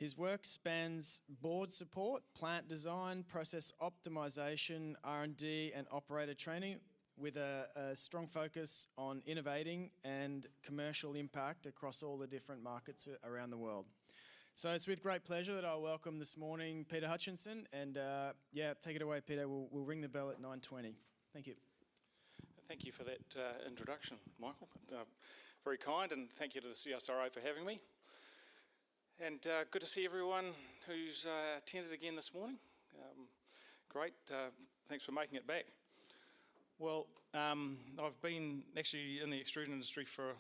His work spans board support, plant design, process optimization, R&D and operator training, with a strong focus on innovating and commercial impact across all the different markets around the world. So it's with great pleasure that I'll welcome this morning Peter Hutchinson, and yeah, take it away, Peter. We'll ring the bell at 9:20. Thank you. Thank you for that introduction, Michael. Very kind, and thank you to the CSIRO for having me. And good to see everyone who's attended again this morning. Great, thanks for making it back. Well, I've been actually in the extrusion industry for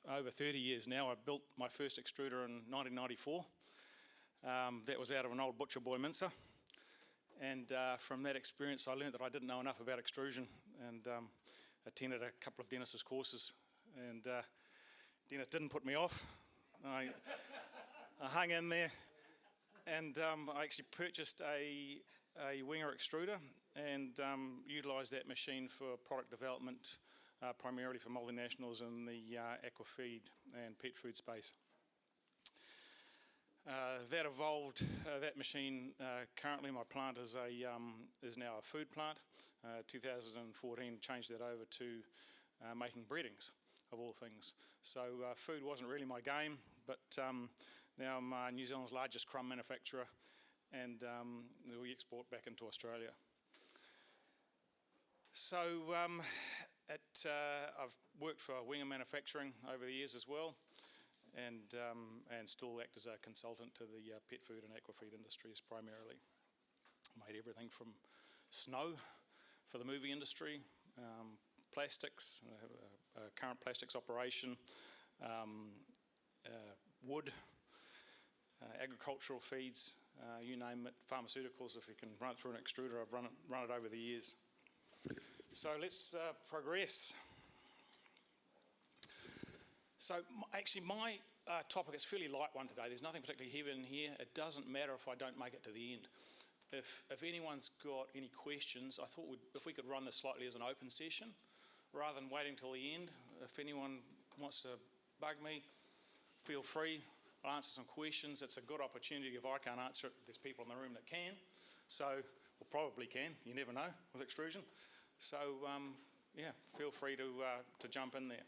over 30 years now. I built my first extruder in 1994. That was out of an old butcher boy mincer. And from that experience, I learned that I didn't know enough about extrusion, and attended a couple of Dennis's courses. And Dennis didn't put me off. I hung in there, and I actually purchased a Winger extruder and utilised that machine for product development, primarily for multinationals in the Aquafeed and pet food space. That evolved, that machine, currently my plant is now a food plant. 2014 changed that over to making breadings, of all things. So food wasn't really my game, but now I'm New Zealand's largest crumb manufacturer, and we export back into Australia. So I've worked for Winger Manufacturing over the years as well, and still act as a consultant to the pet food and aquafeed industries primarily. Made everything from snow for the movie industry, plastics, current plastics operation, wood, agricultural feeds, you name it, pharmaceuticals. If you can run it through an extruder, I've run it over the years. So let's progress. So actually my topic is a fairly light one today. There's nothing particularly heavy in here. It doesn't matter if I don't make it to the end. If anyone's got any questions, I thought if we could run this slightly as an open session, rather than waiting till the end. If anyone wants to bug me, feel free. I'll answer some questions. It's a good opportunity. If I can't answer it, there's people in the room that can. So, or probably can, you never know with extrusion. So yeah, feel free to jump in there.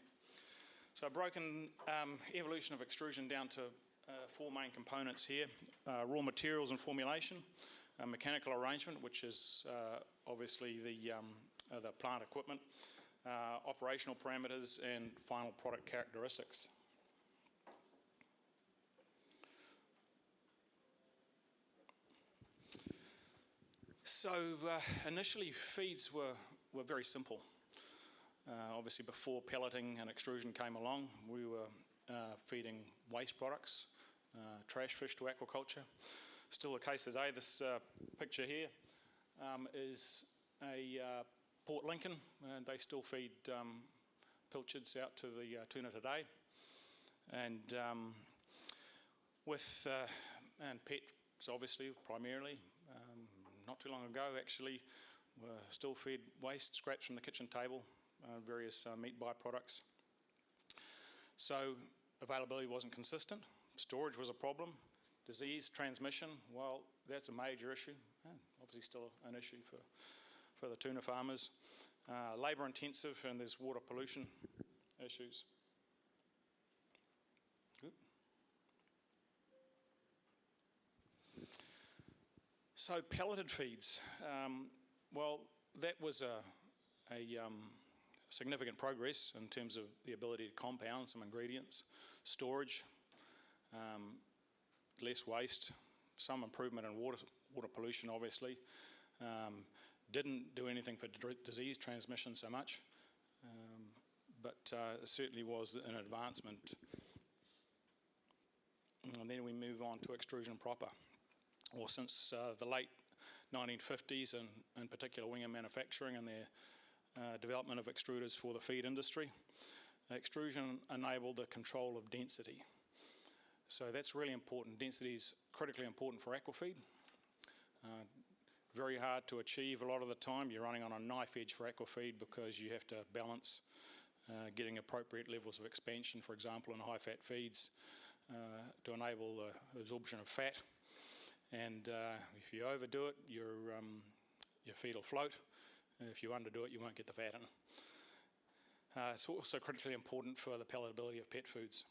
So I've broken evolution of extrusion down to four main components here: raw materials and formulation, mechanical arrangement, which is obviously the plant equipment, operational parameters, and final product characteristics. So initially feeds were very simple. Obviously before pelleting and extrusion came along, we were feeding waste products, trash fish to aquaculture. Still the case today. This picture here is a Port Lincoln, and they still feed pilchards out to the tuna today. And and pets obviously primarily. Not too long ago actually, we still fed waste, scraps from the kitchen table, various meat byproducts. So availability wasn't consistent, storage was a problem, disease transmission, well, that's a major issue, obviously still an issue for the tuna farmers. Labour intensive, and there's water pollution issues. Good. So pelleted feeds, well, that was a significant progress in terms of the ability to compound some ingredients, storage, less waste, some improvement in water pollution obviously. Didn't do anything for disease transmission so much, but certainly was an advancement. And then we move on to extrusion proper. Or since the late 1950s, and in particular Winger Manufacturing and their development of extruders for the feed industry, extrusion enabled the control of density. So that's really important. Density is critically important for aquafeed. Very hard to achieve a lot of the time. You're running on a knife edge for aquafeed because you have to balance getting appropriate levels of expansion, for example, in high-fat feeds, to enable the absorption of fat. And if you overdo it, your feed will float. And if you underdo it, you won't get the fat in. It's also critically important for the palatability of pet foods.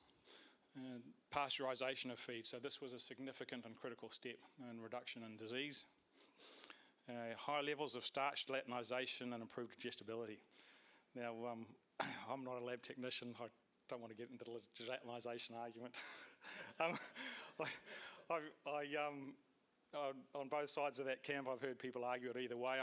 Pasteurisation of feed. So this was a significant and critical step in reduction in disease. High levels of starch gelatinisation and improved digestibility. Now, I'm not a lab technician. I don't want to get into the gelatinisation argument. On both sides of that camp, I've heard people argue it either way.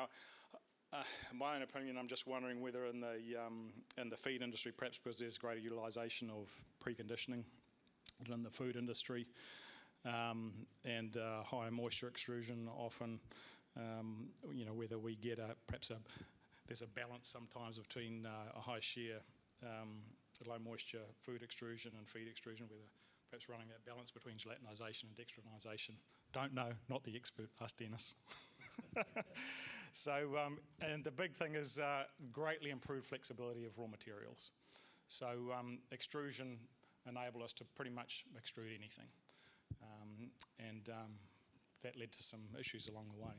In my own opinion, I'm just wondering whether in the feed industry, perhaps because there's greater utilisation of preconditioning than in the food industry, and higher moisture extrusion often, whether we get there's a balance sometimes between a high share, low moisture food extrusion and feed extrusion, whether perhaps running that balance between gelatinisation and dextrinisation. Don't know, not the expert, ask Dennis. So, and the big thing is greatly improved flexibility of raw materials. So extrusion enable us to pretty much extrude anything. And that led to some issues along the way.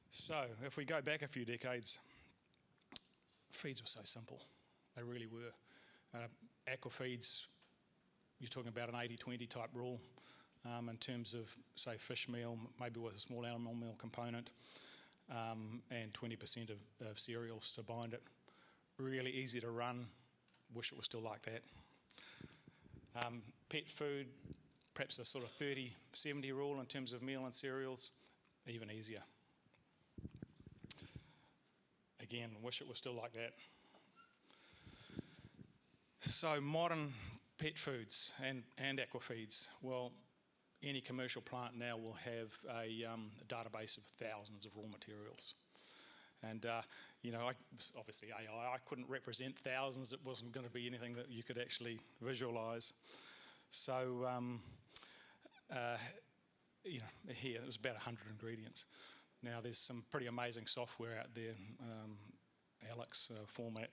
So if we go back a few decades, feeds were so simple. They really were. Aquafeeds, you're talking about an 80-20 type rule in terms of, say, fish meal, maybe with a small animal meal component, and 20% of cereals to bind it. Really easy to run. Wish it was still like that. Pet food, perhaps a sort of 30-70 rule in terms of meal and cereals, even easier. Again, wish it was still like that. So modern pet foods and aquafeeds, well, any commercial plant now will have a database of thousands of raw materials. And, obviously AI, I couldn't represent thousands. It wasn't going to be anything that you could actually visualise. So, here, there's about 100 ingredients. Now, there's some pretty amazing software out there. Alex Format,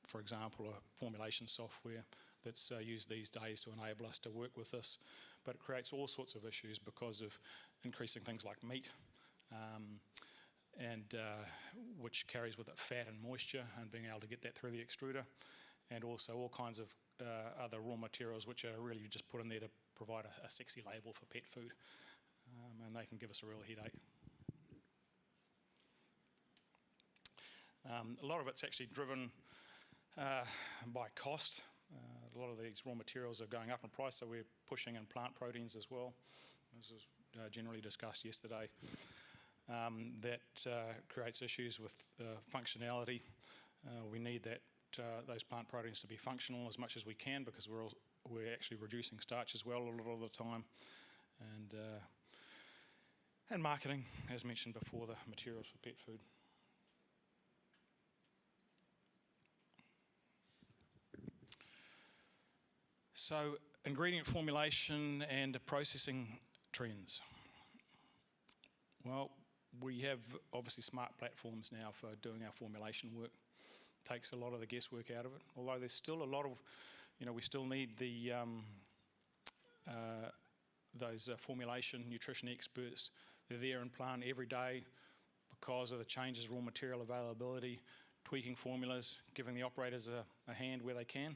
for example, a formulation software that's used these days to enable us to work with this. But it creates all sorts of issues because of increasing things like meat, which carries with it fat and moisture, and being able to get that through the extruder, and also all kinds of other raw materials which are really just put in there to provide a sexy label for pet food, and they can give us a real headache. A lot of it's actually driven by cost. A lot of these raw materials are going up in price, so we're pushing in plant proteins as well. This was generally discussed yesterday. That creates issues with functionality. We need those plant proteins to be functional as much as we can, because we're actually reducing starch as well a lot of the time. And marketing, as mentioned before, the materials for pet food. So, ingredient formulation and processing trends. Well, we have obviously smart platforms now for doing our formulation work. Takes a lot of the guesswork out of it. Although there's still a lot of, we still need those formulation nutrition experts. They're there in plant every day because of the changes in raw material availability, tweaking formulas, giving the operators a hand where they can.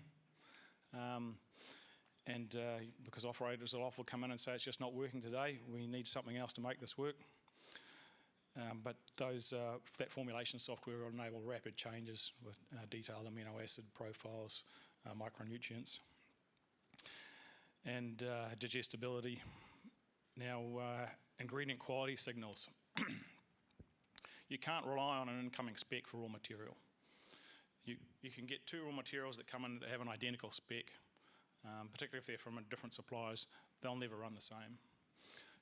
Because operators will often come in and say it's just not working today, we need something else to make this work. But that formulation software will enable rapid changes with detailed amino acid profiles, micronutrients, and digestibility. Now, ingredient quality signals. You can't rely on an incoming spec for raw material. You can get two raw materials that come in that have an identical spec, particularly if they're from different suppliers. They'll never run the same.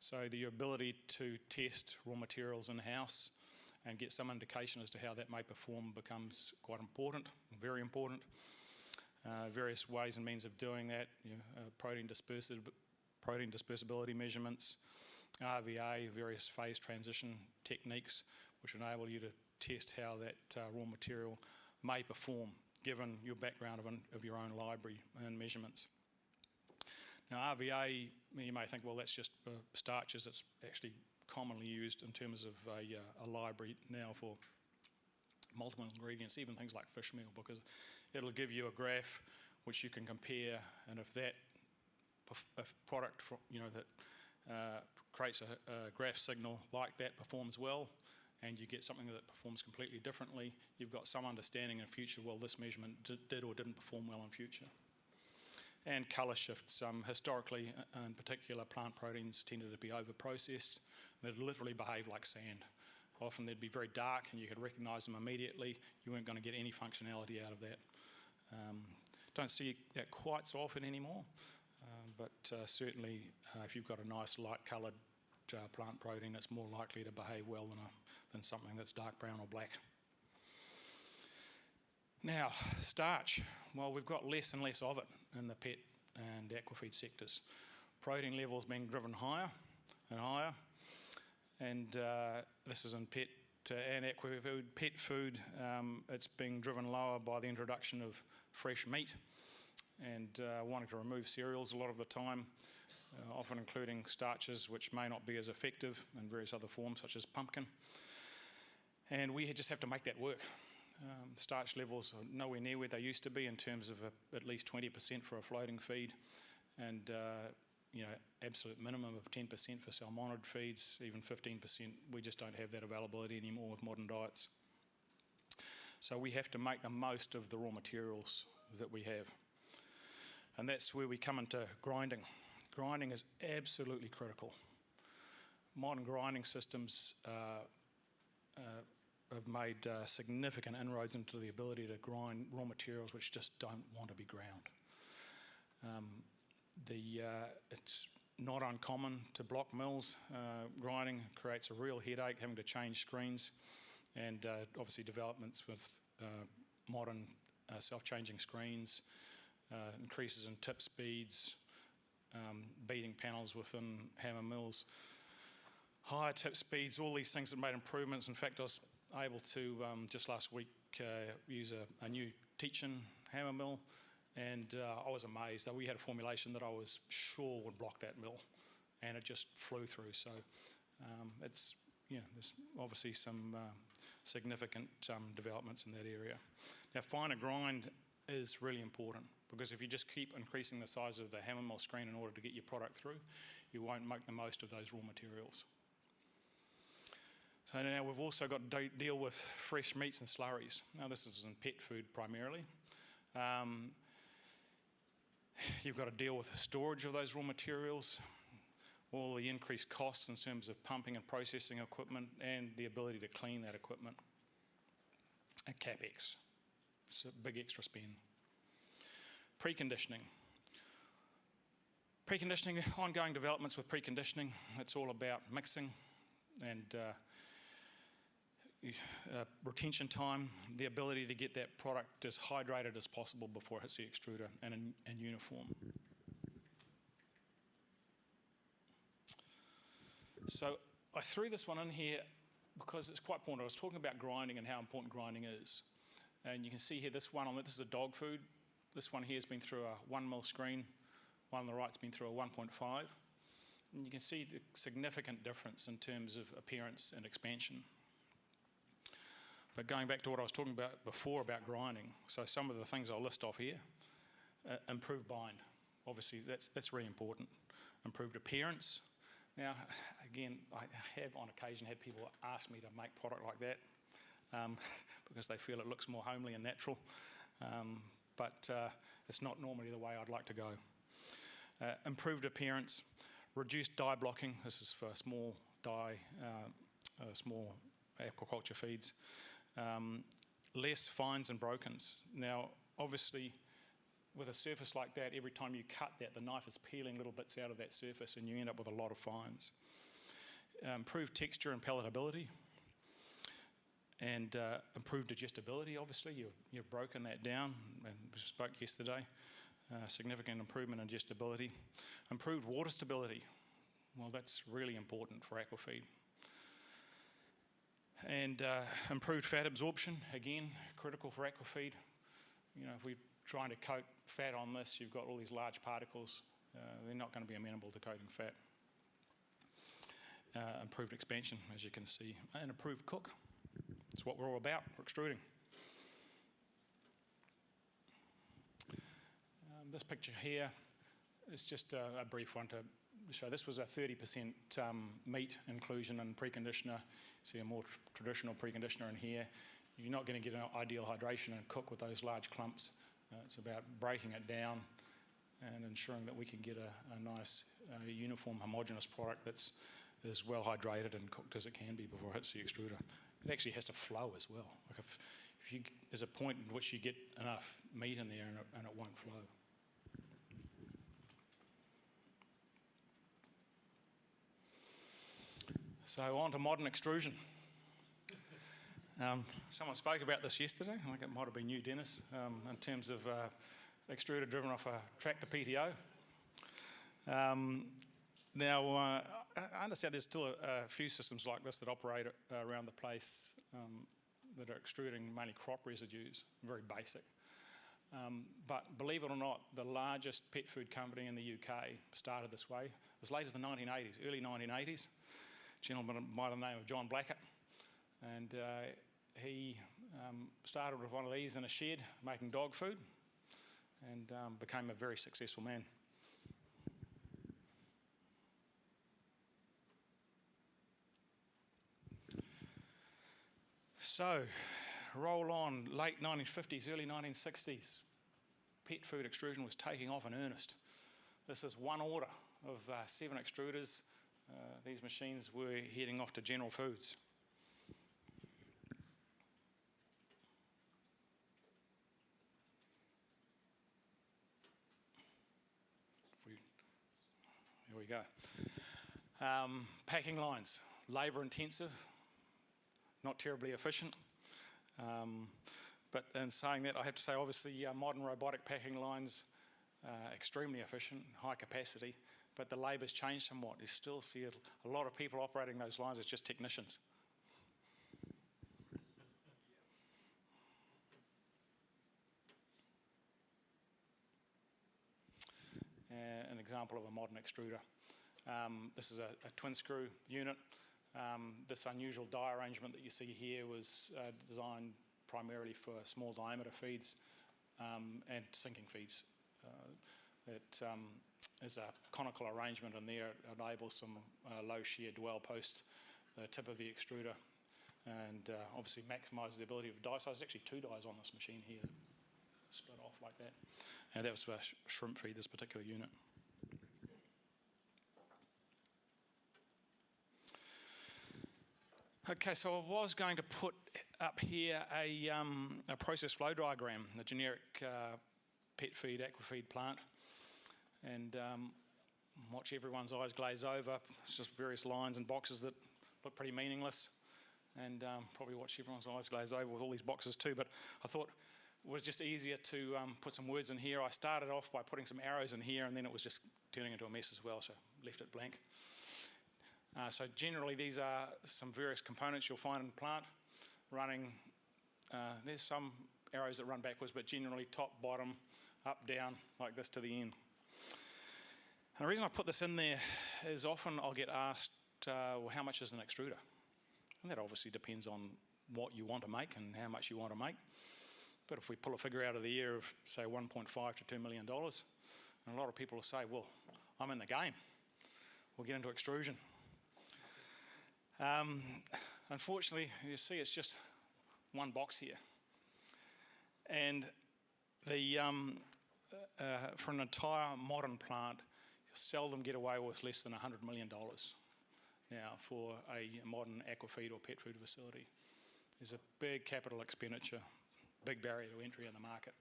So the ability to test raw materials in-house and get some indication as to how that may perform becomes quite important, very important. Various ways and means of doing that, protein dispersibility measurements, RVA, various phase transition techniques, which enable you to test how that raw material may perform given your background of your own library and measurements. Now, RVA, you may think, well, that's just starches. It's actually commonly used in terms of a library now for multiple ingredients, even things like fish meal, because it'll give you a graph which you can compare, and if that product, that creates a graph signal like that performs well, and you get something that performs completely differently, you've got some understanding in future, well, this measurement did or didn't perform well in future. And colour shifts. Historically, in particular, plant proteins tended to be over-processed. They'd literally behave like sand. Often they'd be very dark and you could recognise them immediately. You weren't going to get any functionality out of that. Don't see that quite so often anymore, but certainly if you've got a nice light-coloured plant protein, it's more likely to behave well than something that's dark brown or black. Now, starch. Well, we've got less and less of it in the pet and aquafeed sectors. Protein levels being driven higher and higher, and this is in pet and aquafood. Pet food, it's being driven lower by the introduction of fresh meat and wanting to remove cereals a lot of the time, often including starches which may not be as effective in various other forms such as pumpkin. And we just have to make that work. Starch levels are nowhere near where they used to be in terms of at least 20% for a floating feed, and absolute minimum of 10% for salmonid feeds, even 15%. We just don't have that availability anymore with modern diets. So we have to make the most of the raw materials that we have. And that's where we come into grinding. Grinding is absolutely critical. Modern grinding systems have made significant inroads into the ability to grind raw materials which just don't want to be ground. It's not uncommon to block mills. Grinding creates a real headache, having to change screens, and obviously developments with modern self-changing screens, increases in tip speeds, beating panels within hammer mills, higher tip speeds, all these things have made improvements. In fact, I was able to, just last week, use a new teach-in hammer mill, and I was amazed that we had a formulation that I was sure would block that mill, and it just flew through. So there's obviously some significant developments in that area. Now, finer grind is really important, because if you just keep increasing the size of the hammer mill screen in order to get your product through, you won't make the most of those raw materials. So now we've also got to deal with fresh meats and slurries. Now this is in pet food primarily. You've got to deal with the storage of those raw materials, all the increased costs in terms of pumping and processing equipment, and the ability to clean that equipment. And CapEx. It's a big extra spend. Preconditioning. Preconditioning, ongoing developments with preconditioning. It's all about mixing and retention time, the ability to get that product as hydrated as possible before it hits the extruder and in uniform. So I threw this one in here because it's quite important. I was talking about grinding and how important grinding is. And you can see here this is a dog food. This one here has been through a 1 mil screen. One on the right's been through a 1.5. And you can see the significant difference in terms of appearance and expansion. But going back to what I was talking about before about grinding, so some of the things I'll list off here. Improved bind. Obviously, that's really important. Improved appearance. Now, again, I have on occasion had people ask me to make product like that because they feel it looks more homely and natural. But it's not normally the way I'd like to go. Improved appearance. Reduced dye blocking. This is for small dye, small aquaculture feeds. Less fines and brokens. Now, obviously, with a surface like that, every time you cut that, the knife is peeling little bits out of that surface and you end up with a lot of fines. Improved texture and palatability. And improved digestibility, obviously. You've broken that down, and we spoke yesterday. Significant improvement in digestibility. Improved water stability. Well, that's really important for aquafeed. And improved fat absorption, again, critical for aquafeed. if we're trying to coat fat on this, you've got all these large particles. They're not going to be amenable to coating fat. Improved expansion, as you can see, and improved cook. That's what we're all about, we're extruding. This picture here is just a brief one to show. This was a 30% meat inclusion and preconditioner. See a more traditional preconditioner in here. You're not going to get an ideal hydration and cook with those large clumps. It's about breaking it down and ensuring that we can get a nice uniform homogeneous product that's as well hydrated and cooked as it can be before it hits the extruder. It actually has to flow as well. Like if there's a point in which you get enough meat in there and it won't flow. So on to modern extrusion. Someone spoke about this yesterday. I think it might have been you, Dennis, in terms of extruder driven off a tractor PTO. Now, I understand there's still a few systems like this that operate around the place that are extruding mainly crop residues, very basic. But believe it or not, the largest pet food company in the UK started this way as late as the 1980s, early 1980s. A gentleman by the name of John Blackett. And he started with one of these in a shed making dog food and became a very successful man. So, roll on, late 1950s, early 1960s, pet food extrusion was taking off in earnest. This is one order of 7 extruders. These machines were heading off to General Foods. Here we go. Packing lines, labour intensive, not terribly efficient. But in saying that, I have to say, obviously, modern robotic packing lines are extremely efficient, high capacity, but the labour's changed somewhat. You still see a lot of people operating those lines as just technicians. An example of a modern extruder. This is a twin screw unit. This unusual die arrangement that you see here was designed primarily for small diameter feeds and sinking feeds. It is a conical arrangement in there. It enables some low shear dwell post the tip of the extruder and obviously maximises the ability of the die. So there's actually 2 dies on this machine here, split off like that. And that was for shrimp feed, this particular unit. Okay, so I was going to put up here a process flow diagram, the generic pet feed, aquafeed plant, and watch everyone's eyes glaze over. It's just various lines and boxes that look pretty meaningless, and probably watch everyone's eyes glaze over with all these boxes too, but I thought it was just easier to put some words in here. I started off by putting some arrows in here, and then it was just turning into a mess as well, so left it blank. So generally these are some various components you'll find in the plant running. There's some arrows that run backwards, but generally top, bottom, up, down, like this to the end. And the reason I put this in there is often I'll get asked, well, how much is an extruder? And that obviously depends on what you want to make and how much you want to make. But if we pull a figure out of the air of, say, $1.5 to $2 million, and a lot of people will say, well, I'm in the game. We'll get into extrusion. Unfortunately, you see it's just one box here. And the for an entire modern plant, you seldom get away with less than $100 million now for a modern aquafeed or pet food facility. There's a big capital expenditure, big barrier to entry in the market.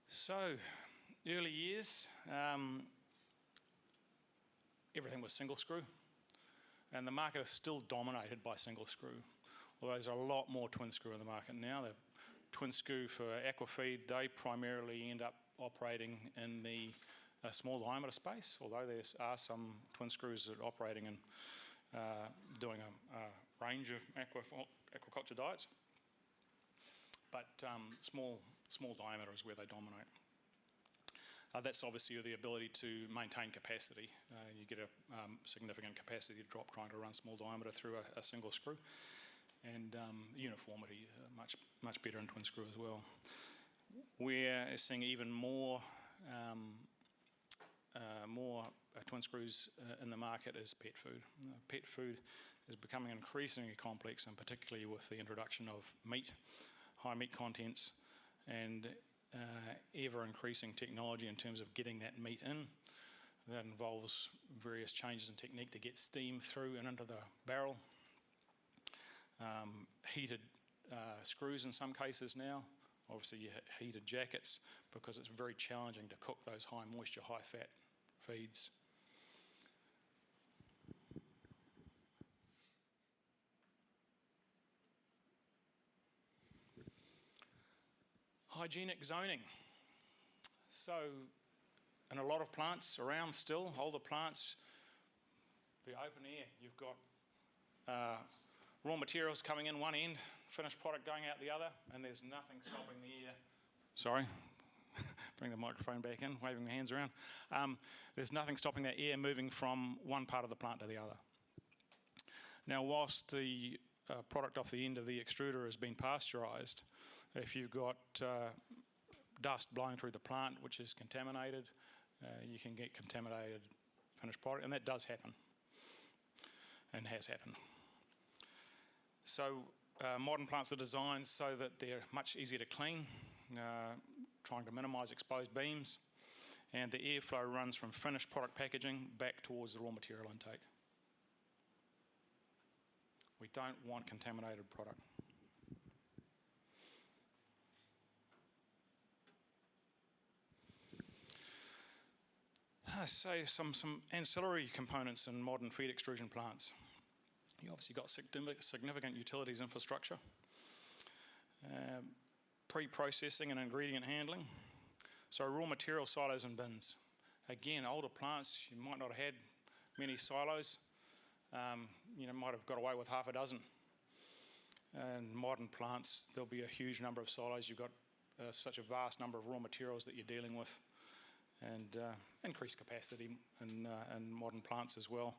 So, early years, everything was single screw, and the market is still dominated by single screw, although there's a lot more twin screw in the market now. The twin screw for aquafeed, they primarily end up operating in the small diameter space, although there are some twin screws that are operating in doing a range of aquaculture diets, but small diameter is where they dominate. That's obviously the ability to maintain capacity. You get a significant capacity drop trying to run small diameter through a single screw, and uniformity much better in twin screw as well. We're seeing even more twin screws in the market is pet food. Pet food is becoming increasingly complex, and particularly with the introduction of meat, high meat contents, and ever-increasing technology in terms of getting that meat in. That involves various changes in technique to get steam through and into the barrel. Heated screws in some cases now. Obviously, heated jackets, because it's very challenging to cook those high moisture, high fat feeds. Hygienic zoning. So, in a lot of plants around still, older plants, the open air, you've got raw materials coming in one end, finished product going out the other, and there's nothing stopping the air. Sorry, bring the microphone back in, waving my hands around. There's nothing stopping that air moving from one part of the plant to the other. Now, whilst the product off the end of the extruder has been pasteurised, if you've got dust blowing through the plant which is contaminated, you can get contaminated finished product, and that does happen and has happened. So modern plants are designed so that they're much easier to clean, trying to minimise exposed beams, and the airflow runs from finished product packaging back towards the raw material intake. We don't want contaminated product. So some ancillary components in modern feed extrusion plants. You obviously got significant utilities infrastructure, pre-processing and ingredient handling. So raw material silos and bins. Again, older plants, you might not have had many silos. You know, might have got away with half a dozen. And modern plants, there'll be a huge number of silos. You've got such a vast number of raw materials that you're dealing with, and increased capacity in modern plants as well.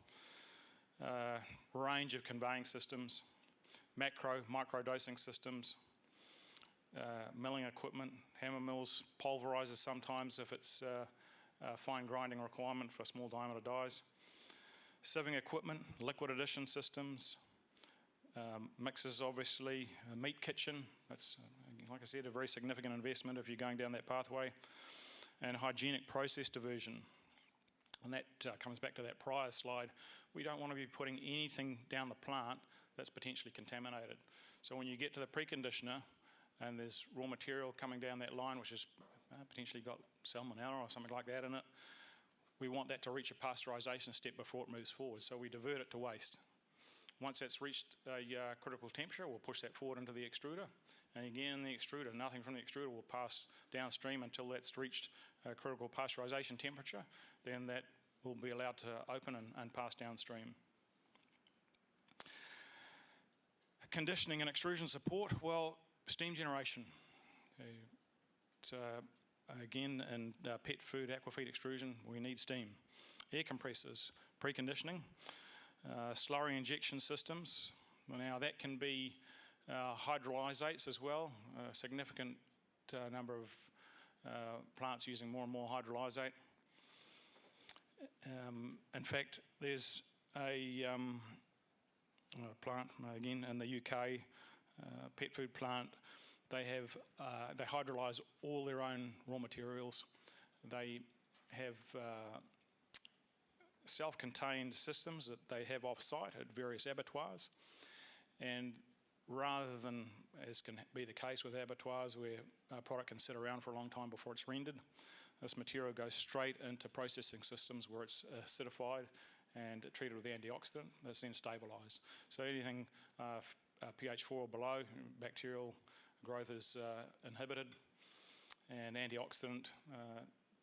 Range of conveying systems, micro dosing systems, milling equipment, hammer mills, pulverizers sometimes if it's a fine grinding requirement for small diameter dies, sieving equipment, liquid addition systems, mixers obviously, a meat kitchen, that's like I said a very significant investment if you're going down that pathway, and hygienic process diversion. And that comes back to that prior slide. We don't want to be putting anything down the plant that's potentially contaminated. So when you get to the preconditioner and there's raw material coming down that line which has potentially got salmonella or something like that in it, we want that to reach a pasteurisation step before it moves forward. So we divert it to waste. Once that's reached a critical temperature, we'll push that forward into the extruder. And again, in the extruder, nothing from the extruder will pass downstream until that's reached a critical pasteurisation temperature. Then that will be allowed to open and pass downstream. Conditioning and extrusion support, well, steam generation. Again, in pet food, aquafeed extrusion, we need steam. Air compressors, preconditioning, slurry injection systems. Now that can be hydrolysates as well. A significant number of plants using more and more hydrolysate. In fact, there's a plant again in the UK, pet food plant. They hydrolyse all their own raw materials. They have self-contained systems that they have off-site at various abattoirs, and rather than, as can be the case with abattoirs where a product can sit around for a long time before it's rendered, this material goes straight into processing systems where it's acidified and treated with antioxidant that's then stabilised. So anything pH 4 or below, bacterial growth is inhibited, and antioxidant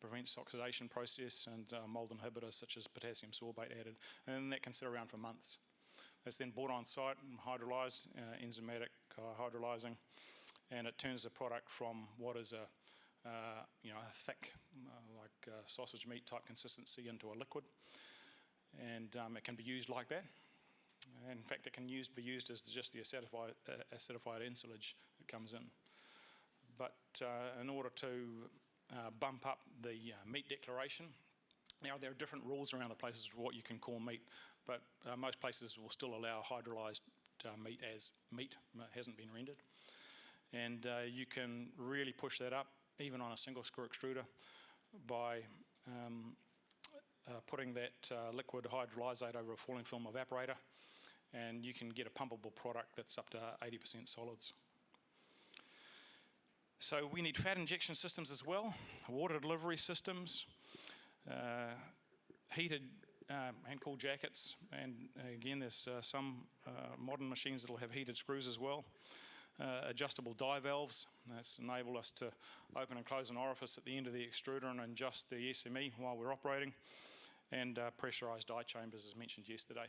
prevents oxidation process, and mold inhibitors such as potassium sorbate added, and that can sit around for months. It's then brought on site and hydrolyzed, enzymatic hydrolyzing, and it turns the product from what is a thick, like sausage meat type consistency into a liquid, and it can be used like that. In fact, it can be used as just the acidified ensilage that comes in. But in order to bump up the meat declaration, now there are different rules around the places of what you can call meat, but most places will still allow hydrolyzed meat as meat, hasn't been rendered. And you can really push that up, even on a single screw extruder, by putting that liquid hydrolysate over a falling film evaporator, and you can get a pumpable product that's up to 80% solids. So we need fat injection systems as well, water delivery systems, heated hand-cooled jackets, and again there's some modern machines that will have heated screws as well. Adjustable die valves, that's enable us to open and close an orifice at the end of the extruder and adjust the SME while we're operating, and pressurised die chambers as mentioned yesterday.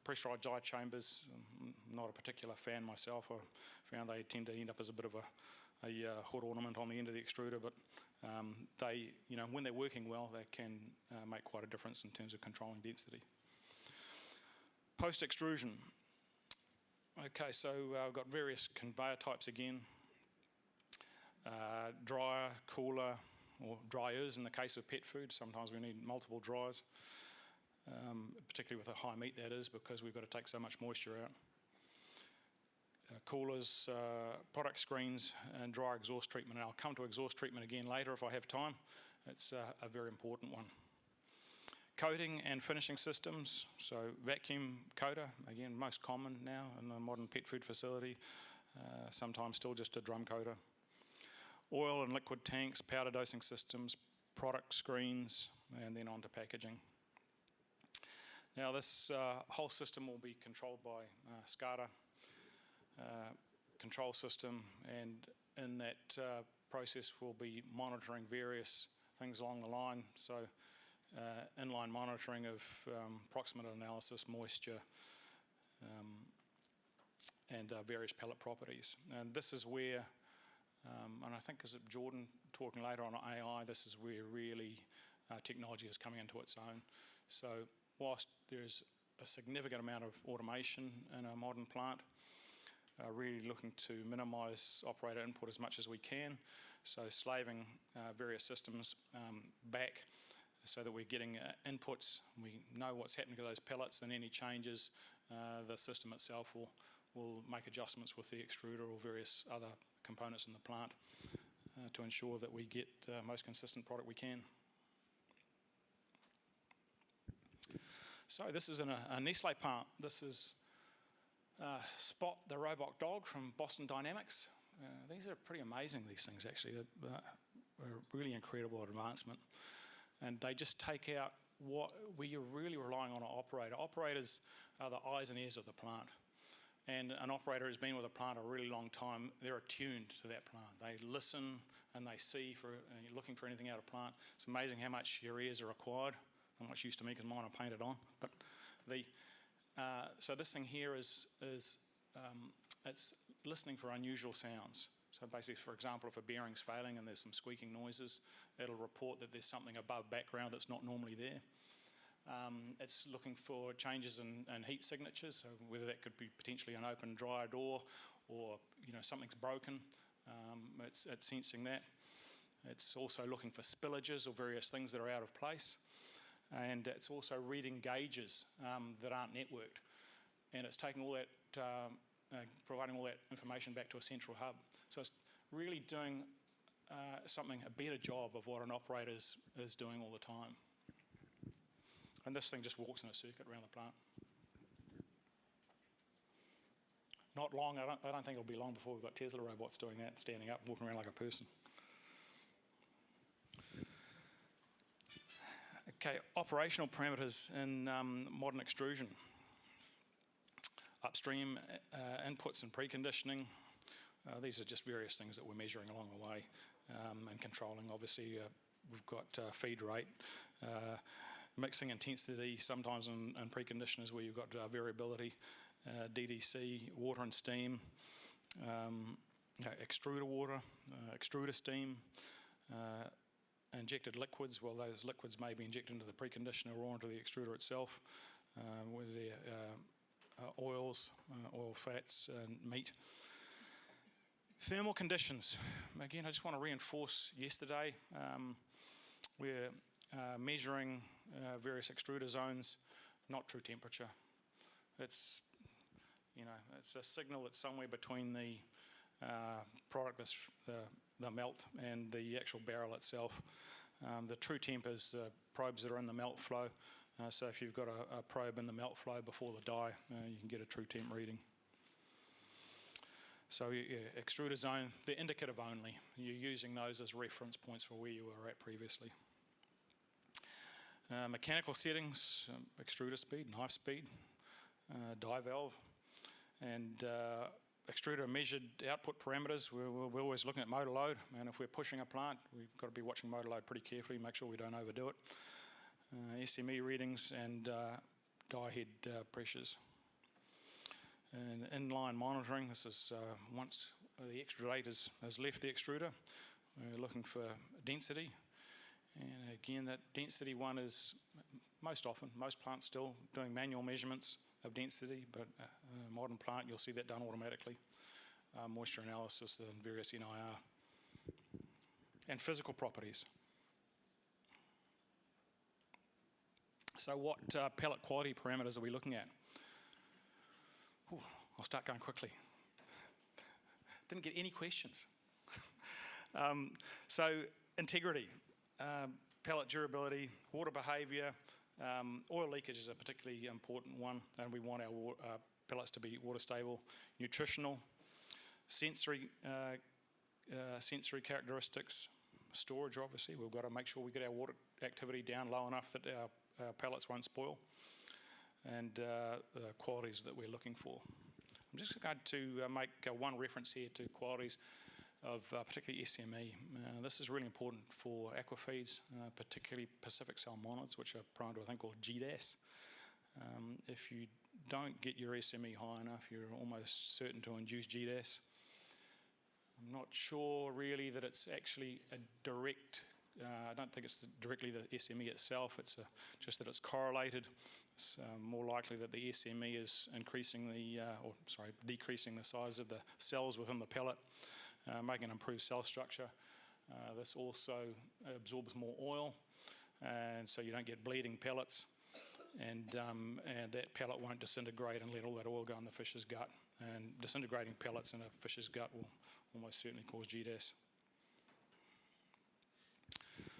Pressurised die chambers, I'm not a particular fan myself. I found they tend to end up as a bit of a hood ornament on the end of the extruder, but they, when they're working well, they can make quite a difference in terms of controlling density. Post-extrusion. Okay, so I've got various conveyor types again. Dryer, cooler, or dryers in the case of pet food. Sometimes we need multiple dryers, particularly with a high meat, that is, because we've got to take so much moisture out. Coolers, product screens, and dry exhaust treatment. And I'll come to exhaust treatment again later if I have time. It's a very important one. Coating and finishing systems, so vacuum coater, again, most common now in a modern pet food facility, sometimes still just a drum coater. Oil and liquid tanks, powder dosing systems, product screens, and then on to packaging. Now this whole system will be controlled by SCADA control system, and in that process we'll be monitoring various things along the line. So inline monitoring of proximate analysis, moisture, and various pellet properties. And this is where, and I think as Jordan talking later on AI, this is where really technology is coming into its own. So whilst there's a significant amount of automation in a modern plant, really looking to minimise operator input as much as we can. So slaving various systems back, so that we're getting inputs, we know what's happening to those pellets, and any changes, the system itself will make adjustments with the extruder or various other components in the plant to ensure that we get the most consistent product we can. So this is in a Nestle plant. This is Spot the robot dog from Boston Dynamics. These are pretty amazing, these things actually. They're a really incredible advancement. And they just take out what we're really relying on an operator. Operators are the eyes and ears of the plant. And an operator has been with a plant a really long time. They're attuned to that plant. They listen and they see for looking for anything out of plant. It's amazing how much your ears are required. I'm not used to me because mine are painted on. But so this thing here is it's listening for unusual sounds. So basically, for example, if a bearing's failing and there's some squeaking noises, it'll report that there's something above background that's not normally there. It's looking for changes in heat signatures, so whether that could be potentially an open dryer door or something's broken. It's sensing that. It's also looking for spillages or various things that are out of place. And it's also reading gauges that aren't networked. And it's taking all that, providing all that information back to a central hub. So it's really doing a better job of what an operator is doing all the time. And this thing just walks in a circuit around the plant. Not long, I don't think it'll be long before we've got Tesla robots doing that, standing up, walking around like a person. Okay, operational parameters in modern extrusion. Upstream inputs and preconditioning. These are just various things that we're measuring along the way and controlling. Obviously, we've got feed rate, mixing intensity, sometimes in preconditioners where you've got variability, DDC, water and steam, extruder water, extruder steam, injected liquids. Well, those liquids may be injected into the preconditioner or into the extruder itself, whether they're oils, oil fats, and meat. Thermal conditions. Again, I just want to reinforce yesterday. We're measuring various extruder zones, not true temperature. It's, it's a signal that's somewhere between the product, the melt, and the actual barrel itself. The true temp is the probes that are in the melt flow. So if you've got a probe in the melt flow before the die, you can get a true temp reading. So extruder zone, they're indicative only. You're using those as reference points for where you were at previously. Mechanical settings, extruder speed, knife speed, die valve, and extruder measured output parameters. We're always looking at motor load, and if we're pushing a plant, we've got to be watching motor load pretty carefully, make sure we don't overdo it. SME readings and die head pressures. And inline monitoring, this is once the extrudate has left the extruder, we're looking for density. And again, that density one is most plants still doing manual measurements of density, but a modern plant, you'll see that done automatically. Moisture analysis and various NIR. And physical properties. So what pellet quality parameters are we looking at? Ooh, I'll start going quickly. Didn't get any questions. So integrity, pellet durability, water behaviour, oil leakage is a particularly important one, and we want our pellets to be water stable. Nutritional, sensory characteristics, storage obviously. We've got to make sure we get our water activity down low enough that our pellets won't spoil, and the qualities that we're looking for. I'm just going to make one reference here to qualities of particularly SME. This is really important for aquafeeds, particularly Pacific salmonids, which are prone to a thing called GDAS. If you don't get your SME high enough, you're almost certain to induce GDAS. I'm not sure really that it's actually a direct, I don't think it's directly the SME itself, it's just that it's correlated. It's more likely that the SME is increasing decreasing the size of the cells within the pellet, making an improved cell structure. This also absorbs more oil, and so you don't get bleeding pellets, and that pellet won't disintegrate and let all that oil go in the fish's gut. And disintegrating pellets in a fish's gut will almost certainly cause GDAS.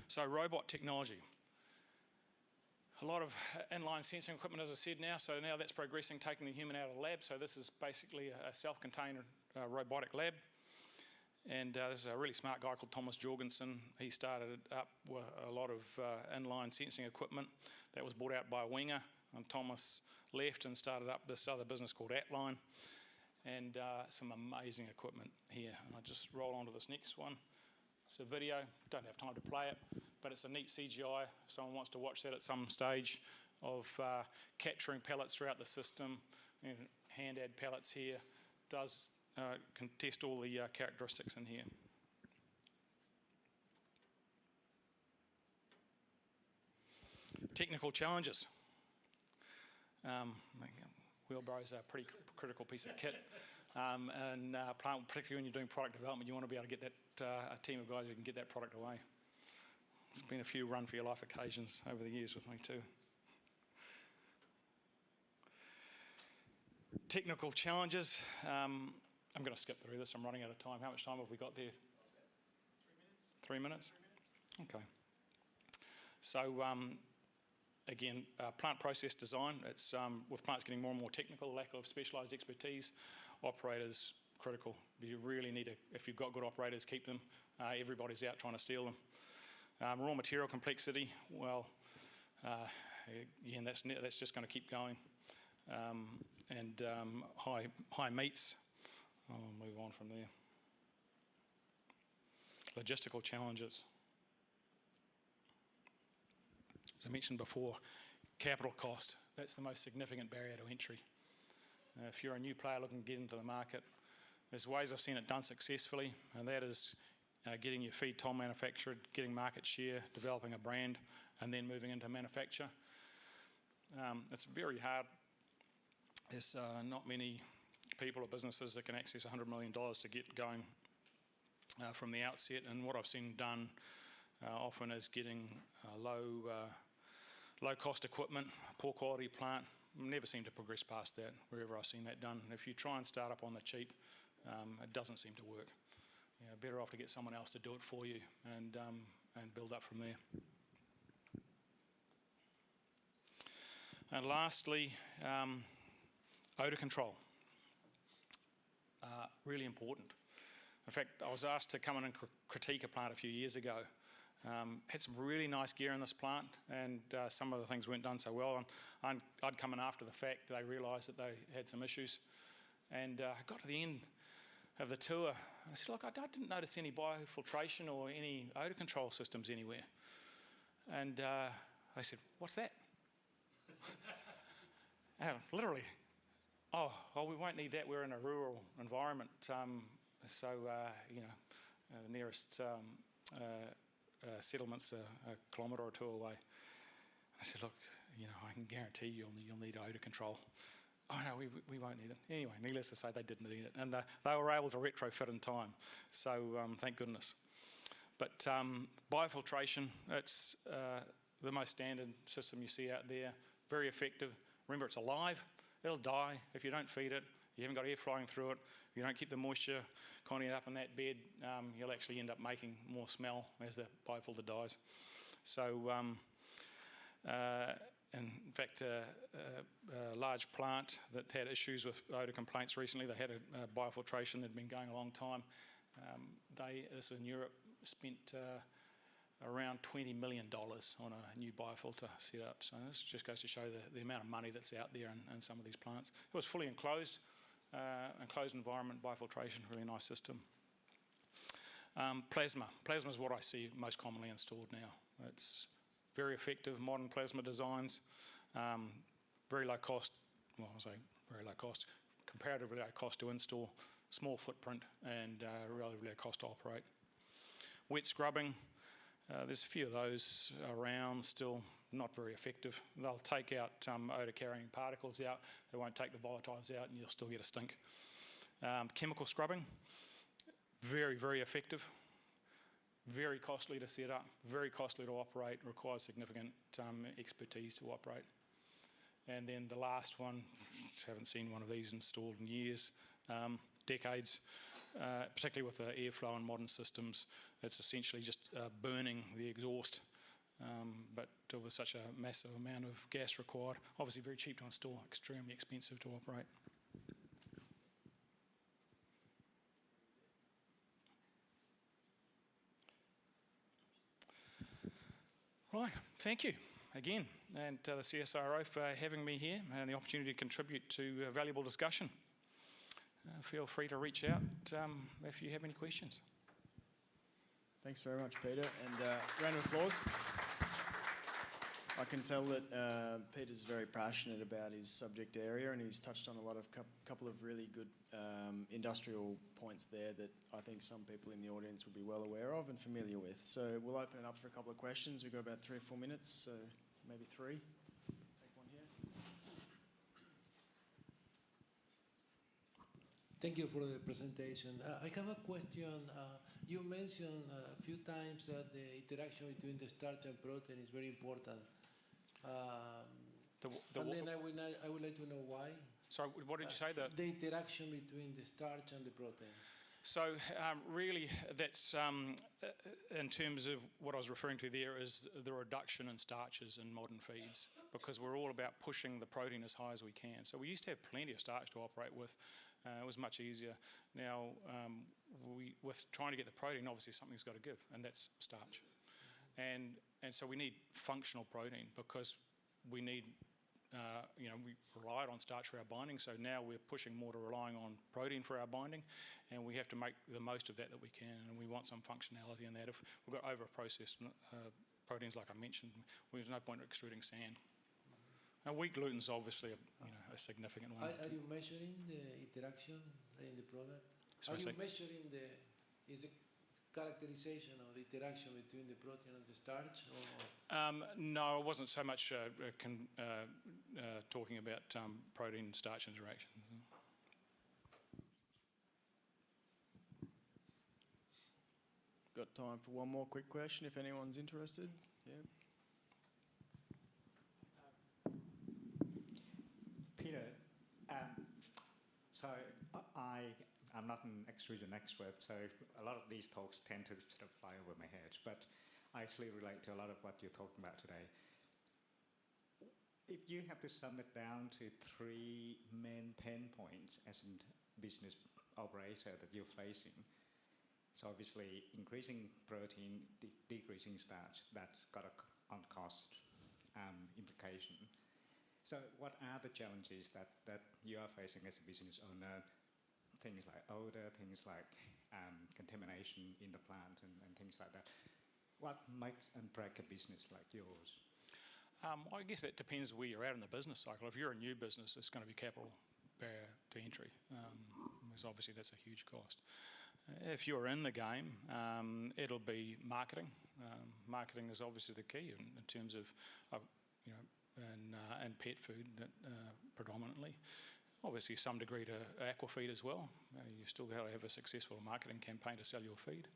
So robot technology. A lot of inline sensing equipment, as I said now, so now that's progressing, taking the human out of the lab. So this is basically a self-contained robotic lab. And this is a really smart guy called Thomas Jorgensen. He started up a lot of inline sensing equipment that was bought out by Winger. And Thomas left and started up this other business called Atline. And some amazing equipment here. And I'll just roll on to this next one. It's a video, don't have time to play it, but it's a neat CGI. If someone wants to watch that at some stage of capturing pellets throughout the system. And hand add pellets here, can test all the characteristics in here. Technical challenges. Wheelbarrows are a pretty critical piece of kit. And plant, particularly when you're doing product development, you want to be able to get that a team of guys who can get that product away. There's been a few run for your life occasions over the years with me too. Technical challenges. I'm going to skip through this. I'm running out of time. How much time have we got there? 3 minutes. 3 minutes? Okay. So again, plant process design. It's with plants getting more and more technical, lack of specialised expertise, operators critical. You really need to, if you've got good operators, keep them. Everybody's out trying to steal them. Raw material complexity. Well, again, that's just going to keep going. And high meats. I'll move on from there. Logistical challenges. as I mentioned before, capital cost. That's the most significant barrier to entry. If you're a new player looking to get into the market, there's ways I've seen it done successfully, and that is getting your feed toll manufactured, getting market share, developing a brand, and then moving into manufacture. It's very hard. There's not many people or businesses that can access $100 million to get going from the outset, and what I've seen done often is getting low cost equipment, poor quality plant. Never seem to progress past that wherever I've seen that done. And if you try and start up on the cheap, it doesn't seem to work. Better off to get someone else to do it for you and build up from there. And lastly, odour control. Really important. In fact, I was asked to come in and critique a plant a few years ago. Had some really nice gear in this plant, and some of the things weren't done so well. And I'd come in after the fact. They realised that they had some issues, and I got to the end of the tour. And I said, look, I didn't notice any biofiltration or any odour control systems anywhere. And they said, what's that? And literally, oh, we won't need that. We're in a rural environment, so the nearest settlement's a kilometre or two away. I said, look, I can guarantee you'll need odour control. Oh no, we won't need it. Anyway, needless to say, they didn't need it, and they were able to retrofit in time. So thank goodness. But biofiltration, it's the most standard system you see out there. Very effective. Remember, it's alive. It'll die if you don't feed it. You haven't got air flowing through it. If you don't keep the moisture content up in that bed, you'll actually end up making more smell as the biofilter dies. So, in fact, a large plant that had issues with odour complaints recently, they had a biofiltration that had been going a long time. This in Europe, spent around $20 million on a new biofilter setup. So this just goes to show the amount of money that's out there in some of these plants. It was fully enclosed environment, biofiltration, really nice system. Plasma. Plasma is what I see most commonly installed now. It's very effective, modern plasma designs, very low cost, well, I'll say very low cost, comparatively low cost to install, small footprint, and relatively low cost to operate. Wet scrubbing. There's a few of those around, still not very effective. They'll take out odour-carrying particles out. They won't take the volatiles out, and you'll still get a stink. Chemical scrubbing, very, very effective. Very costly to set up, very costly to operate, requires significant expertise to operate. And then the last one, haven't seen one of these installed in years, decades. Particularly with the airflow and modern systems, it's essentially just burning the exhaust, but with such a massive amount of gas required. Obviously very cheap to install, extremely expensive to operate. Right, thank you again, and the CSIRO for having me here and the opportunity to contribute to a valuable discussion. Feel free to reach out if you have any questions. Thanks very much, Peter, and round of applause. I can tell that Peter's very passionate about his subject area, and he's touched on a lot of couple of really good industrial points there that I think some people in the audience will be well aware of and familiar with. So we'll open it up for a couple of questions. We've got about 3 or 4 minutes, so maybe 3. Take one here. Thank you for the presentation. I have a question. You mentioned a few times that the interaction between the starch and protein is very important. And then I would like to know why. Sorry, what did you say? The interaction between the starch and the protein. So really, that's in terms of what I was referring to there is the reduction in starches in modern feeds, because we're all about pushing the protein as high as we can. So we used to have plenty of starch to operate with. It was much easier. Now, with trying to get the protein, obviously something's got to give, and that's starch. And so we need functional protein, because we need, we relied on starch for our binding, so now we're pushing more to relying on protein for our binding, and we have to make the most of that we can, and we want some functionality in that. If we've got over-processed proteins, like I mentioned, there's no point in extruding sand. Now, wheat gluten's obviously a significant one. Are you measuring the interaction in the product? Sorry, are you measuring is the characterization of the interaction between the protein and the starch? No, I wasn't so much talking about protein and starch interaction. Got time for one more quick question if anyone's interested. Yeah. Peter, so I'm not an extrusion expert, so a lot of these talks tend to sort of fly over my head, but I actually relate to a lot of what you're talking about today. If you have to sum it down to 3 main pain points as a business operator that you're facing, so obviously increasing protein, decreasing starch, that's got a cost implication. So what are the challenges that you are facing as a business owner? Things like odor, things like contamination in the plant and things like that. What makes and break a business like yours? I guess that depends where you're at in the business cycle. If you're a new business, it's going to be capital barrier to entry, because obviously that's a huge cost. If you're in the game, it'll be marketing. Marketing is obviously the key in terms of, and pet food predominantly. Obviously, some degree to Aquafeed as well. You still got to have a successful marketing campaign to sell your feed.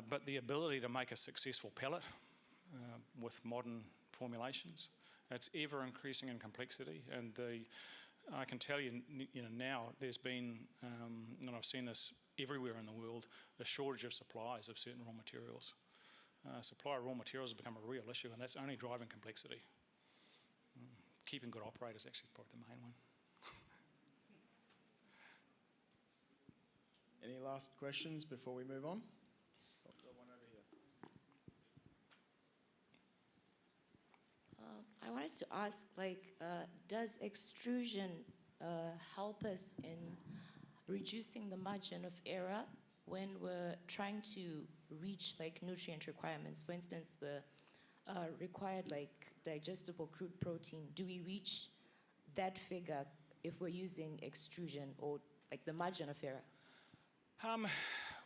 But the ability to make a successful pellet with modern formulations, it's ever increasing in complexity. And I can tell you, now there's been, and I've seen this everywhere in the world, a shortage of supplies of certain raw materials. Supply of raw materials has become a real issue, and that's only driving complexity. Keeping good operators is actually probably the main one. Any last questions before we move on? I've got one over here. I wanted to ask, does extrusion help us in reducing the margin of error when we're trying to reach nutrient requirements? For instance, the required digestible crude protein, do we reach that figure if we're using extrusion, or the margin of error?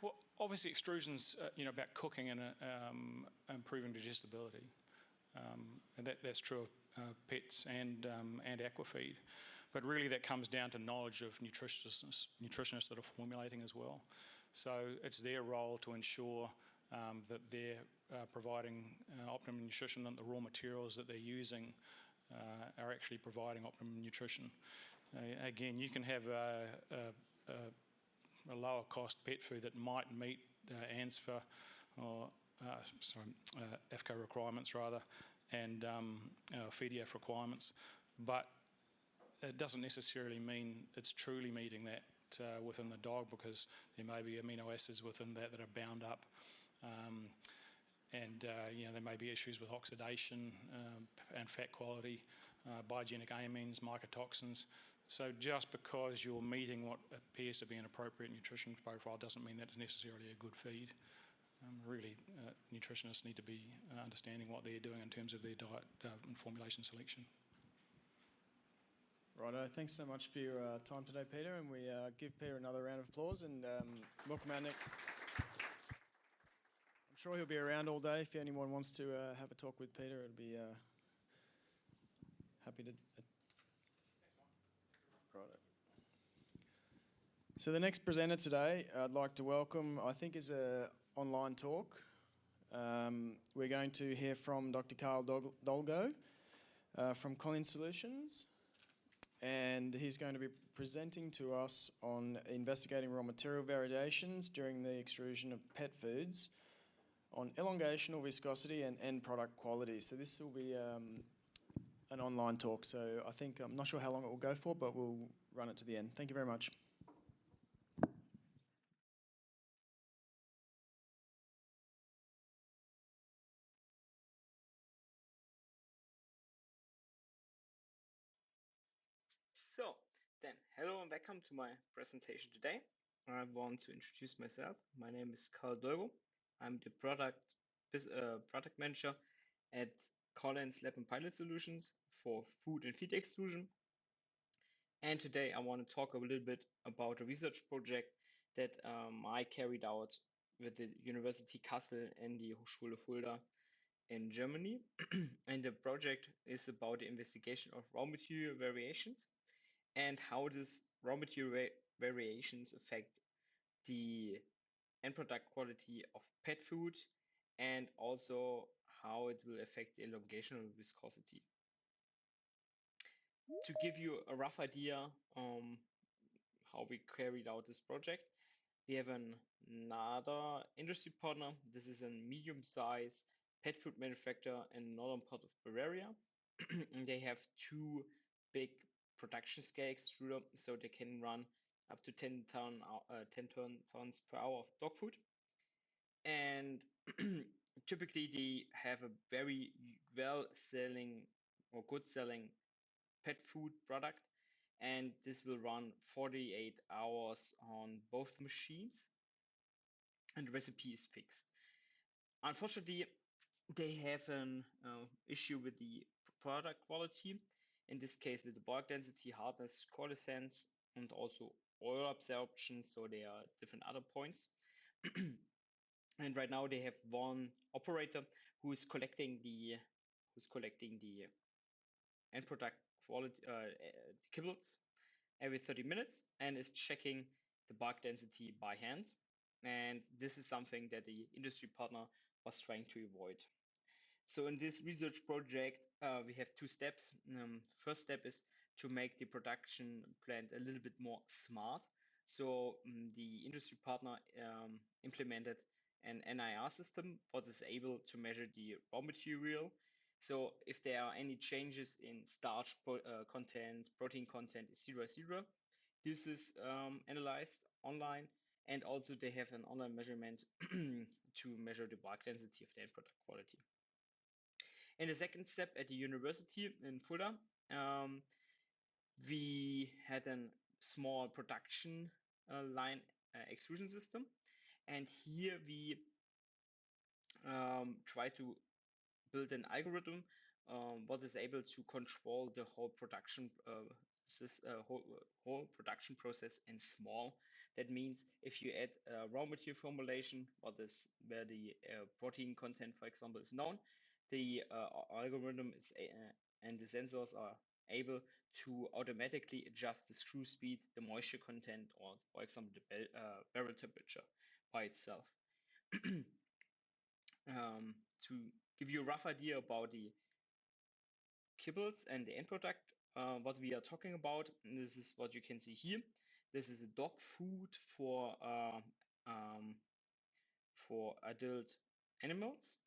Well, obviously extrusion's about cooking and improving digestibility, and that's true of pets and Aquafeed. But really that comes down to knowledge of nutritionists that are formulating as well. So it's their role to ensure that they're providing optimum nutrition, and the raw materials that they're using are actually providing optimum nutrition. Again, you can have a lower cost pet food that might meet ANSFA or AFEA requirements rather, and FEDIAF requirements, but it doesn't necessarily mean it's truly meeting that within the dog, because there may be amino acids within that are bound up, and there may be issues with oxidation and fat quality, biogenic amines, mycotoxins. So just because you're meeting what appears to be an appropriate nutrition profile doesn't mean that it's necessarily a good feed. Really, nutritionists need to be understanding what they're doing in terms of their diet and formulation selection. Righto, thanks so much for your time today, Peter, and we give Peter another round of applause and welcome our next. I'm sure he'll be around all day if anyone wants to have a talk with Peter. I'd be happy to. Righto. So the next presenter today, I'd like to welcome, I think is a online talk. We're going to hear from Dr. Carl Dolgo from Collins Solutions, and he's going to be presenting to us on investigating raw material variations during the extrusion of pet foods on elongation or viscosity and end product quality. So this will be an online talk, so I'm not sure how long it will go for, but we'll run it to the end. Thank you very much. So, then, hello and welcome to my presentation today. I want to introduce myself. My name is Carl Dolgo. I'm the product product manager at Collins Lab and Pilot Solutions for Food and Feed Extrusion. And today I want to talk a little bit about a research project that I carried out with the University Kassel and the Hochschule Fulda in Germany. And the project is about the investigation of raw material variations and how this raw material variations affect the end product quality of pet food and also how it will affect the elongation of viscosity. To give you a rough idea how we carried out this project, we have another industry partner. This is a medium-sized pet food manufacturer in northern part of Bavaria. And they have two big production scale extruder, so they can run up to 10 tons per hour of dog food. And typically they have a very well selling or good selling pet food product, and this will run 48 hours on both machines, and the recipe is fixed. Unfortunately, they have an issue with the product quality, in this case with the bulk density, hardness, coalescence, and also oil absorption, so there are different other points. And right now they have one operator who is collecting the end product quality kibbles every 30 minutes and is checking the bulk density by hand. And this is something that the industry partner was trying to avoid. So in this research project, we have two steps. First step is to make the production plant a little bit more smart. So the industry partner implemented an NIR system that is able to measure the raw material. So if there are any changes in starch content, protein content, etc., this is analyzed online. And also they have an online measurement to measure the bulk density of the end product quality. In the second step at the university in Fulda, we had a small production line extrusion system. And here we try to build an algorithm what is able to control the whole production whole production process in small. That means if you add a raw material formulation, where the protein content, for example, is known, the algorithm is and the sensors are able to automatically adjust the screw speed, the moisture content, or for example the barrel temperature by itself. To give you a rough idea about the kibbles and the end product, what we are talking about, this is what you can see here. This is a dog food for adult animals,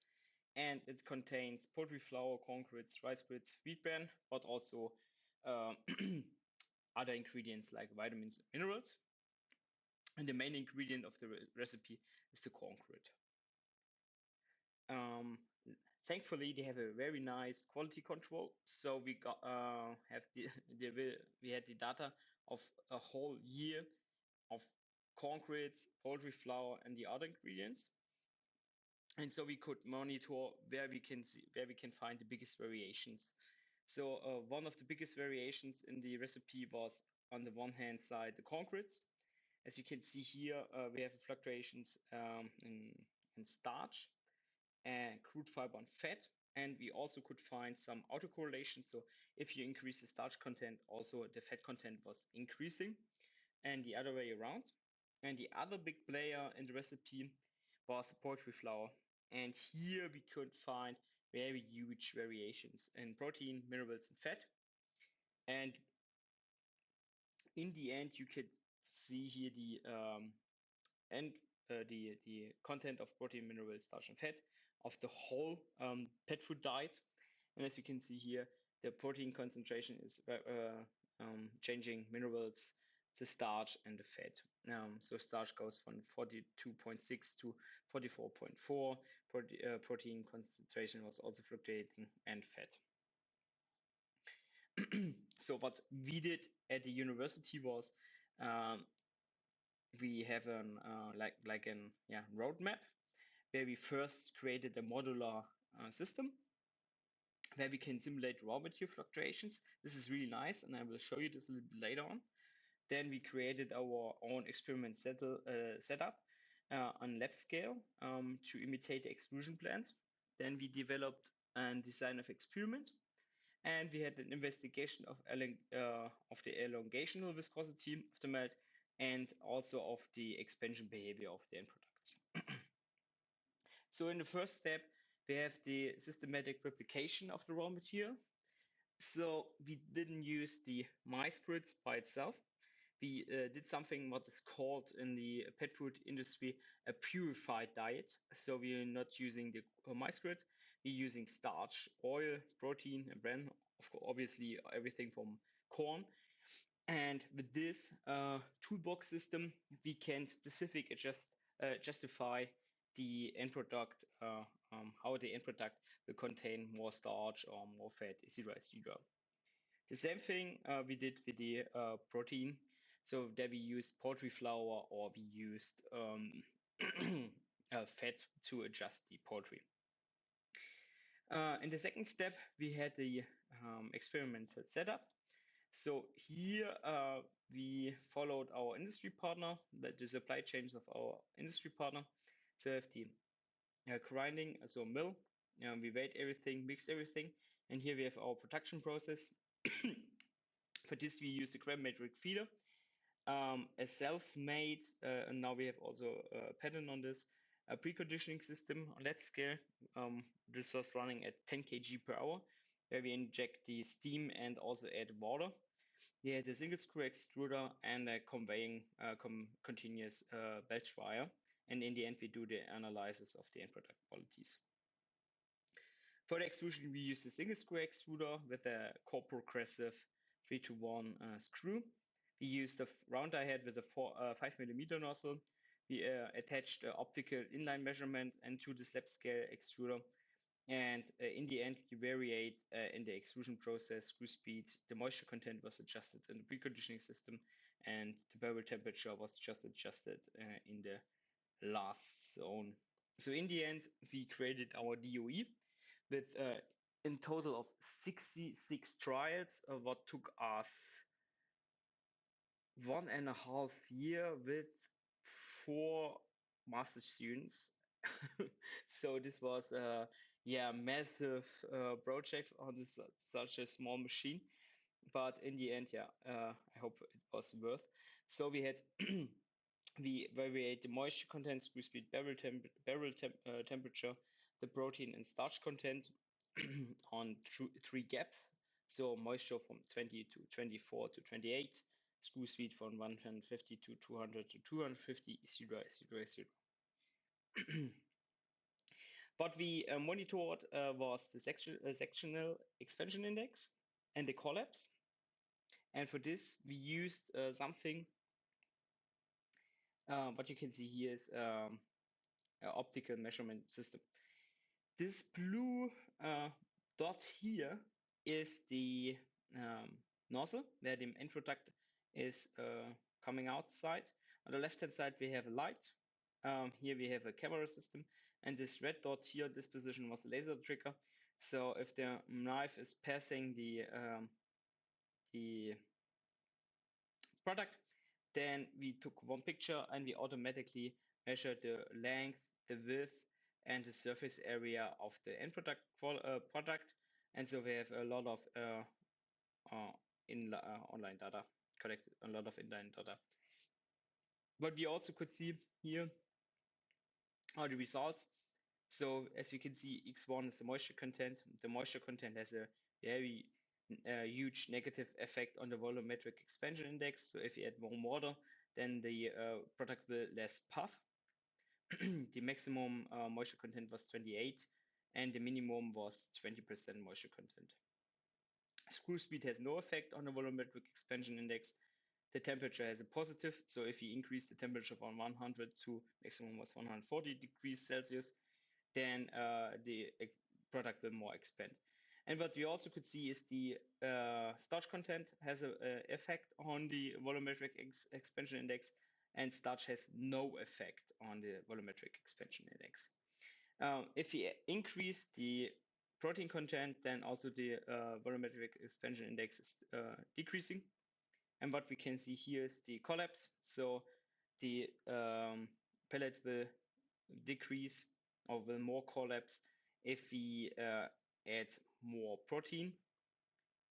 and it contains poultry flour, corn grits, rice grits, wheat bran, but also other ingredients like vitamins and minerals. And the main ingredient of the recipe is the corn grit. Thankfully, they have a very nice quality control. So we got we had the data of a whole year of corn grits, poultry flour, and the other ingredients. And so we could monitor where we can find the biggest variations. So one of the biggest variations in the recipe was, on the one hand side, the corn grits. As you can see here, we have fluctuations in starch and crude fiber and fat. And we also could find some autocorrelation. So if you increase the starch content, also the fat content was increasing, and the other way around. And the other big player in the recipe was poultry flour. And here we could find very huge variations in protein, minerals, and fat. And in the end, you could see here the content of protein, minerals, starch, and fat of the whole pet food diet. And as you can see here, the protein concentration is changing, minerals, the starch, and the fat. So starch goes from 42.6 to 44.4. Protein concentration was also fluctuating, and fat. So what we did at the university was we have an roadmap where we first created a modular system where we can simulate raw material fluctuations. This is really nice, and I will show you this a little bit later on. Then we created our own experiment setup on lab scale to imitate the extrusion plant. Then we developed a design of experiment, and we had an investigation of the elongational viscosity of the melt and also of the expansion behavior of the end products. So in the first step, we have the systematic replication of the raw material. So we didn't use the mice grids by itself. We did something what is called in the pet food industry a purified diet. So we are not using the mice grid. We're using starch, oil, protein, and bran, obviously everything from corn. And with this toolbox system, we can specifically justify the end product, how the end product will contain more starch or more fat, etc., etc. The same thing we did with the protein. So there we used poultry flour, or we used fat to adjust the poultry. In the second step, we had the experimental setup. So here we followed our industry partner, the supply chains of our industry partner. So we have the grinding, so mill. We weighed everything, mixed everything, and here we have our production process. For this, we use a gravimetric feeder, a self-made, and now we have also a pattern on this, a preconditioning system on that scale. This was running at 10 kg per hour, where we inject the steam and also add water. We had a single screw extruder and a conveying continuous batch wire. And in the end, we do the analysis of the end product qualities. For the extrusion, we use a single screw extruder with a co-progressive 3-to-1 screw. We used a round die head with a 5mm nozzle. We attached optical inline measurement into the slab scale extruder. And in the end, we variate in the extrusion process, screw speed, the moisture content was adjusted in the preconditioning system, and the barrel temperature was just adjusted in the last zone. So in the end, we created our DOE with in total of 66 trials, what took us 1.5 years with 4 master students. So this was a massive project on this such a small machine, but in the end, I hope it was worth. So we had we variate the moisture content, screw speed, barrel temperature, the protein and starch content on 3 gaps. So moisture from 20 to 24 to 28, screw speed from 150 to 200 to 250, etc., etc., etc. What we monitored was the sectional expansion index and the collapse. And for this, we used something. What you can see here is an optical measurement system. This blue dot here is the nozzle where the end product is coming outside. On the left-hand side, we have a light. Here we have a camera system, and this red dot here, this position was a laser trigger. So if the knife is passing the product, then we took one picture and we automatically measured the length, the width, and the surface area of the end product. And so we have a lot of online data collected, a lot of inline data. What we also could see here are the results. So as you can see, X1 is the moisture content. The moisture content has a very huge negative effect on the volumetric expansion index. So if you add more water, then the product will less puff. The maximum moisture content was 28, and the minimum was 20% moisture content. Screw speed has no effect on the volumetric expansion index. The temperature has a positive, so if you increase the temperature from 100 to maximum was 140 degrees Celsius, then the product will more expand. And what we also could see is the starch content has an effect on the volumetric expansion index, and starch has no effect on the volumetric expansion index. If we increase the protein content, then also the volumetric expansion index is decreasing. And what we can see here is the collapse. So the pellet will decrease or will more collapse if we add more protein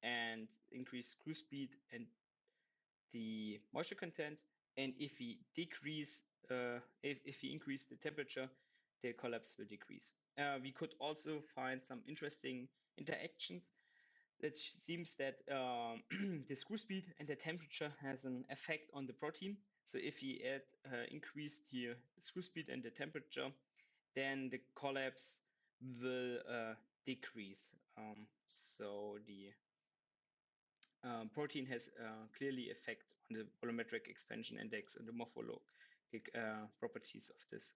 and increase screw speed and the moisture content. And if we decrease, if we increase the temperature, the collapse will decrease. We could also find some interesting interactions. It seems that the screw speed and the temperature has an effect on the protein. So if we add increase the screw speed and the temperature, then the collapse will decrease. So the protein has clearly effect on the volumetric expansion index and the morphologic properties of this.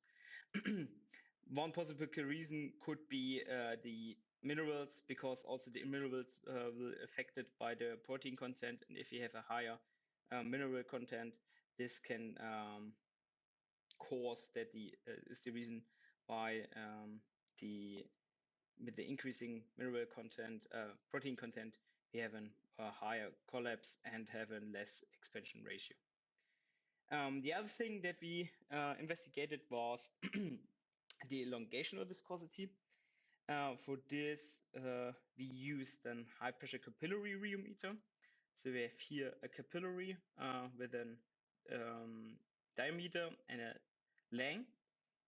One possible reason could be the minerals, because also the minerals will affected by the protein content, and if you have a higher mineral content, this can cause that is the reason why with the increasing mineral content, protein content, we have a higher collapse and have a less expansion ratio. The other thing that we investigated was the elongation of viscosity. For this, we used an high pressure capillary rheometer. So we have here a capillary with a diameter and a length.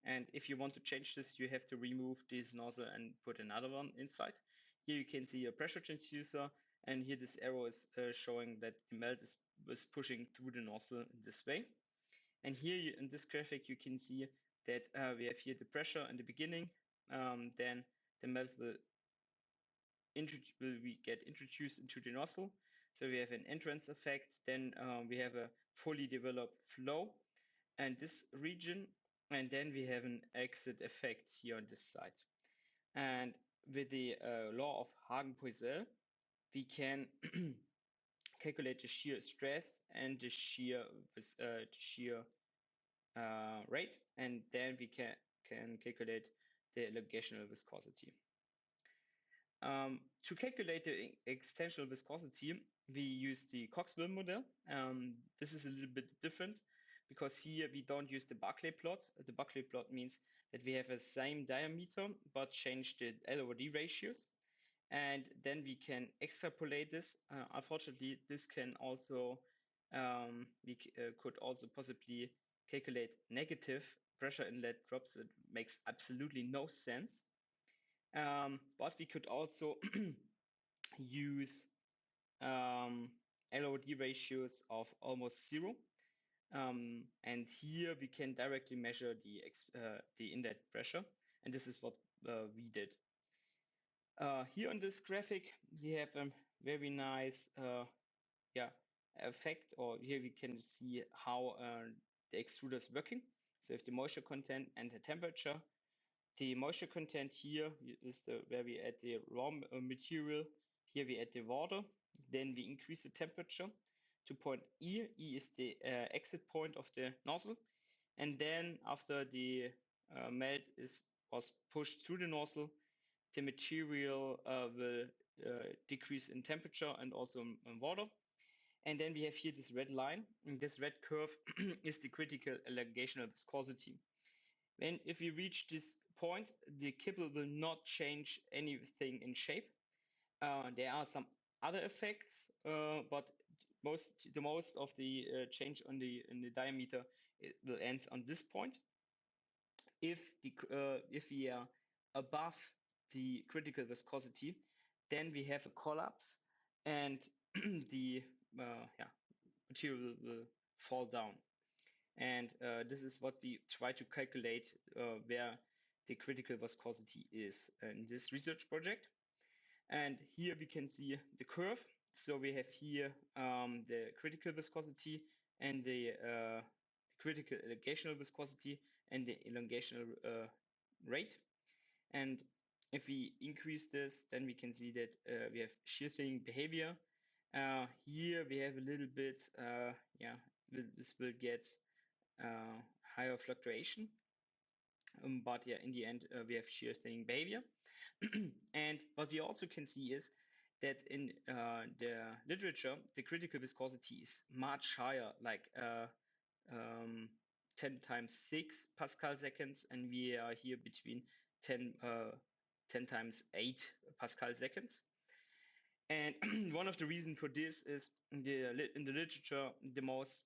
And if you want to change this, you have to remove this nozzle and put another one inside. Here you can see a pressure transducer, and here this arrow is showing that the melt is pushing through the nozzle in this way. And here in this graphic, you can see that we have here the pressure in the beginning, then the melt will get introduced into the nozzle. So we have an entrance effect, then we have a fully developed flow and this region, and then we have an exit effect here on this side. And with the law of Hagen-Poiseuille, we can calculate the shear stress and the shear rate, and then we can calculate the elongational viscosity. To calculate the extensional viscosity, we use the Coxwell model. This is a little bit different because here we don't use the Barclay plot. The Barclay plot means that we have the same diameter but change the LOD ratios, and then we can extrapolate this. Unfortunately, this can also we could also possibly calculate negative pressure inlet drops. It makes absolutely no sense. But we could also use LOD ratios of almost 0. And here we can directly measure the inlet pressure, and this is what we did. Here on this graphic, we have a very nice effect, or here we can see how the extruder is working. So if the moisture content and the temperature, the moisture content here is where we add the raw material. Here we add the water. Then we increase the temperature to point E. E is the exit point of the nozzle. And then after the melt was pushed through the nozzle, the material will decrease in temperature and also in water. And then we have here this red line. And this red curve is the critical elongational viscosity. If we reach this point, the kibble will not change anything in shape. There are some other effects, but the most of the change in the diameter will end on this point. If we are above the critical viscosity, then we have a collapse, and the material will fall down. And this is what we try to calculate where the critical viscosity is in this research project. And here we can see the curve. So we have here the critical viscosity and the critical elongational viscosity and the elongational rate. And if we increase this, then we can see that we have shear thinning behavior. Here we have a little bit, this will get higher fluctuation. but yeah, in the end, we have shear thinning behavior. And what we also can see is that in the literature, the critical viscosity is much higher, like 10 times 6 Pascal seconds, and we are here between 10 times 8 Pascal seconds. And one of the reasons for this is in the literature, the most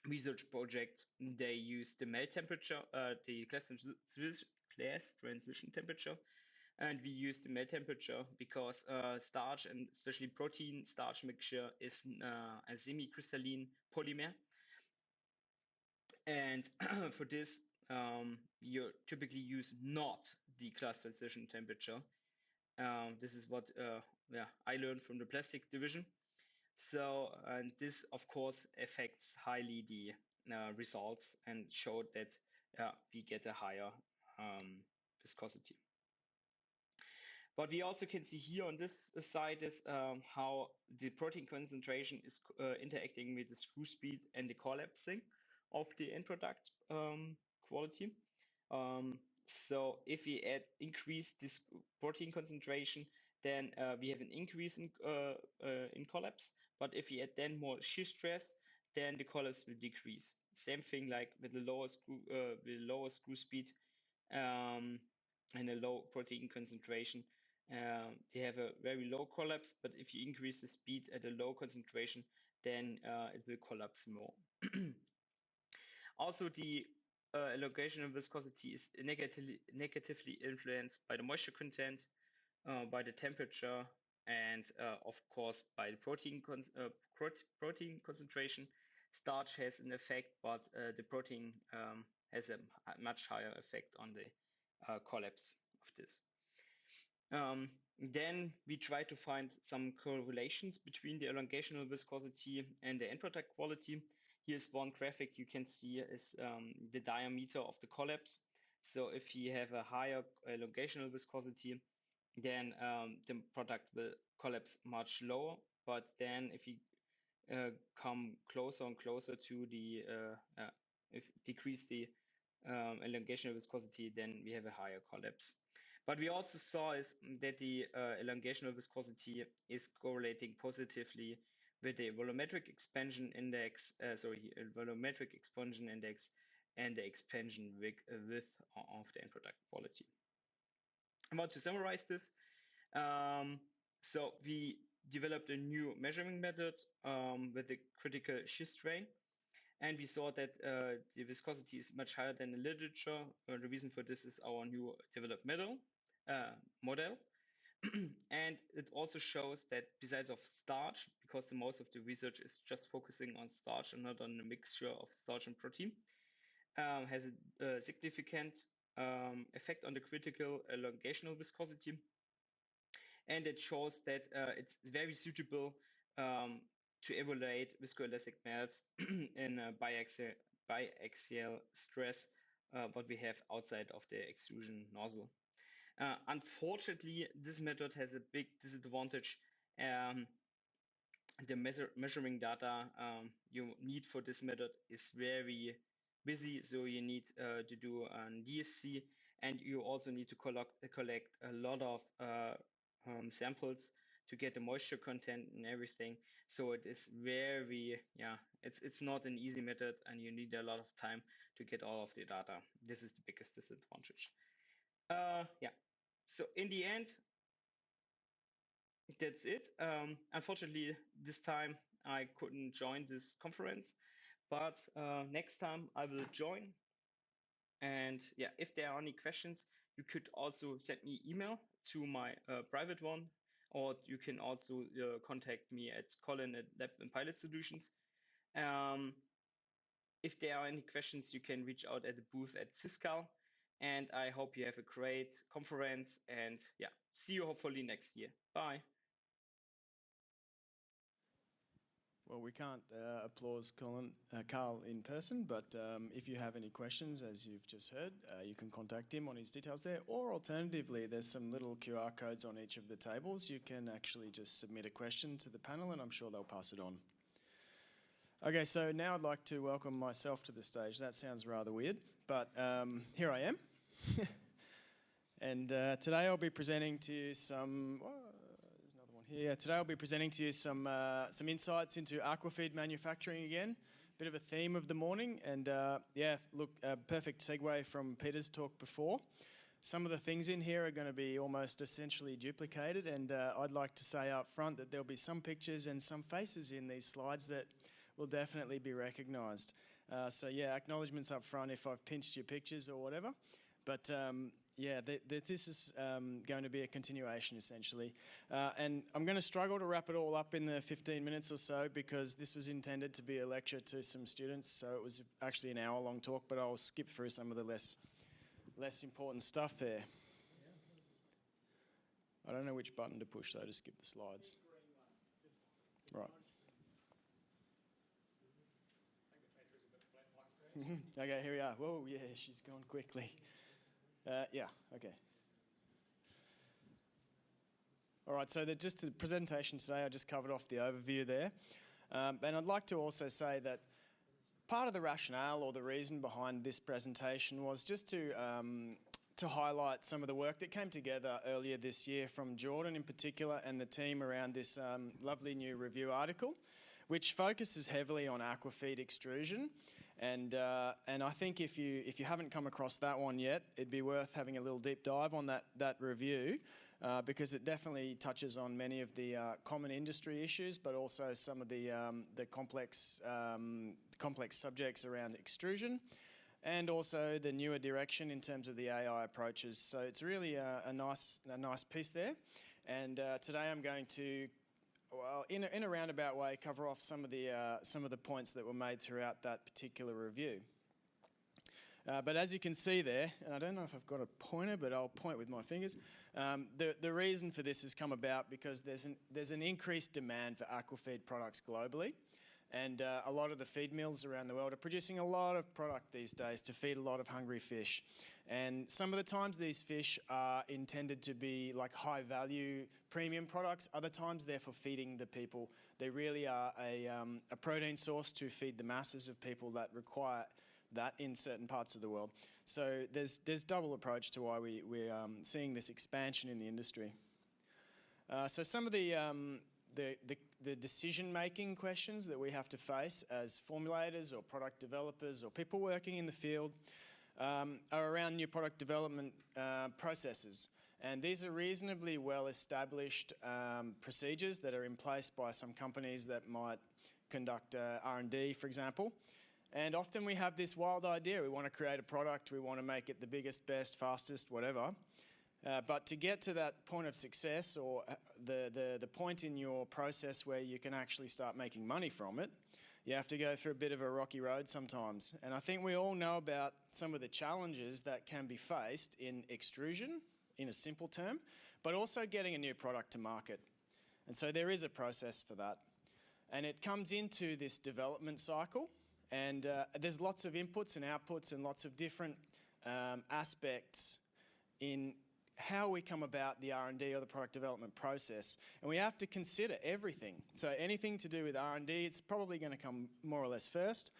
research projects, they use the melt temperature, the class transition temperature, and we use the melt temperature because starch and especially protein starch mixture is a semi-crystalline polymer. And for this, you typically use not the class transition temperature. This is what I learned from the plastic division. So, and this of course affects highly the results and showed that we get a higher viscosity. What we also can see here on this side is how the protein concentration is interacting with the screw speed and the collapsing of the end product quality. So if we increase this protein concentration, then we have an increase in collapse. But if we add then more shear stress, then the collapse will decrease. Same thing like with the lower screw speed and a low protein concentration. They have a very low collapse, but if you increase the speed at a low concentration, then it will collapse more. Also, the elongation of viscosity is negatively influenced by the moisture content, by the temperature, and of course by the protein concentration. Starch has an effect, but the protein has a much higher effect on the collapse of this. Then we try to find some correlations between the elongational viscosity and the end product quality. Here's one graphic you can see is the diameter of the collapse. So if you have a higher elongational viscosity, then the product will collapse much lower. But then if you come closer and closer to the, if decrease the elongational viscosity, then we have a higher collapse. But we also saw is that the elongational viscosity is correlating positively with the volumetric expansion index, volumetric expansion index and the expansion width of the end product quality. I want to summarize this. So we developed a new measuring method with the critical shear strain. And we saw that the viscosity is much higher than the literature. The reason for this is our new developed model. And it also shows that besides of starch, because the most of the research is just focusing on starch and not on a mixture of starch and protein, has a significant effect on the critical elongational viscosity. And it shows that it's very suitable to evaluate viscoelastic melts in biaxial stress, what we have outside of the extrusion nozzle. Unfortunately, this method has a big disadvantage. The measuring data you need for this method is very busy, so you need to do an DSC, and you also need to collect a lot of samples to get the moisture content and everything. So it is very, it's not an easy method, and you need a lot of time to get all of the data. This is the biggest disadvantage. So in the end, that's it. Unfortunately, this time I couldn't join this conference, but next time I will join. And yeah, if there are any questions, you could also send me email to my private one, or you can also contact me at Colin at Lab and Pilot Solutions. If there are any questions, you can reach out at the booth at CSIRO. And I hope you have a great conference, and yeah, see you hopefully next year. Bye. Well, we can't applause Carl in person, but if you have any questions, as you've just heard, you can contact him on his details there, or alternatively, there's some little QR codes on each of the tables. You can actually just submit a question to the panel, and I'm sure they'll pass it on. Okay, so now I'd like to welcome myself to the stage. That sounds rather weird. but here I am. And today I'll be presenting to you some, there's another one here. Today I'll be presenting to you some insights into aquafeed manufacturing again. Bit of a theme of the morning, and yeah, look, a perfect segue from Peter's talk before. Some of the things in here are going to be almost essentially duplicated, and I'd like to say up front that there'll be some pictures and some faces in these slides that will definitely be recognised. So yeah, acknowledgements up front if I've pinched your pictures or whatever. But yeah, this is going to be a continuation essentially. And I'm going to struggle to wrap it all up in the 15 minutes or so because this was intended to be a lecture to some students, so it was actually an hour-long talk, but I'll skip through some of the less important stuff there. I don't know which button to push though to skip the slides. Right. Okay, here we are. Whoa, yeah, she's gone quickly. Yeah, okay. All right, so just the presentation today, I just covered off the overview there. And I'd like to also say that part of the rationale or the reason behind this presentation was just to highlight some of the work that came together earlier this year from Jordan in particular and the team around this lovely new review article, which focuses heavily on aquafeed extrusion. And I think if you haven't come across that one yet, it'd be worth having a little deep dive on that review because it definitely touches on many of the common industry issues, but also some of the complex subjects around extrusion, and also the newer direction in terms of the AI approaches. So it's really a nice piece there. And today I'm going to, well, in a roundabout way, cover off some of the points that were made throughout that particular review. But as you can see there, and I don't know if I've got a pointer, but I'll point with my fingers. The reason for this has come about because there's an increased demand for aquafeed products globally. And a lot of the feed mills around the world are producing a lot of product these days to feed a lot of hungry fish. And some of the times these fish are intended to be like high value premium products. Other times they're for feeding the people. They really are a protein source to feed the masses of people that require that in certain parts of the world. So there's double approach to why we're seeing this expansion in the industry. So some of the decision-making questions that we have to face as formulators or product developers or people working in the field are around new product development processes. And these are reasonably well-established procedures that are in place by some companies that might conduct R&D, for example. And often we have this wild idea. We want to create a product. We want to make it the biggest, best, fastest, whatever. But to get to that point of success or the point in your process where you can actually start making money from it, you have to go through a bit of a rocky road sometimes. And I think we all know about some of the challenges that can be faced in extrusion, in a simple term, but also getting a new product to market. And so there is a process for that. And it comes into this development cycle. And there's lots of inputs and outputs and lots of different aspects in how we come about the R&D or the product development process. And we have to consider everything. So anything to do with R&D, it's probably going to come more or less first,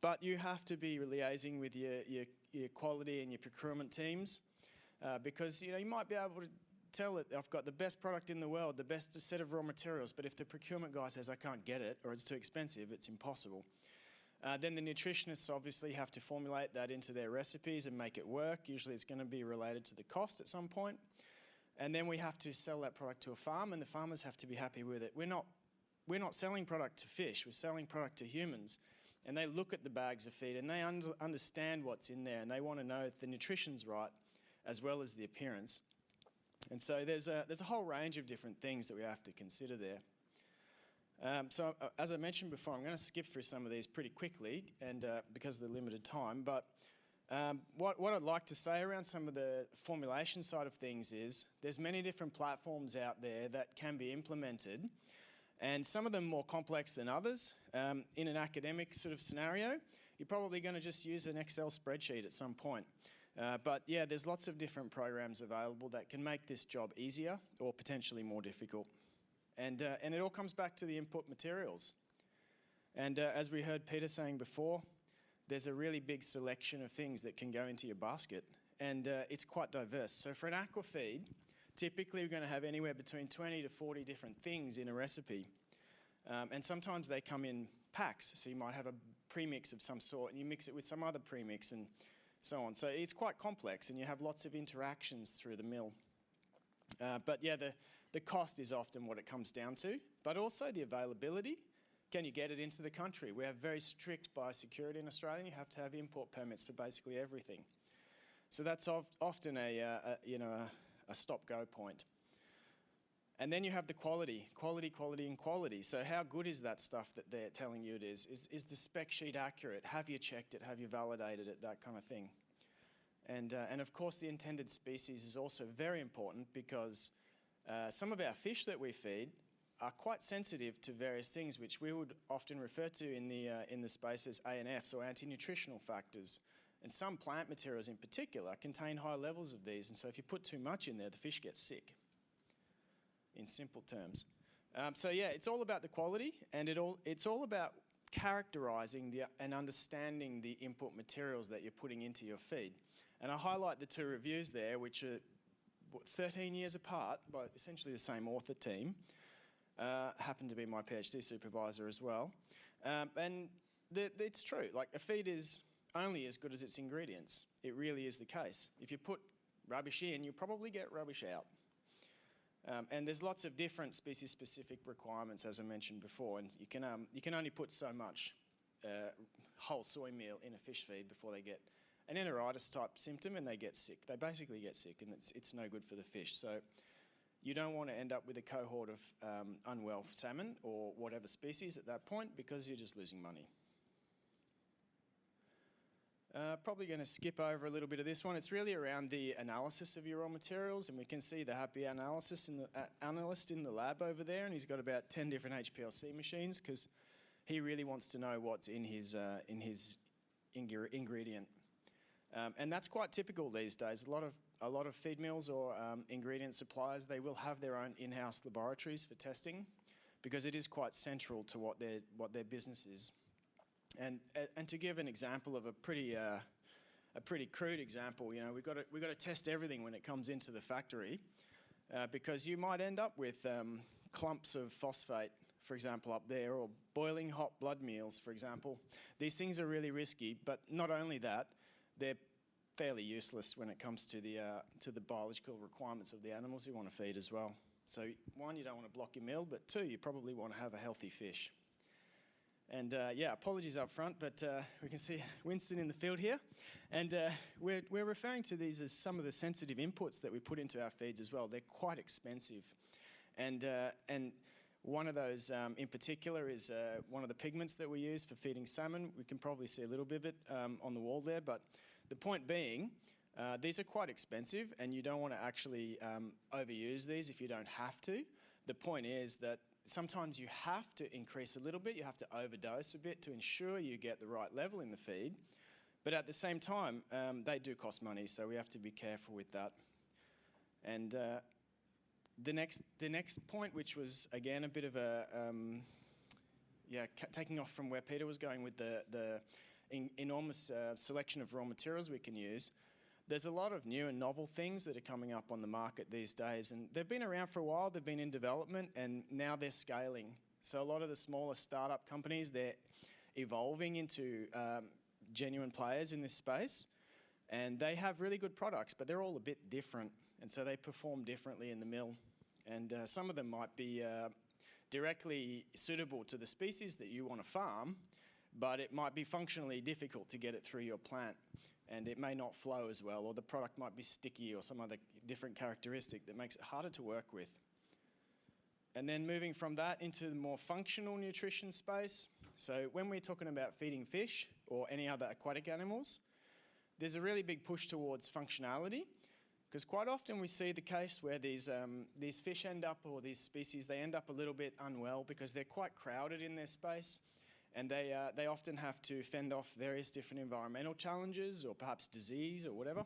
but you have to be liaising with your quality and your procurement teams because you might be able to tell that I've got the best product in the world, the best set of raw materials, but if the procurement guy says I can't get it or it's too expensive, it's impossible. Then the nutritionists obviously have to formulate that into their recipes and make it work. Usually it's going to be related to the cost at some point. And then we have to sell that product to a farm and the farmers have to be happy with it. We're not selling product to fish, we're selling product to humans. And they look at the bags of feed and they understand what's in there and they want to know if the nutrition's right as well as the appearance. And so there's a whole range of different things that we have to consider there. So as I mentioned before, I'm going to skip through some of these pretty quickly and because of the limited time, but what I'd like to say around some of the formulation side of things is there's many different platforms out there that can be implemented and some of them more complex than others. In an academic sort of scenario, you're probably going to just use an Excel spreadsheet at some point. But yeah, there's lots of different programs available that can make this job easier or potentially more difficult. And it all comes back to the input materials. And as we heard Peter saying before, there's a really big selection of things that can go into your basket, and it's quite diverse. So for an aquafeed, typically we're going to have anywhere between 20 to 40 different things in a recipe. And sometimes they come in packs, so you might have a premix of some sort and you mix it with some other premix and so on. So it's quite complex and you have lots of interactions through the mill. But yeah, the cost is often what it comes down to, but also the availability. Can you get it into the country? We have very strict biosecurity in Australia. You have to have import permits for basically everything. So that's often a stop-go point. And then you have the quality, and quality. So how good is that stuff that they're telling you it is? Is the spec sheet accurate? Have you checked it? Have you validated it? That kind of thing. And of course, the intended species is also very important because some of our fish that we feed are quite sensitive to various things, which we would often refer to in the space as ANFs, or anti-nutritional factors. And some plant materials in particular contain high levels of these, and so if you put too much in there, the fish gets sick, in simple terms. So yeah, it's all about the quality, and it's all about characterising and understanding the input materials that you're putting into your feed. And I highlight the two reviews there, which are 13 years apart, by essentially the same author team. Happened to be my PhD supervisor as well. And it's true, like a feed is only as good as its ingredients. It really is the case. If you put rubbish in, you'll probably get rubbish out. And there's lots of different species-specific requirements, as I mentioned before, and you can only put so much whole soy meal in a fish feed before they get an enteritis-type symptom and they get sick. They basically get sick, and it's no good for the fish. So you don't want to end up with a cohort of unwell salmon or whatever species at that point, because you're just losing money. Probably going to skip over a little bit of this one. It's really around the analysis of your raw materials, and we can see the happy analyst in the lab over there, and he's got about 10 different HPLC machines because he really wants to know what's in his ingredient. And that's quite typical these days. A lot of feed mills or ingredient suppliers, they will have their own in-house laboratories for testing because it is quite central to what their business is. And to give an example of a pretty crude example, you know, we've got to test everything when it comes into the factory because you might end up with clumps of phosphate, for example, up there, or boiling hot blood meals, for example. These things are really risky, but not only that, they're fairly useless when it comes to the biological requirements of the animals you want to feed as well. So one, you don't want to block your meal, but two, you probably want to have a healthy fish. And yeah, apologies up front, but we can see Winston in the field here. And we're referring to these as some of the sensitive inputs that we put into our feeds as well. They're quite expensive. And one of those in particular is one of the pigments that we use for feeding salmon. We can probably see a little bit of it on the wall there, but the point being, these are quite expensive and you don't want to actually overuse these if you don't have to. The point is that sometimes you have to increase a little bit, you have to overdose a bit to ensure you get the right level in the feed. But at the same time, they do cost money, so we have to be careful with that. And the next point, which was again a bit of a taking off from where Peter was going with the enormous selection of raw materials we can use. There's a lot of new and novel things that are coming up on the market these days, and they've been around for a while, they've been in development, and now they're scaling. So a lot of the smaller startup companies, they're evolving into genuine players in this space, and they have really good products, but they're all a bit different, and so they perform differently in the mill. And some of them might be directly suitable to the species that you want to farm, but it might be functionally difficult to get it through your plant, and it may not flow as well, or the product might be sticky or some other different characteristic that makes it harder to work with. And then moving from that into the more functional nutrition space. So when we're talking about feeding fish or any other aquatic animals, there's a really big push towards functionality, because quite often we see the case where these fish end up, or these species, they end up a little bit unwell because they're quite crowded in their space. And they often have to fend off various different environmental challenges or perhaps disease or whatever.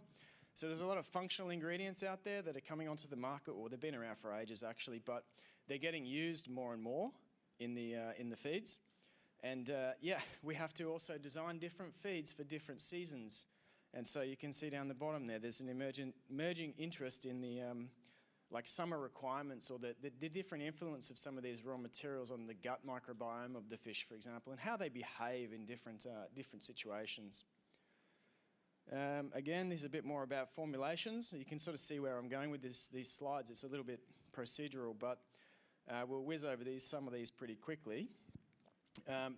So there's a lot of functional ingredients out there that are coming onto the market, or they've been around for ages actually, but they're getting used more and more in the feeds. And yeah, we have to also design different feeds for different seasons. And so you can see down the bottom there, there's an emerging interest in the like summer requirements, or the different influence of some of these raw materials on the gut microbiome of the fish, for example, and how they behave in different situations. Again, this is a bit more about formulations. You can sort of see where I'm going with these slides. It's a little bit procedural, but we'll whiz over some of these pretty quickly.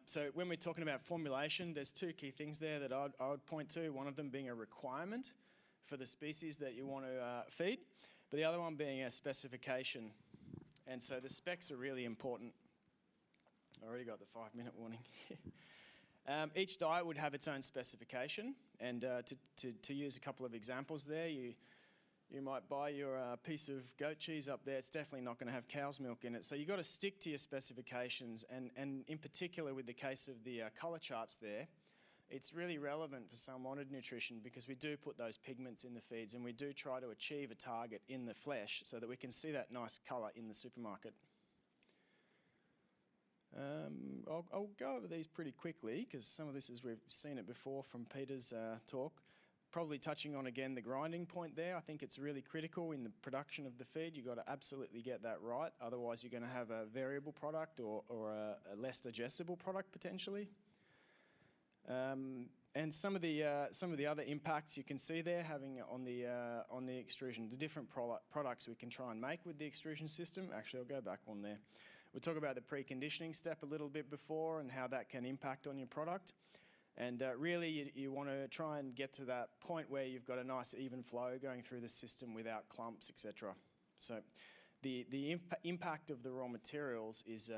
So when we're talking about formulation, there's two key things there that I would point to, one of them being a requirement for the species that you want to feed, but the other one being a specification. And so the specs are really important. I already got the 5-minute warning. Each diet would have its own specification, and to use a couple of examples there, you might buy your piece of goat cheese up there. It's definitely not going to have cow's milk in it. So you've got to stick to your specifications, and in particular with the case of the colour charts there, it's really relevant for salmonid nutrition because we do put those pigments in the feeds, and we do try to achieve a target in the flesh so that we can see that nice colour in the supermarket. I'll go over these pretty quickly because some of this is we've seen it before from Peter's talk. Probably touching on again the grinding point there. I think it's really critical in the production of the feed. You've got to absolutely get that right. Otherwise, you're going to have a variable product or a less digestible product potentially. And some of the other impacts you can see there having on the extrusion, the different products we can try and make with the extrusion system. Actually, I'll go back one there. We'll talk about the preconditioning step a little bit before and how that can impact on your product. And really, you want to try and get to that point where you've got a nice even flow going through the system without clumps, etc. So the impact of the raw materials is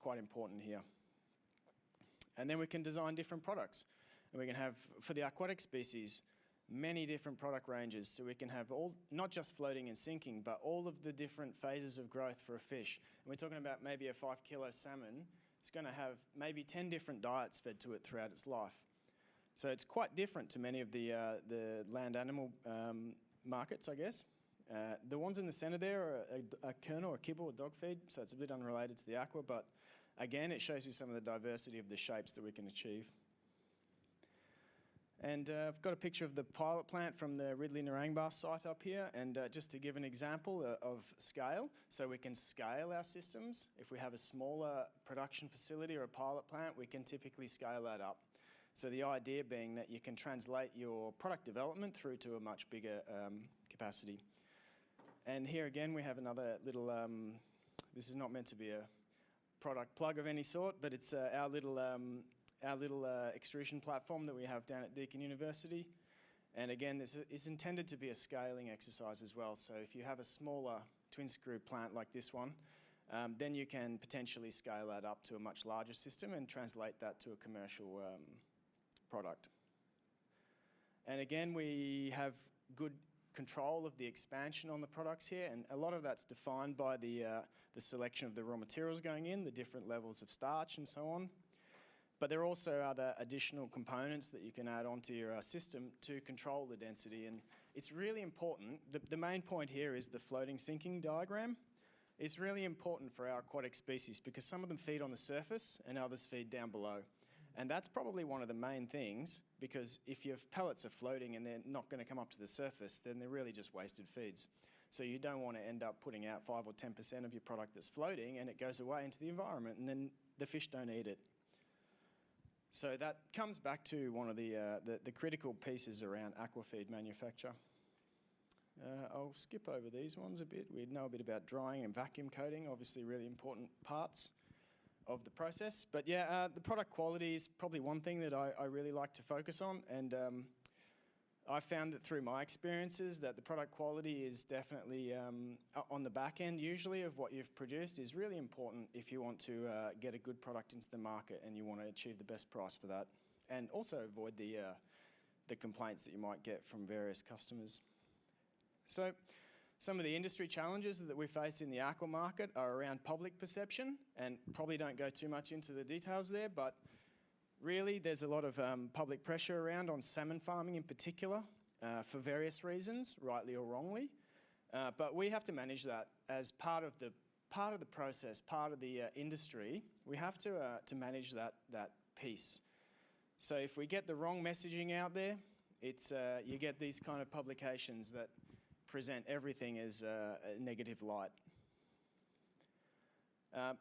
quite important here. And then we can design different products. And we can have, for the aquatic species, many different product ranges. So we can have all, not just floating and sinking, but all of the different phases of growth for a fish. And we're talking about maybe a 5-kilo salmon. It's going to have maybe 10 different diets fed to it throughout its life. So it's quite different to many of the land animal markets, I guess. The ones in the centre there are a kernel, a kibble, a dog feed, so it's a bit unrelated to the aqua, but again, it shows you some of the diversity of the shapes that we can achieve. And I've got a picture of the pilot plant from the Ridley Narangba site up here, and just to give an example of scale, so we can scale our systems. If we have a smaller production facility or a pilot plant, we can typically scale that up. So the idea being that you can translate your product development through to a much bigger capacity. And here again, we have another little, this is not meant to be a product plug of any sort, but it's our little extrusion platform that we have down at Deakin University. And again, this is intended to be a scaling exercise as well. So if you have a smaller twin screw plant like this one, then you can potentially scale that up to a much larger system and translate that to a commercial product. And again, we have good control of the expansion on the products here, and a lot of that's defined by the selection of the raw materials going in, the different levels of starch and so on. But there are also other additional components that you can add onto your system to control the density, and it's really important. The main point here is the floating sinking diagram. It's really important for our aquatic species because some of them feed on the surface and others feed down below. And that's probably one of the main things, because if your pellets are floating and they're not going to come up to the surface, then they're really just wasted feeds. So you don't want to end up putting out 5 or 10% of your product that's floating and it goes away into the environment and then the fish don't eat it. So that comes back to one of the critical pieces around aquafeed manufacture. I'll skip over these ones a bit. We know a bit about drying and vacuum coating, obviously really important parts of the process. But yeah, the product quality is probably one thing that I really like to focus on, and I found that through my experiences that the product quality is definitely on the back end usually of what you've produced is really important if you want to get a good product into the market and you want to achieve the best price for that, and also avoid the complaints that you might get from various customers. So some of the industry challenges that we face in the aqua market are around public perception, and probably don't go too much into the details there, but really there's a lot of public pressure around on salmon farming in particular for various reasons, rightly or wrongly. But we have to manage that as part of the part of the process, part of the industry. We have to manage that piece. So if we get the wrong messaging out there, it's you get these kind of publications that present everything as a negative light.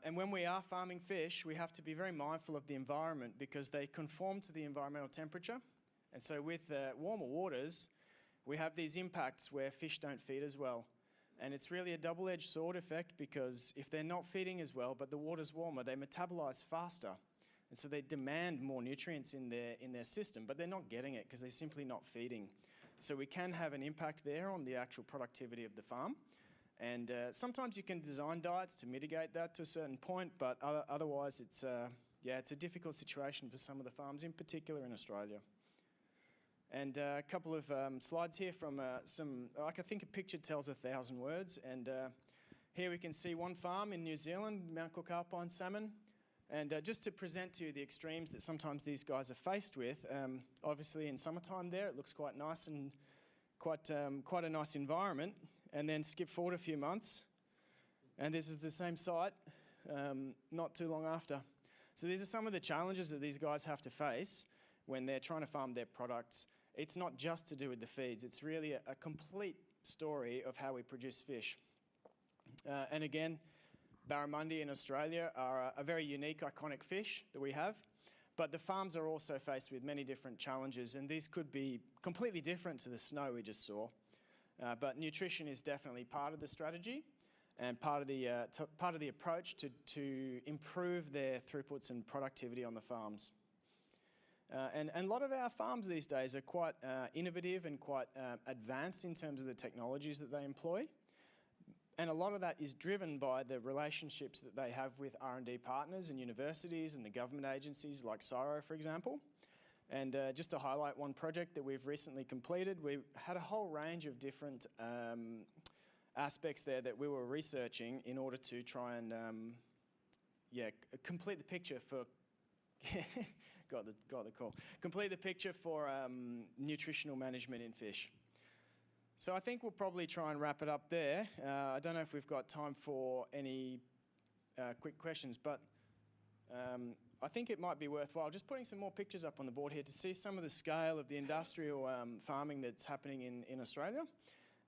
And when we are farming fish, we have to be very mindful of the environment because they conform to the environmental temperature. And so with warmer waters, we have these impacts where fish don't feed as well. And it's really a double-edged sword effect because if they're not feeding as well, but the water's warmer, they metabolize faster. And so they demand more nutrients in their system, but they're not getting it because they're simply not feeding. So we can have an impact there on the actual productivity of the farm. And sometimes you can design diets to mitigate that to a certain point, but otherwise it's a difficult situation for some of the farms, in particular in Australia. And a couple of slides here from I think a picture tells 1,000 words. And here we can see one farm in New Zealand, Mount Cook Alpine salmon. And just to present to you the extremes that sometimes these guys are faced with, obviously in summertime there it looks quite nice and quite a nice environment. And then skip forward a few months, and this is the same site not too long after. So these are some of the challenges that these guys have to face when they're trying to farm their products. It's not just to do with the feeds. It's really a complete story of how we produce fish. And again, barramundi in Australia are a very unique, iconic fish that we have. But the farms are also faced with many different challenges, and these could be completely different to the snow we just saw. But nutrition is definitely part of the strategy and part of the approach to improve their throughputs and productivity on the farms. And a lot of our farms these days are quite innovative and quite advanced in terms of the technologies that they employ. And a lot of that is driven by the relationships that they have with R&D partners and universities and the government agencies like CSIRO, for example. And just to highlight one project that we've recently completed, we had a whole range of different aspects there that we were researching in order to try and complete the picture for got the call. Complete the picture for nutritional management in fish. So I think we'll probably try and wrap it up there. I don't know if we've got time for any quick questions, but I think it might be worthwhile just putting some more pictures up on the board here to see some of the scale of the industrial farming that's happening in Australia.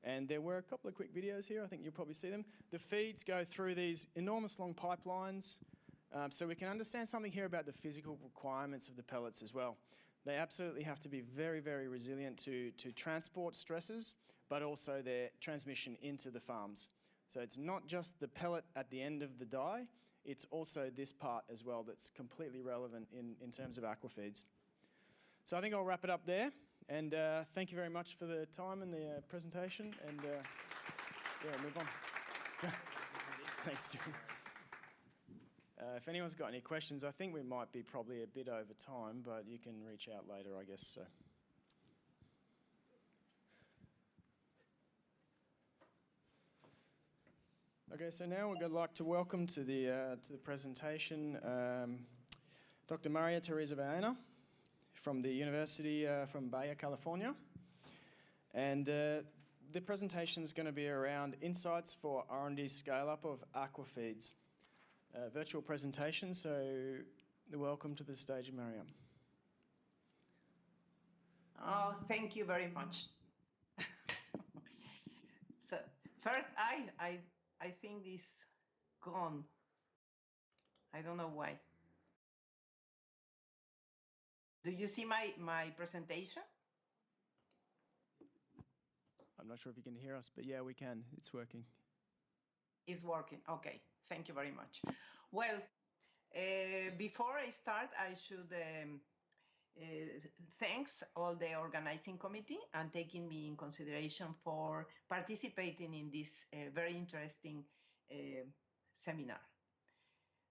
And there were a couple of quick videos here. I think you'll probably see them. The feeds go through these enormous long pipelines. So we can understand something here about the physical requirements of the pellets as well. They absolutely have to be very, very resilient to transport stresses, but also their transmission into the farms. So it's not just the pellet at the end of the die, it's also this part as well that's completely relevant in terms of aquafeeds. So I think I'll wrap it up there, and thank you very much for the time and the presentation, and move on. Thanks, Stu. If anyone's got any questions, I think we might be probably a bit over time, but you can reach out later, I guess. So. Okay, so now we'd like to welcome to the presentation Dr. Maria Teresa Baena from the University from Baja, California. And the presentation is going to be around insights for R&D scale-up of aquafeeds. Virtual presentation, so welcome to the stage, Mariam. Oh, thank you very much. So first, I think this gone. I don't know why. Do you see my presentation? I'm not sure if you can hear us, but yeah, we can. It's working. It's working. Okay. Thank you very much. Well, before I start, I should thanks all the organizing committee and taking me in consideration for participating in this very interesting seminar.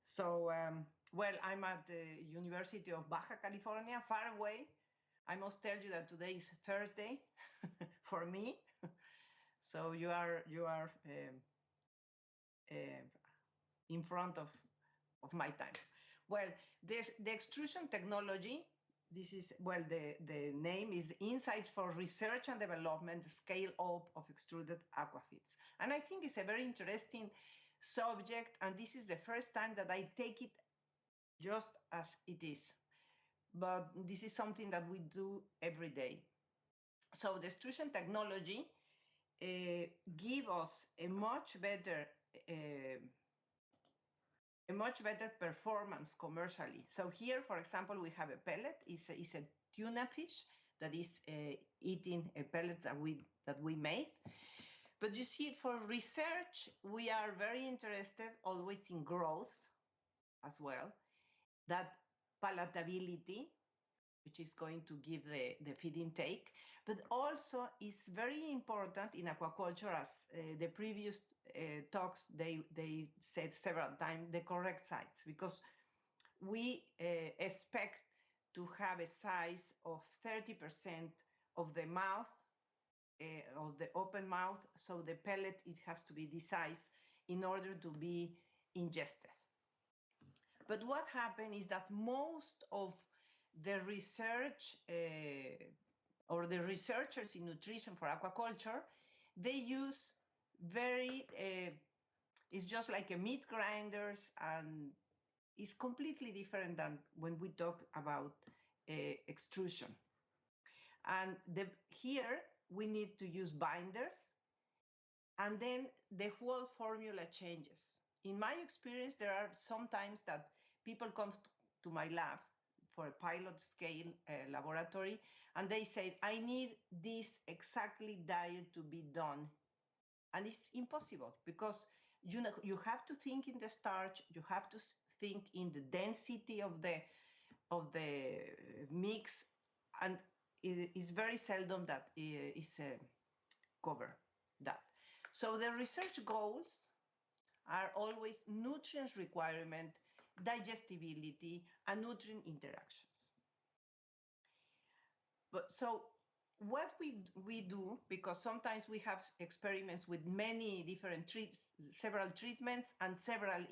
So, well, I'm at the University of Baja California, far away. I must tell you that today is Thursday for me. So you are in front of my time. Well, the extrusion technology, this is, well, the name is Insights for Research and Development Scale Up of Extruded Aquafeeds. And I think it's a very interesting subject, and this is the first time that I take it just as it is. But this is something that we do every day. So the extrusion technology give us a much better performance commercially. So here, for example, we have a pellet. It's a tuna fish that is eating a pellet that we made. But you see, for research, we are very interested always in growth as well, that palatability, which is going to give the feed intake, but also is very important in aquaculture, as the previous talks, they said several times, the correct size, because we expect to have a size of 30% of the mouth, of the open mouth, so the pellet, it has to be this size in order to be ingested. But what happened is that most of the research or the researchers in nutrition for aquaculture, they use very, it's just like a meat grinders, and it's completely different than when we talk about extrusion. And here we need to use binders, and then the whole formula changes. In my experience, there are sometimes that people come to my lab for a pilot scale laboratory, and they say, I need this exactly diet to be done. And it's impossible, because you have to think in the starch, you have to think in the density of the mix, and it is very seldom that is cover that. So the research goals are always nutrients requirement, digestibility, and nutrient interactions. But so what we do, because sometimes we have experiments with many different several treatments and several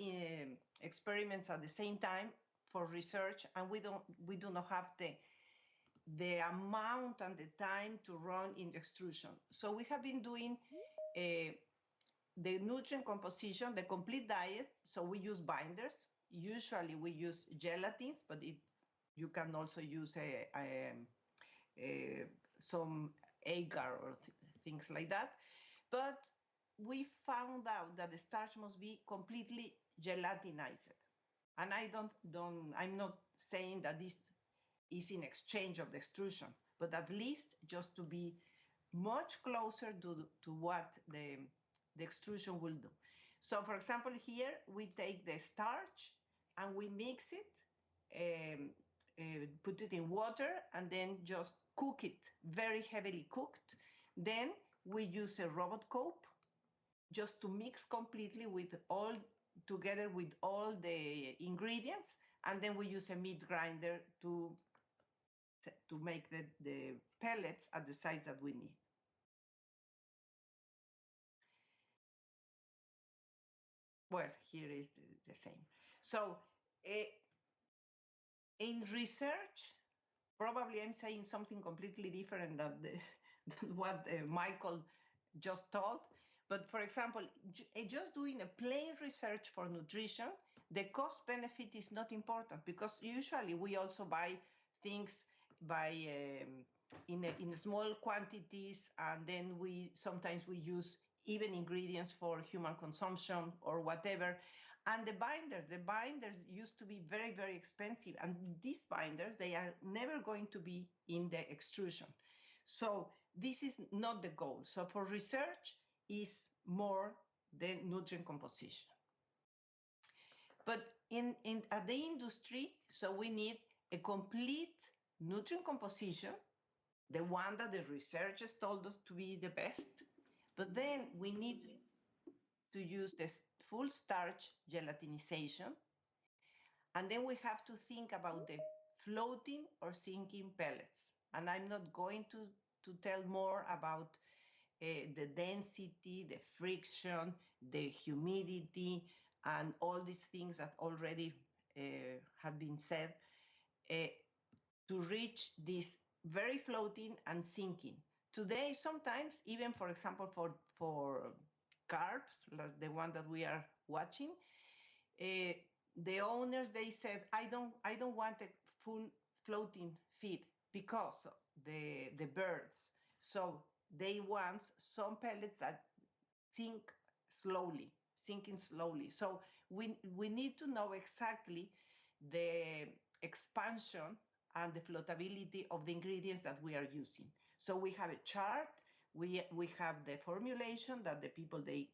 experiments at the same time for research, and we do not have the amount and the time to run in the extrusion. So we have been doing the nutrient composition, the complete diet. So we use binders. Usually we use gelatins, but you can also use some agar or things like that. But we found out that the starch must be completely gelatinized. And I'm not saying that this is in exchange of the extrusion, but at least just to be much closer to what the extrusion will do. So for example, here we take the starch and we mix it, put it in water, and then just cook it, very heavily cooked. Then we use a robot cope just to mix completely together with all the ingredients, and then we use a meat grinder to make the pellets at the size that we need. Well, here is the same. So in research, probably I'm saying something completely different than what Michael just told. But for example, just doing a plain research for nutrition, the cost benefit is not important, because usually we also buy things in small quantities, and then sometimes we use even ingredients for human consumption or whatever. And the binders used to be very, very expensive. And these binders, they are never going to be in the extrusion. So this is not the goal. So for research is more the nutrient composition. But at the industry, so we need a complete nutrient composition, the one that the researchers told us to be the best. But then we need to use this full starch gelatinization. And then we have to think about the floating or sinking pellets. And I'm not going to tell more about the density, the friction, the humidity, and all these things that already have been said to reach this very floating and sinking. Today, sometimes, even for example, for carbs, like the one that we are watching. The owners, they said, I don't want a full floating feed because of the birds. So they want some pellets that sinking slowly. So we need to know exactly the expansion and the floatability of the ingredients that we are using. So we have a chart. We have the formulation that the people they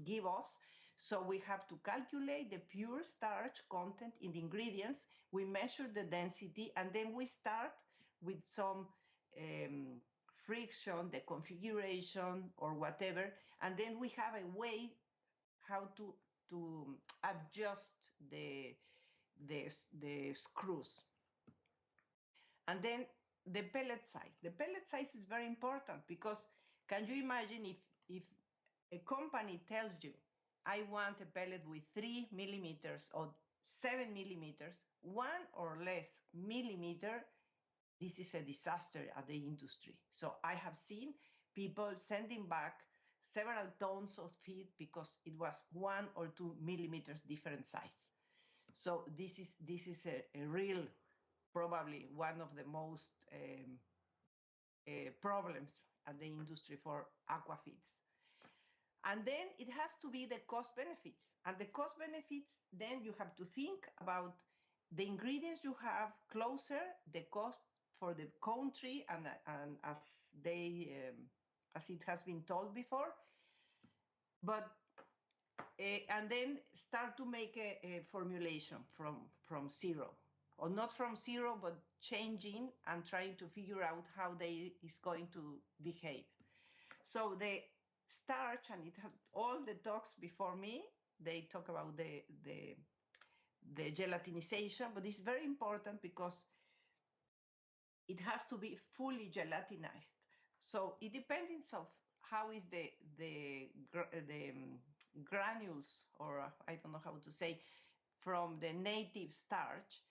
give us. So we have to calculate the pure starch content in the ingredients. We measure the density, and then we start with some friction, the configuration or whatever, and then we have a way how to adjust the screws. And then the pellet size. The pellet size is very important because can you imagine if a company tells you, I want a pellet with 3 millimeters or 7 millimeters, 1 or less millimeter, this is a disaster at the industry. So I have seen people sending back several tons of feed because it was 1 or 2 millimeters different size. So this is a real, probably one of the most problems at the industry for aquafeeds. And then it has to be the cost benefits. And the cost benefits, then you have to think about the ingredients you have closer, the cost for the country, and as it has been told before. But and then start to make a formulation from zero, or not from zero, but changing and trying to figure out how they is going to behave. So the starch, and it had all the talks before me, they talk about the gelatinization, but it's very important because it has to be fully gelatinized. So it depends of how is the granules, or I don't know how to say, from the native starch,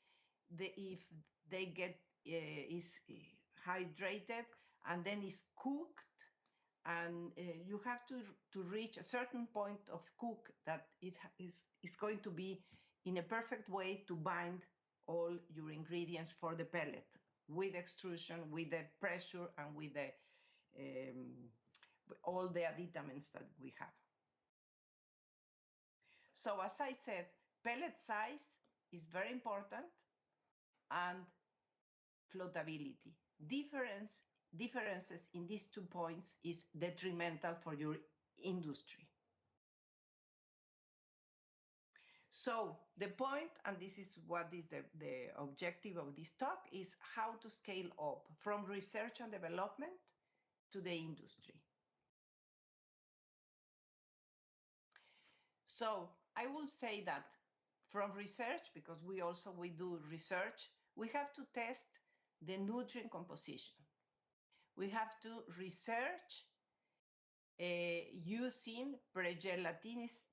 if they get is hydrated and then is cooked, and you have to reach a certain point of cook that it is going to be in a perfect way to bind all your ingredients for the pellet, with extrusion, with the pressure, and with the all the additives that we have. So as I said, pellet size is very important, and floatability. Differences in these 2 points is detrimental for your industry. So the point, and this is what is the objective of this talk, is how to scale up from research and development to the industry. So I will say that from research, because we do research, we have to test the nutrient composition. We have to research using pre-gelatinized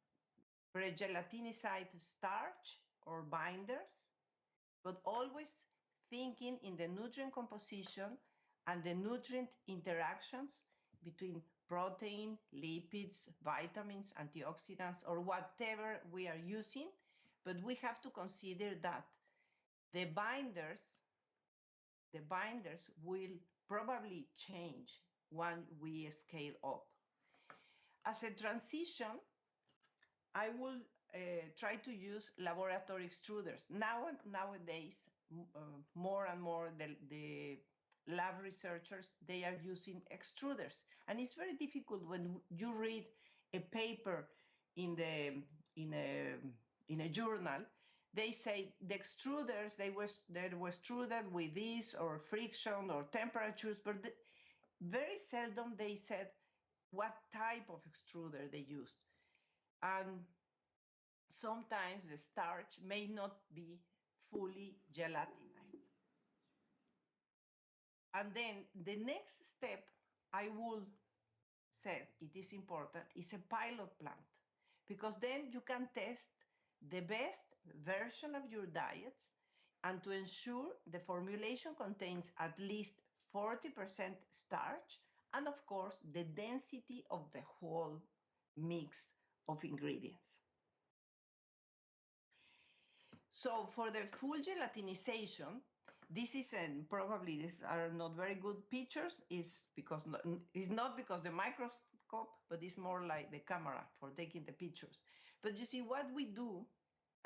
starch or binders, but always thinking in the nutrient composition and the nutrient interactions between protein, lipids, vitamins, antioxidants, or whatever we are using. But we have to consider that the binders will probably change when we scale up. As a transition, I will try to use laboratory extruders. Nowadays, more and more the lab researchers, they are using extruders. And it's very difficult when you read a paper in a journal. They say the extruders, they were extruded with this or friction or temperatures, but very seldom they said what type of extruder they used. And sometimes the starch may not be fully gelatinized. And then the next step, I will say it is important, is a pilot plant, because then you can test the best version of your diets, and to ensure the formulation contains at least 40% starch and of course, the density of the whole mix of ingredients. So for the full gelatinization, this is, and probably these are not very good pictures, it's not because the microscope, but it's more like the camera for taking the pictures. But you see what we do,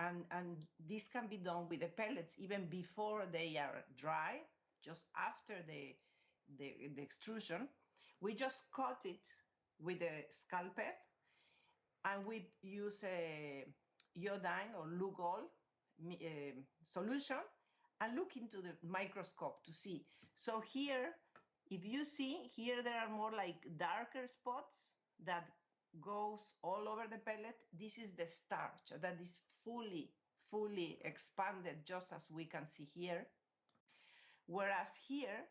and this can be done with the pellets even before they are dry, just after the extrusion. We just cut it with a scalpel, and we use a iodine or Lugol solution and look into the microscope to see. So here, if you see, here there are more like darker spots that goes all over the pellet. This is the starch that is fully expanded, just as we can see here. Whereas here,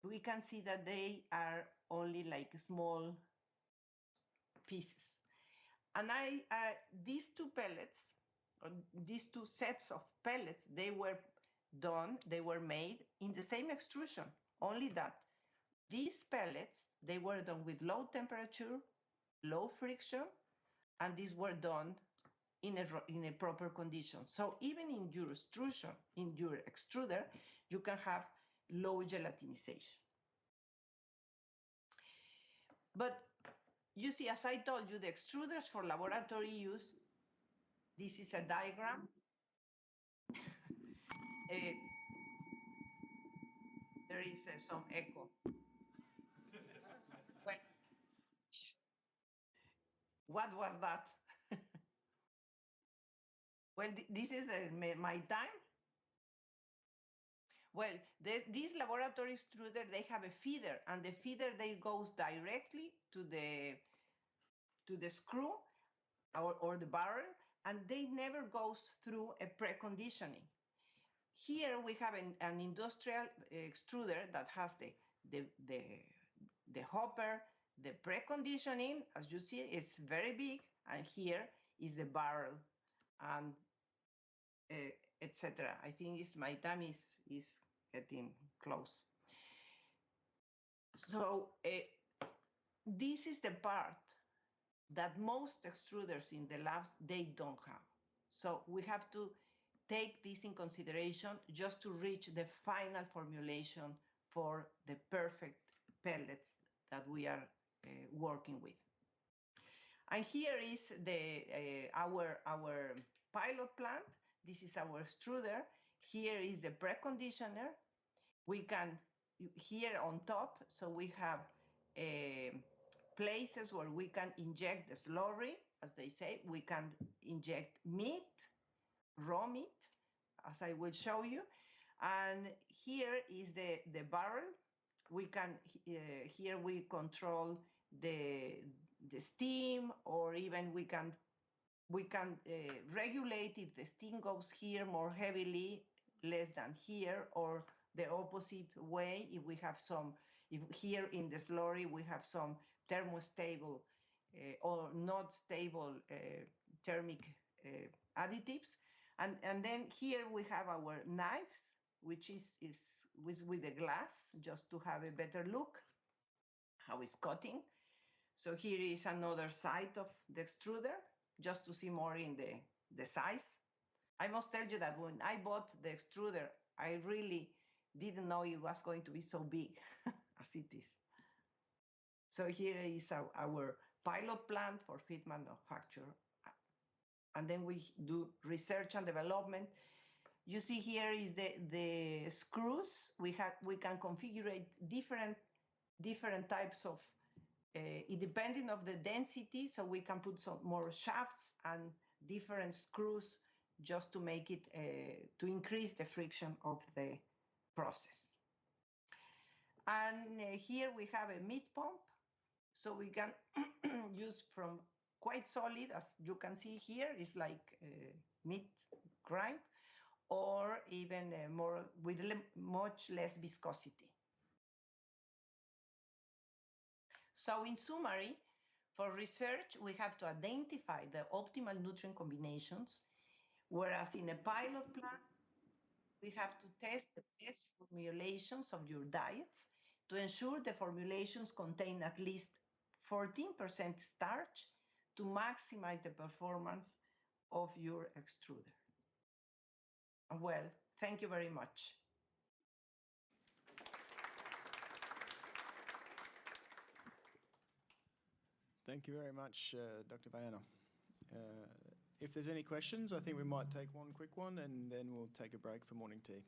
we can see that they are only like small pieces. And these two pellets, or these two sets of pellets, they were made in the same extrusion, only that these pellets, they were done with low temperature, low friction, and these were done in a proper condition. So even in your extrusion, in your extruder, you can have low gelatinization. But you see, as I told you, the extruders for laboratory use, this is a diagram. There is some echo. Well, what was that? Well, this is my time. Well, these laboratory extruder, they have a feeder, and the feeder, they goes directly to the screw or the barrel, and they never goes through a preconditioning. Here we have an industrial extruder that has the hopper, the preconditioning, as you see, is very big, and here is the barrel, and etc. I think my time is getting close. So this is the part that most extruders in the labs, they don't have. So we have to take this in consideration just to reach the final formulation for the perfect pellets that we are working with. And here is our pilot plant. This is our extruder. Here is the preconditioner. We can, here on top, so we have places where we can inject the slurry, as they say. We can inject meat, raw meat, as I will show you. And here is the barrel. We can, here we control the steam, or even we can regulate if the steam goes here more heavily, less than here, or the opposite way if we have some, if here in the slurry we have some thermostable or not stable thermic additives. And then here we have our knives, which is with the glass, just to have a better look how it's cutting. So here is another side of the extruder, just to see more in the size. I must tell you that when I bought the extruder, I really didn't know it was going to be so big as it is. So here is our pilot plant for feed manufacture. And then we do research and development. You see here is the screws. We can configure different types of, depending of the density, so we can put some more shafts and different screws just to make it, to increase the friction of the process. And here we have a meat pump, so we can use from quite solid, as you can see here, is like meat grind, or even more with much less viscosity. So in summary, for research, we have to identify the optimal nutrient combinations, whereas in a pilot plant, we have to test the best formulations of your diets to ensure the formulations contain at least 14% starch to maximize the performance of your extruder. Well, thank you very much. Thank you very much, Dr. Bayana. If there's any questions, I think we might take one quick one and then we'll take a break for morning tea.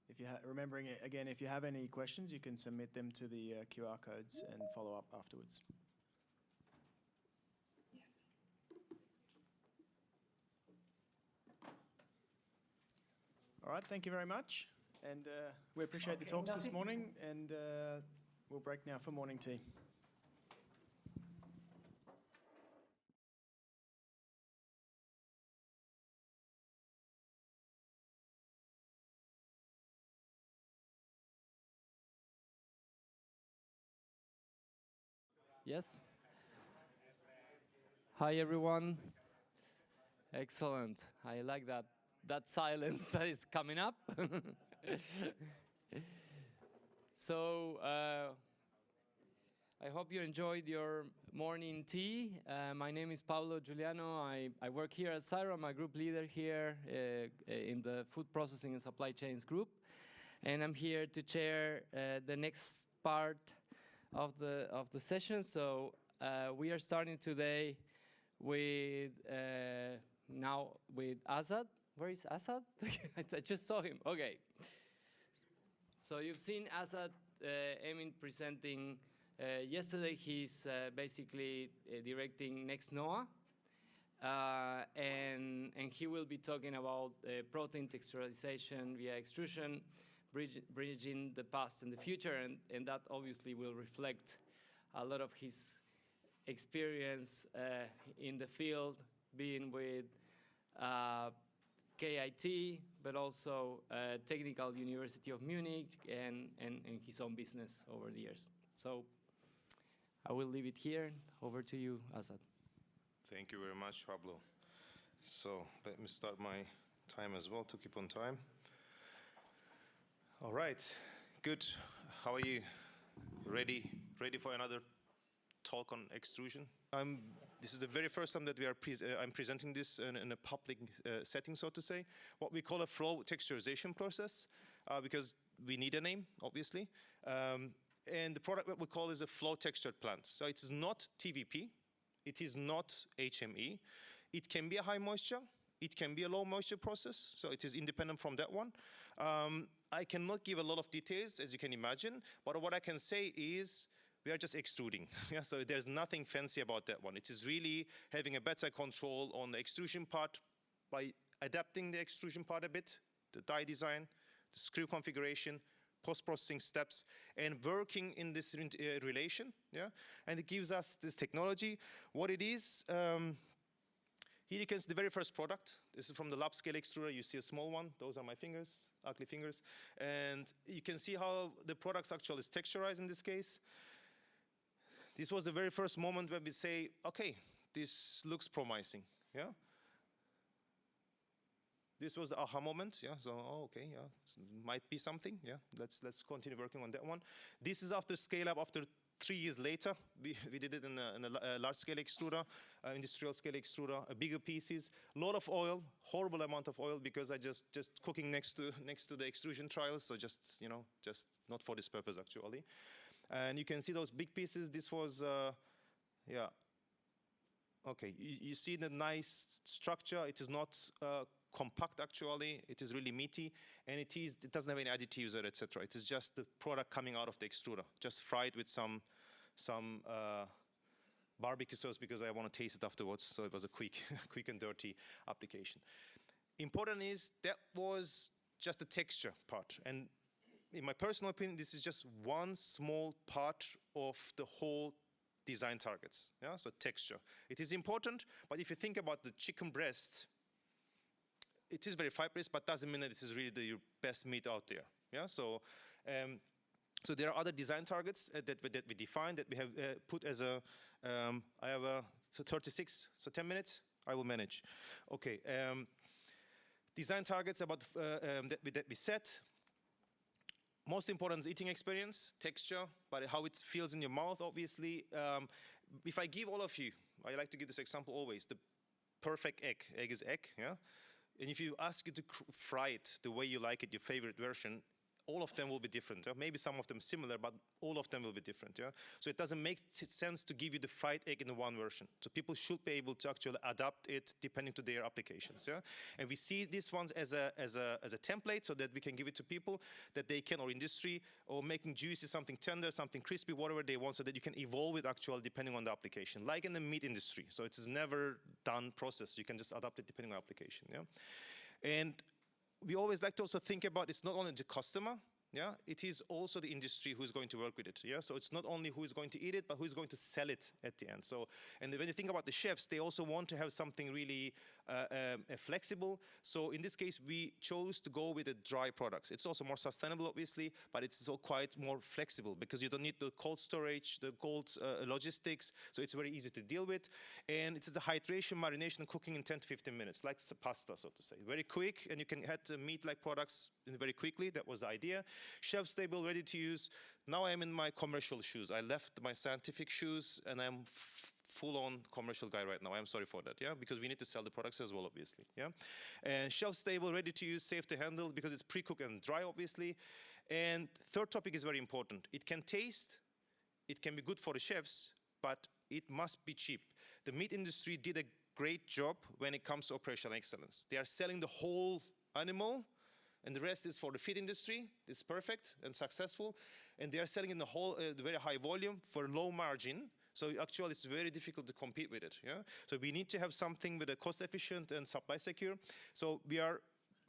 If you remembering it, again, if you have any questions, you can submit them to the QR codes and follow up afterwards. Yes. All right, thank you very much. And we appreciate the talks this morning, and we'll break now for morning tea. Yes. Hi, everyone. Excellent. I like that silence that is coming up. So I hope you enjoyed your morning tea. My name is Paulo Giuliano. I work here at CSIRO. I'm a group leader here in the Food Processing and Supply Chains group. And I'm here to chair the next part of the session. So we are starting today with now with Azad. Where is Azad? I just saw him. Okay. So you've seen Azad Emin presenting yesterday. He's basically directing Next NOAA. And he will be talking about protein texturization via extrusion, bridging the past and the future, and that obviously will reflect a lot of his experience in the field, being with KIT, but also Technical University of Munich and his own business over the years. So I will leave it here. Over to you, Azad. Thank you very much, Pablo. So let me start my time as well to keep on time. All right, good. How are you? Ready for another talk on extrusion? This is the very first time that I'm presenting this in a public setting, so to say. What we call a flow texturization process, because we need a name, obviously. And the product that we call is a flow textured plant. So it is not TVP. It is not HME. It can be a high moisture. It can be a low moisture process. So it is independent from that one. I cannot give a lot of details, as you can imagine. But what I can say is we are just extruding. Yeah, so there's nothing fancy about that one. It is really having a better control on the extrusion part by adapting the extrusion part a bit, the die design, the screw configuration, post-processing steps, and working in this relation. Yeah, and it gives us this technology. What it is, here you can see the very first product. This is from the lab scale extruder. You see a small one. Those are my fingers, ugly fingers. And you can see how the product's actually is texturized in this case. This was the very first moment when we say, okay, this looks promising. Yeah. This was the aha moment. Yeah. So, oh, okay, yeah, might be something. Yeah. Let's continue working on that one. This is after scale up. After 3 years later, we did it in a large scale extruder, industrial scale extruder, bigger pieces, a lot of oil, horrible amount of oil because I just cooking next to the extrusion trials. So just not for this purpose actually. And you can see those big pieces. This was, yeah. Okay, you see the nice structure. It is not compact actually. It is really meaty, and it doesn't have any additives or etc. It is just the product coming out of the extruder, just fried with some barbecue sauce because I want to taste it afterwards. So it was a quick and dirty application. Important is that was just the texture part, and in my personal opinion, this is just one small part of the whole design targets. Yeah, so texture. It is important, but if you think about the chicken breast, it is very fibrous, but doesn't mean that this is really your best meat out there. Yeah, so so there are other design targets that we define that we have put as a. I have a 36, so 10 minutes. I will manage. Okay. Design targets about that we set. most important is eating experience, texture, but how it feels in your mouth, obviously. If I give all of you, I like to give this example always, the perfect egg. Egg is egg, yeah? And if you ask you to fry it the way you like it, your favorite version, all of them will be different. Yeah? Maybe some of them similar, but all of them will be different. Yeah? So it doesn't make sense to give you the fried egg in the one version. So people should be able to actually adapt it depending to their applications. Yeah? And we see these ones as a template so that we can give it to people that they can, or industry, or making juicy, something tender, something crispy, whatever they want, so that you can evolve it actually depending on the application. Like in the meat industry. So it is never done process. You can just adapt it depending on application. Yeah? And we always like to also think about it's not only the customer, yeah, it is also the industry who's going to work with it, yeah. So it's not only who is going to eat it, but who is going to sell it at the end. So, and when you think about the chefs, they also want to have something really flexible. So in this case, we chose to go with the dry products. It's also more sustainable, obviously, but it's also quite more flexible because you don't need the cold storage, the cold logistics. So it's very easy to deal with, and it's a hydration, marination, and cooking in 10 to 15 minutes, like pasta, so to say. Very quick, and you can add meat-like products very quickly. That was the idea. Shelf stable, ready to use. Now I'm in my commercial shoes. I left my scientific shoes and I'm full-on commercial guy right now. I'm sorry for that, yeah, because we need to sell the products as well, obviously, yeah. And shelf stable, ready to use, safe to handle because it's pre-cooked and dry, obviously. And third topic is very important. It can taste, it can be good for the chefs, but it must be cheap. The meat industry did a great job when it comes to operational excellence. They are selling the whole animal, and the rest is for the feed industry. It's perfect and successful. And they are selling in the whole very high volume for low margin. So actually, it's very difficult to compete with it. Yeah. So we need to have something with a cost efficient and supply secure. So we are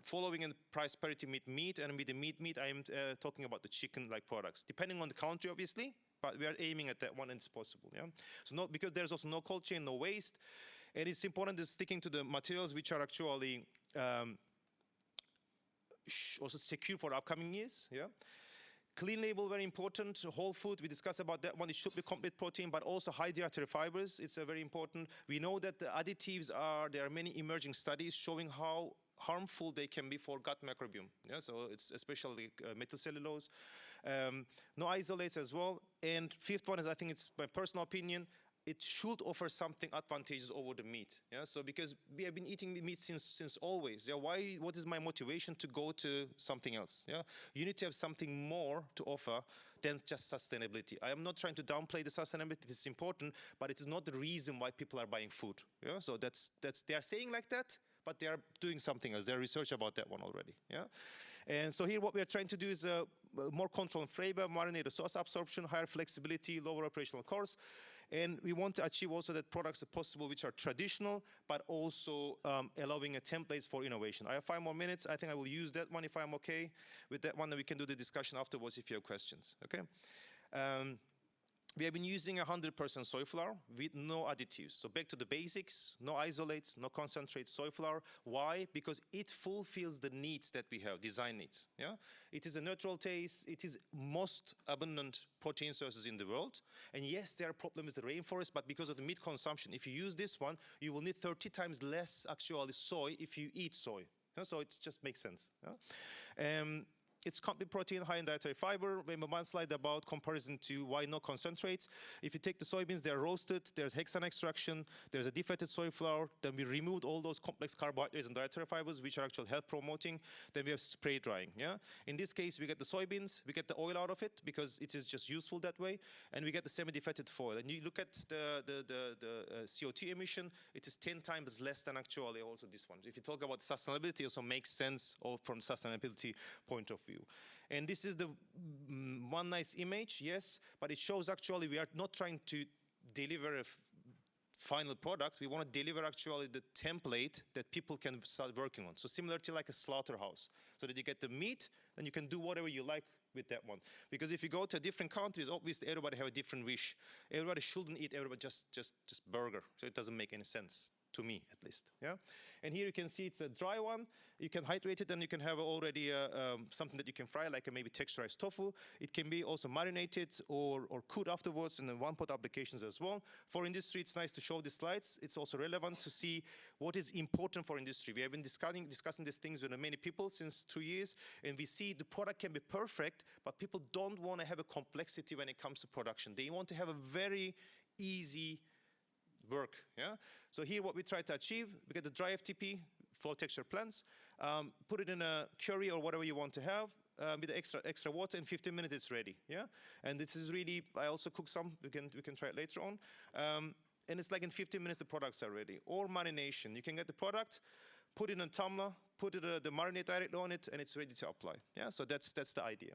following in price parity meat, and with the meat, I am talking about the chicken-like products, depending on the country, obviously. But we are aiming at that one, and it's possible. Yeah. So not because there's also no cold chain, no waste, and it's important to sticking to the materials which are actually also secure for upcoming years, yeah. Clean label, very important. Whole food, we discussed about that one. It should be complete protein, but also high dietary fibers. It's very important. We know that the additives there are many emerging studies showing how harmful they can be for gut microbiome. Yeah, so it's especially methylcellulose. No isolates as well. And fifth one is, I think it's my personal opinion, it should offer something advantageous over the meat. Yeah, so because we have been eating meat since always. Yeah, what is my motivation to go to something else? Yeah, you need to have something more to offer than just sustainability. I am not trying to downplay the sustainability. It's important, but it is not the reason why people are buying food. Yeah, so that's they are saying like that, but they are doing something else. There's research about that one already. Yeah. And so here what we are trying to do is more control on flavor, marinated sauce absorption, higher flexibility, lower operational costs. And we want to achieve also that products are possible which are traditional, but also allowing a templates for innovation. I have 5 more minutes. I think I will use that one if I'm okay with that one, and we can do the discussion afterwards if you have questions, okay? We have been using 100% soy flour with no additives. So back to the basics, no isolates, no concentrate soy flour. Why? Because it fulfills the needs that we have, design needs. Yeah? It is a neutral taste. It is most abundant protein sources in the world. And yes, there are problems with the rainforest, but because of the meat consumption, if you use this one, you will need 30 times less actually soy if you eat soy. Yeah? So it just makes sense. Yeah? It's complete protein, high in dietary fiber. We have one slide about comparison to why no concentrates. If you take the soybeans, they're roasted, there's hexane extraction, there's a defatted soy flour, then we removed all those complex carbohydrates and dietary fibers, which are actually health promoting. Then we have spray drying, yeah? In this case, we get the soybeans, we get the oil out of it because it is just useful that way, and we get the semi-defatted foil. And you look at the CO2 emission, it is 10 times less than actually also this one. If you talk about sustainability, it also makes sense from sustainability point of view. And this is the one nice image, yes, but it shows actually we are not trying to deliver a final product. We want to deliver actually the template that people can start working on. So similar to like a slaughterhouse, so that you get the meat and you can do whatever you like with that one. Because if you go to different countries, obviously everybody have a different wish. Everybody shouldn't eat just burger, so it doesn't make any sense to me at least. Yeah, and here you can see it's a dry one. You can hydrate it, and you can have already something that you can fry, like a maybe texturized tofu. It can be also marinated or cooked afterwards in the one-pot applications as well. For industry, it's nice to show the slides. It's also relevant to see what is important for industry. We have been discussing these things with many people since 2 years, and we see the product can be perfect, but people don't want to have a complexity when it comes to production. They want to have a very easy work. Yeah. So here, what we try to achieve, we get the dry FTP, flow texture plants, put it in a curry or whatever you want to have. With extra water, in 15 minutes it's ready. Yeah, and this is really, I also cook some. We can try it later on, and it's like in 15 minutes the products are ready. Or marination, you can get the product, put it in a tumbler, put the marinade directly on it, and it's ready to apply. Yeah, so that's the idea.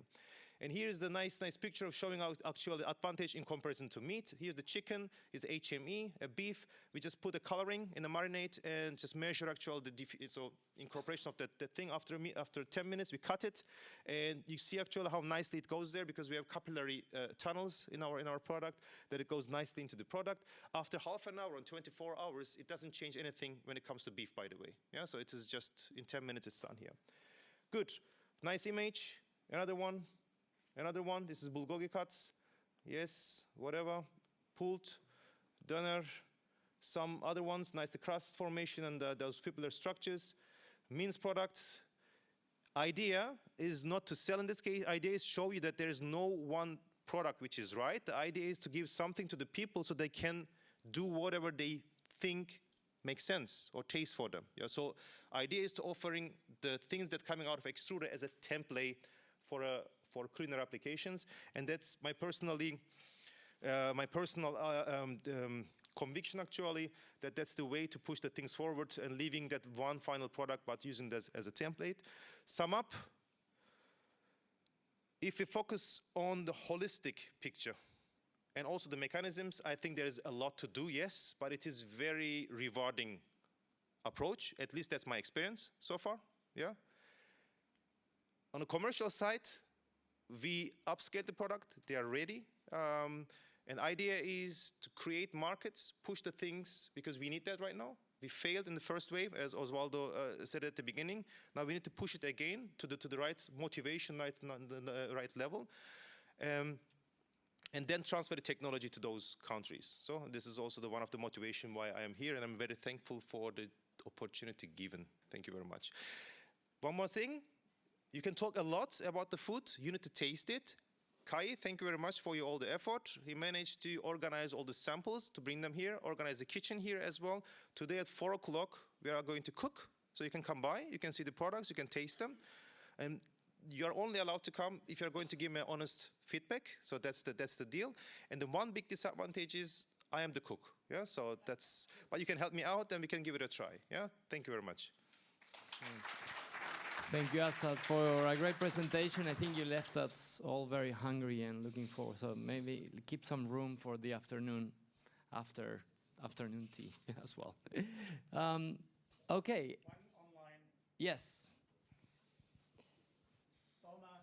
And here's the nice picture of showing out actually the advantage in comparison to meat. Here's the chicken, is HME, a beef. We just put the coloring in the marinade and just measure actually so incorporation of that thing after 10 minutes, we cut it. And you see actually how nicely it goes there because we have capillary tunnels in our product that it goes nicely into the product. After half an hour and 24 hours, it doesn't change anything when it comes to beef, by the way. Yeah, so it is just in 10 minutes it's done here. Good, nice image, another one. Another one, this is bulgogi cuts. Yes, whatever. Pulled, doner, some other ones, nice the crust formation and those fibular structures. Means products. Idea is not to sell in this case. Idea is show you that there is no one product which is right. The idea is to give something to the people so they can do whatever they think makes sense or taste for them. Yeah, so idea is to offering the things that coming out of extruder as a template for culinary applications, and that's my personal conviction actually, that that's the way to push the things forward and leaving that one final product but using this as a template. Sum up, if we focus on the holistic picture and also the mechanisms, I think there is a lot to do, yes, but it is very rewarding approach, at least that's my experience so far, yeah. On the commercial side, we upscale the product, they are ready. And idea is to create markets, push the things, because we need that right now. We failed in the first wave, as Osvaldo said at the beginning. Now we need to push it again to the right motivation, the right level. And then transfer the technology to those countries. So this is also one of the motivation why I am here, and I'm very thankful for the opportunity given. Thank you very much. One more thing. You can talk a lot about the food, you need to taste it. Kai, thank you very much for all the effort. He managed to organize all the samples to bring them here, organize the kitchen here as well. Today at 4 o'clock, we are going to cook. So you can come by, you can see the products, you can taste them. And you are only allowed to come if you're going to give me honest feedback. So that's the deal. And the one big disadvantage is I am the cook. Yeah, so that's, but you can help me out and we can give it a try. Yeah, thank you very much. Thank you, Azad, for a great presentation. I think you left us all very hungry and looking forward. So maybe keep some room for the afternoon tea as well. Okay. One online. Yes. Thomas.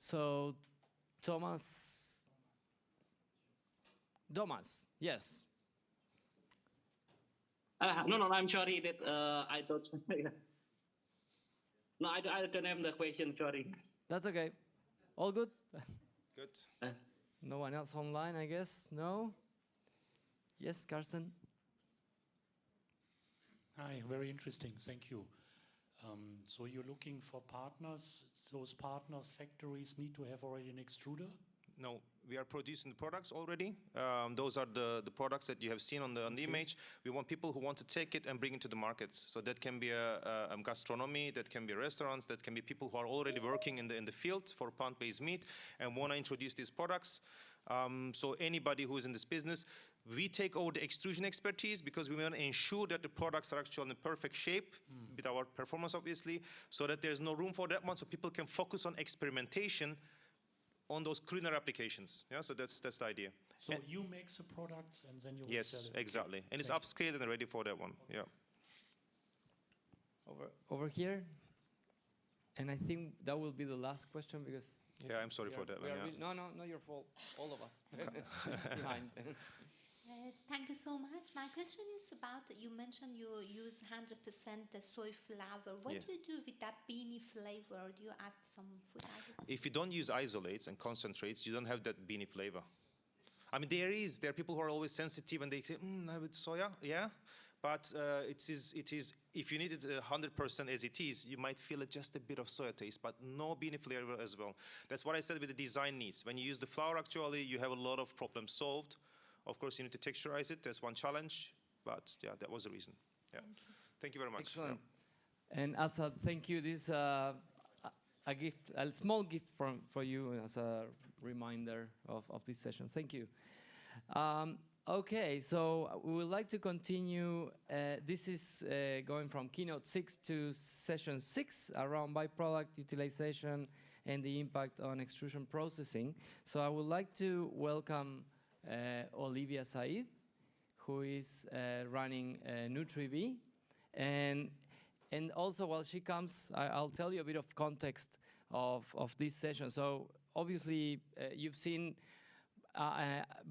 So, Thomas, yes. No, I'm sorry that I don't. No, I don't have the question. Sorry. That's okay. All good. Good. No one else online, I guess. No. Yes, Carsten. Hi, very interesting. Thank you. So you're looking for partners. Those partners, factories need to have already an extruder? No, we are producing the products already. Those are the products that you have seen on the image. We want people who want to take it and bring it to the markets. So that can be a gastronomy, that can be restaurants, that can be people who are already working in the field for plant-based meat and want to introduce these products. So anybody who is in this business, we take over the extrusion expertise because we want to ensure that the products are actually in the perfect shape with our performance, obviously, so that there's no room for that one, so people can focus on experimentation on those culinary applications. Yeah, so that's the idea. So you make the products and then you will sell it? Yes, exactly. And it's upscaled and ready for that one. Yeah. Over here. And I think that will be the last question because... Yeah, I'm sorry for that one. Yeah. No, not your fault. All of us behind. Thank you so much. My question is about, you mentioned you use 100% the soy flour. What do you do with that beanie flavor? Do you add some food additives? If you don't use isolates and concentrates, you don't have that beanie flavor. I mean, there are people who are always sensitive and they say, I would soya, yeah. But it is, if you need it 100% as it is, you might feel just a bit of soya taste, but no beanie flavor as well. That's what I said with the design needs. When you use the flour, actually, you have a lot of problems solved. Of course, you need to texturize it. That's one challenge. But yeah, that was the reason. Yeah. Thank you very much. Excellent. Yeah. And Azad, thank you. This a gift, a small gift for you as a reminder of this session. Thank you. Okay, so we would like to continue. This is going from Keynote 6 to Session 6 around byproduct utilization and the impact on extrusion processing. So I would like to welcome Olivia Said, who is running NutriV. And also while she comes, I'll tell you a bit of context of this session. So obviously you've seen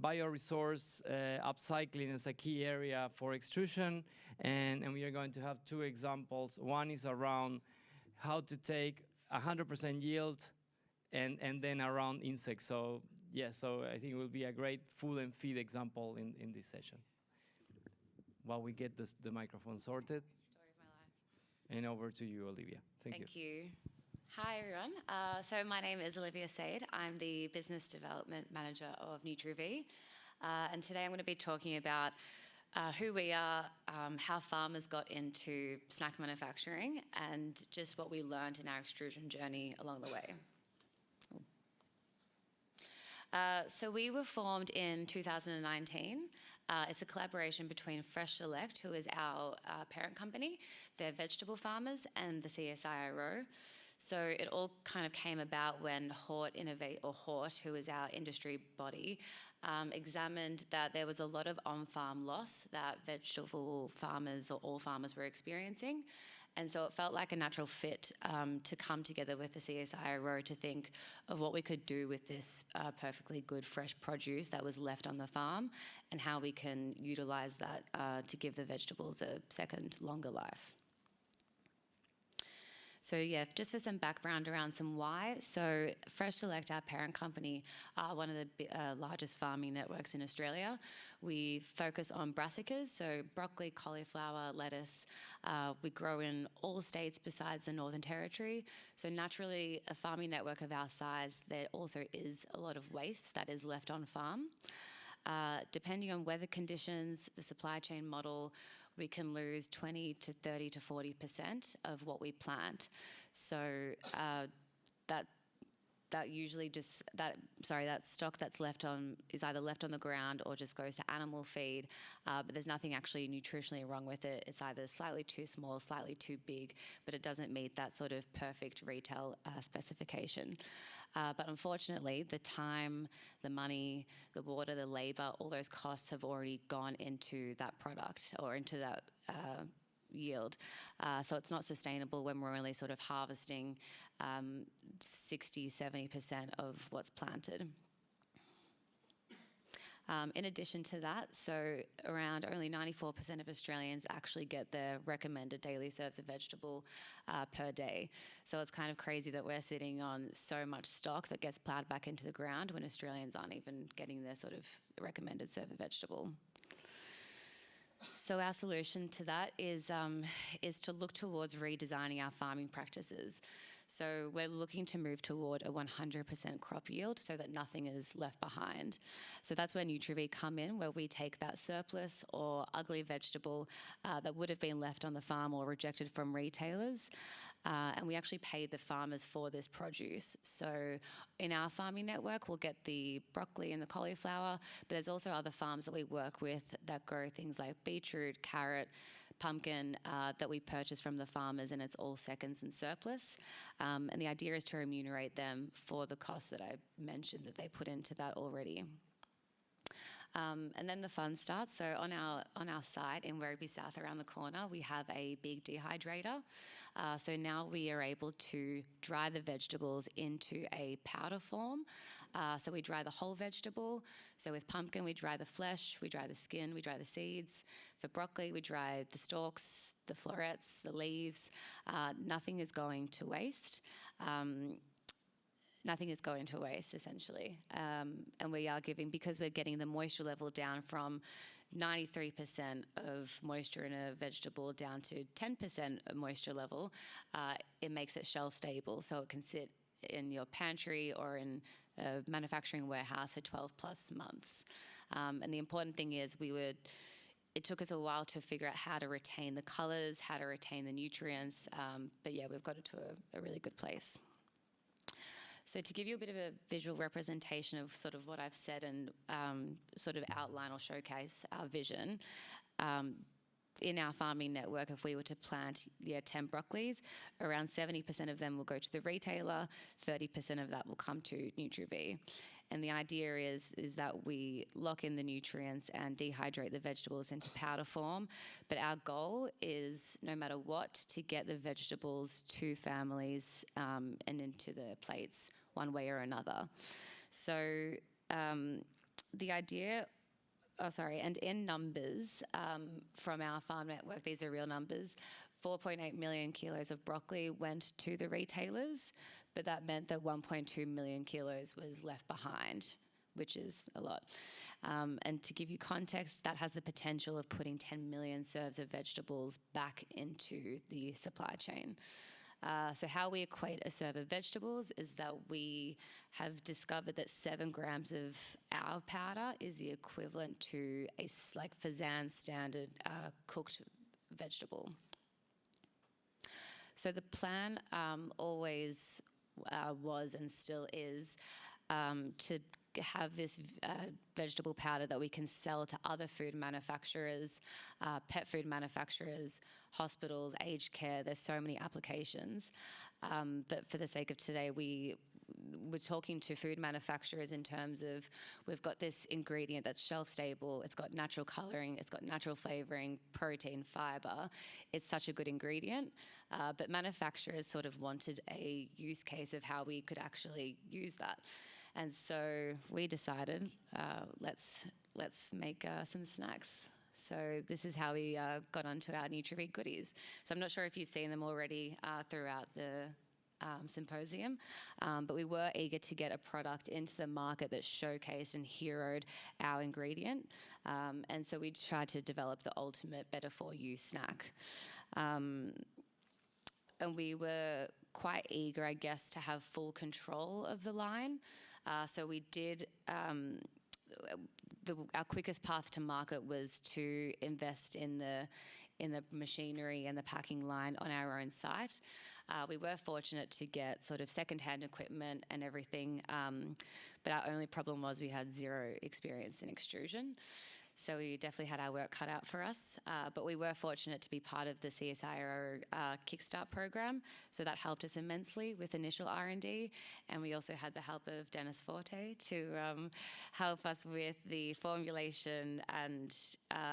bioresource upcycling as a key area for extrusion, and we are going to have two examples. One is around how to take 100% yield and then around insects. So yeah, so I think it will be a great food and feed example in this session. While we get the microphone sorted. Story of my life. And over to you, Olivia. Thank you. Hi, everyone. So my name is Olivia Said. I'm the Business Development Manager of NutriV. And today I'm going to be talking about who we are, how farmers got into snack manufacturing, and just what we learned in our extrusion journey along the way. So we were formed in 2019. It's a collaboration between Fresh Select, who is our parent company, they're vegetable farmers, and the CSIRO. So it all kind of came about when Hort, who is our industry body, examined that there was a lot of on-farm loss that vegetable farmers or all farmers were experiencing. And so it felt like a natural fit to come together with the CSIRO to think of what we could do with this perfectly good fresh produce that was left on the farm and how we can utilize that to give the vegetables a second, longer life. So yeah, just for some background around some why. So Fresh Select, our parent company, are one of the largest farming networks in Australia. We focus on brassicas, so broccoli, cauliflower, lettuce. We grow in all states besides the Northern Territory. So naturally, a farming network of our size, there also is a lot of waste that is left on farm. Depending on weather conditions, the supply chain model, we can lose 20 to 30 to 40% of what we plant. So that stock that's left on is either left on the ground or just goes to animal feed, but there's nothing actually nutritionally wrong with it. It's either slightly too small, slightly too big, but it doesn't meet that sort of perfect retail specification. But unfortunately, the time, the money, the water, the labor, all those costs have already gone into that product or into that yield. So it's not sustainable when we're only sort of harvesting 60, 70% of what's planted. In addition to that, so around only 94% of Australians actually get their recommended daily serves of vegetable per day. So it's kind of crazy that we're sitting on so much stock that gets ploughed back into the ground when Australians aren't even getting their sort of recommended serve of vegetable. So our solution to that is to look towards redesigning our farming practices. So we're looking to move toward a 100% crop yield so that nothing is left behind. So that's where NutriV come in, where we take that surplus or ugly vegetable that would have been left on the farm or rejected from retailers, and we actually pay the farmers for this produce. So in our farming network, we'll get the broccoli and the cauliflower, but there's also other farms that we work with that grow things like beetroot, carrot, pumpkin that we purchase from the farmers, and it's all seconds and surplus. And the idea is to remunerate them for the cost that I mentioned that they put into that already. And then the fun starts. So on our site in Werribee South around the corner, we have a big dehydrator. So now we are able to dry the vegetables into a powder form. So we dry the whole vegetable. So with pumpkin, we dry the flesh, we dry the skin, we dry the seeds. For broccoli, we dry the stalks, the florets, the leaves. Nothing is going to waste. Nothing is going to waste, essentially. And we are giving, because we're getting the moisture level down from 93% of moisture in a vegetable down to 10% of moisture level, it makes it shelf stable, so it can sit in your pantry or in a manufacturing warehouse for 12 plus months. And the important thing is it took us a while to figure out how to retain the colors, how to retain the nutrients, but yeah, we've got it to a really good place. So to give you a bit of a visual representation of sort of what I've said and sort of outline or showcase our vision, in our farming network, if we were to plant 10 broccolis, around 70% of them will go to the retailer, 30% of that will come to NutriV. And the idea is that we lock in the nutrients and dehydrate the vegetables into powder form. But our goal is, no matter what, to get the vegetables to families and into the plates one way or another. So the idea, and in numbers from our farm network, these are real numbers, 4.8 million kilos of broccoli went to the retailers, but that meant that 1.2 million kilos was left behind, which is a lot. And to give you context, that has the potential of putting 10 million serves of vegetables back into the supply chain. So how we equate a serve of vegetables is that we have discovered that 7 grams of our powder is the equivalent to a Fazan standard cooked vegetable. So the plan always was and still is to have this vegetable powder that we can sell to other food manufacturers, pet food manufacturers, hospitals, aged care. There's so many applications. But for the sake of today, we're talking to food manufacturers in terms of, we've got this ingredient that's shelf stable, it's got natural coloring, it's got natural flavoring, protein, fiber. It's such a good ingredient. But manufacturers sort of wanted a use case of how we could actually use that. And so we decided, let's make some snacks. So this is how we got onto our NutriV goodies. So I'm not sure if you've seen them already throughout the symposium, but we were eager to get a product into the market that showcased and heroed our ingredient. And so we tried to develop the ultimate better for you snack. And we were quite eager, I guess, to have full control of the line. So we did, our quickest path to market was to invest in the machinery and the packing line on our own site. We were fortunate to get sort of second-hand equipment and everything, but our only problem was we had zero experience in extrusion. So we definitely had our work cut out for us, but we were fortunate to be part of the CSIRO Kickstart program, so that helped us immensely with initial R&D, and we also had the help of Dennis Forte to help us with the formulation and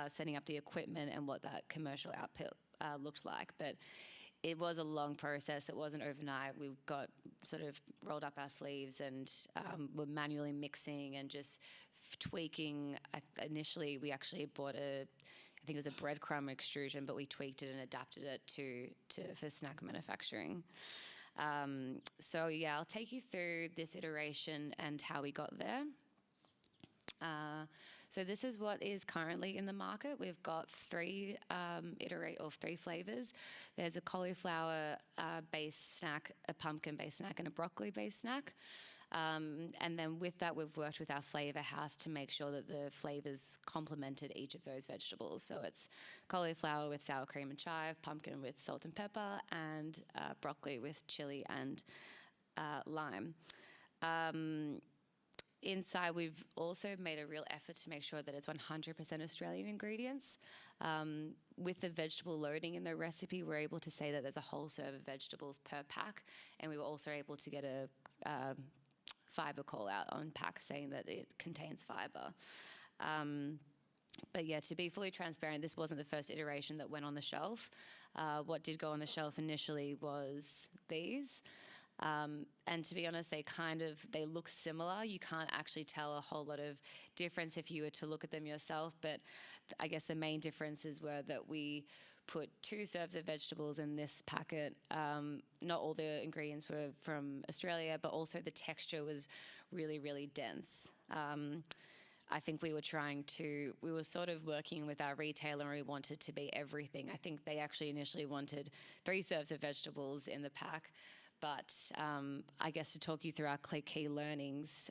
setting up the equipment and what that commercial output looked like. But it was a long process. It wasn't overnight. We got sort of rolled up our sleeves and were manually mixing and just tweaking. Initially, we actually bought I think it was a breadcrumb extrusion, but we tweaked it and adapted it for snack manufacturing. So yeah, I'll take you through this iteration and how we got there. So this is what is currently in the market. We've got three flavors. There's a cauliflower-based snack, a pumpkin-based snack, and a broccoli-based snack. And then with that, we've worked with our flavor house to make sure that the flavors complemented each of those vegetables. So it's cauliflower with sour cream and chive, pumpkin with salt and pepper, and broccoli with chili and lime. Inside, we've also made a real effort to make sure that it's 100% Australian ingredients. With the vegetable loading in the recipe, we're able to say that there's a whole serve of vegetables per pack, and we were also able to get a fiber call out on pack saying that it contains fiber. But yeah, to be fully transparent, this wasn't the first iteration that went on the shelf. What did go on the shelf initially was these. And to be honest, they look similar. You can't actually tell a whole lot of difference if you were to look at them yourself. But I guess the main differences were that we put 2 serves of vegetables in this packet. Not all the ingredients were from Australia, but also the texture was really, really dense. I think we were sort of working with our retailer and we wanted to be everything. I think they actually initially wanted 3 serves of vegetables in the pack. But I guess to talk you through our key learnings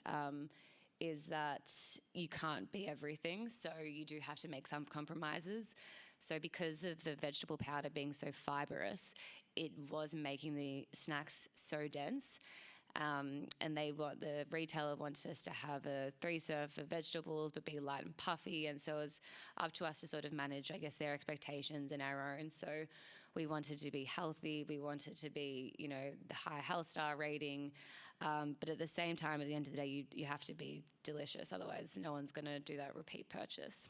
is that you can't be everything. So you do have to make some compromises. So because of the vegetable powder being so fibrous, it was making the snacks so dense. And the retailer wanted us to have a 3 serve of vegetables but be light and puffy, and so it was up to us to sort of manage, I guess, their expectations and our own. So we wanted to be healthy, we wanted to be, the high health star rating, but at the same time, at the end of the day, you have to be delicious, otherwise no one's going to do that repeat purchase.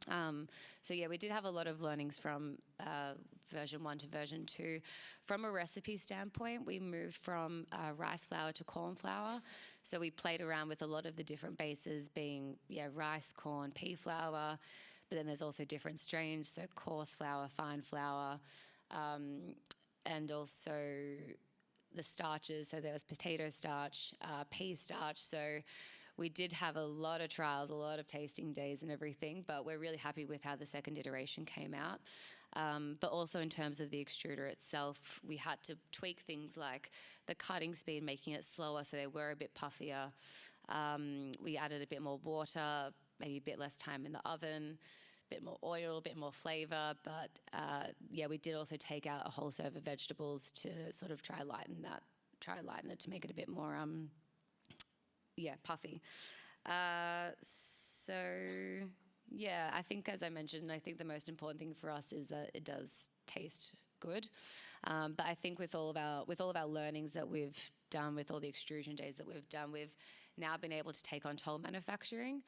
So yeah, we did have a lot of learnings from version 1 to version 2. From a recipe standpoint, we moved from rice flour to corn flour. So we played around with a lot of the different bases being, rice, corn, pea flour, but then there's also different strains, so coarse flour, fine flour, and also the starches. So there was potato starch, pea starch. So we did have a lot of trials, a lot of tasting days and everything, but we're really happy with how the second iteration came out. But also in terms of the extruder itself, we had to tweak things like the cutting speed, making it slower so they were a bit puffier. We added a bit more water, maybe a bit less time in the oven, a bit more oil, a bit more flavor. But we did also take out a whole serve of vegetables to sort of try lighten it to make it a bit more puffy. I think, as I mentioned, I think the most important thing for us is that it does taste good. But I think with all of our learnings that we've done, with all the extrusion days that we've done, we've now been able to take on toll manufacturing.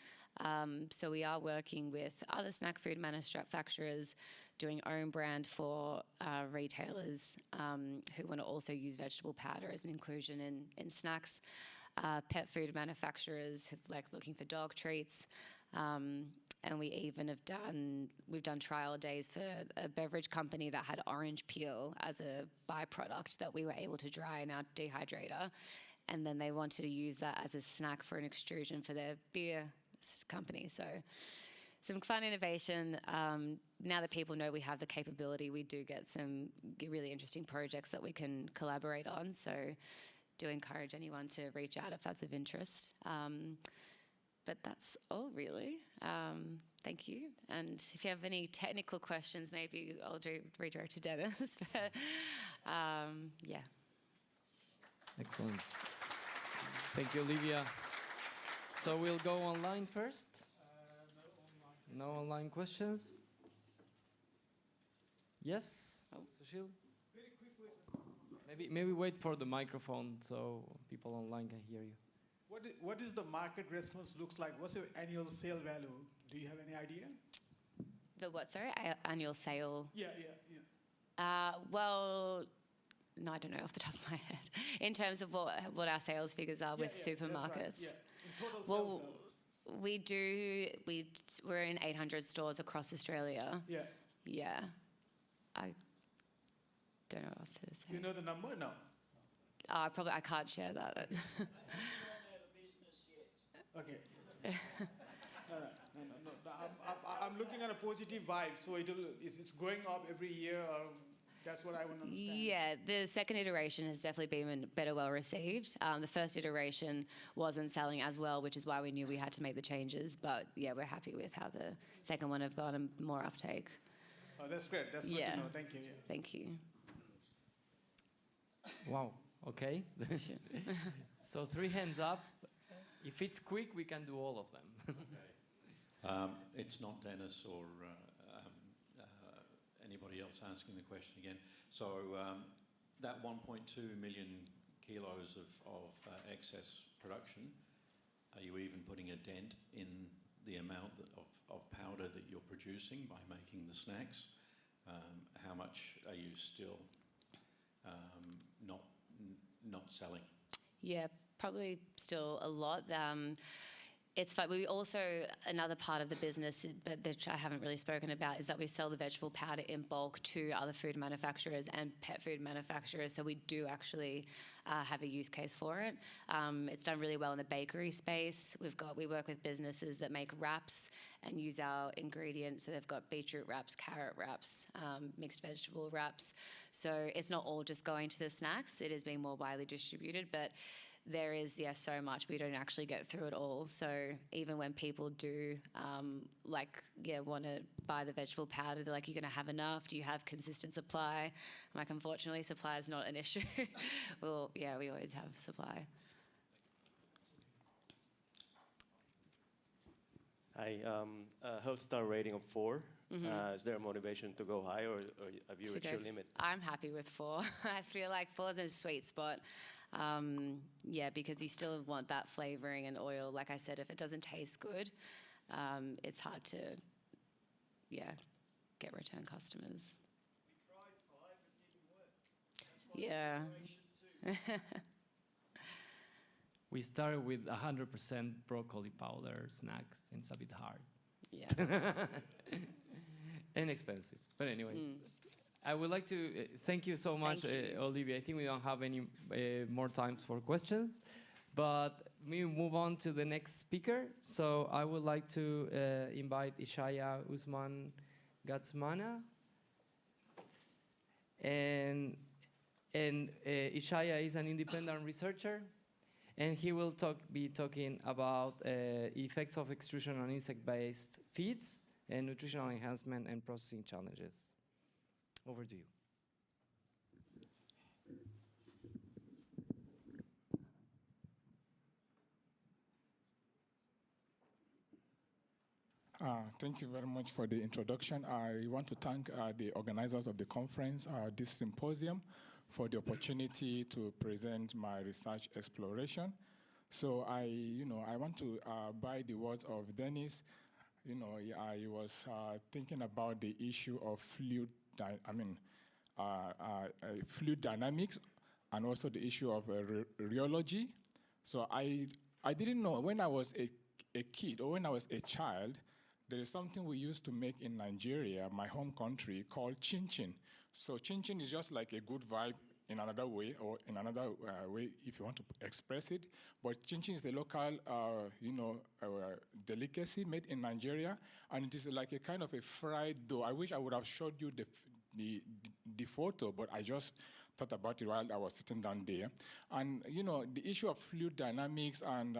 So we are working with other snack food manufacturers, doing own brand for retailers who want to also use vegetable powder as an inclusion in snacks. Pet food manufacturers who looking for dog treats, and we even we've done trial days for a beverage company that had orange peel as a byproduct that we were able to dry in our dehydrator, and then they wanted to use that as a snack for an extrusion for their beer company. So some fun innovation. Now that people know we have the capability, we do get some really interesting projects that we can collaborate on. So do encourage anyone to reach out if that's of interest. But that's all really. Thank you. And if you have any technical questions, maybe I'll redirect to Dennis. But Excellent. Thank you, Olivia. So we'll go online first. No online questions. Yes, Sushil? Maybe wait for the microphone so people online can hear you. What is the market response looks like? What's your annual sale value? Do you have any idea? The what, sorry? Annual sale? Yeah. Well, no, I don't know off the top of my head. In terms of what our sales figures are with supermarkets. Right. Yeah. In total sales value. We're in 800 stores across Australia. Yeah. Yeah. I don't know what else to say. You know the number? No. I can't share that. Okay. No. I'm looking at a positive vibe, so it's going up every year, or that's what I want to understand. Yeah, the second iteration has definitely been better well received. The first iteration wasn't selling as well, which is why we knew we had to make the changes. But yeah, we're happy with how the second one have gone and more uptake. Oh, that's great. That's good to know. Thank you. Yeah. Thank you. Wow. Okay. So 3 hands up. If it's quick, we can do all of them. Okay. It's not Dennis or anybody else asking the question again. So that 1.2 million kilos of excess production, are you even putting a dent in the amount of powder that you're producing by making the snacks? How much are you still not selling? Yeah, probably still a lot. It's like we also, another part of the business, but that I haven't really spoken about, is that we sell the vegetable powder in bulk to other food manufacturers and pet food manufacturers. So we do actually have a use case for it. It's done really well in the bakery space. We work with businesses that make wraps and use our ingredients. So they've got beetroot wraps, carrot wraps, mixed vegetable wraps. So it's not all just going to the snacks. It is being more widely distributed, but there is, so much. We don't actually get through it all. So even when people do, want to buy the vegetable powder, they're like, you're going to have enough? Do you have consistent supply? I'm like, unfortunately, supply is not an issue. Well, we always have supply. I health star rating of 4. Is there a motivation to go high, or have you reached your limit? I'm happy with 4. I feel like 4 is a sweet spot. Because you still want that flavoring and oil. Like I said, if it doesn't taste good, it's hard to, get return customers. We tried 5, it didn't work. We started with 100% broccoli powder snacks. It's a bit hard. Yeah. And expensive. But anyway. I would like to thank you so much, Olivia. I think we don't have any more time for questions, but we move on to the next speaker. So I would like to invite Ishaya Usman Gatsmana. And Ishaya is an independent researcher, and he will be talking about effects of extrusion on insect-based feeds and nutritional enhancement and processing challenges. Over to you. Thank you very much for the introduction. I want to thank the organizers of the conference, this symposium, for the opportunity to present my research exploration. So I want to buy the words of Dennis. I was thinking about the issue of fluid dynamics, and also the issue of rheology. So I didn't know, when I was a kid or when I was a child, there is something we used to make in Nigeria, my home country, called chin-chin. So chin-chin is just like a good vibe in another way, or in another way if you want to express it. But chin-chin is a local, delicacy made in Nigeria, and it is like a kind of a fried dough. I wish I would have showed you the photo, but I just thought about it while I was sitting down there. And, the issue of fluid dynamics and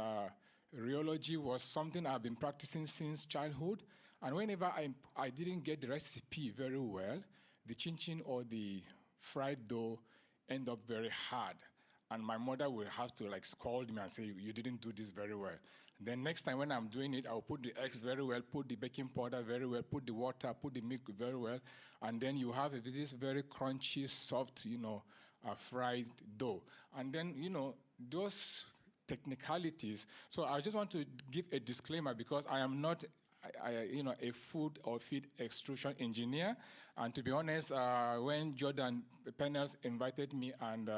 rheology was something I've been practicing since childhood. And whenever I didn't get the recipe very well, the chin-chin or the fried dough end up very hard. And my mother will have to scold me and say, you didn't do this very well. Then next time when I'm doing it, I'll put the eggs very well, put the baking powder very well, put the water, put the milk very well. And then you have this very crunchy, soft, fried dough. And then, those technicalities. So I just want to give a disclaimer, because I am not a food or feed extrusion engineer. And to be honest, when Jordan Pennells invited me and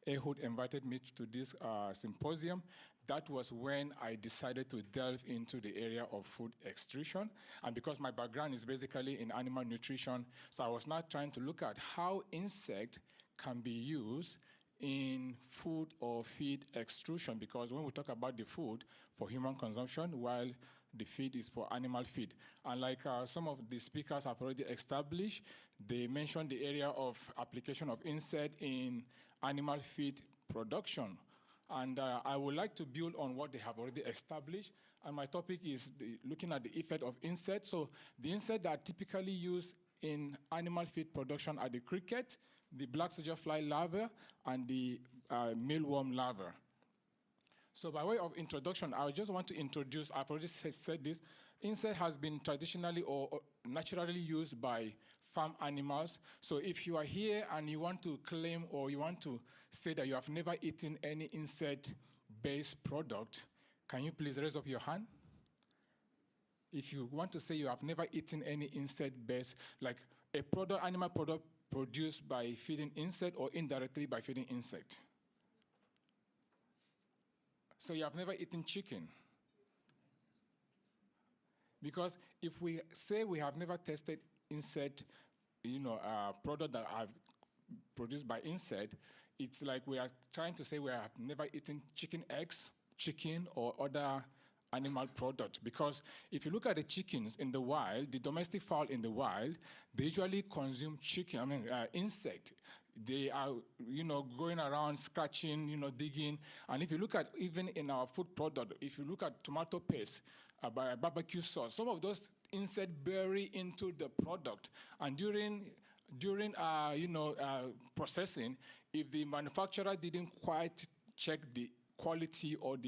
Ehud invited me to this symposium, that was when I decided to delve into the area of food extrusion. And because my background is basically in animal nutrition, so I was now trying to look at how insect can be used in food or feed extrusion, because when we talk about the food for human consumption, while the feed is for animal feed. And like some of the speakers have already established, they mentioned the area of application of insect in animal feed production. And I would like to build on what they have already established. And my topic is looking at the effect of insects. So the insects that are typically used in animal feed production are the cricket, the black soldier fly larvae, and the mealworm larvae. So by way of introduction, I just want to introduce, I've already said this, insect has been traditionally or naturally used by farm animals. So if you are here and you want to claim or you want to say that you have never eaten any insect-based product, can you please raise up your hand? if you want to say you have never eaten any insect-based, like a product, animal product produced by feeding insect or indirectly by feeding insect. So you have never eaten chicken. Because if we say we have never tested insect, product that are produced by insect, it's like we are trying to say we have never eaten chicken eggs, chicken, or other animal product. Because if you look at the chickens in the wild, the domestic fowl in the wild, they usually consume chicken, insect. They are, going around scratching, digging. And if you look at even in our food product, if you look at tomato paste, barbecue sauce, some of those insects bury into the product. And during processing, if the manufacturer didn't quite check the quality or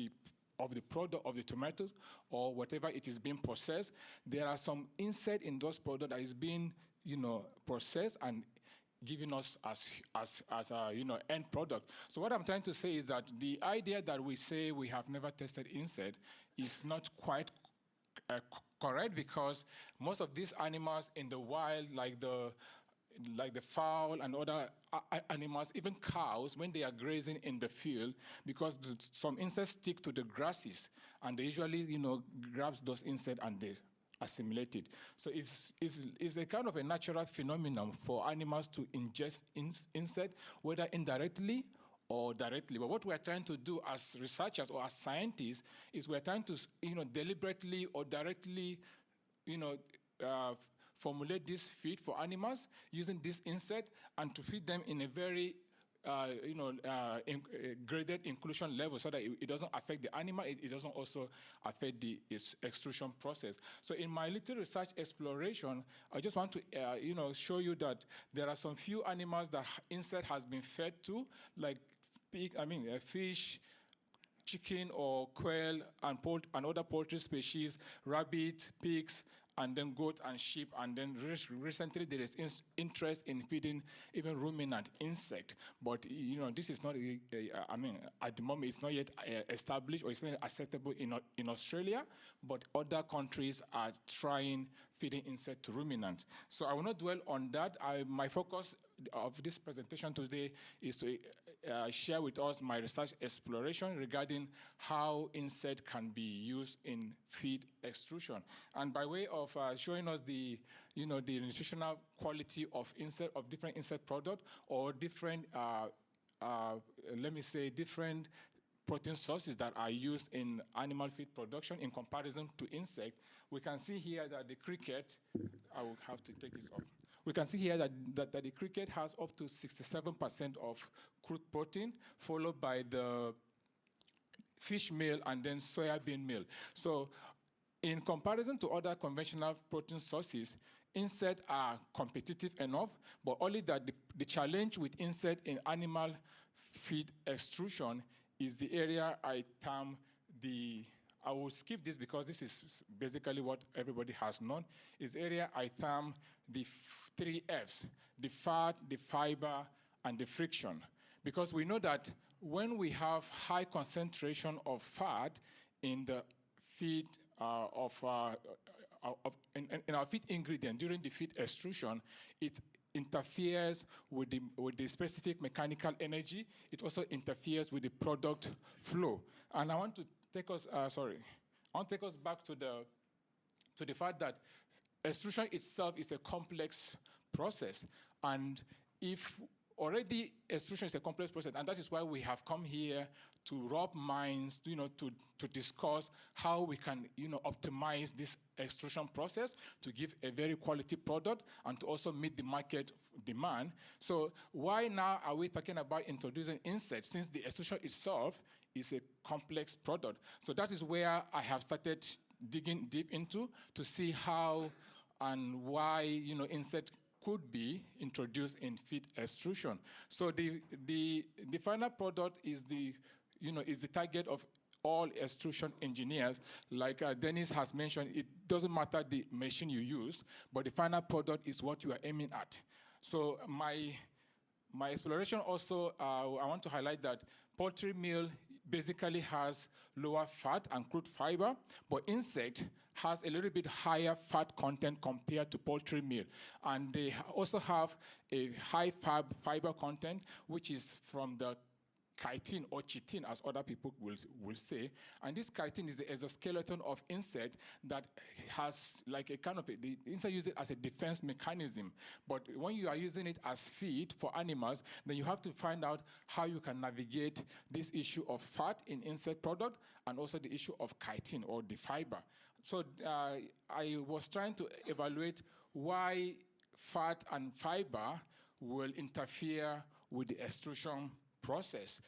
of the product of the tomatoes or whatever it is being processed, there are some insect in those products that is being, processed and giving us as a end product. So what I'm trying to say is that the idea that we say we have never tested insect is not quite correct, because most of these animals in the wild, like the fowl and other animals, even cows, when they are grazing in the field, because some insects stick to the grasses, and they usually, grabs those insects and they assimilate it. So it's a kind of a natural phenomenon for animals to ingest insect, whether indirectly or directly. But what we're trying to do as researchers or as scientists is we're trying to, deliberately or directly, formulate this feed for animals using this insect and to feed them in a very graded inclusion level, so that it doesn't affect the animal, it doesn't also affect the extrusion process. So in my little research exploration, I just want to show you that there are some few animals that insect has been fed to, like fish, chicken or quail, and other poultry species, rabbit, pigs, and then goat and sheep, and then recently there is interest in feeding even ruminant insect. But this is not, at the moment it's not yet established or it's not acceptable in Australia, but other countries are trying feeding insect to ruminants. So I will not dwell on that. My focus of this presentation today is to share with us my research exploration regarding how insect can be used in feed extrusion. And by way of showing us the nutritional quality of different insect products or different, let me say, different protein sources that are used in animal feed production in comparison to insect, we can see here that the cricket, I will have to take this off. We can see here that the cricket has up to 67% of crude protein, followed by the fish meal and then soybean meal. So in comparison to other conventional protein sources, insects are competitive enough, but only that the challenge with insect in animal feed extrusion is the area I term I will skip this because this is basically what everybody has known, is the area I term the 3 Fs, the fat, the fiber, and the friction. Because we know that when we have high concentration of fat in the feed in our feed ingredient during the feed extrusion, it interferes with the specific mechanical energy. It also interferes with the product flow. And I want to take us, take us back to the fact that extrusion itself is a complex process. And if already extrusion is a complex process, and that is why we have come here to rub minds, to discuss how we can, optimize this extrusion process to give a very quality product and to also meet the market demand. So why now are we talking about introducing insects, since the extrusion itself is a complex product? So that is where I have started digging deep into to see how and why, insect could be introduced in feed extrusion. So the final product is the target of all extrusion engineers. Like Dennis has mentioned, it doesn't matter the machine you use, but the final product is what you are aiming at. So my exploration also, I want to highlight that poultry meal basically has lower fat and crude fiber, but insect has a little bit higher fat content compared to poultry meal. And they also have a high fiber content, which is from the chitin or chitin, as other people will say. And this chitin is the exoskeleton of insect that has like a kind of, the insect use it as a defense mechanism. But when you are using it as feed for animals, then you have to find out how you can navigate this issue of fat in insect product and also the issue of chitin or the fiber. So I was trying to evaluate why fat and fiber will interfere with the extrusion process.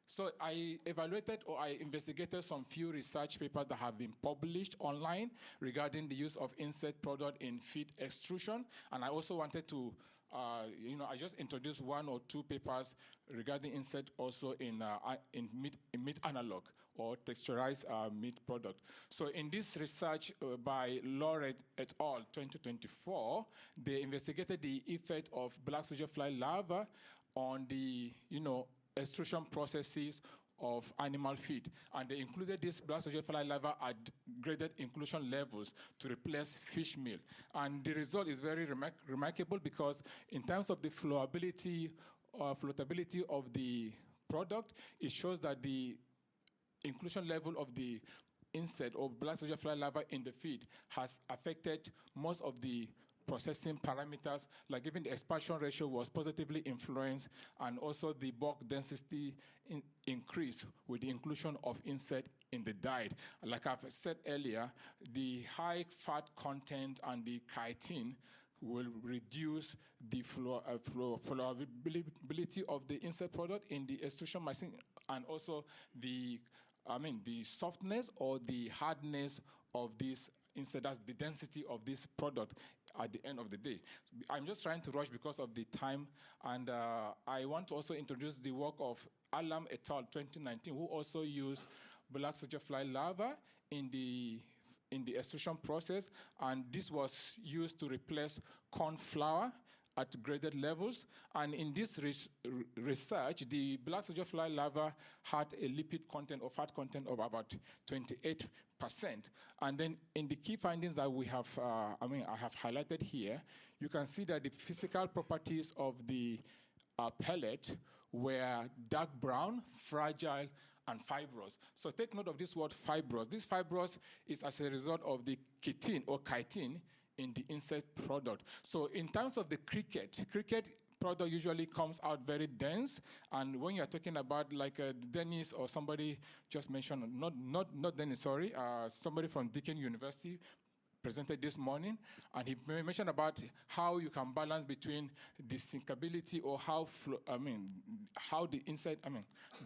So I evaluated or I investigated some few research papers that have been published online regarding the use of insect product in feed extrusion. And I also wanted to, I just introduced 1 or 2 papers regarding insect also in meat analog or texturized meat product. So in this research by Lauret et al. 2024, they investigated the effect of black soldier fly larvae on the, extrusion processes of animal feed. And they included this black soldier fly larvae at graded inclusion levels to replace fish meal. And the result is very remarkable because in terms of the floatability of the product, it shows that the inclusion level of the insect or black soldier fly larvae in the feed has affected most of the processing parameters, like even the expansion ratio was positively influenced, and also the bulk density increased with the inclusion of insect in the diet. Like I've said earlier, the high fat content and the chitin will reduce the flowability of the insect product in the extrusion machine, and also the softness or the hardness of this insect, that's the density of this product at the end of the day. I'm just trying to rush because of the time, and I want to also introduce the work of Alam et al. 2019, who also used black soldier fly larvae in the extrusion process, and this was used to replace corn flour at graded levels. And in this research, the black soldier fly larvae had a lipid content or fat content of about 28%. And then in the key findings that we have, I have highlighted here, you can see that the physical properties of the pellet were dark brown, fragile, and fibrous. So take note of this word fibrous. This fibrous is as a result of the chitin or chitin in the insect product. So in terms of the cricket product usually comes out very dense, and when you're talking about like Dennis or somebody just mentioned, not Dennis, sorry, somebody from Deakin University presented this morning, and he mentioned about how you can balance between the sinkability or how the insect,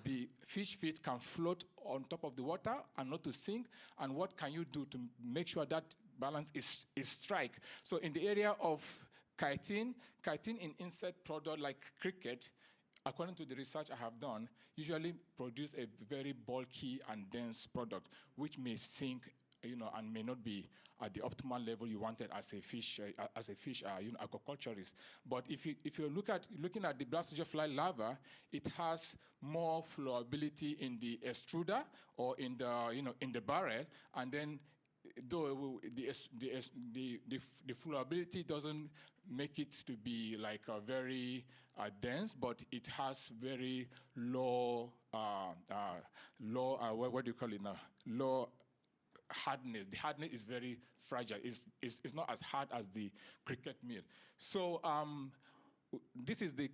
the fish feed can float on top of the water and not to sink, and what can you do to make sure that balance is strike. So in the area of chitin in insect product like cricket, according to the research I have done, usually produce a very bulky and dense product, which may sink, and may not be at the optimal level you wanted as a fish aquaculturist. But if you're looking at the black soldier fly larva, it has more flowability in the extruder or in the barrel, and then though the flowability doesn't make it to be like a very dense, but it has very low what do you call it now? Low hardness. The hardness is very fragile. It's not as hard as the cricket meal. So this is the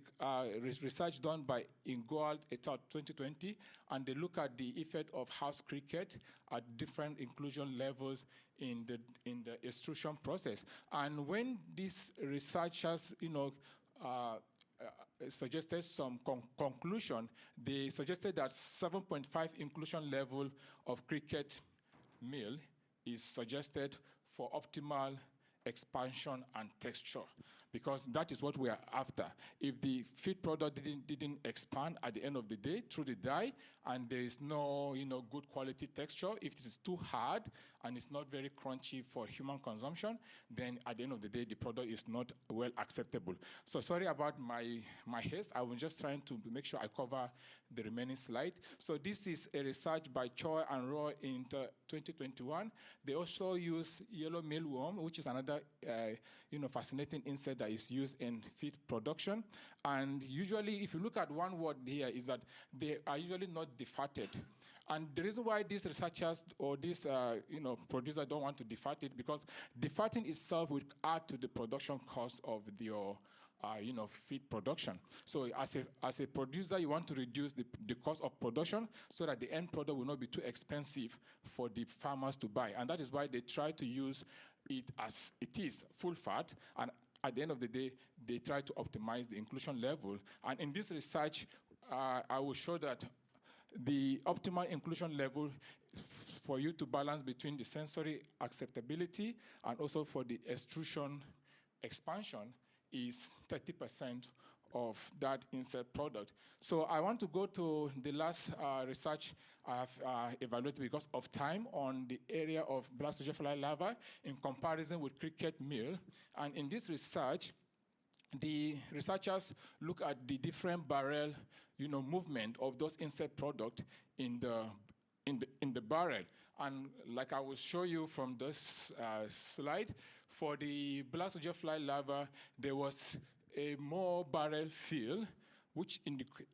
research done by Ingold et al. 2020, and they look at the effect of house cricket at different inclusion levels in the extrusion process. And when these researchers, suggested some conclusion, they suggested that 7.5 inclusion level of cricket meal is suggested for optimal expansion and texture. because that is what we are after. If the feed product didn't expand at the end of the day through the dye, and there is no good quality texture, if it is too hard and it's not very crunchy for human consumption, then at the end of the day the product is not well acceptable. So sorry about my haste. I was just trying to make sure I cover the remaining slide. So this is a research by Choi and Roy in 2021. They also use yellow mealworm, which is another fascinating insect that is used in feed production. And usually, if you look at one word here, is that they are usually not defatted. And the reason why these researchers or these producers don't want to defat it, because defatting itself will add to the production cost of your feed production. So as a producer, you want to reduce the cost of production so that the end product will not be too expensive for the farmers to buy. And that is why they try to use it as it is, full fat, and at the end of the day, they try to optimize the inclusion level. And in this research, I will show that the optimal inclusion level for you to balance between the sensory acceptability and also for the extrusion expansion is 30% of that insert product. So I want to go to the last research I've evaluated because of time on the area of black soldier fly larvae in comparison with cricket meal. And in this research, the researchers look at the different barrel movement of those insect products in the barrel. And like I will show you from this slide, for the black soldier fly larva, there was a more barrel fill, which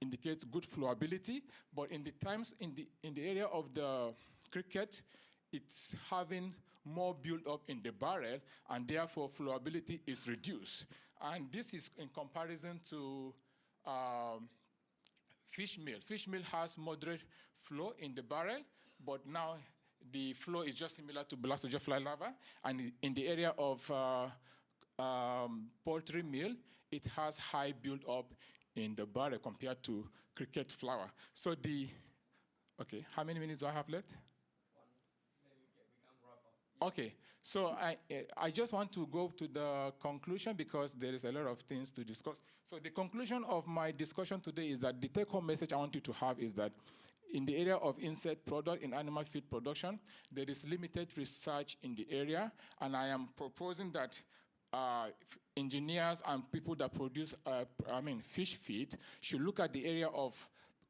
indicates good flowability. But in the area of the cricket, it's having more build-up in the barrel, and therefore flowability is reduced. And this is in comparison to fish meal. Fish meal has moderate flow in the barrel, but now the flow is just similar to black soldier fly larva. And in the area of poultry meal, it has high build-up in the barrel compared to cricket flour. So okay, how many minutes do I have left? Okay, so I just want to go to the conclusion because there is a lot of things to discuss. So the conclusion of my discussion today is that the take-home message I want you to have is that in the area of insect product in animal feed production, there is limited research in the area, and I am proposing that engineers and people that produce fish feed should look at the area of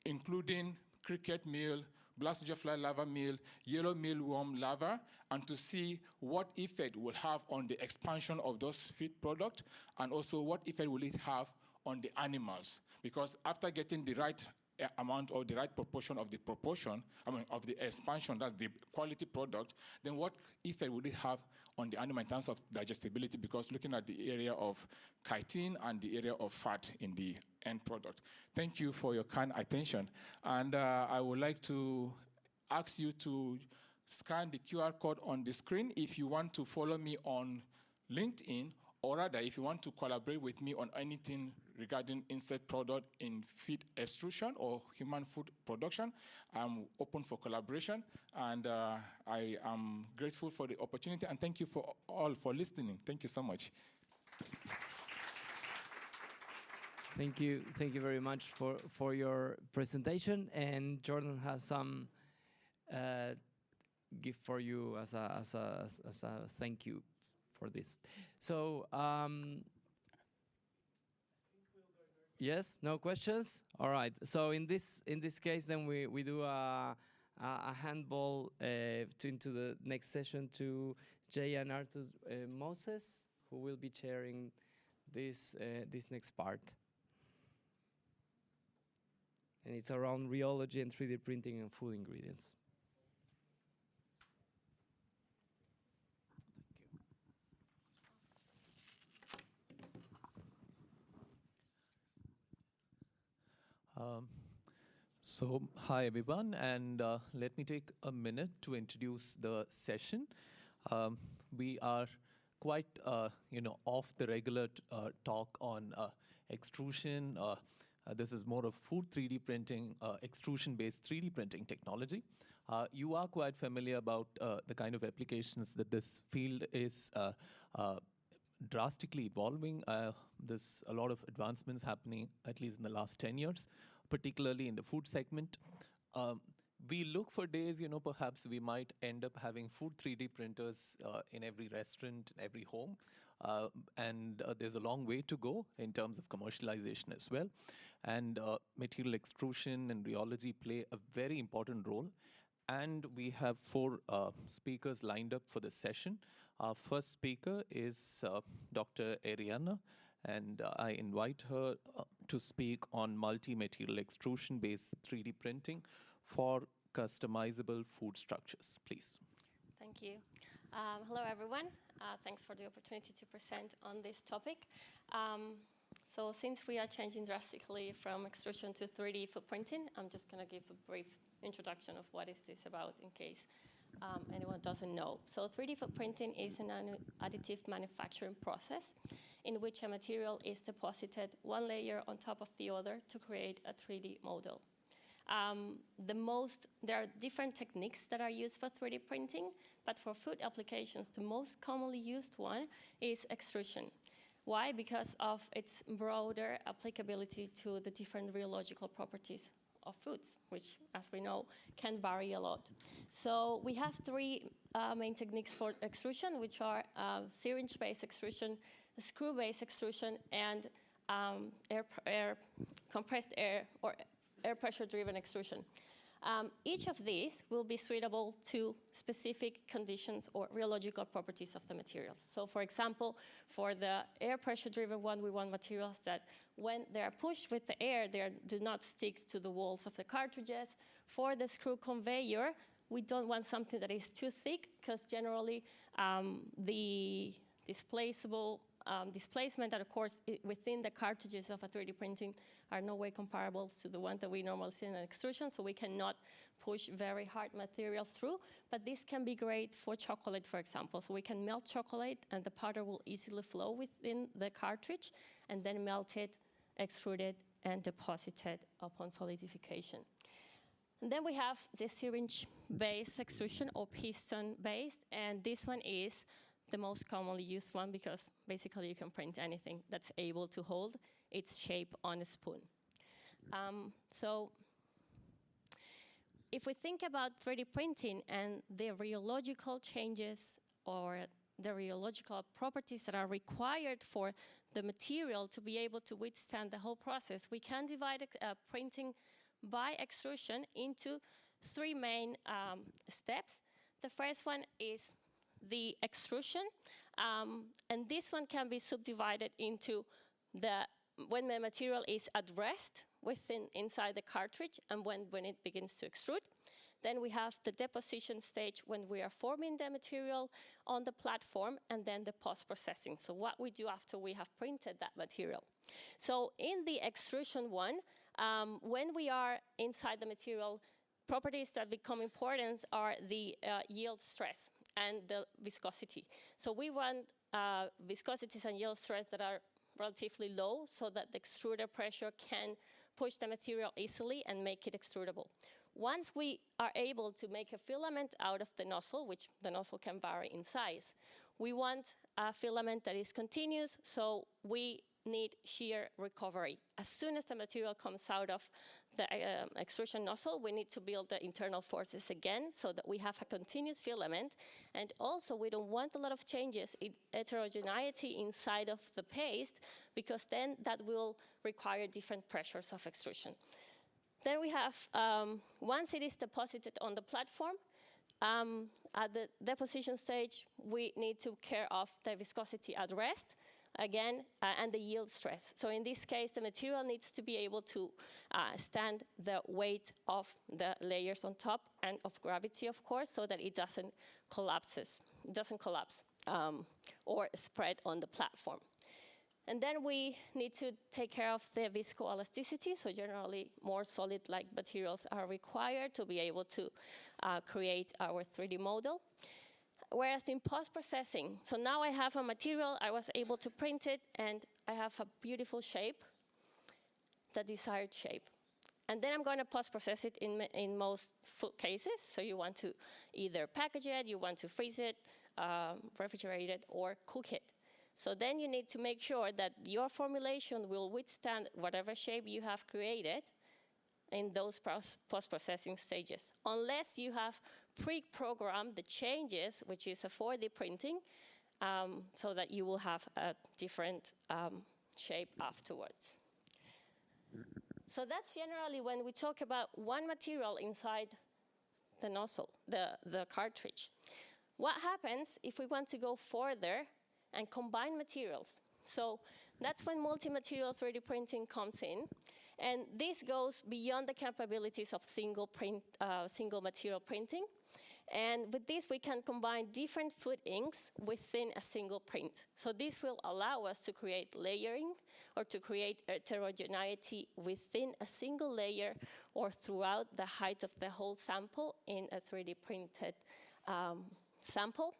including cricket meal, black soldier fly larva meal, yellow mealworm larva, and to see what effect will have on the expansion of those feed products, and also what effect will it have on the animals. Because after getting the right amount or the right proportion of the expansion, that's the quality product, then what effect would it have on the animal in terms of digestibility? Because looking at the area of chitin and the area of fat in the end product. Thank you for your kind attention. And I would like to ask you to scan the QR code on the screen if you want to follow me on LinkedIn, or rather if you want to collaborate with me on anything regarding insect product in feed extrusion or human food production. I'm open for collaboration, and I am grateful for the opportunity, and thank you for all for listening. Thank you so much. Thank you very much for your presentation. And Jordan has some gift for you as a thank you for this. So yes, no questions. All right. So in this case, then we do a handball into the next session to Jay and Arthur Moses, who will be chairing this next part. And it's around rheology and 3D printing and food ingredients. So hi everyone, and let me take a minute to introduce the session. We are quite off the regular talk on extrusion. This is more of food 3D printing, extrusion-based 3D printing technology. You are quite familiar about the kind of applications that this field is drastically evolving. There's a lot of advancements happening, at least in the last 10 years, particularly in the food segment. We look for days, perhaps we might end up having food 3D printers in every restaurant, in every home. And there's a long way to go in terms of commercialization as well. And material extrusion and rheology play a very important role. And we have 4 speakers lined up for this session. Our first speaker is Dr. Ariana, and I invite her to speak on multi-material extrusion-based 3D printing for customizable food structures. Please. Thank you. Hello, everyone. Thanks for the opportunity to present on this topic. So since we are changing drastically from extrusion to 3D food printing, I'm just going to give a brief introduction of what is this about in case anyone doesn't know. So 3D food printing is an additive manufacturing process in which a material is deposited one layer on top of the other to create a 3D model. There are different techniques that are used for 3D printing, but for food applications, the most commonly used one is extrusion. Why? Because of its broader applicability to the different rheological properties of foods, which, as we know, can vary a lot. So we have 3 main techniques for extrusion, which are syringe-based extrusion, screw-based extrusion, and compressed air or air pressure-driven extrusion. Each of these will be suitable to specific conditions or rheological properties of the materials. So for example, for the air pressure-driven one, we want materials that when they are pushed with the air, they do not stick to the walls of the cartridges. For the screw conveyor, we don't want something that is too thick, because generally the displacement that occurs within the cartridges of a 3D printing are no way comparable to the one that we normally see in an extrusion, so we cannot push very hard materials through. But this can be great for chocolate, for example. So we can melt chocolate, and the powder will easily flow within the cartridge, and then melt it, extrude it, and deposit it upon solidification. And then we have the syringe-based extrusion or piston-based, and this one is the most commonly used one because basically you can print anything that's able to hold its shape on a spoon. So if we think about 3D printing and the rheological changes or the rheological properties that are required for the material to be able to withstand the whole process, we can divide printing by extrusion into 3 main steps. The first one is the extrusion, and this one can be subdivided into when the material is at rest inside the cartridge and when it begins to extrude. Then we have the deposition stage when we are forming the material on the platform, and then the post-processing. So what we do after we have printed that material. So in the extrusion one, when we are inside the material, properties that become important are the yield stress and the viscosity. So we want viscosities and yield stress that are relatively low so that the extruder pressure can push the material easily and make it extrudable. Once we are able to make a filament out of the nozzle, which the nozzle can vary in size, we want a filament that is continuous, so we need shear recovery. As soon as the material comes out of the extrusion nozzle, we need to build the internal forces again so that we have a continuous filament. And also, we don't want a lot of changes in heterogeneity inside of the paste, because then that will require different pressures of extrusion. Then we have, once it is deposited on the platform, at the deposition stage, we need to care of the viscosity at rest, again, and the yield stress. So in this case, the material needs to be able to stand the weight of the layers on top and of gravity, of course, so that it doesn't collapse or spread on the platform. And then we need to take care of the viscoelasticity. So generally, more solid-like materials are required to be able to create our 3D model. Whereas in post-processing, so now I have a material, I was able to print it, and I have a beautiful shape, the desired shape. And then I'm going to post-process it in most food cases. So you want to either package it, you want to freeze it, refrigerate it, or cook it. So then you need to make sure that your formulation will withstand whatever shape you have created in those post-processing stages, unless you have pre-programmed the changes, which is a 4D printing, so that you will have a different shape afterwards. So that's generally when we talk about one material inside the nozzle, the cartridge. What happens if we want to go further and combine materials? So that's when multi-material 3D printing comes in. And this goes beyond the capabilities of single material printing. And with this, we can combine different food inks within a single print. So this will allow us to create layering or to create heterogeneity within a single layer or throughout the height of the whole sample in a 3D printed sample.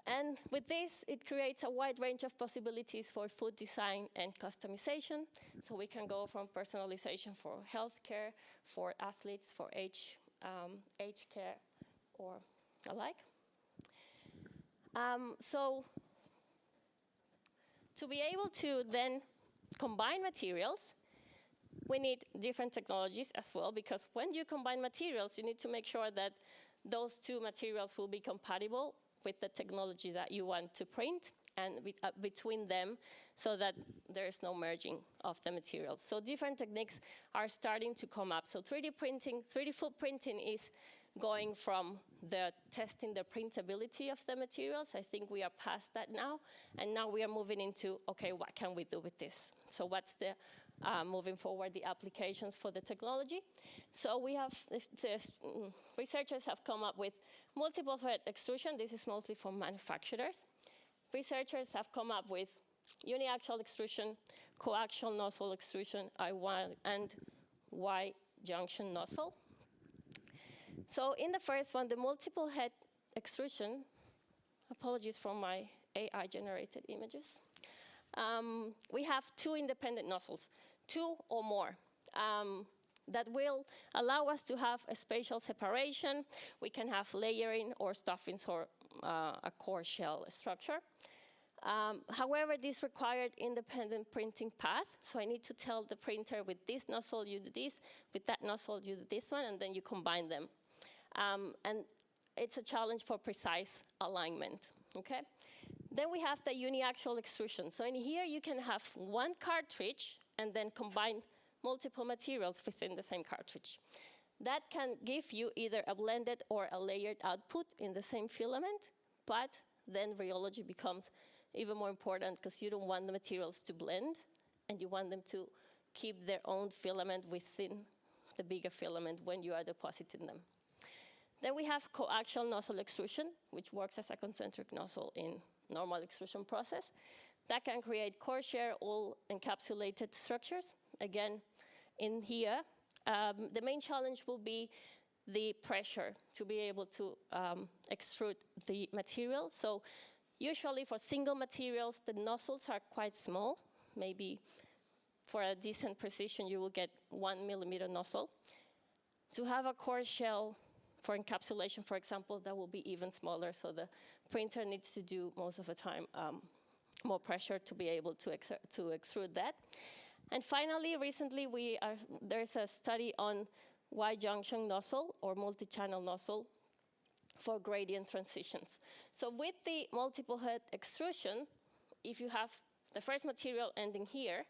And with this, it creates a wide range of possibilities for food design and customization. So we can go from personalization for healthcare, for athletes, for age care, or alike. So to be able to then combine materials, we need different technologies as well, because when you combine materials, you need to make sure that those two materials will be compatible with the technology that you want to print and between them, so that there is no merging of the materials. So different techniques are starting to come up. So 3D printing, 3D food printing is going from the testing the printability of the materials. I think we are past that now. And now we are moving into, okay, what can we do with this? So what's the, moving forward, the applications for the technology? So we have, researchers have come up with multiple head extrusion. This is mostly for manufacturers. Researchers have come up with uniaxial extrusion, coaxial nozzle extrusion, I1 and Y junction nozzle. So in the first one, the multiple head extrusion, apologies for my AI generated images. We have two independent nozzles, two or more, that will allow us to have a spatial separation. We can have layering or stuffings or a core shell structure. However, this required independent printing path. So I need to tell the printer, with this nozzle, you do this, with that nozzle, you do this one, and then you combine them. And it's a challenge for precise alignment, okay? Then we have the uniaxial extrusion. So in here, you can have one cartridge and then combine multiple materials within the same cartridge. That can give you either a blended or a layered output in the same filament, but then rheology becomes even more important, because you don't want the materials to blend, and you want them to keep their own filament within the bigger filament when you are depositing them. Then we have coaxial nozzle extrusion, which works as a concentric nozzle in normal extrusion process. That can create core shell, all encapsulated structures. Again, in here, the main challenge will be the pressure to be able to extrude the material. So usually for single materials, the nozzles are quite small. Maybe for a decent precision, you will get 1 millimeter nozzle. To have a core shell for encapsulation, for example, that will be even smaller. So the printer needs to do, most of the time, more pressure to be able to extrude that. And finally, recently, there's a study on Y-junction nozzle or multi-channel nozzle for gradient transitions. So with the multiple head extrusion, if you have the first material ending here,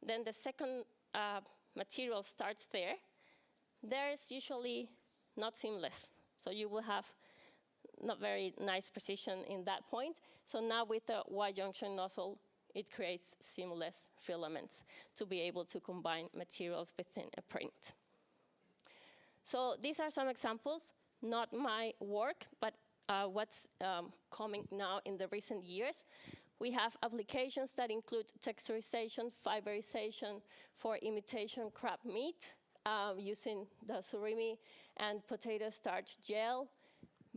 then the second material starts there, there is usually not seamless. So you will have not very nice precision in that point. So now with the Y-junction nozzle, it creates seamless filaments to be able to combine materials within a print. So these are some examples, not my work, but what's coming now in the recent years. We have applications that include texturization, fiberization for imitation crab meat, using the surimi and potato starch gel,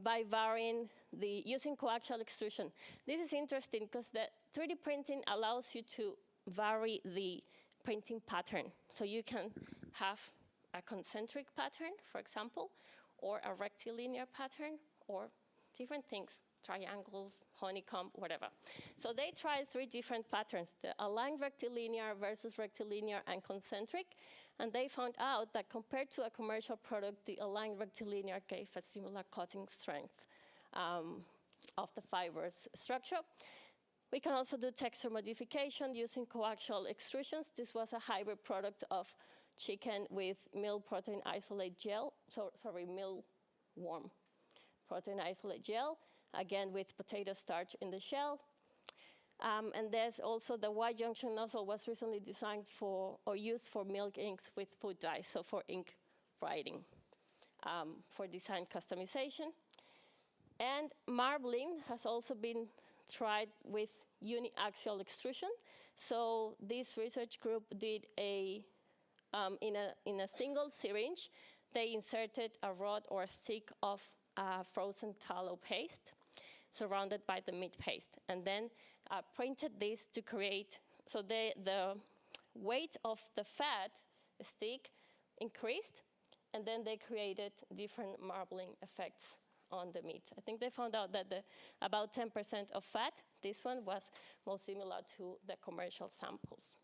by varying using coaxial extrusion. This is interesting because the 3D printing allows you to vary the printing pattern. So you can have a concentric pattern, for example, or a rectilinear pattern, or different things triangles, honeycomb, whatever. So they tried 3 different patterns, the aligned rectilinear versus rectilinear and concentric, and they found out that compared to a commercial product, the aligned rectilinear gave a similar cutting strength of the fiber's structure. We can also do texture modification using coaxial extrusions. This was a hybrid product of chicken with meal protein isolate gel, mealworm protein isolate gel, again with potato starch in the shell. And there's also the wide junction nozzle was recently designed for or used for milk inks with food dyes, so for ink writing, for design customization. And marbling has also been tried with uniaxial extrusion. So this research group did in a single syringe, they inserted a rod or a stick of frozen tallow paste surrounded by the meat paste, and then printed this to create, so the weight of the fat stick increased, and then they created different marbling effects on the meat. I think they found out that about 10% of fat, this one was most similar to the commercial samples.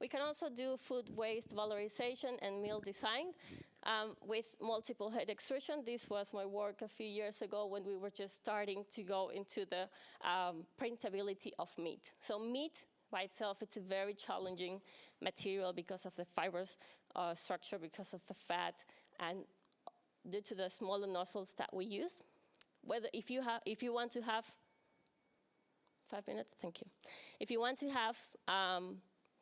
We can also do food waste valorization and meal design with multiple head extrusion. This was my work a few years ago when we were just starting to go into the printability of meat. So meat by itself, it's a very challenging material because of the fibrous structure, because of the fat, and due to the smaller nozzles that we use. If you want to have 5 minutes, thank you. If you want to have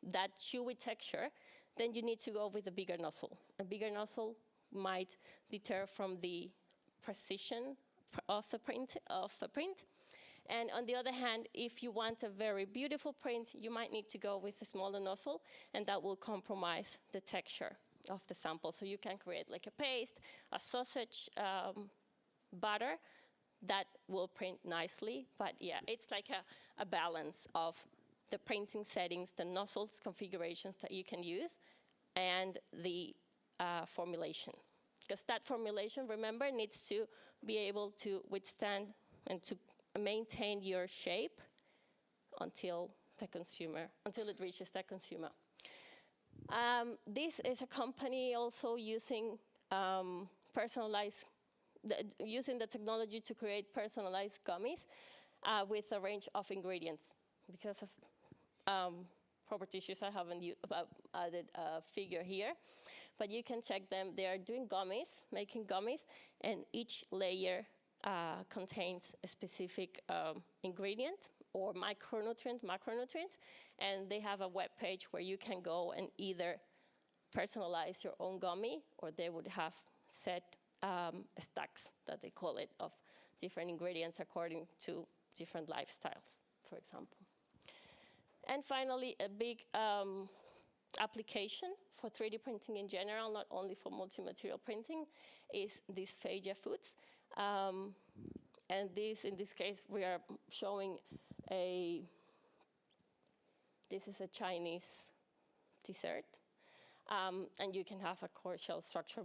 that chewy texture, then you need to go with a bigger nozzle. A bigger nozzle might deter from the precision of the print. And on the other hand, if you want a very beautiful print, you might need to go with a smaller nozzle, and that will compromise the texture of the sample. So you can create like a paste, a sausage butter that will print nicely. But yeah, it's like a balance of the printing settings, the nozzles configurations that you can use, and the formulation. Because that formulation, remember, needs to be able to withstand and to maintain your shape until it reaches the consumer. This is a company also using using the technology to create personalized gummies with a range of ingredients. Because of property issues, I haven't added a figure here, but you can check them. They are doing gummies, making gummies, and each layer contains a specific ingredient or micronutrient, macronutrient, and they have a web page where you can go and either personalize your own gummy, or they would have set stacks, that they call it, of different ingredients according to different lifestyles, for example. And finally, a big application for 3D printing in general, not only for multi-material printing, is these Phagia foods. And in this case, we are showing this is a Chinese dessert. And you can have a core shell structure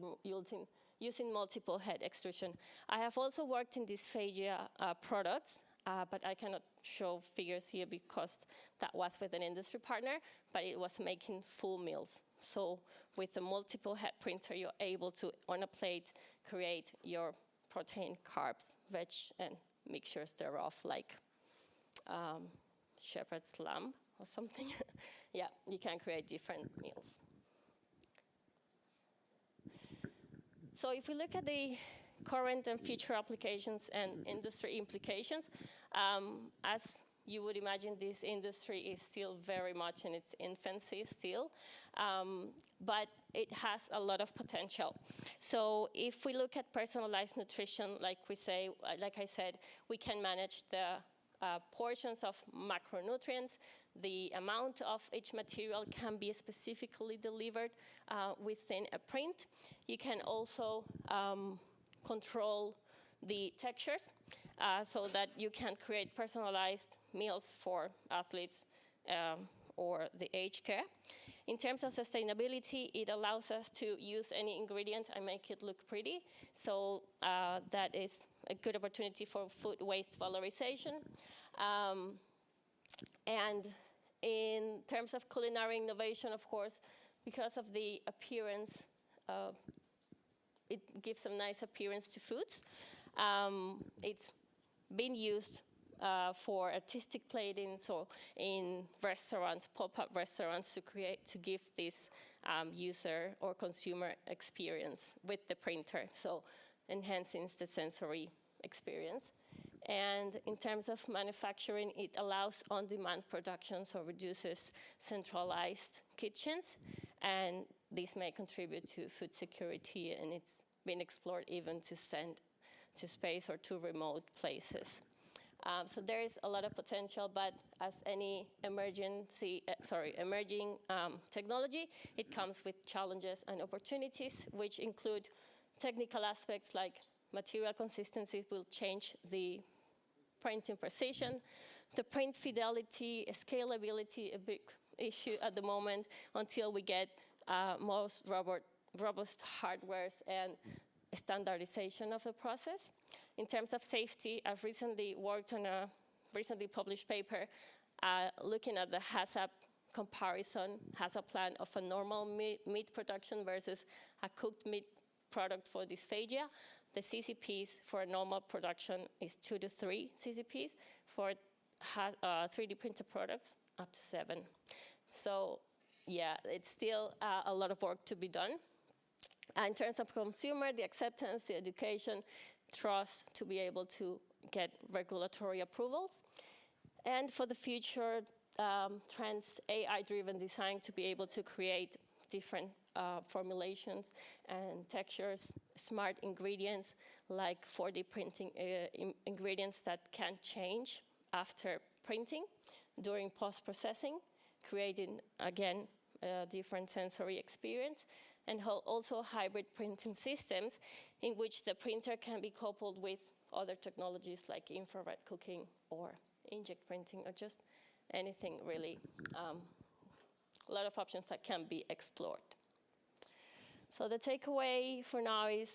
using multiple head extrusion. I have also worked in these Phagia products, but I cannot show figures here because that was with an industry partner, but it was making full meals. So with the multiple head printer, you're able to, on a plate, create your protein, carbs, veg, and mixtures thereof, like shepherd's lamb or something. Yeah, you can create different meals. So if we look at the current and future applications and industry implications, as you would imagine, this industry is still very much in its infancy still, but it has a lot of potential. So if we look at personalized nutrition, like I said, we can manage the portions of macronutrients. The amount of each material can be specifically delivered within a print. You can also control the textures so that you can create personalized meals for athletes or the aged care. In terms of sustainability, it allows us to use any ingredient and make it look pretty. So that is a good opportunity for food waste valorization. And in terms of culinary innovation, of course, because of the appearance, it gives a nice appearance to foods. It's been used for artistic plating, so in restaurants, pop-up restaurants, to give this user or consumer experience with the printer, so enhancing the sensory experience. And in terms of manufacturing, it allows on-demand production, so reduces centralized kitchens, and this may contribute to food security, and it's been explored even to send to space or to remote places. So there is a lot of potential, but as any emerging technology, it comes with challenges and opportunities, which include technical aspects like material consistency will change the printing precision, the print fidelity, scalability, a big issue at the moment until we get most robust hardware and standardization of the process. In terms of safety, I've recently worked on a recently published paper looking at the HACCP comparison, HACCP plan of a normal meat production versus a cooked meat product for dysphagia. The CCPs for a normal production is 2 to 3 CCPs. For 3D printed products, up to 7. So yeah, it's still a lot of work to be done. In terms of consumer, the acceptance, the education, trust to be able to get regulatory approvals. And for the future trends, AI-driven design to be able to create different formulations and textures, smart ingredients like 4D printing ingredients that can change after printing during post-processing, creating, again, a different sensory experience, and also hybrid printing systems in which the printer can be coupled with other technologies like infrared cooking or inkjet printing or just anything really. A lot of options that can be explored. So the takeaway for now is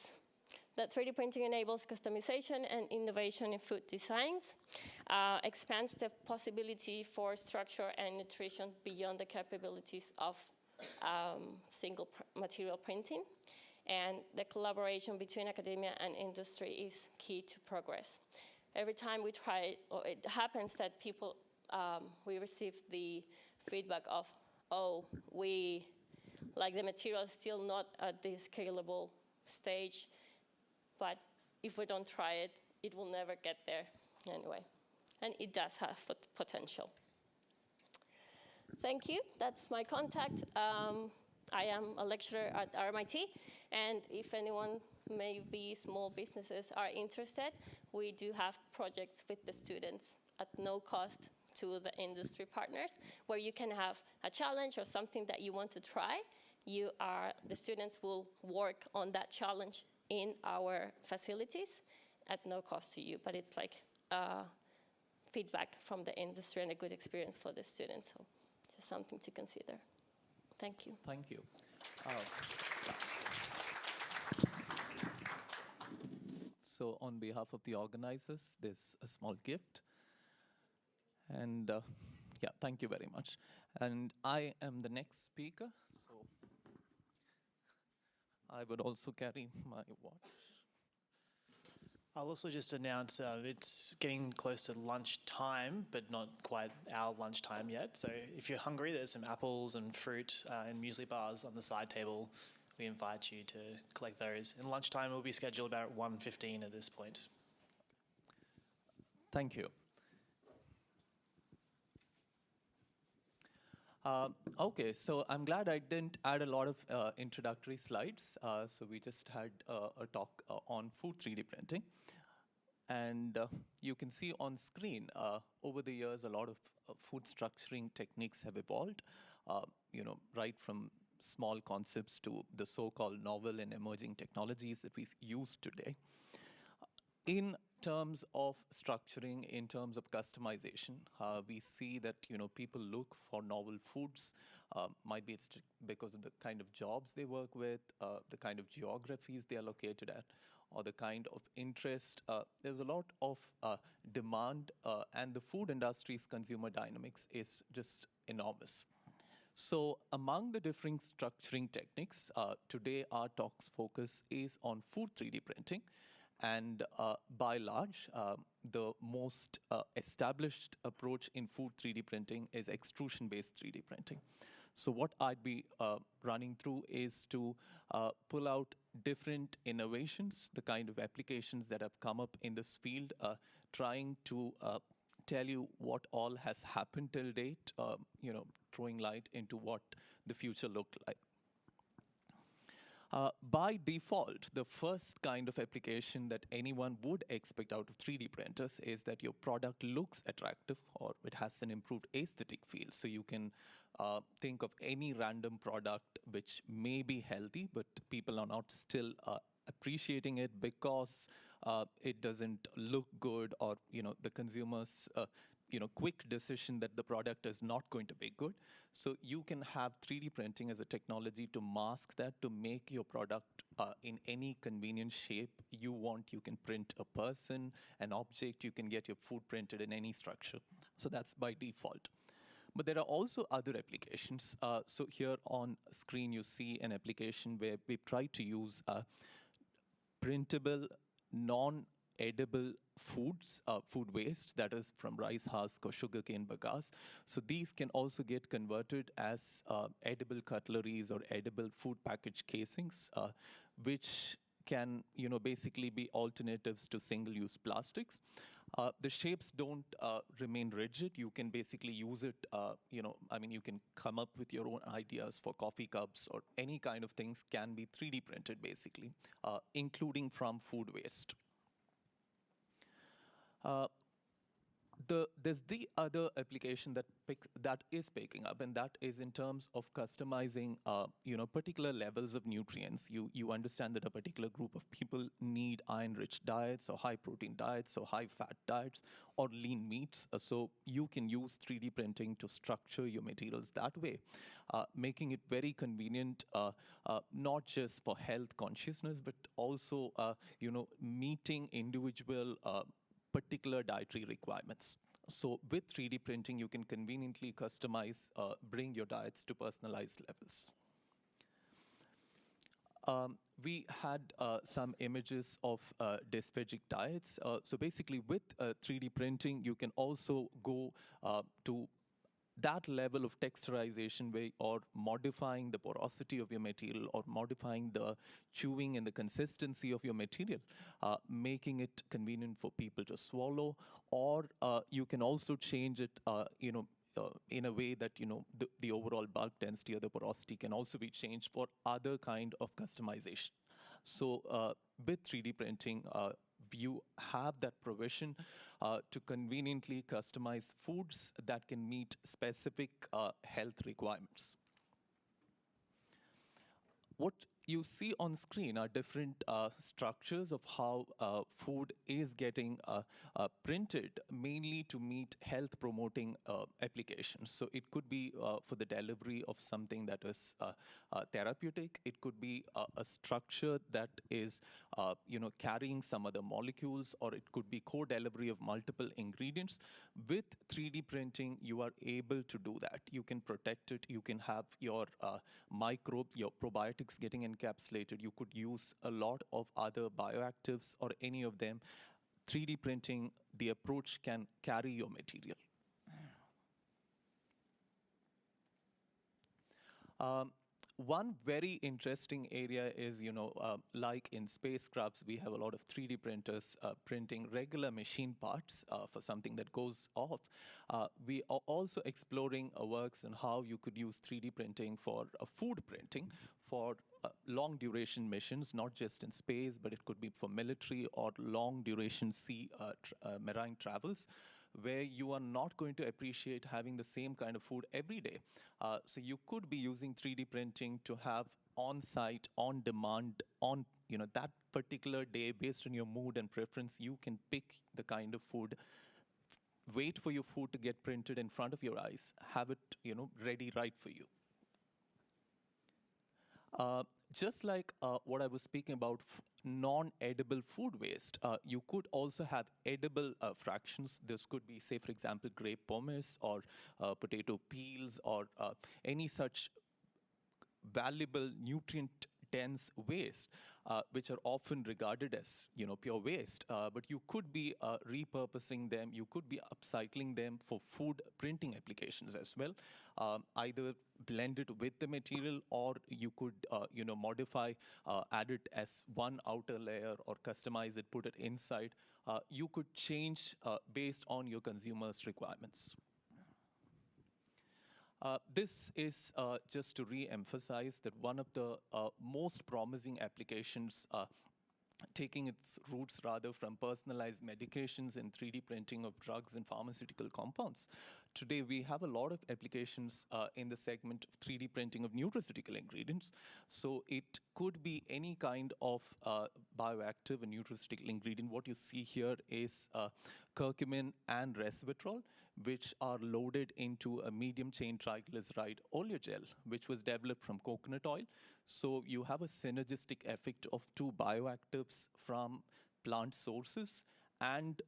that 3D printing enables customization and innovation in food designs, expands the possibility for structure and nutrition beyond the capabilities of single material printing, and the collaboration between academia and industry is key to progress. Every time we try, or it happens that people, we receive the feedback of, oh, like the material is still not at the scalable stage, but if we don't try it, it will never get there anyway. And it does have potential. Thank you. That's my contact. I am a lecturer at RMIT, and if anyone, maybe small businesses, are interested, we do have projects with the students at no cost to the industry partners, where you can have a challenge or something that you want to try. The students will work on that challenge in our facilities at no cost to you, but it's like feedback from the industry and a good experience for the students. So just something to consider. Thank you. Thank you. So on behalf of the organizers, there's a small gift. And yeah, thank you very much. And I am the next speaker, so I would also carry my watch. I'll also just announce it's getting close to lunchtime, but not quite our lunchtime yet. So if you're hungry, there's some apples and fruit and muesli bars on the side table. We invite you to collect those. And lunchtime will be scheduled about 1:15 at this point. Thank you. Okay, so I'm glad I didn't add a lot of introductory slides. So we just had a talk on food 3D printing. And you can see on screen, over the years, a lot of food structuring techniques have evolved, right from small concepts to the so-called novel and emerging technologies that we use today. In terms of structuring, in terms of customization, we see that people look for novel foods. Might be it's because of the kind of jobs they work with, the kind of geographies they are located at, or the kind of interest. There's a lot of demand, and the food industry's consumer dynamics is just enormous. So among the different structuring techniques, today our talk's focus is on food 3D printing. And by large, the most established approach in food 3D printing is extrusion-based 3D printing. So what I'd be running through is to pull out different innovations, the kind of applications that have come up in this field, trying to tell you what all has happened till date, throwing light into what the future looked like. By default, the first kind of application that anyone would expect out of 3D printers is that your product looks attractive or it has an improved aesthetic feel. So you can think of any random product which may be healthy, but people are not still appreciating it because it doesn't look good, or the consumers quick decision that the product is not going to be good. So you can have 3D printing as a technology to mask that, to make your product in any convenient shape you want. You can print a person, an object, you can get your food printed in any structure. So that's by default. But there are also other applications. So here on screen you see an application where we've tried to use printable, non-edible foods, food waste, that is from rice husk or sugarcane bagasse. So these can also get converted as edible cutleries or edible food package casings, which can basically be alternatives to single-use plastics. The shapes don't remain rigid. You can basically use it, you can come up with your own ideas for coffee cups, or any kind of things can be 3D printed basically, including from food waste. There's the other application that is picking up, and that is in terms of customizing, particular levels of nutrients. You understand that a particular group of people need iron-rich diets, or high-protein diets, or high-fat diets, or lean meats. So you can use 3D printing to structure your materials that way, making it very convenient, not just for health consciousness, but also, meeting individual particular dietary requirements. So with 3D printing, you can conveniently customize, bring your diets to personalized levels. We had some images of dysphagic diets. So basically with 3D printing, you can also go to that level of texturization or modifying the porosity of your material, or modifying the chewing and the consistency of your material, making it convenient for people to swallow. Or you can also change it, in a way that the overall bulk density or the porosity can also be changed for other kind of customization. So with 3D printing, you have that provision to conveniently customize foods that can meet specific health requirements. What you see on screen are different structures of how food is getting printed, mainly to meet health-promoting applications. So it could be for the delivery of something that is therapeutic. It could be a structure that is, carrying some other molecules, or it could be co-delivery of multiple ingredients. With 3D printing, you are able to do that. You can protect it. You can have your microbes, your probiotics getting encapsulated. You could use a lot of other bioactives or any of them. 3D printing, the approach can carry your material. One very interesting area is, like in spacecrafts, we have a lot of 3D printers printing regular machine parts for something that goes off. We are also exploring works on how you could use 3D printing for food printing for long duration missions, not just in space, but it could be for military or long duration sea marine travels, where you are not going to appreciate having the same kind of food every day. So you could be using 3D printing to have on-site, on-demand, that particular day, based on your mood and preference, you can pick the kind of food, wait for your food to get printed in front of your eyes, have it, ready right for you. Just like what I was speaking about, non-edible food waste, you could also have edible fractions. This could be, say, for example, grape pomace or potato peels or any such valuable nutrient-dense waste, which are often regarded as pure waste. But you could be repurposing them. You could be upcycling them for food printing applications as well. Either blend it with the material, or you could modify, add it as one outer layer, or customize it, put it inside. You could change based on your consumer's requirements. This is just to re-emphasize that one of the most promising applications, taking its roots rather from personalized medications and 3D printing of drugs and pharmaceutical compounds. Today, we have a lot of applications in the segment of 3D printing of nutraceutical ingredients. So it could be any kind of bioactive and nutraceutical ingredient. What you see here is curcumin and resveratrol, which are loaded into a medium-chain triglyceride oleogel, which was developed from coconut oil. So you have a synergistic effect of two bioactives from plant sources and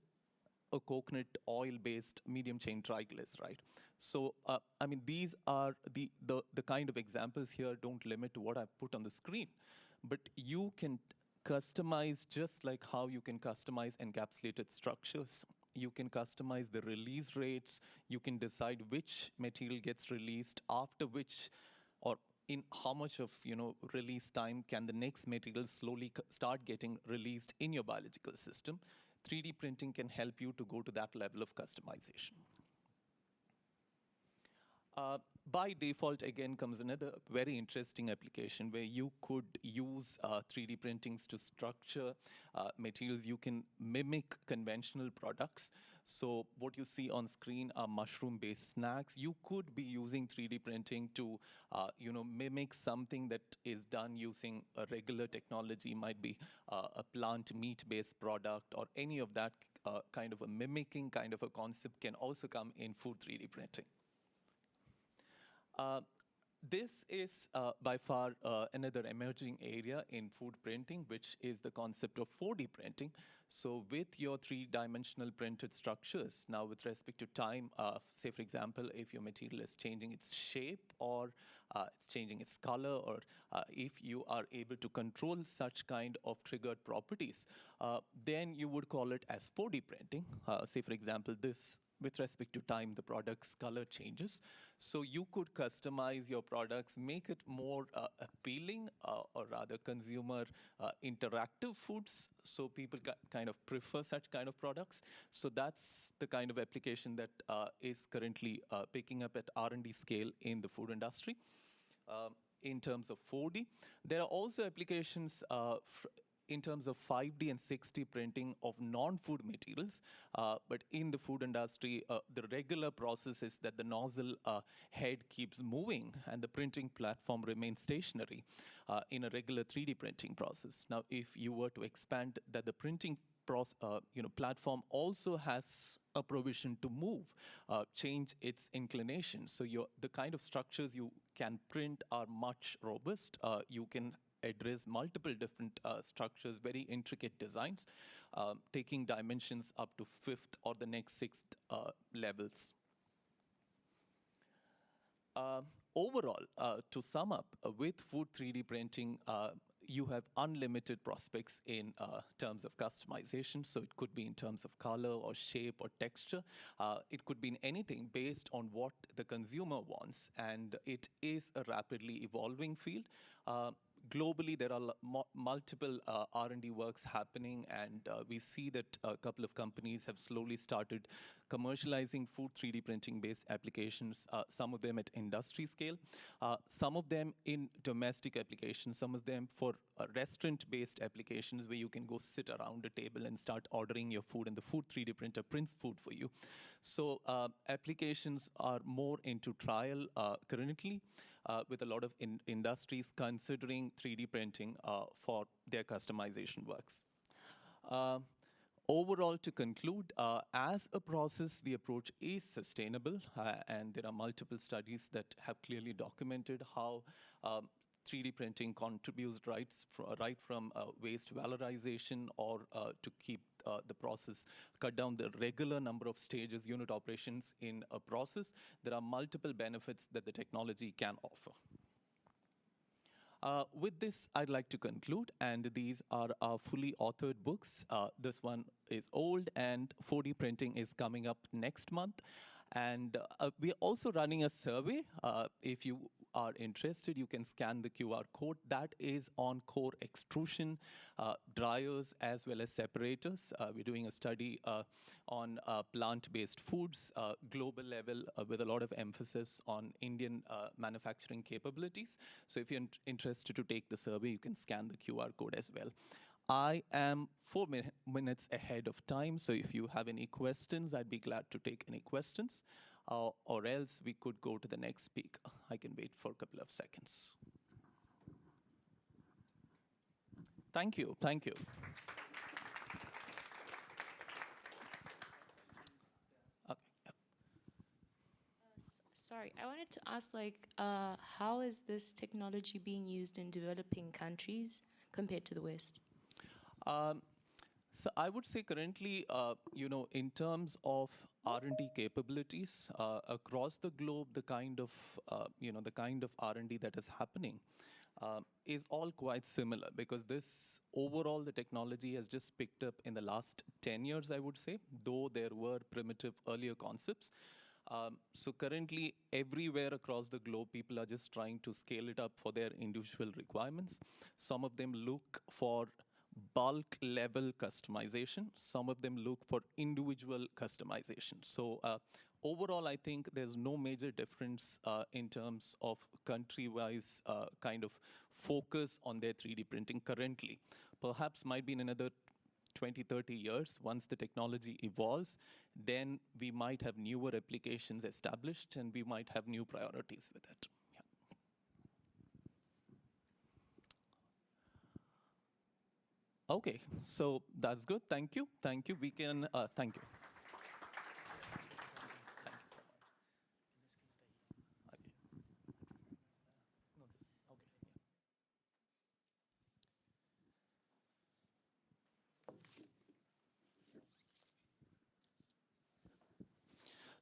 a coconut oil-based medium-chain triglyceride. So, I mean, these are the kind of examples here don't limit to what I've put on the screen, but you can customize just like how you can customize encapsulated structures. You can customize the release rates. You can decide which material gets released, after which, or in how much of release time can the next material slowly start getting released in your biological system. 3D printing can help you to go to that level of customization. By default, again, comes another very interesting application where you could use 3D printings to structure materials. You can mimic conventional products. So what you see on screen are mushroom-based snacks. You could be using 3D printing to mimic something that is done using a regular technology, might be a plant meat-based product, or any of that kind of a mimicking kind of a concept can also come in food 3D printing. This is by far another emerging area in food printing, which is the concept of 4D printing. So with your three-dimensional printed structures, now with respect to time, say for example, if your material is changing its shape, or it's changing its color, or if you are able to control such kind of triggered properties, then you would call it as 4D printing. Say for example, this, with respect to time, the product's color changes. So you could customize your products, make it more appealing, or rather consumer interactive foods, so people kind of prefer such kind of products. So that's the kind of application that is currently picking up at R&D scale in the food industry. In terms of 4D, there are also applications in terms of 5D and 6D printing of non-food materials. But in the food industry, the regular process is that the nozzle head keeps moving and the printing platform remains stationary in a regular 3D printing process. Now, if you were to expand that, the printing platform also has a provision to move, change its inclination. So the kind of structures you can print are much robust. You can address multiple different structures, very intricate designs, taking dimensions up to 5th or the next 6th levels. Overall, to sum up, with food 3D printing, you have unlimited prospects in terms of customization. So it could be in terms of color or shape or texture. It could be in anything based on what the consumer wants. And it is a rapidly evolving field. Globally, there are multiple R&D works happening, and we see that a couple of companies have slowly started commercializing food 3D printing-based applications, some of them at industry scale, some of them in domestic applications, some of them for restaurant-based applications where you can go sit around a table and start ordering your food and the food 3D printer prints food for you. So applications are more into trial currently, with a lot of industries considering 3D printing for their customization works. Overall, to conclude, as a process, the approach is sustainable, and there are multiple studies that have clearly documented how 3D printing contributes right from waste valorization or to keep the process, cut down the regular number of stages, unit operations in a process. There are multiple benefits that the technology can offer. With this, I'd like to conclude, and these are our fully authored books. This one is old, and 4D printing is coming up next month. And we're also running a survey. If you are interested, you can scan the QR code. That is on core extrusion, dryers, as well as separators. We're doing a study on plant-based foods, global level, with a lot of emphasis on Indian manufacturing capabilities. So if you're interested to take the survey, you can scan the QR code as well. I am 4 minutes ahead of time, so if you have any questions, I'd be glad to take any questions, or else we could go to the next speaker. I can wait for a couple of seconds. Thank you, thank you. Sorry, I wanted to ask, how is this technology being used in developing countries compared to the West? So I would say currently, in terms of R&D capabilities across the globe, the kind of R&D that is happening is all quite similar, because overall the technology has just picked up in the last 10 years, I would say, though there were primitive earlier concepts. So currently, everywhere across the globe, people are just trying to scale it up for their individual requirements. Some of them look for bulk level customization. Some of them look for individual customization. So overall, I think there's no major difference in terms of country-wise kind of focus on their 3D printing currently. Perhaps might be in another 20, 30 years, once the technology evolves, then we might have newer applications established and we might have new priorities with it. Okay, so that's good. Thank you. Thank you. We can, thank you.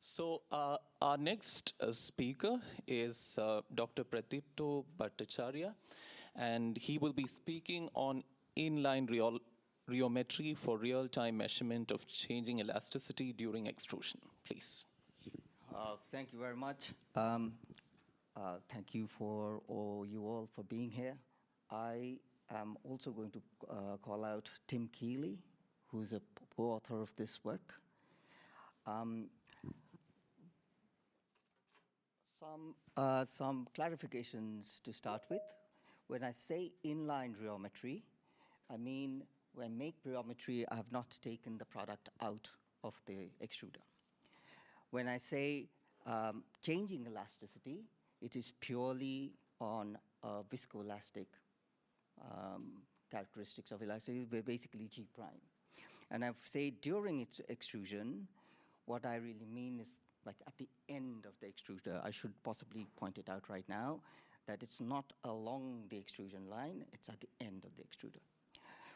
So our next speaker is Dr. Pratipto Bhattacharya, and he will be speaking on inline rheometry for real-time measurement of changing elasticity during extrusion. Please. Thank you very much. Thank you for you all for being here. I am also going to call out Tim Keeley, who's a co-author of this work. Some clarifications to start with. When I say inline rheometry, I mean when I make rheometry, I have not taken the product out of the extruder. When I say changing elasticity, it is purely on viscoelastic characteristics of elasticity, basically G prime. And I say during its extrusion, what I really mean is like at the end of the extruder. I should possibly point it out right now that it's not along the extrusion line, it's at the end of the extruder.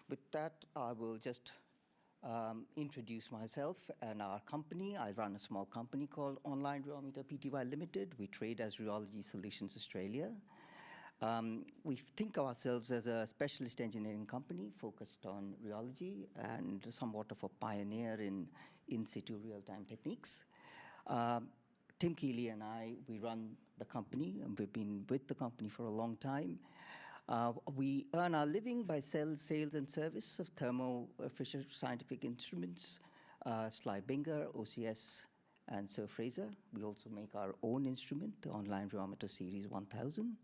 With that, I will just introduce myself and our company. I run a small company called Online Rheometer Pty Limited. We trade as Rheology Solutions Australia. We think of ourselves as a specialist engineering company focused on rheology and somewhat of a pioneer in situ real-time techniques. Tim Keeley and I, we run the company, and we've been with the company for a long time. We earn our living by sales and service of Thermo Fisher Scientific instruments Sly-Binger, OCS, and Sir Fraser. We also make our own instrument, the Online Rheometer Series 1000.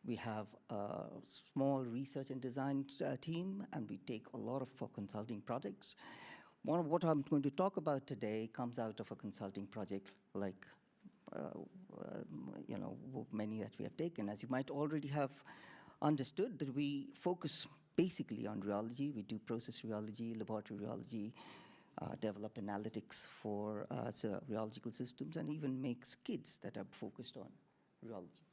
We have a small research and design team, and we take a lot of for consulting projects. One of what I'm going to talk about today comes out of a consulting project like many that we have taken. As you might already have understood, that we focus basically on rheology. We do process rheology, laboratory rheology, develop analytics for rheological systems, and even make skids that are focused on rheology.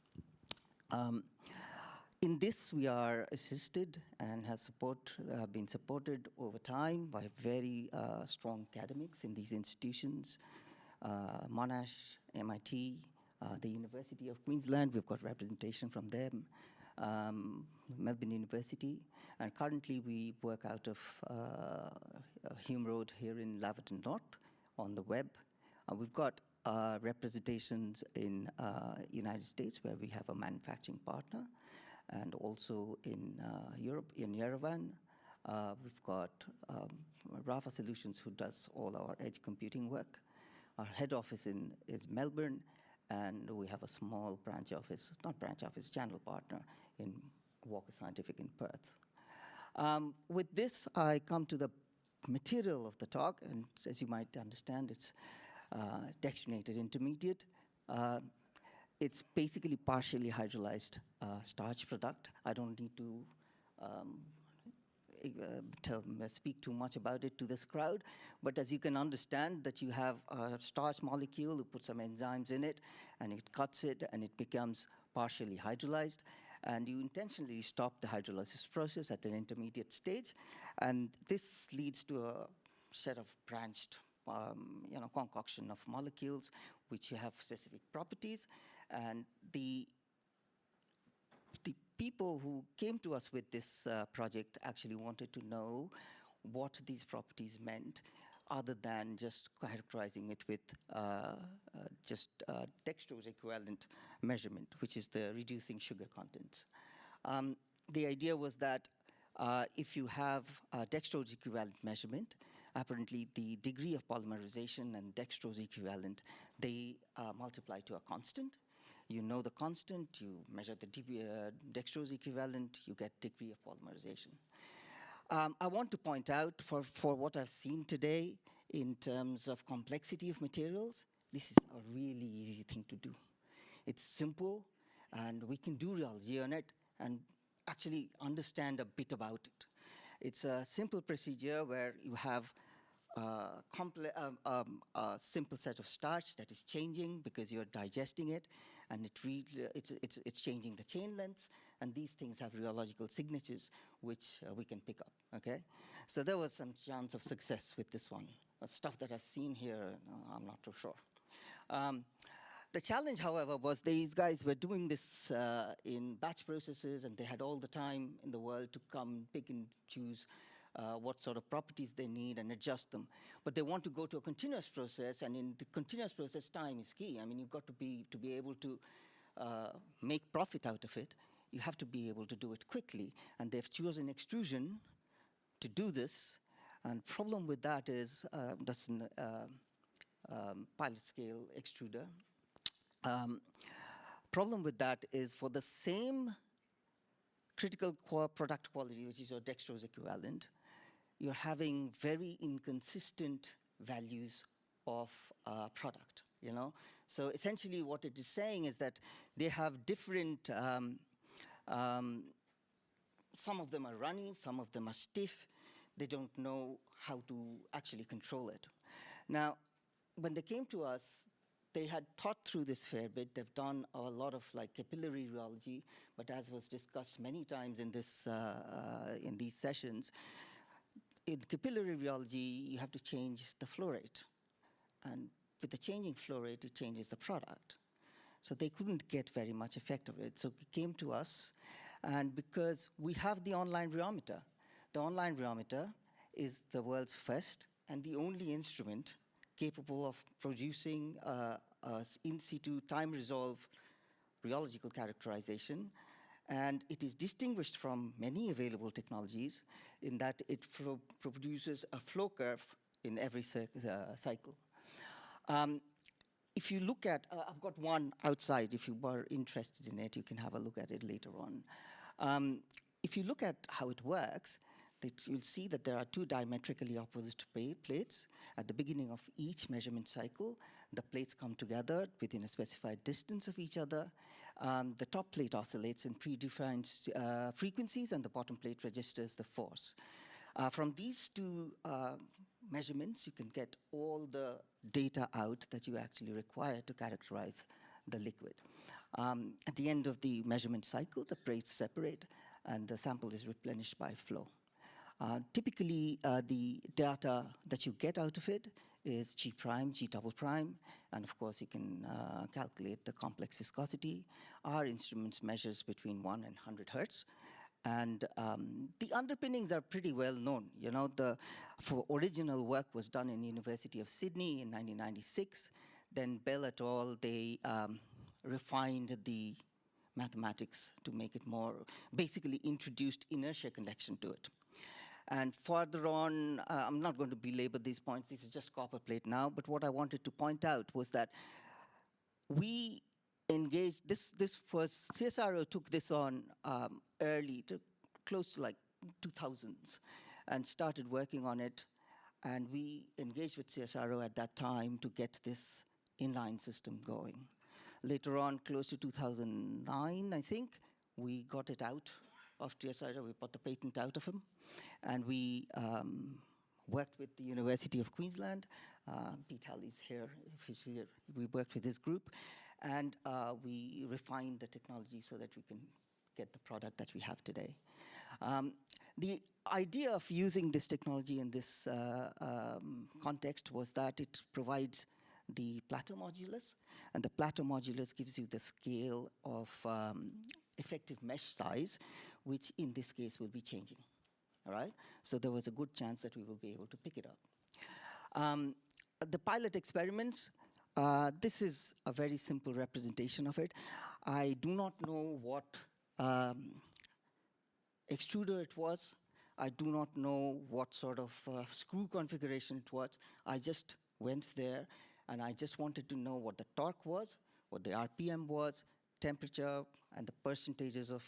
In this, we are assisted and has been supported over time by very strong academics in these institutions, Monash, MIT, the University of Queensland. We've got representation from them, Melbourne University, and currently we work out of Hume Road here in Laverton North on the web. We've got representations in United States where we have a manufacturing partner, and also in Europe, in Yerevan. We've got Rafa Solutions, who does all our edge computing work. Our head office is Melbourne, and we have a small channel partner in Walker Scientific in Perth. With this, I come to the material of the talk, and as you might understand, it's dextrinated intermediate. It's basically partially hydrolyzed starch product. I don't need to speak too much about it to this crowd, but as you can understand, that you have a starch molecule, you put some enzymes in it, and it cuts it, and it becomes partially hydrolyzed, and you intentionally stop the hydrolysis process at an intermediate stage, and this leads to a set of branched concoction of molecules which have specific properties, and the people who came to us with this project actually wanted to know what these properties meant, other than just characterizing it with just dextrose equivalent measurement, which is the reducing sugar content. The idea was that if you have a dextrose equivalent measurement, apparently the degree of polymerization and dextrose equivalent, they multiply to a constant. You know the constant, you measure the dextrose equivalent, you get degree of polymerization. I want to point out for what I've seen today in terms of complexity of materials, this is a really easy thing to do. It's simple, and we can do rheology on it and actually understand a bit about it. It's a simple procedure where you have a simple set of starch that is changing because you're digesting it, and it's changing the chain lengths, and these things have rheological signatures which we can pick up, okay? So there was some chance of success with this one. But stuff that I've seen here, I'm not too sure. The challenge, however, was these guys were doing this in batch processes, and they had all the time in the world to come pick and choose what sort of properties they need and adjust them. But they want to go to a continuous process, and in the continuous process, time is key. I mean, you've got to be able to make profit out of it. You have to be able to do it quickly, and they've chosen extrusion to do this. And problem with that is that's a pilot scale extruder. Problem with that is for the same critical product quality, which is your dextrose equivalent, you're having very inconsistent values of product, you know? So essentially what it is saying is that they have different, some of them are runny, some of them are stiff. They don't know how to actually control it. Now, when they came to us, they had thought through this fair bit. They've done a lot of like capillary rheology, but as was discussed many times in this in these sessions, in capillary rheology, you have to change the flow rate. And with the changing flow rate, it changes the product. So they couldn't get very much effect of it. So it came to us, and because we have the online rheometer, the online rheometer is the world's first and the only instrument capable of producing in situ time-resolved rheological characterization. And it is distinguished from many available technologies in that it produces a flow curve in every cycle. If you look at, I've got one outside. If you were interested in it, you can have a look at it later on. If you look at how it works, you'll see that there are two diametrically opposite plates. At the beginning of each measurement cycle, the plates come together within a specified distance of each other. The top plate oscillates in predefined frequencies, and the bottom plate registers the force. From these two measurements, you can get all the data out that you actually require to characterize the liquid. At the end of the measurement cycle, the plates separate, and the sample is replenished by flow. Typically, the data that you get out of it is G prime, G double prime, and of course you can calculate the complex viscosity. Our instruments measures between 1 and 100 hertz. And the underpinnings are pretty well known. You know, the original work was done in the University of Sydney in 1996. Then Bell et al., they refined the mathematics to make it more, basically introduced inertia convection to it. And further on, I'm not going to belabor these points. This is just copper plate now. But what I wanted to point out was that we engaged, this was, CSIRO took this on early, close to like 2000s, and started working on it. And we engaged with CSIRO at that time to get this inline system going. Later on, close to 2009, I think, we got it out of CSIRO. We got the patent out of him. And we worked with the University of Queensland. Pete Halley's here, if he's here. We worked with his group. And we refined the technology so that we can get the product that we have today. The idea of using this technology in this context was that it provides the plateau modulus, and the plateau modulus gives you the scale of effective mesh size, which in this case will be changing. All right? So there was a good chance that we will be able to pick it up. The pilot experiments, this is a very simple representation of it. I do not know what extruder it was. I do not know what sort of screw configuration it was. I just went there, and I just wanted to know what the torque was, what the RPM was, temperature, and the percentages of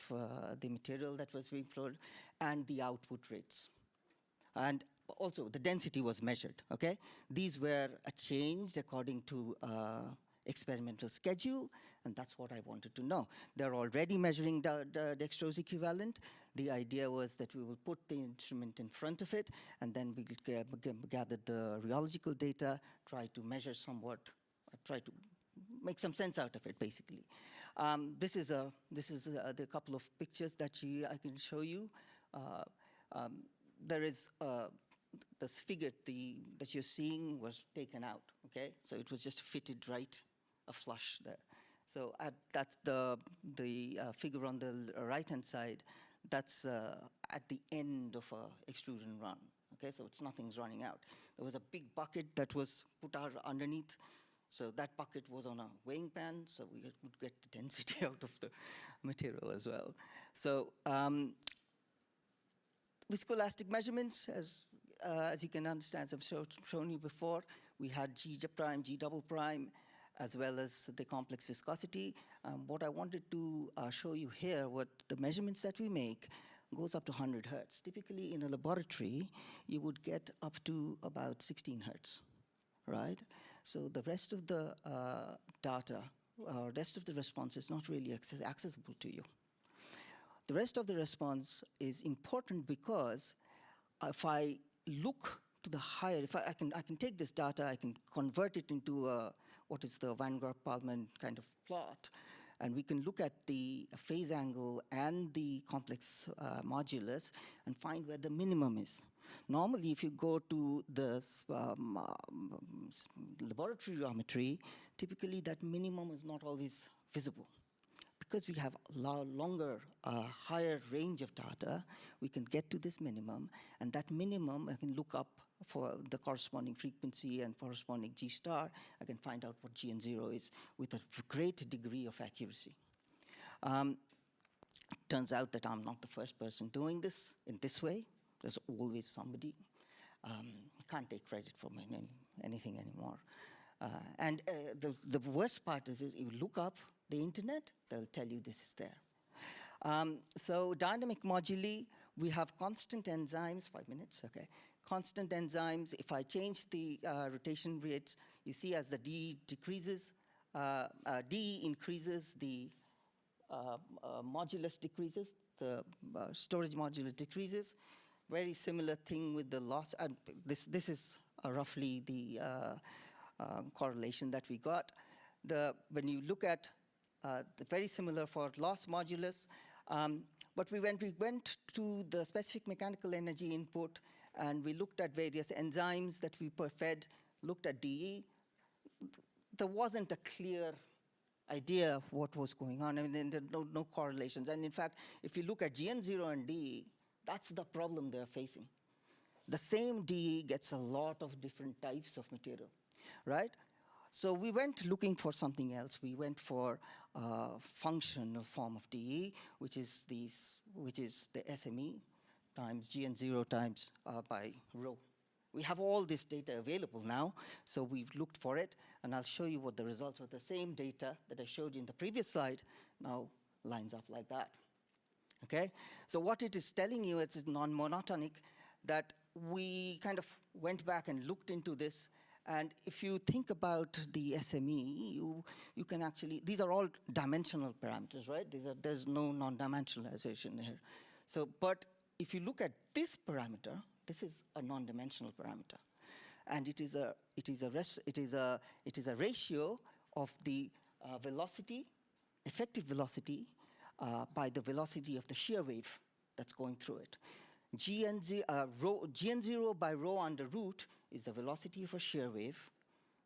the material that was being flowed, and the output rates. And also, the density was measured, okay? These were changed according to experimental schedule, and that's what I wanted to know. They're already measuring the dextrose equivalent. The idea was that we will put the instrument in front of it, and then we gather the rheological data, try to measure somewhat, try to make some sense out of it, basically. This is the couple of pictures that I can show you. There is this figure that you're seeing was taken out, okay? So it was just fitted right, a flush there. So that's the figure on the right-hand side. That's at the end of a extrusion run, okay? So nothing's running out. There was a big bucket that was put out underneath. So that bucket was on a weighing pan, so we would get the density out of the material as well. So viscoelastic measurements, as you can understand, I've shown you before, we had G prime, G double prime, as well as the complex viscosity. What I wanted to show you here, what the measurements that we make goes up to 100 hertz. Typically in a laboratory, you would get up to about 16 hertz, right? So the rest of the data, rest of the response is not really accessible to you. The rest of the response is important because if I look to the higher, if I can take this data, I can convert it into what is the Van Gorp-Palman kind of plot, and we can look at the phase angle and the complex modulus and find where the minimum is. Normally, if you go to the laboratory rheometry, typically that minimum is not always visible. Because we have a longer, higher range of data, we can get to this minimum, and that minimum I can look up for the corresponding frequency and corresponding G star. I can find out what G and 0 is with a great degree of accuracy. Turns out that I'm not the first person doing this in this way. There's always somebody. Can't take credit from anything anymore. And the worst part is you look up the internet, they'll tell you this is there. So dynamic moduli, we have constant enzymes, 5 minutes, okay. Constant enzymes, if I change the rotation rates, you see as the D decreases, D increases, the modulus decreases, the storage modulus decreases. Very similar thing with the loss. This is roughly the correlation that we got. When you look at the very similar for loss modulus, but we went to the specific mechanical energy input, and we looked at various enzymes that we fed, looked at DE. There wasn't a clear idea of what was going on. I mean, there are no correlations. And in fact, if you look at GN0 and DE, that's the problem they're facing. The same DE gets a lot of different types of material, right? So we went looking for something else. We went for a functional form of DE, which is the SME times GN0 times by rho. We have all this data available now, so we've looked for it, and I'll show you what the results were. The same data that I showed you in the previous slide now lines up like that. Okay? So what it is telling you, it's non-monotonic, that we kind of went back and looked into this. And if you think about the SME, you can actually, these are all dimensional parameters, right? There's no non-dimensionalization here. So, but if you look at this parameter, this is a non-dimensional parameter. And it is a ratio of the velocity, effective velocity, by the velocity of the shear wave that's going through it. GN0 by rho under root is the velocity of a shear wave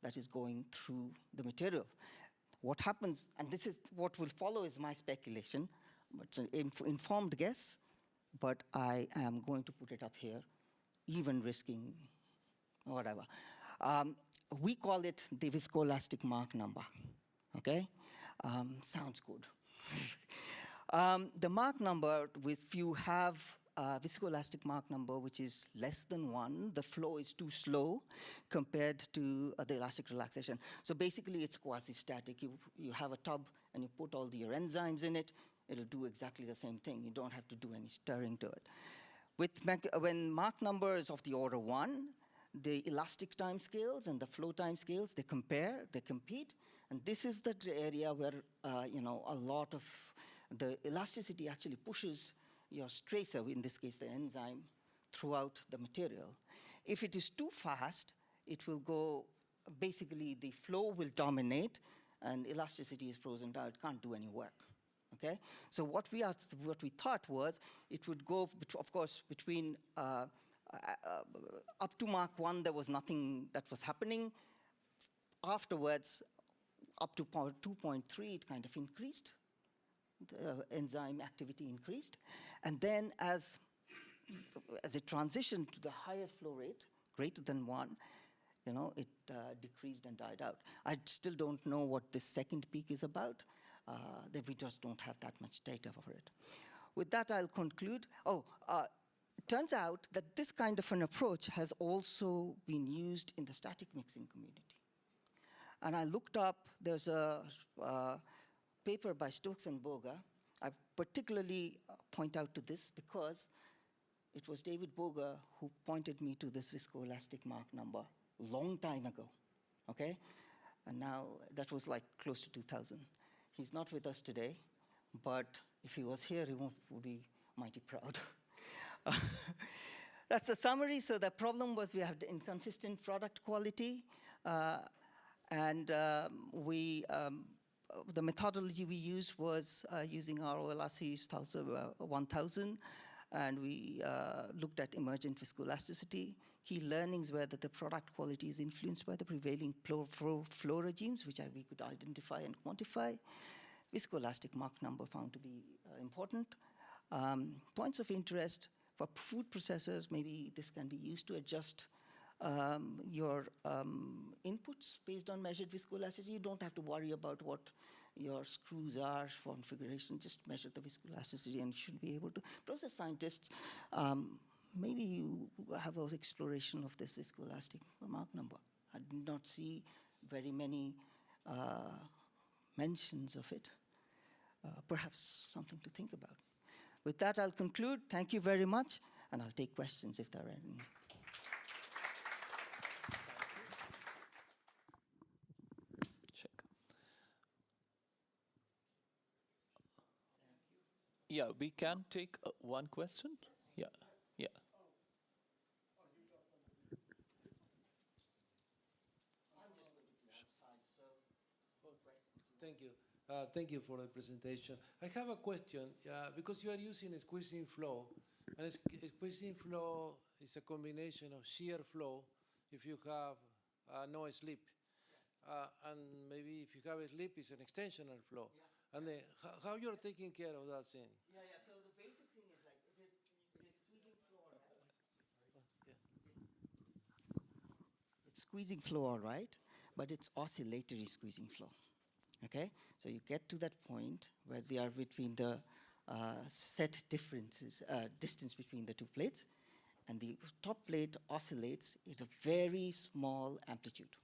that is going through the material. What happens, and this is what will follow is my speculation, but it's an informed guess, but I am going to put it up here, even risking whatever. We call it the viscoelastic Mach number, okay? Sounds good. The Mach number, if you have viscoelastic Mach number, which is less than 1, the flow is too slow compared to the elastic relaxation. So basically, it's quasi-static. You have a tub, and you put all your enzymes in it. It'll do exactly the same thing. You don't have to do any stirring to it. When Mach number is of the order 1, the elastic time scales and the flow time scales, they compare, they compete. And this is the area where a lot of the elasticity actually pushes your tracer, in this case the enzyme, throughout the material. If it is too fast, it will go, basically the flow will dominate, and elasticity is frozen down. It can't do any work. Okay? So what we thought was it would go, of course, between up to Mach 1, there was nothing that was happening. Afterwards, up to power 2.3, it kind of increased. The enzyme activity increased. And then as it transitioned to the higher flow rate, greater than 1, it decreased and died out. I still don't know what this second peak is about. That we just don't have that much data for it. With that, I'll conclude. It turns out that this kind of an approach has also been used in the static mixing community. And I looked up, there's a paper by Stokes and Boga. I particularly point out to this because it was David Boga who pointed me to this viscoelastic Mach number a long time ago, okay? And now that was like close to 2000. He's not with us today, but if he was here, he would be mighty proud. That's the summary. So the problem was we had inconsistent product quality, and the methodology we used was using our OLRC 1000, and we looked at emergent viscoelasticity. Key learnings were that the product quality is influenced by the prevailing flow regimes, which we could identify and quantify. Viscoelastic Mach number found to be important. Points of interest for food processors, maybe this can be used to adjust your inputs based on measured viscoelasticity. You don't have to worry about what your screws are configuration. Just measure the viscoelasticity and you should be able to. Process scientists maybe you have an exploration of this viscoelastic Mach number. I did not see very many mentions of it. Perhaps something to think about. With that, I'll conclude. Thank you very much, and I'll take questions if there are any. Yeah, we can take one question. Yeah, yeah. Thank you. Thank you for the presentation. I have a question, because you are using a squeezing flow, and a squeezing flow is a combination of shear flow if you have no slip, and maybe if you have a slip, it's an extensional flow. Yeah. And how you're taking care of that thing? Yeah, yeah. So the basic thing is like it is squeezing flow, right? It's squeezing flow, all right, but it's oscillatory squeezing flow. Okay, so you get to that point where they are between the set differences, distance between the two plates, and the top plate oscillates at a very small amplitude.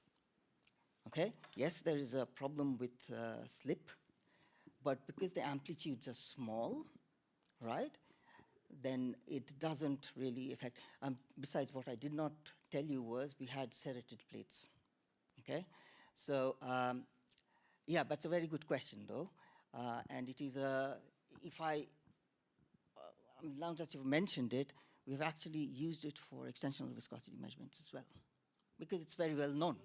Okay, yes, there is a problem with slip, but because the amplitudes are small, right, then it doesn't really affect. Besides, what I did not tell you was we had serrated plates. Okay, so yeah, that's a very good question, though. And it is now that you've mentioned it, we've actually used it for extensional viscosity measurements as well, because it's very well known.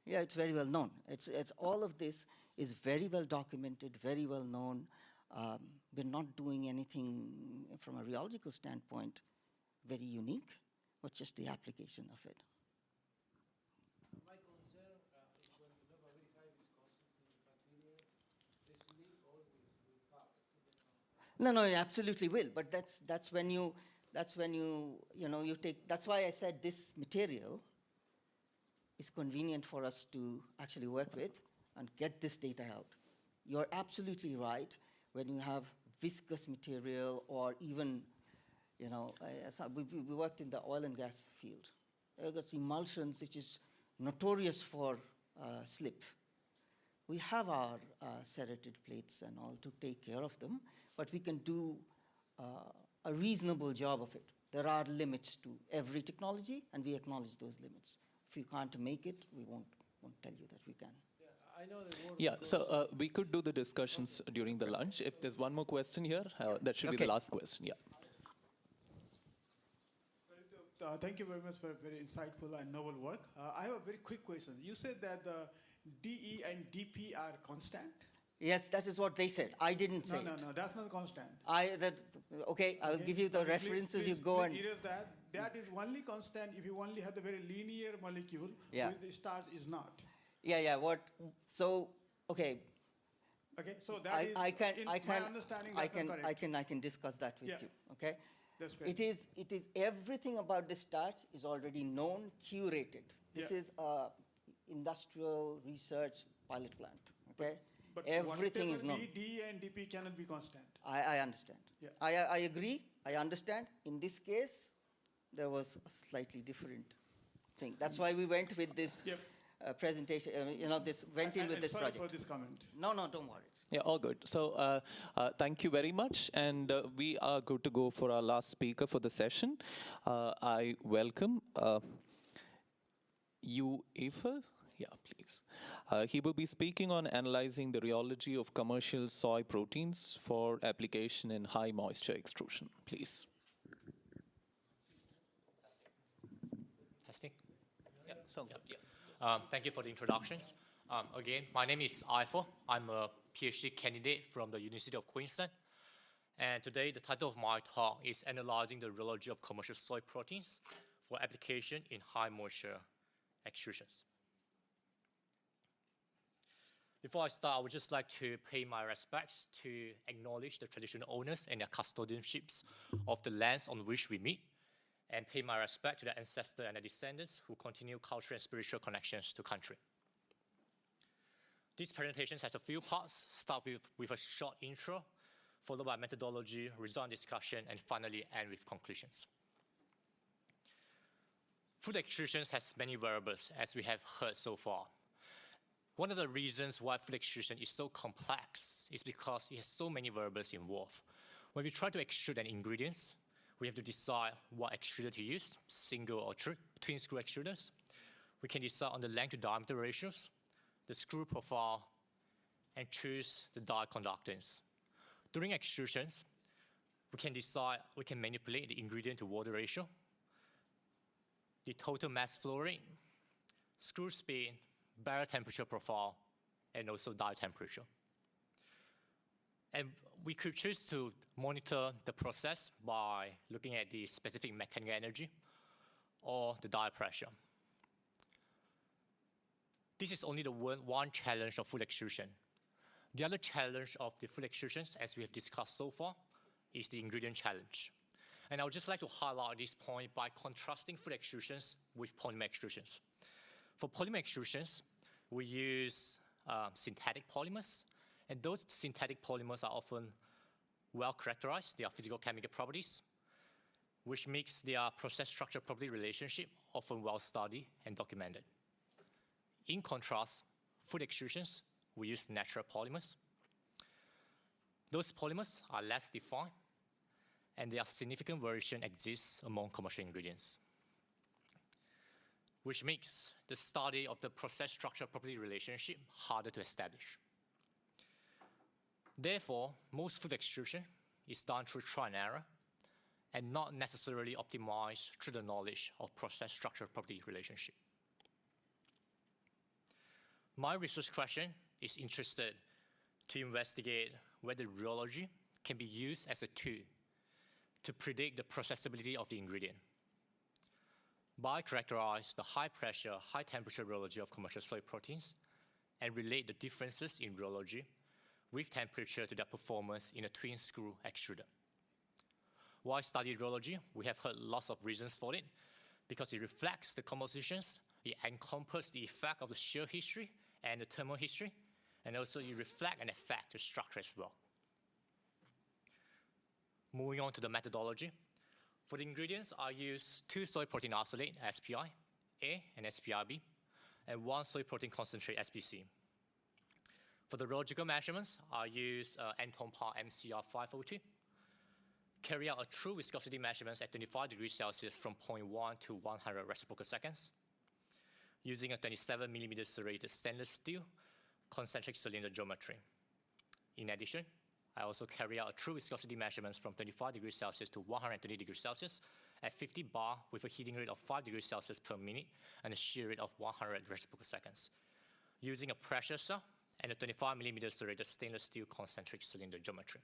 Yeah, it's very well known. It's all of this is very well documented, very well known. We're not doing anything from a rheological standpoint very unique, but just the application of it. My concern is when you have a very high viscosity material, the slip always will happen. No, no, it absolutely will. But that's when you you take. That's why I said this material is convenient for us to actually work with and get this data out. You're absolutely right. When you have viscous material, or even, we worked in the oil and gas field. There's emulsions, which is notorious for slip. We have our serrated plates and all to take care of them, but we can do a reasonable job of it. There are limits to every technology, and we acknowledge those limits. If you can't make it, we won't tell you that we can. I know the word. Yeah, so we could do the discussions during the lunch. If there's one more question here, that should be the last question. Yeah. Thank you very much for very insightful and novel work. I have a very quick question. You said that the DE and DP are constant? Yes, that is what they said. I didn't say it. No, that's not constant. Okay, I'll give you the references. Please, you go and erase that. That is only constant if you only have the very linear molecule, which the starch is not. Yeah. So, okay. Okay, so that is my understanding. I can discuss that with you. Okay. That's great. It is everything about the starch is already known, curated. This is a industrial research pilot plant. Okay. But everything is known. D and DP cannot be constant. I understand. Yeah. I agree. I understand. In this case, there was a slightly different thing. That's why we went with this presentation. Went in with this project. Sorry for this comment. No, don't worry. Yeah, all good. So thank you very much. And we are good to go for our last speaker for the session. I welcome you, Eiffel. Yeah, please. He will be speaking on analyzing the rheology of commercial soy proteins for application in high moisture extrusion. Please. Testing? Yeah, sounds good. Yeah. Thank you for the introductions. Again, my name is Eiffel. I'm a PhD candidate from the University of Queensland. And today, the title of my talk is Analyzing the Rheology of Commercial Soy Proteins for Application in High Moisture Extrusions. Before I start, I would just like to pay my respects to acknowledge the traditional owners and their custodianships of the lands on which we meet, and pay my respect to their ancestors and their descendants who continue cultural and spiritual connections to country. This presentation has a few parts. Start with a short intro, followed by methodology, result discussion, and finally end with conclusions. Food extrusions has many variables, as we have heard so far. One of the reasons why food extrusion is so complex is because it has so many variables involved. When we try to extrude an ingredient, we have to decide what extruder to use, single or twin screw extruders. We can decide on the length to diameter ratios, the screw profile, and choose the die conductance. During extrusions, we can manipulate the ingredient to water ratio, the total mass flow rate, screw speed, barrel temperature profile, and also die temperature. And we could choose to monitor the process by looking at the specific mechanical energy or the die pressure. This is only the one challenge of food extrusion. The other challenge of the food extrusions, as we have discussed so far, is the ingredient challenge. And I would just like to highlight this point by contrasting food extrusions with polymer extrusions. For polymer extrusions, we use synthetic polymers, and those synthetic polymers are often well characterized. Their physical chemical properties, which makes their process structure property relationship often well studied and documented. In contrast, food extrusions, we use natural polymers. Those polymers are less defined, and their significant variation exists among commercial ingredients, which makes the study of the process structure property relationship harder to establish. Therefore, most food extrusion is done through trial and error and not necessarily optimized through the knowledge of process structure property relationship. My research question is interested to investigate whether rheology can be used as a tool to predict the processability of the ingredient. By characterize the high pressure, high temperature rheology of commercial soy proteins and relate the differences in rheology with temperature to their performance in a twin screw extruder. Why study rheology? We have heard lots of reasons for it, because it reflects the compositions, it encompasses the effect of the shear history and the thermal history, and also it reflects and affects the structure as well. Moving on to the methodology. For the ingredients, I use 2 soy protein isolate, SPI A and SPI B, and 1 soy protein concentrate, SPC. For the rheological measurements, I use N-Compa MCR 502. Carry out a true viscosity measurements at 25 degrees Celsius from 0.1 to 100 reciprocal seconds, using a 27 millimeter serrated stainless steel concentric cylinder geometry. In addition, I also carry out a true viscosity measurements from 25 degrees Celsius to 120 degrees Celsius at 50 bar with a heating rate of 5 degrees Celsius per minute and a shear rate of 100 reciprocal seconds, using a pressure cell and a 25 millimeter serrated stainless steel concentric cylinder geometry.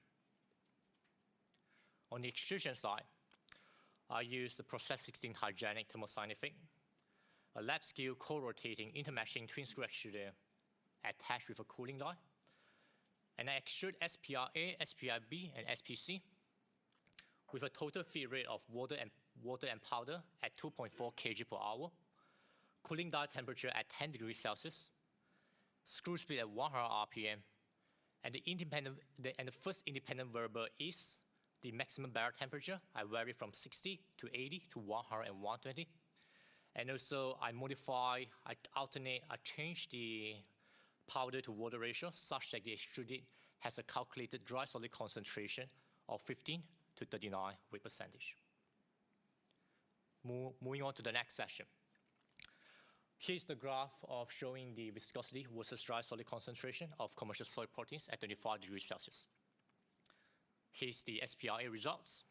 On the extrusion side, I use the process 16 hygienic thermoscientific, a lab scale co-rotating intermeshing twin screw extruder attached with a cooling die, and I extrude SPI-A, SPI-B, and SPC with a total feed rate of water and powder at 2.4 kg per hour, cooling die temperature at 10 degrees Celsius, screw speed at 100 RPM, and the first independent variable is the maximum barrel temperature. I vary from 60 to 80 to 100 and 120. And also I modify, I alternate, I change the powder to water ratio such that the extruded has a calculated dry solid concentration of 15 to 39 weight percentage. Moving on to the next session. Here's the graph of showing the viscosity versus dry solid concentration of commercial soy proteins at 25 degrees Celsius. Here's the SPI-A results,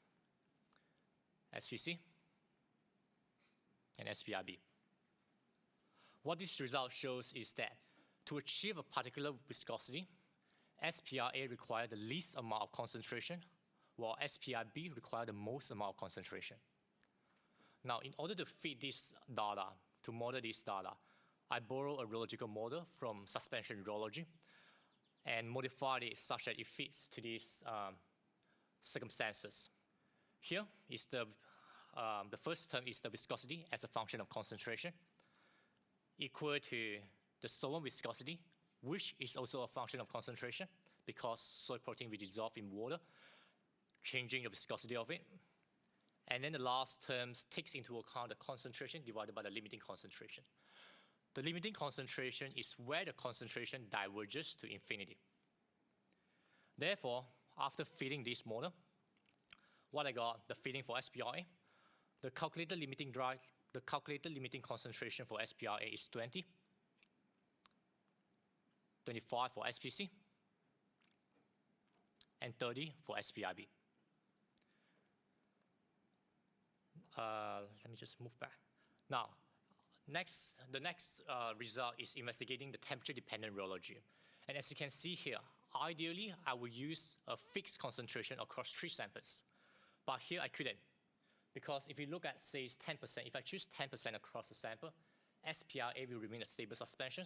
SPC, and SPI-B. What this result shows is that to achieve a particular viscosity, SPI-A requires the least amount of concentration, while SPI-B requires the most amount of concentration. Now, in order to fit this data, to model this data, I borrow a rheological model from suspension rheology and modified it such that it fits to these circumstances. Here is the first term is the viscosity as a function of concentration, equal to the solvent viscosity, which is also a function of concentration because soy protein will dissolve in water, changing the viscosity of it. And then the last term takes into account the concentration divided by the limiting concentration. The limiting concentration is where the concentration diverges to infinity. Therefore, after fitting this model, what I got, the fitting for SPRA, the calculated limiting concentration for SPRA is 20, 25 for SPC, and 30 for SPIB. Let me just move back. Now, the next result is investigating the temperature-dependent rheology. And as you can see here, ideally, I will use a fixed concentration across 3 samples. But here I couldn't, because if you look at, say, 10%, if I choose 10% across the sample, SPRA will remain a stable suspension,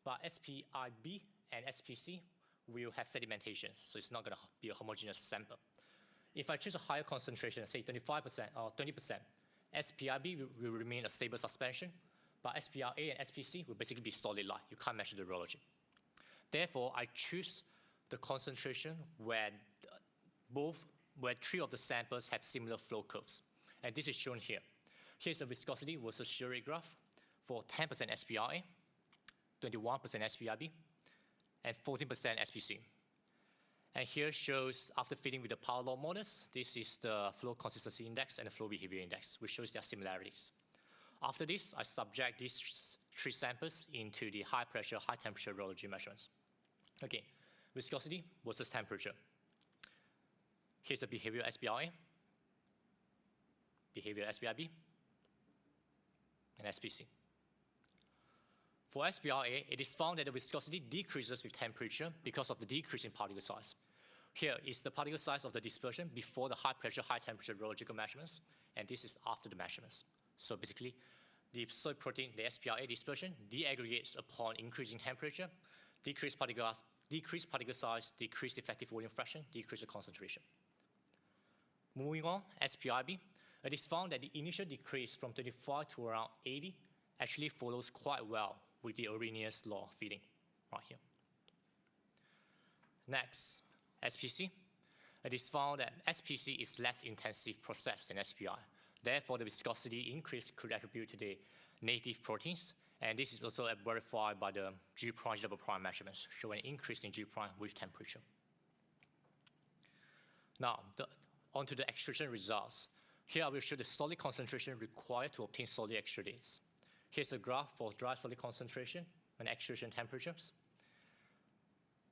but SPIB and SPC will have sedimentation, so it's not going to be a homogeneous sample. If I choose a higher concentration, say 25% or 20%, SPIB will remain a stable suspension, but SPRA and SPC will basically be solid line. You can't measure the rheology. Therefore, I choose the concentration where 3 of the samples have similar flow curves. And this is shown here. Here's the viscosity versus shear rate graph for 10% SPRA, 21% SPIB, and 14% SPC. And here shows, after fitting with the power law models, this is the flow consistency index and the flow behavior index, which shows their similarities. After this, I subject these 3 samples into the high pressure, high temperature rheology measurements. Okay, viscosity versus temperature. Here's the behavior SPRA, behavior SPIB, and SPC. For SPRA, it is found that the viscosity decreases with temperature because of the decrease in particle size. Here is the particle size of the dispersion before the high pressure, high temperature rheological measurements, and this is after the measurements. So basically, the soy protein, the SPRA dispersion, deaggregates upon increasing temperature, decreased particle size, decreased effective volume fraction, decrease the concentration. Moving on, SPIB, it is found that the initial decrease from 25 to around 80 actually follows quite well with the Arrhenius law feeding right here. Next, SPC. It is found that SPC is less intensive process than SPI. Therefore, the viscosity increase could attribute to the native proteins, and this is also verified by the G prime, double prime measurements, showing an increase in G prime with temperature. Now, onto the extrusion results. Here I will show the solid concentration required to obtain solid extrudates. Here's a graph for dry solid concentration and extrusion temperatures.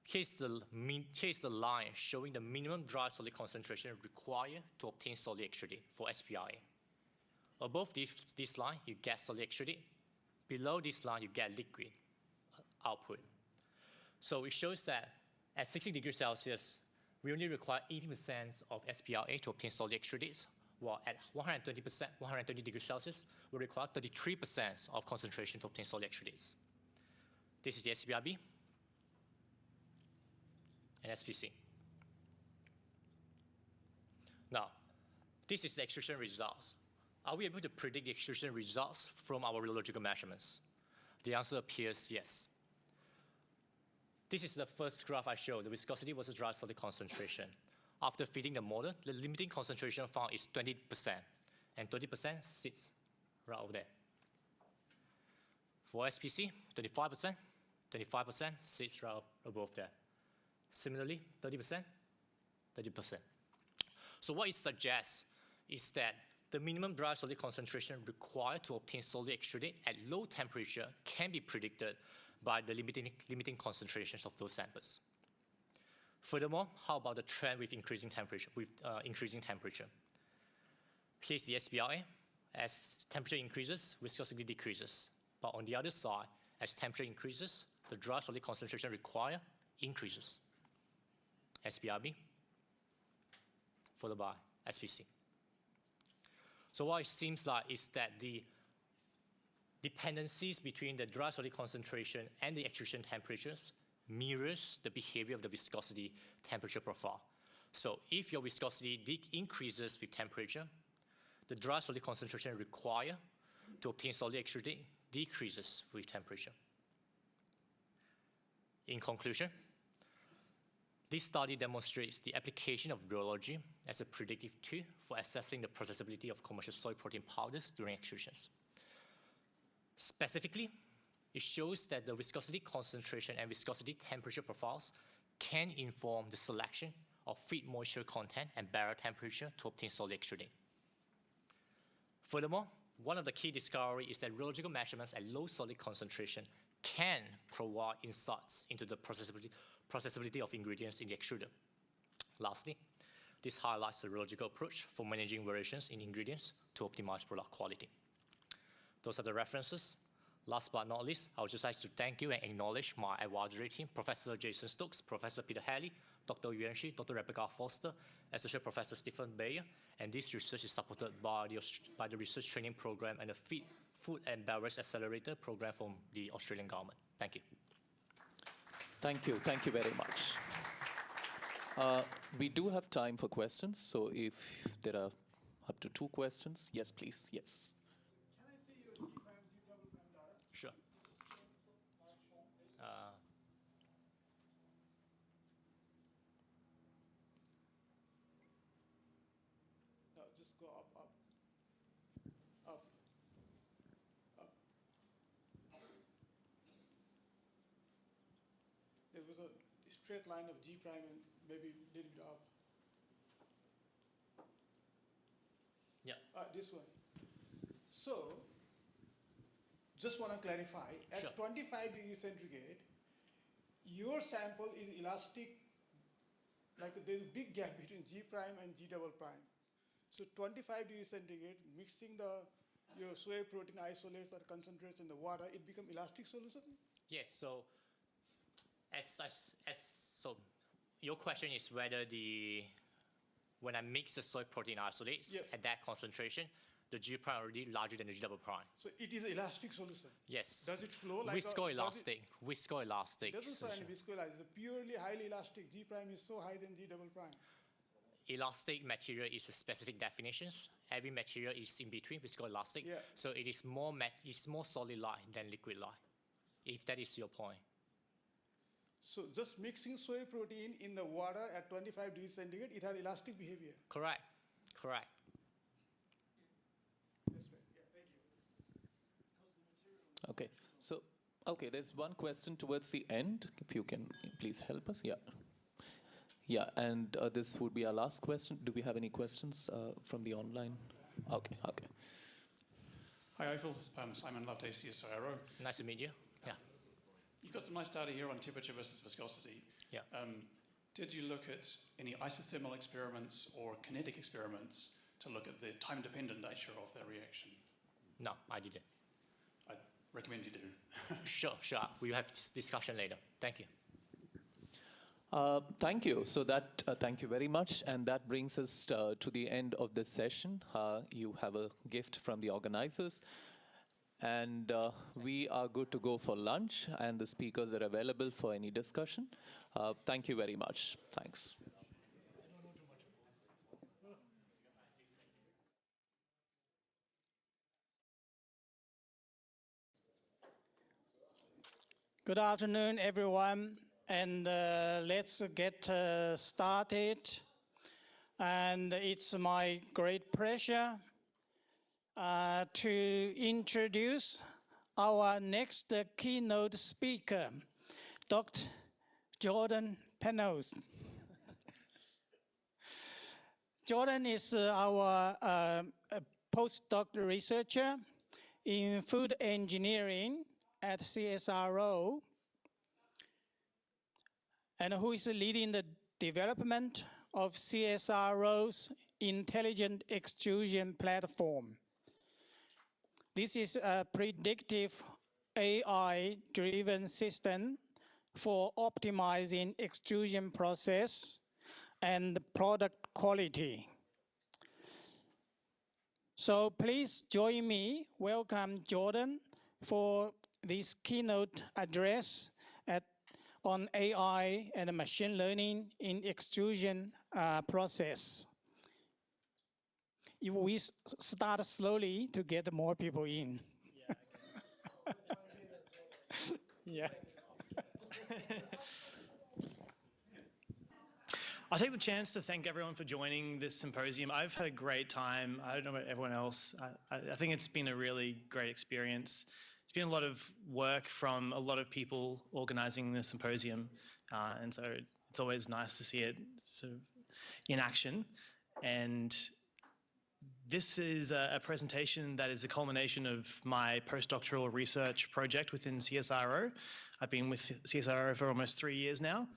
Here's the line showing the minimum dry solid concentration required to obtain solid extrudate for SPRA. Above this line, you get solid extrudate. Below this line, you get liquid output. So it shows that at 60 degrees Celsius, we only require 80% of SPRA to obtain solid extrudates, while at 120 degrees Celsius, we require 33% of concentration to obtain solid extrudates. This is the SPRB and SPC. Now, this is the extrusion results. Are we able to predict the extrusion results from our rheological measurements? The answer appears yes. This is the first graph I showed, the viscosity versus dry solid concentration. After feeding the model, the limiting concentration found is 20%, and 30% sits right over there. For SPC, 25%, 25% sits right above there. Similarly, 30%, 30%. So what it suggests is that the minimum dry solid concentration required to obtain solid extrudate at low temperature can be predicted by the limiting concentrations of those samples. Furthermore, how about the trend with increasing temperature? Here's the SPRA. As temperature increases, viscosity decreases. But on the other side, as temperature increases, the dry solid concentration required increases. SPRB, followed by SPC. So what it seems like is that the dependencies between the dry solid concentration and the extrusion temperatures mirrors the behavior of the viscosity temperature profile. So if your viscosity increases with temperature, the dry solid concentration required to obtain solid extrudate decreases with temperature. In conclusion, This study demonstrates the application of rheology as a predictive tool for assessing the processability of commercial soy protein powders during extrusions. Specifically, it shows that the viscosity concentration and viscosity temperature profiles can inform the selection of feed moisture content and barrel temperature to obtain solid extruding. Furthermore, one of the key discoveries is that rheological measurements at low solid concentration can provide insights into the processability of ingredients in the extruder. Lastly, this highlights the rheological approach for managing variations in ingredients to optimize product quality. Those are the references. Last but not least, I would just like to thank you and acknowledge my advisory team, Professor Jason Stokes, Professor Peter Haley, Dr. Yuan Shi, Dr. Rebecca Foster, Associate Professor Stephen Bayer, and this research is supported by the Research Training Program and the Food and Beverage Accelerator Program from the Australian government. Thank you. Thank you very much. We do have time for questions, so if there are up to 2 questions, yes, please, yes. Sure. No, just go up, up, up, up. There was a straight line of G prime and maybe a little bit up. Yeah. This one. So, just want to clarify, at 25 degrees centigrade, your sample is elastic, like there's a big gap between G prime and G double prime. So 25 degrees centigrade, mixing your soy protein isolates or concentrates in the water, it becomes elastic solution? Yes, so so your question is whether when I mix the soy protein isolates at that concentration, the G prime already larger than the G double prime. So it is an elastic solution? Yes. Does it flow like viscoelastic? Viscoelastic. It doesn't show any viscoelastic. It's purely highly elastic. G prime is so high than G double prime. Elastic material is a specific definition. Every material is in between viscoelastic. Yeah. So it is more solid like than liquid like, if that is your point. So just mixing soy protein in the water at 25 degrees centigrade, it has elastic behavior? Correct. Okay, so, there's one question towards the end, if you can please help us. Yeah, and this would be our last question. Do we have any questions from the online? Okay. Hi, Eiffel. Simon Loveday, CSIRO. Nice to meet you. Yeah. You've got some nice data here on temperature versus viscosity. Yeah. Did you look at any isothermal experiments or kinetic experiments to look at the time-dependent nature of that reaction? No, I didn't. I'd recommend you do. Sure. We'll have this discussion later. Thank you. Thank you. So thank you very much. And that brings us to the end of this session. You have a gift from the organizers. And we are good to go for lunch, and the speakers are available for any discussion. Thank you very much. Thanks. Good afternoon, everyone. And let's get started. And it's my great pleasure to introduce our next keynote speaker, Dr. Jordan Pennells. Jordan is our postdoc researcher in food engineering at CSIRO, and who is leading the development of CSIRO's intelligent extrusion platform. This is a predictive AI-driven system for optimizing extrusion process and product quality. So please join me, welcome Jordan for this keynote address on AI and machine learning in extrusion process. If we start slowly to get more people in. Yeah. I'll take the chance to thank everyone for joining this symposium. I've had a great time. I don't know about everyone else. I think it's been a really great experience. It's been a lot of work from a lot of people organizing the symposium. And so it's always nice to see it sort of in action. And this is a presentation that is a culmination of my postdoctoral research project within CSIRO. I've been with CSIRO for almost 3 years now.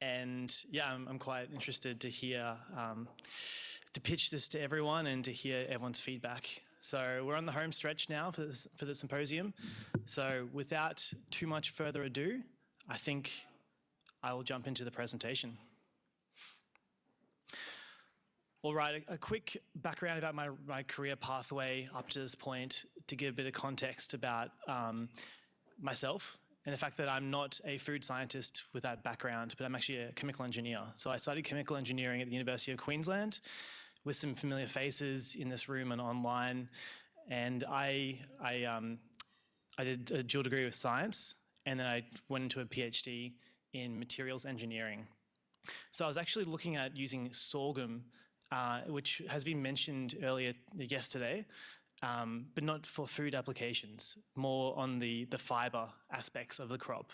And yeah, I'm quite interested to hear, to pitch this to everyone and to hear everyone's feedback. So we're on the home stretch now for the symposium. So without too much further ado, I think I will jump into the presentation. All right, a quick background about my career pathway up to this point to give a bit of context about myself and the fact that I'm not a food scientist with that background, but I'm actually a chemical engineer. So I studied chemical engineering at the University of Queensland with some familiar faces in this room and online. And I did a dual degree with science, and then I went into a PhD in materials engineering. So I was actually looking at using sorghum, which has been mentioned earlier yesterday, but not for food applications, more on the fiber aspects of the crop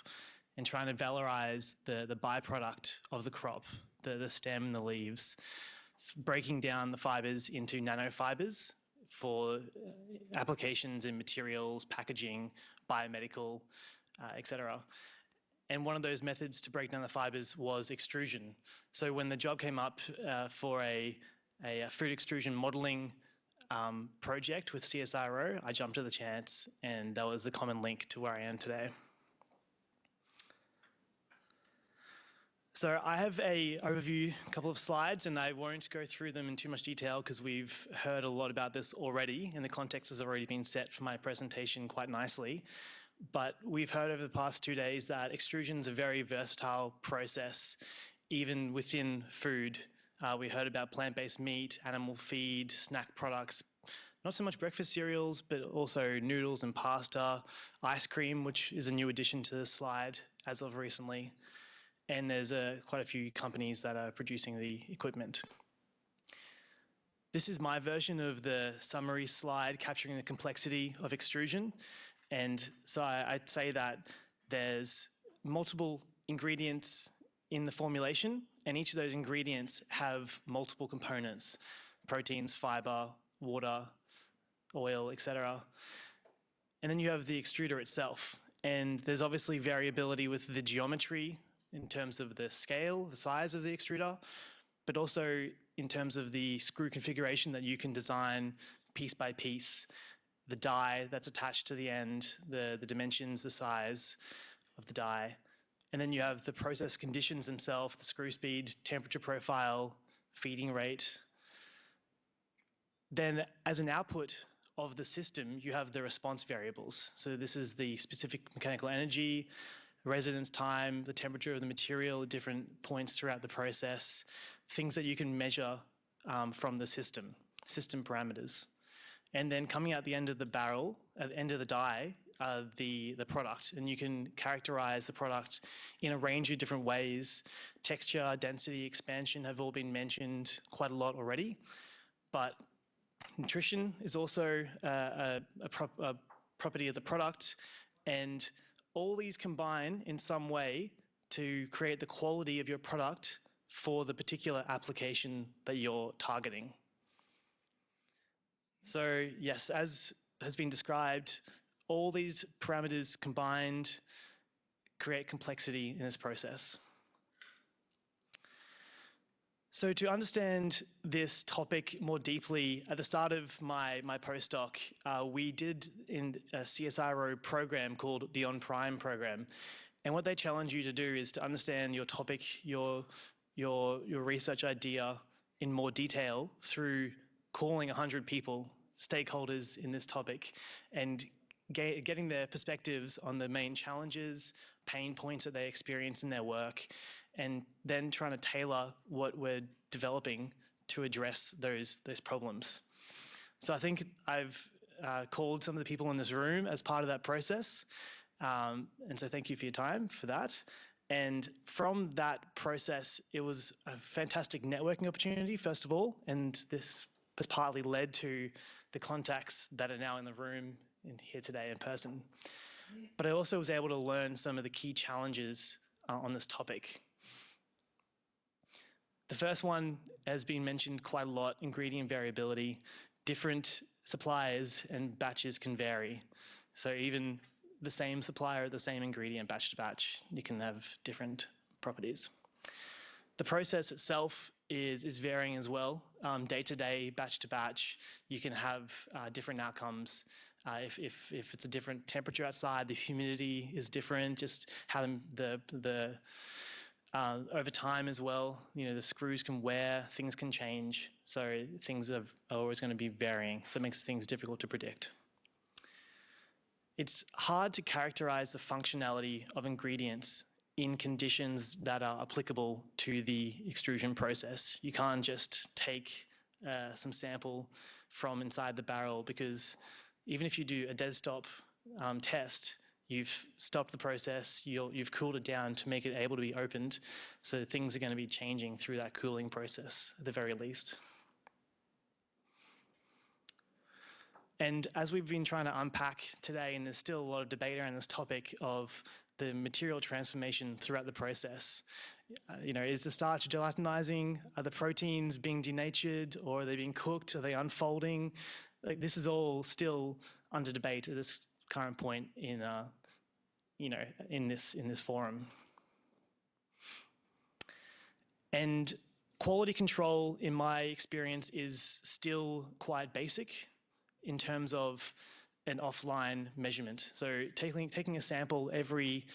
and trying to valorize the byproduct of the crop, the stem and the leaves, breaking down the fibers into nanofibers for applications in materials, packaging, biomedical, etc. And one of those methods to break down the fibers was extrusion. So when the job came up for a food extrusion modeling project with CSIRO, I jumped at the chance, and that was the common link to where I am today. So I have a overview, a couple of slides, and I won't go through them in too much detail because we've heard a lot about this already, and the context has already been set for my presentation quite nicely. But we've heard over the past 2 days that extrusion is a very versatile process, even within food. We heard about plant-based meat, animal feed, snack products, not so much breakfast cereals, but also noodles and pasta, ice cream, which is a new addition to the slide as of recently. And there's quite a few companies that are producing the equipment. This is my version of the summary slide capturing the complexity of extrusion. And so I'd say that there's multiple ingredients in the formulation, and each of those ingredients have multiple components: proteins, fiber, water, oil, etc. And then you have the extruder itself. And there's obviously variability with the geometry in terms of the scale, the size of the extruder, but also in terms of the screw configuration that you can design piece by piece, the die that's attached to the end, the dimensions, the size of the die. And then you have the process conditions themselves, the screw speed, temperature profile, feeding rate. Then as an output of the system, you have the response variables. So this is the specific mechanical energy, residence time, the temperature of the material at different points throughout the process, things that you can measure from the system parameters. And then coming out the end of the barrel, at the end of the die, the product. And you can characterize the product in a range of different ways. Texture, density, expansion have all been mentioned quite a lot already. But nutrition is also a property of the product. And all these combine in some way to create the quality of your product for the particular application that you're targeting. So yes, as has been described, all these parameters combined create complexity in this process. So to understand this topic more deeply, at the start of my postdoc, we did in a CSIRO program called the On Prime program. And what they challenge you to do is to understand your topic, your research idea in more detail through calling 100 people, stakeholders in this topic, and getting their perspectives on the main challenges, pain points that they experience in their work, and then trying to tailor what we're developing to address those problems. So I think I've called some of the people in this room as part of that process. And so thank you for your time for that. And from that process, it was a fantastic networking opportunity, first of all, and this has partly led to the contacts that are now in the room in here today in person. But I also was able to learn some of the key challenges on this topic. The first one has been mentioned quite a lot, ingredient variability. Different suppliers and batches can vary. So even the same supplier, the same ingredient, batch to batch, you can have different properties. The process itself is varying as well. Day to day, batch to batch, you can have different outcomes. If it's a different temperature outside, the humidity is different, just how over time as well, the screws can wear, things can change, so things are always going to be varying, so it makes things difficult to predict. It's hard to characterize the functionality of ingredients in conditions that are applicable to the extrusion process. You can't just take some sample from inside the barrel, because even if you do a dead stop test, you've stopped the process, you've cooled it down to make it able to be opened, so things are going to be changing through that cooling process at the very least. And as we've been trying to unpack today, and there's still a lot of debate around this topic of the material transformation throughout the process, is the starch gelatinizing? Are the proteins being denatured, or are they being cooked? Are they unfolding? Like, this is all still under debate at this current point in this forum. And quality control, in my experience, is still quite basic in terms of an offline measurement. So taking a sample every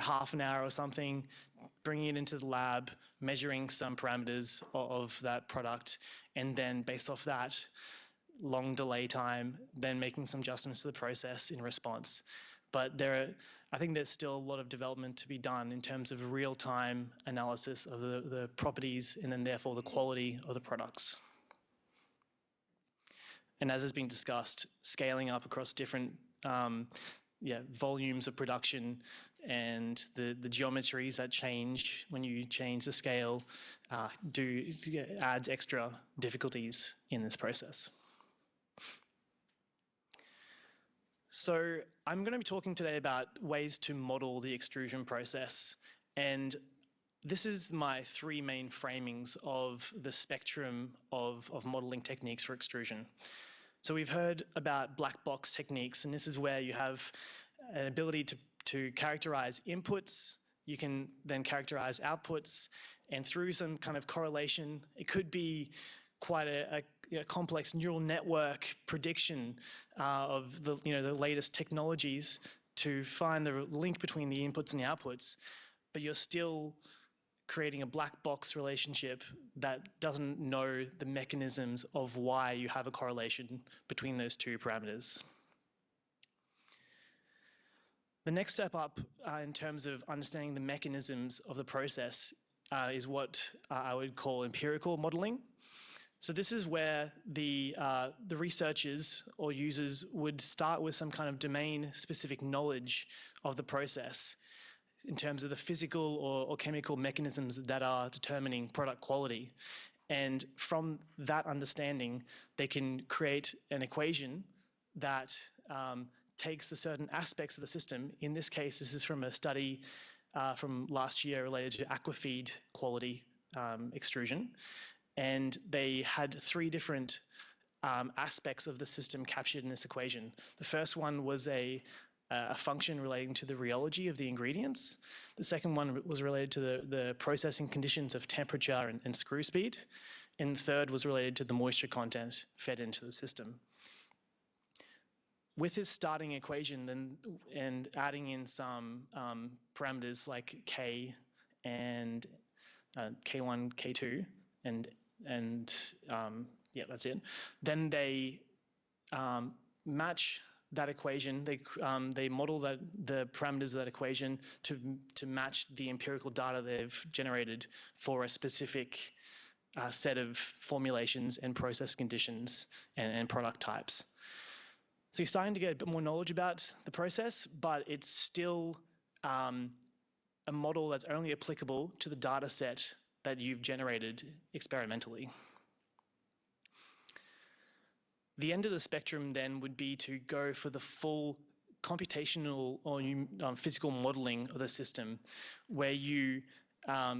half an hour or something, bringing it into the lab, measuring some parameters of that product, and then based off that, long delay time, then making some adjustments to the process in response. But I think there's still a lot of development to be done in terms of real-time analysis of the properties, and then therefore the quality of the products. And as has been discussed, scaling up across different volumes of production and the geometries that change when you change the scale adds extra difficulties in this process. So I'm going to be talking today about ways to model the extrusion process, and this is my three main framings of the spectrum of modeling techniques for extrusion. So we've heard about black box techniques, and this is where you have an ability to characterize inputs. You can then characterize outputs, and through some kind of correlation, it could be quite a complex neural network prediction of the latest technologies to find the link between the inputs and the outputs, but you're still creating a black box relationship that doesn't know the mechanisms of why you have a correlation between those two parameters. The next step up in terms of understanding the mechanisms of the process is what I would call empirical modeling. So this is where the researchers or users would start with some kind of domain-specific knowledge of the process in terms of the physical or chemical mechanisms that are determining product quality. And from that understanding, they can create an equation that takes the certain aspects of the system. In this case, this is from a study from last year related to Aquafeed quality extrusion. And they had three different aspects of the system captured in this equation. The first one was a function relating to the rheology of the ingredients. The second one was related to the processing conditions of temperature and screw speed. And the third was related to the moisture content fed into the system. With this starting equation and adding in some parameters like K and K1, K2, and that's it. Then they match that equation. They model the parameters of that equation to match the empirical data they've generated for a specific set of formulations and process conditions and product types. So you're starting to get a bit more knowledge about the process, but it's still a model that's only applicable to the data set that you've generated experimentally. The end of the spectrum then would be to go for the full computational or physical modeling of the system, where you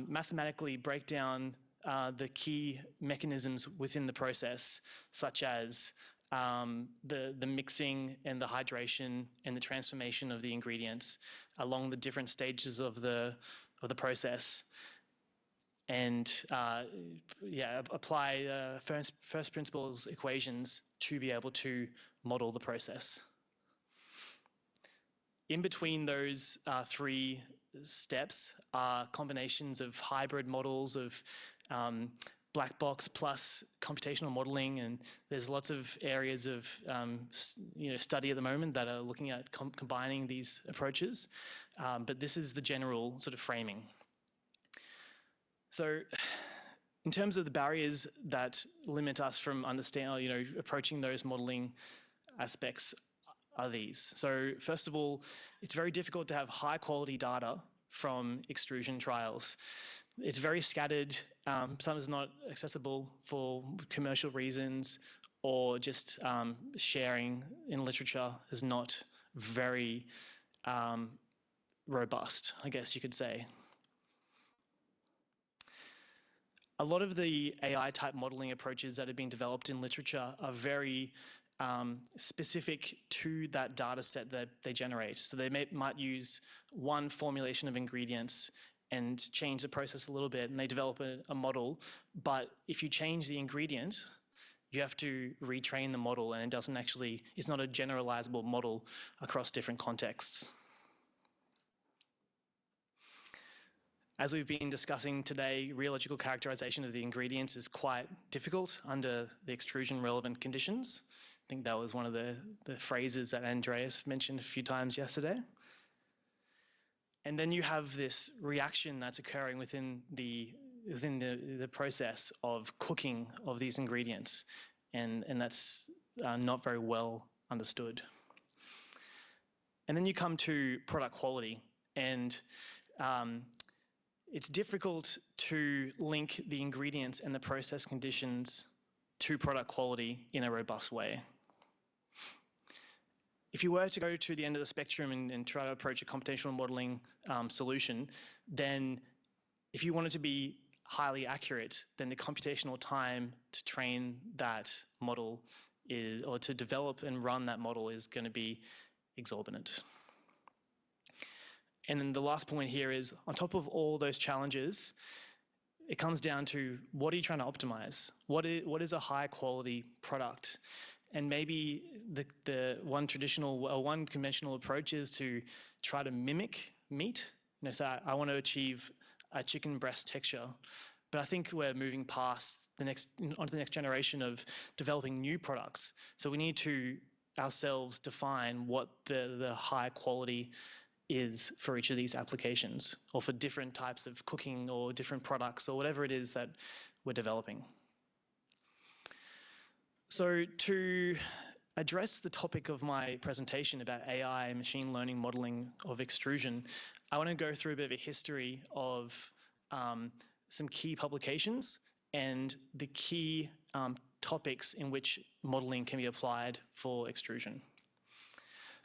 mathematically break down the key mechanisms within the process, such as the mixing and the hydration and the transformation of the ingredients along the different stages of the process, and apply first principles equations to be able to model the process. In between those three steps are combinations of hybrid models of black box plus computational modeling, and there's lots of areas of study at the moment that are looking at combining these approaches, but this is the general sort of framing. So in terms of the barriers that limit us from approaching those modeling aspects are these. So first of all, it's very difficult to have high quality data from extrusion trials. It's very scattered. Some is not accessible for commercial reasons, or just sharing in literature is not very robust, I guess you could say. A lot of the AI type modeling approaches that have been developed in literature are very specific to that data set that they generate. So they might use one formulation of ingredients and change the process a little bit, and they develop a model. But if you change the ingredient, you have to retrain the model, and it's not a generalizable model across different contexts. As we've been discussing today, rheological characterization of the ingredients is quite difficult under the extrusion relevant conditions. I think that was one of the phrases that Andreas mentioned a few times yesterday. And then you have this reaction that's occurring within the process of cooking of these ingredients, and that's not very well understood. And then you come to product quality, and it's difficult to link the ingredients and the process conditions to product quality in a robust way. If you were to go to the end of the spectrum and try to approach a computational modeling solution, then if you wanted to be highly accurate, then the computational time to train that model or to develop and run that model is going to be exorbitant. And then the last point here is, on top of all those challenges, it comes down to, what are you trying to optimize? What is a high quality product? And maybe one conventional approach is to try to mimic meat. So I want to achieve a chicken breast texture, but I think we're moving past onto the next generation of developing new products. So we need to ourselves define what the high quality is for each of these applications, or for different types of cooking or different products or whatever it is that we're developing. So to address the topic of my presentation about AI, machine learning modeling of extrusion, I want to go through a bit of a history of some key publications and the key topics in which modeling can be applied for extrusion.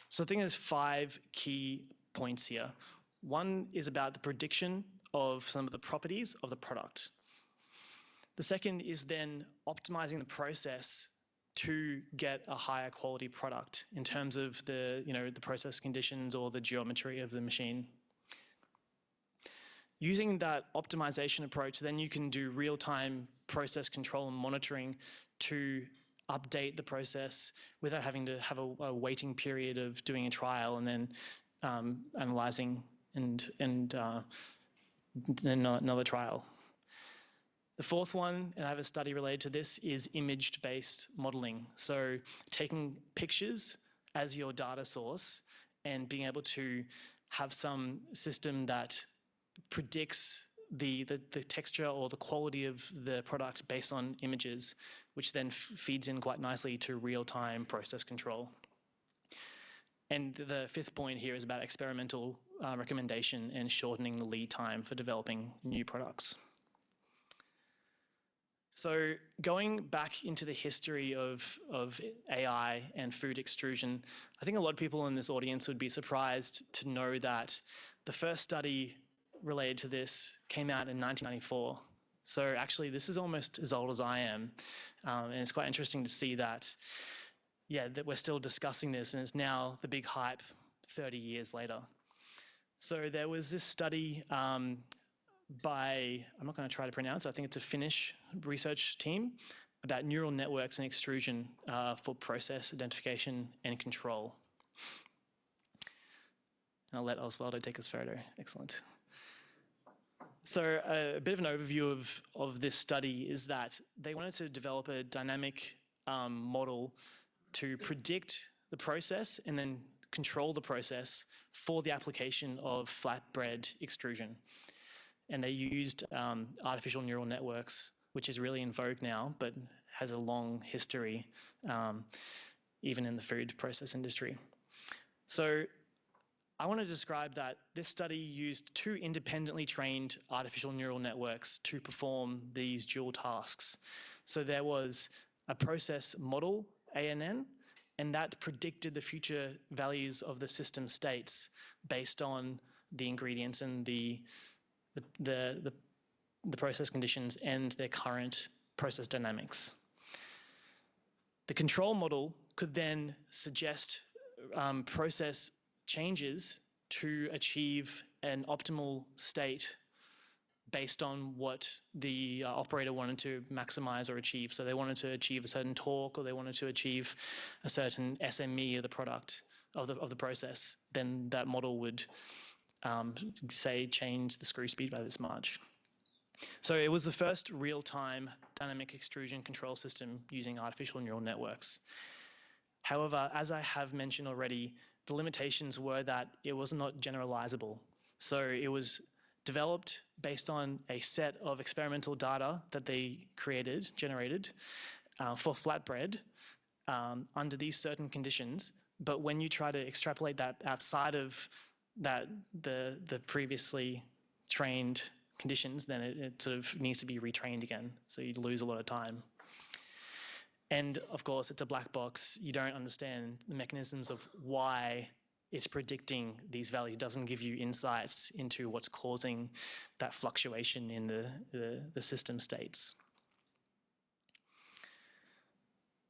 So I think there's 5 key points here. One is about the prediction of some of the properties of the product. The second is then optimizing the process to get a higher quality product in terms of the process conditions or the geometry of the machine. Using that optimization approach, then you can do real-time process control and monitoring to update the process without having to have a waiting period of doing a trial and then analyzing and another trial. The fourth one, and I have a study related to this, is image-based modeling. So taking pictures as your data source and being able to have some system that predicts the texture or the quality of the product based on images, which then feeds in quite nicely to real-time process control. And the fifth point here is about experimental recommendation and shortening the lead time for developing new products. So going back into the history of AI and food extrusion, I think a lot of people in this audience would be surprised to know that the first study related to this came out in 1994. So actually, this is almost as old as I am. And it's quite interesting to see that, yeah, that we're still discussing this, and it's now the big hype 30 years later. So there was this study by, I'm not going to try to pronounce, I think it's a Finnish research team about neural networks and extrusion for process identification and control. And I'll let Osvaldo take us further. Excellent. So a bit of an overview of this study is that they wanted to develop a dynamic model to predict the process and then control the process for the application of flatbread extrusion. And they used artificial neural networks, which is really in vogue now, but has a long history, even in the food process industry. So I want to describe that this study used 2 independently trained artificial neural networks to perform these dual tasks. So there was a process model, ANN, and that predicted the future values of the system states based on the ingredients and the process conditions and their current process dynamics. The control model could then suggest process changes to achieve an optimal state based on what the operator wanted to maximize or achieve. So they wanted to achieve a certain torque, or they wanted to achieve a certain SME of the product, of the process. Then that model would say change the screw speed by this much. So it was the first real-time dynamic extrusion control system using artificial neural networks. However, as I have mentioned already, the limitations were that it was not generalizable. So it was developed based on a set of experimental data that they generated for flatbread under these certain conditions. But when you try to extrapolate that outside of the previously trained conditions, then it sort of needs to be retrained again. So you lose a lot of time. And of course, it's a black box. You don't understand the mechanisms of why it's predicting these values. It doesn't give you insights into what's causing that fluctuation in the system states.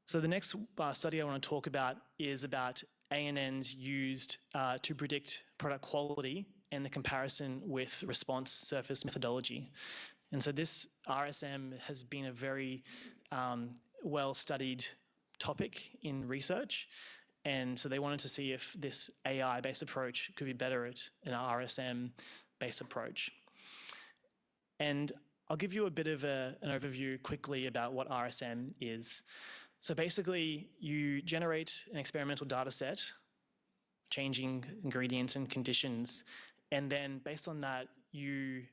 So the next study I want to talk about is about ANNs used to predict product quality and the comparison with response surface methodology. And so this RSM has been a very well-studied topic in research. And so they wanted to see if this AI-based approach could be better at an RSM-based approach. And I'll give you a bit of an overview quickly about what RSM is. So basically, you generate an experimental data set, changing ingredients and conditions, and then based on that, you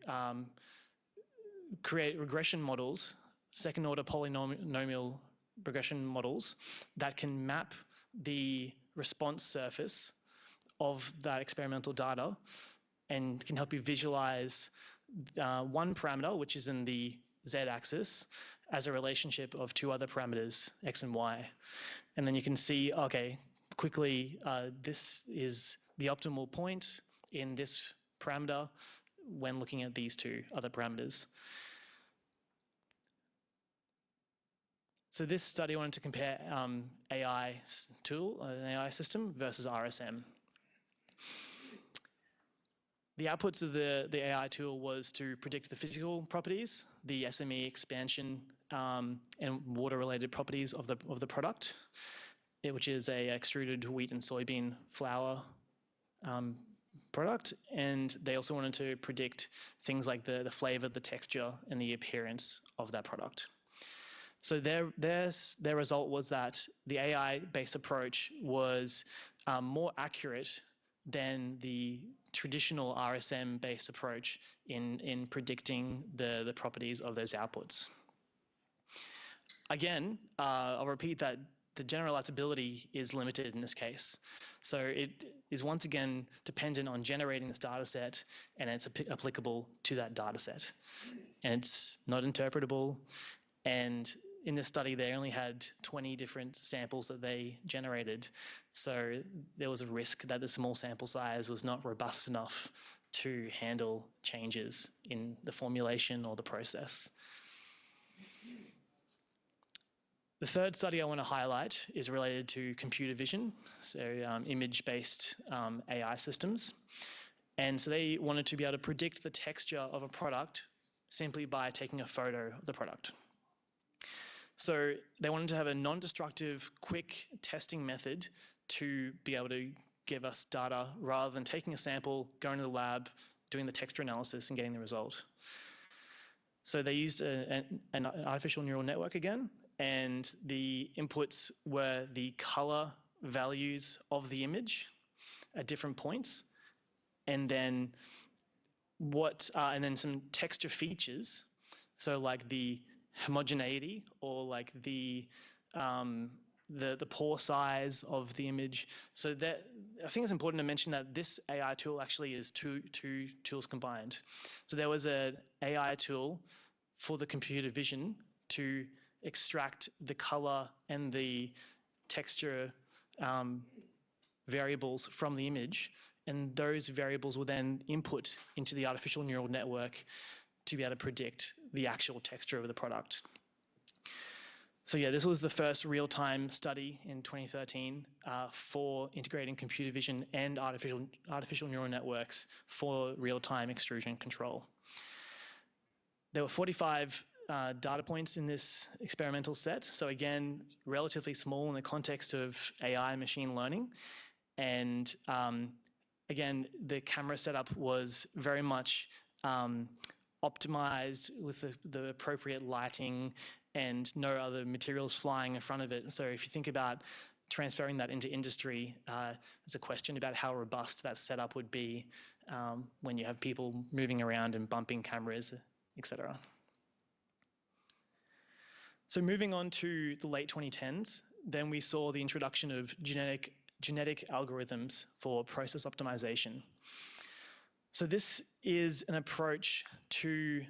create regression models, second-order polynomial regression models that can map the response surface of that experimental data and can help you visualize one parameter, which is in the z-axis, as a relationship of 2 other parameters, x and y. And then you can see, okay, quickly, this is the optimal point in this parameter when looking at these 2 other parameters. So this study wanted to compare AI tool, an AI system versus RSM. The outputs of the AI tool was to predict the physical properties, the SME expansion, and water-related properties of the product, which is a extruded wheat and soybean flour product. And they also wanted to predict things like the flavor, the texture, and the appearance of that product. So their result was that the AI-based approach was more accurate than the traditional RSM-based approach in predicting the properties of those outputs. Again, I'll repeat that the generalizability is limited in this case. So it is once again dependent on generating this data set, and it's applicable to that data set. And it's not interpretable. And in this study, they only had 20 different samples that they generated. So there was a risk that the small sample size was not robust enough to handle changes in the formulation or the process. The third study I want to highlight is related to computer vision, so image-based AI systems. And so they wanted to be able to predict the texture of a product simply by taking a photo of the product. So they wanted to have a non-destructive, quick testing method to be able to give us data rather than taking a sample, going to the lab, doing the texture analysis and getting the result. So they used an artificial neural network again, and the inputs were the color values of the image at different points, and then some texture features, so like the homogeneity or like the pore size of the image. So that, I think it's important to mention that this AI tool actually is two tools combined. So there was an AI tool for the computer vision to extract the color and the texture variables from the image, and those variables will then input into the artificial neural network to be able to predict the actual texture of the product. So yeah, this was the first real-time study in 2013 for integrating computer vision and artificial neural networks for real-time extrusion control. There were 45 data points in this experimental set. So again, relatively small in the context of AI machine learning. And again, the camera setup was very much optimized with the appropriate lighting and no other materials flying in front of it. So if you think about transferring that into industry, there's a question about how robust that setup would be when you have people moving around and bumping cameras, etc. So moving on to the late 2010s, then we saw the introduction of genetic algorithms for process optimization. So this is an approach to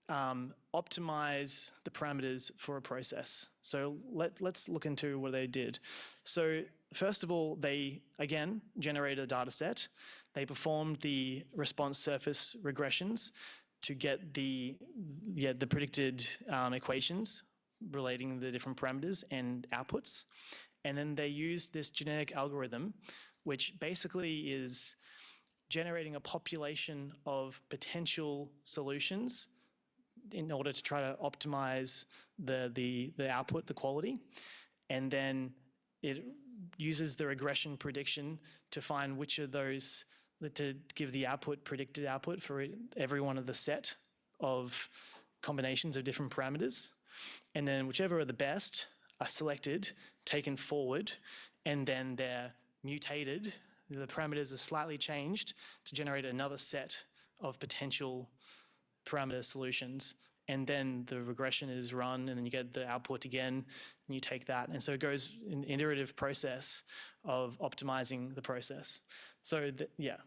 optimize the parameters for a process. So let's look into what they did. So first of all, they, again, generated a data set. They performed the response surface regressions to get the predicted equations relating the different parameters and outputs. And then they used this genetic algorithm, which basically is generating a population of potential solutions in order to try to optimize the output, the quality. And then it uses the regression prediction to find which of those, to give the output, predicted output for every one of the set of combinations of different parameters. And then whichever are the best are selected, taken forward, and then they're mutated. The parameters are slightly changed to generate another set of potential parameter solutions. And then the regression is run, and then you get the output again, and you take that. And so it goes an iterative process of optimizing the process. So yeah,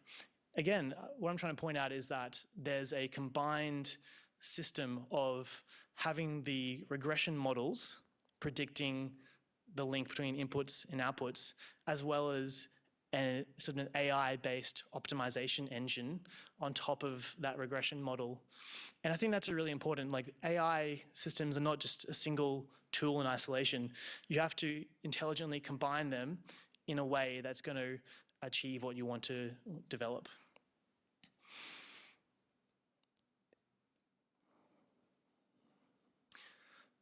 again, what I'm trying to point out is that there's a combined system of having the regression models predicting the link between inputs and outputs, as well as a sort of an AI-based optimization engine on top of that regression model. And I think that's a really important, like AI systems are not just a single tool in isolation. You have to intelligently combine them in a way that's going to achieve what you want to develop.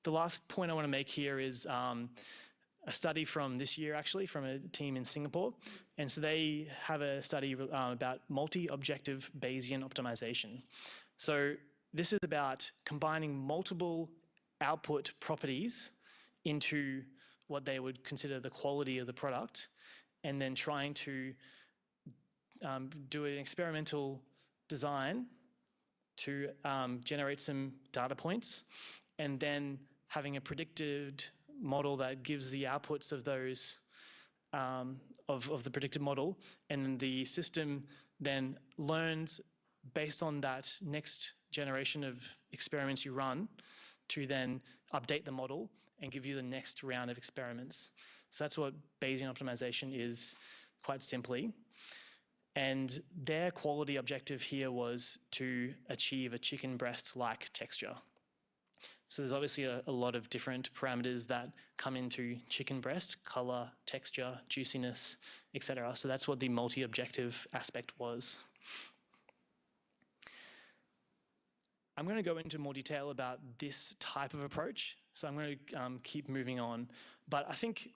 The last point I want to make here is a study from this year, actually, from a team in Singapore. And so they have a study about multi-objective Bayesian optimization. So this is about combining multiple output properties into what they would consider the quality of the product, and then trying to do an experimental design to generate some data points, and then having a predicted model that gives the outputs of those of the predicted model, and then the system then learns based on that next generation of experiments you run to then update the model and give you the next round of experiments. So that's what Bayesian optimization is, quite simply. And their quality objective here was to achieve a chicken breast-like texture. So there's obviously a lot of different parameters that come into chicken breast: color, texture, juiciness, etc. So that's what the multi-objective aspect was. I'm going to go into more detail about this type of approach, so I'm going to keep moving on. But I think,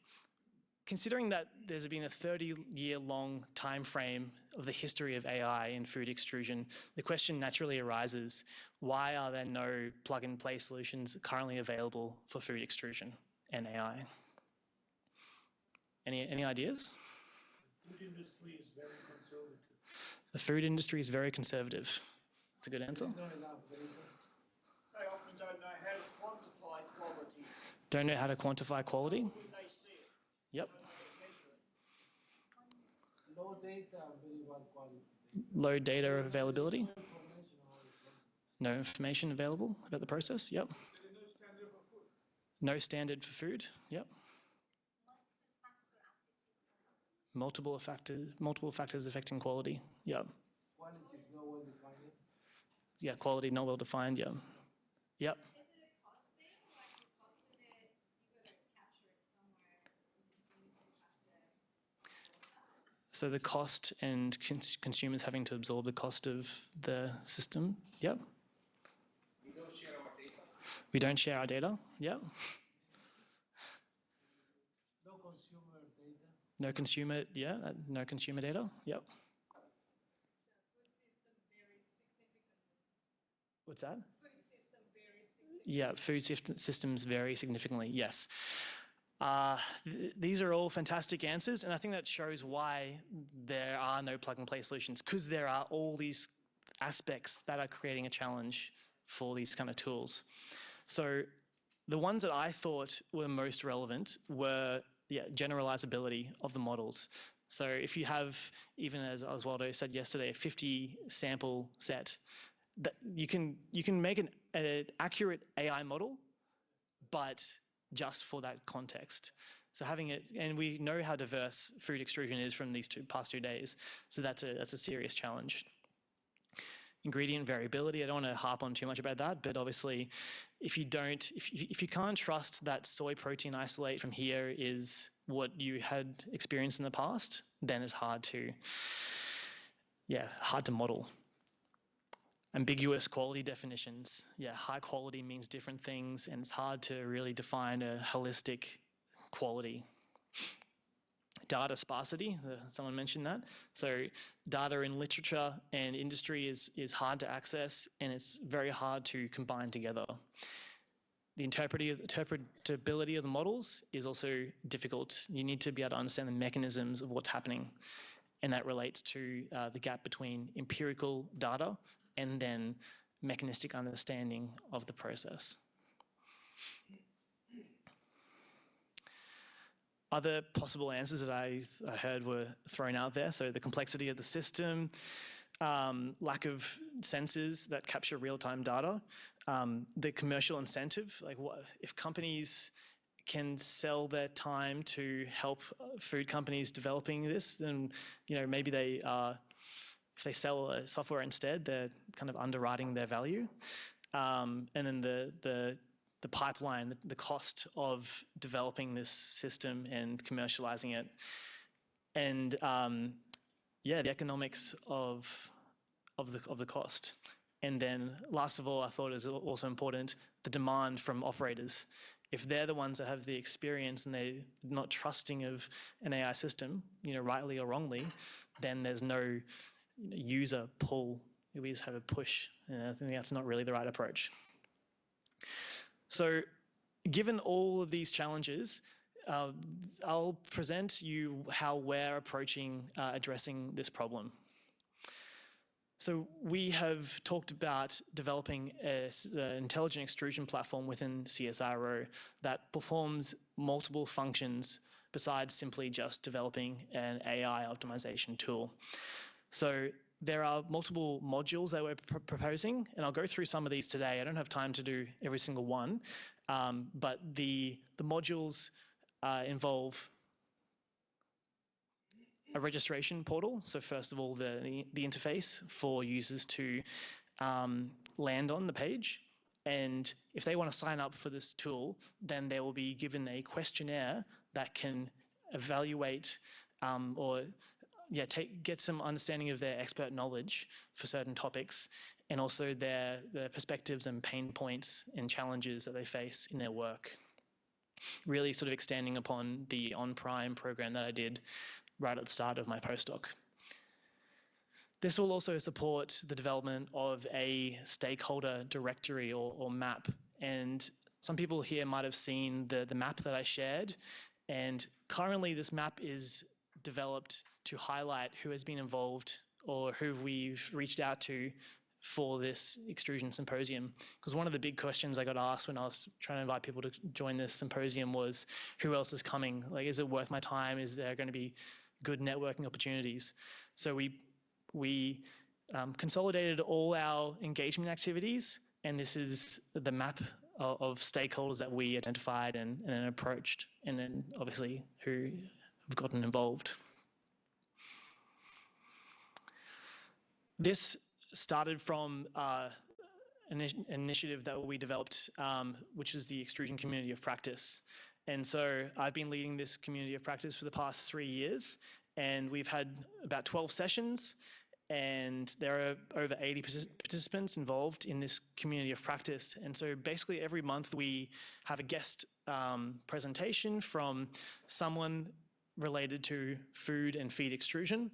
considering that there's been a 30-year-long time frame of the history of AI in food extrusion, the question naturally arises, why are there no plug-and-play solutions currently available for food extrusion and AI? Any ideas? The food industry is very conservative. The food industry is very conservative. That's a good answer. They often don't know how to quantify quality. Don't know how to quantify quality? How would they see it? Yep. Low data, very bad quality. Low data availability? No information available about the process? Yep. No standard for food? Yep. Multiple factors affecting quality? Yep. Quality is not well defined. Yeah, quality not well defined, yeah. Yep. So the cost and consumers having to absorb the cost of the system, yep. We don't share our data. We don't share our data, yep. No consumer data. No consumer, yeah, no consumer data, yep. What's that? Yeah, food systems vary significantly, yes. These are all fantastic answers, and I think that shows why there are no plug-and-play solutions, because there are all these aspects that are creating a challenge for these kind of tools. So the ones that I thought were most relevant were, generalizability of the models. So if you have, even as Oswaldo said yesterday, a 50 sample set, that you can make an accurate AI model, but just for that context. So having it, and we know how diverse food extrusion is from these past 2 days, so that's a serious challenge. Ingredient variability, I don't want to harp on too much about that, but obviously if you can't trust that soy protein isolate from here is what you had experienced in the past, then it's hard to model. Ambiguous quality definitions. Yeah, high quality means different things, and it's hard to really define a holistic quality. Data sparsity, someone mentioned that. So data in literature and industry is hard to access, and it's very hard to combine together. The interpretability of the models is also difficult. You need to be able to understand the mechanisms of what's happening, and that relates to the gap between empirical data and then mechanistic understanding of the process. Other possible answers that I heard were thrown out there. So the complexity of the system, lack of sensors that capture real-time data, the commercial incentive, like if companies can sell their time to help food companies developing this, then maybe they if they sell software instead, they're kind of underwriting their value. And then the pipeline, the cost of developing this system and commercializing it, and the economics of the cost. And then last of all, I thought it was also important, the demand from operators. If they're the ones that have the experience and they're not trusting of an AI system, rightly or wrongly, then there's no user pull. We just have a push, and I think that's not really the right approach. So given all of these challenges, I'll present you how we're approaching addressing this problem. So we have talked about developing an intelligent extrusion platform within CSIRO that performs multiple functions besides simply just developing an AI optimization tool. So there are multiple modules that we're proposing, and I'll go through some of these today. I don't have time to do every single one, but the modules involve a registration portal. So first of all, the interface for users to land on the page. And if they want to sign up for this tool, then they will be given a questionnaire that can evaluate get some understanding of their expert knowledge for certain topics, and also their perspectives and pain points and challenges that they face in their work. Really sort of extending upon the on-prime program that I did right at the start of my postdoc. This will also support the development of a stakeholder directory or map. And some people here might have seen the map that I shared. And currently this map is developed to highlight who has been involved or who we've reached out to for this Extrusion Symposium. Because one of the big questions I got asked when I was trying to invite people to join this symposium was, who else is coming? Like, is it worth my time? Is there going to be good networking opportunities? So we consolidated all our engagement activities, and this is the map of stakeholders that we identified and approached, and then obviously who have gotten involved. This started from an initiative that we developed, which is the Extrusion Community of Practice. And so I've been leading this community of practice for the past 3 years, and we've had about 12 sessions, and there are over 80 participants involved in this community of practice. And so basically every month we have a guest presentation from someone related to food and feed extrusion,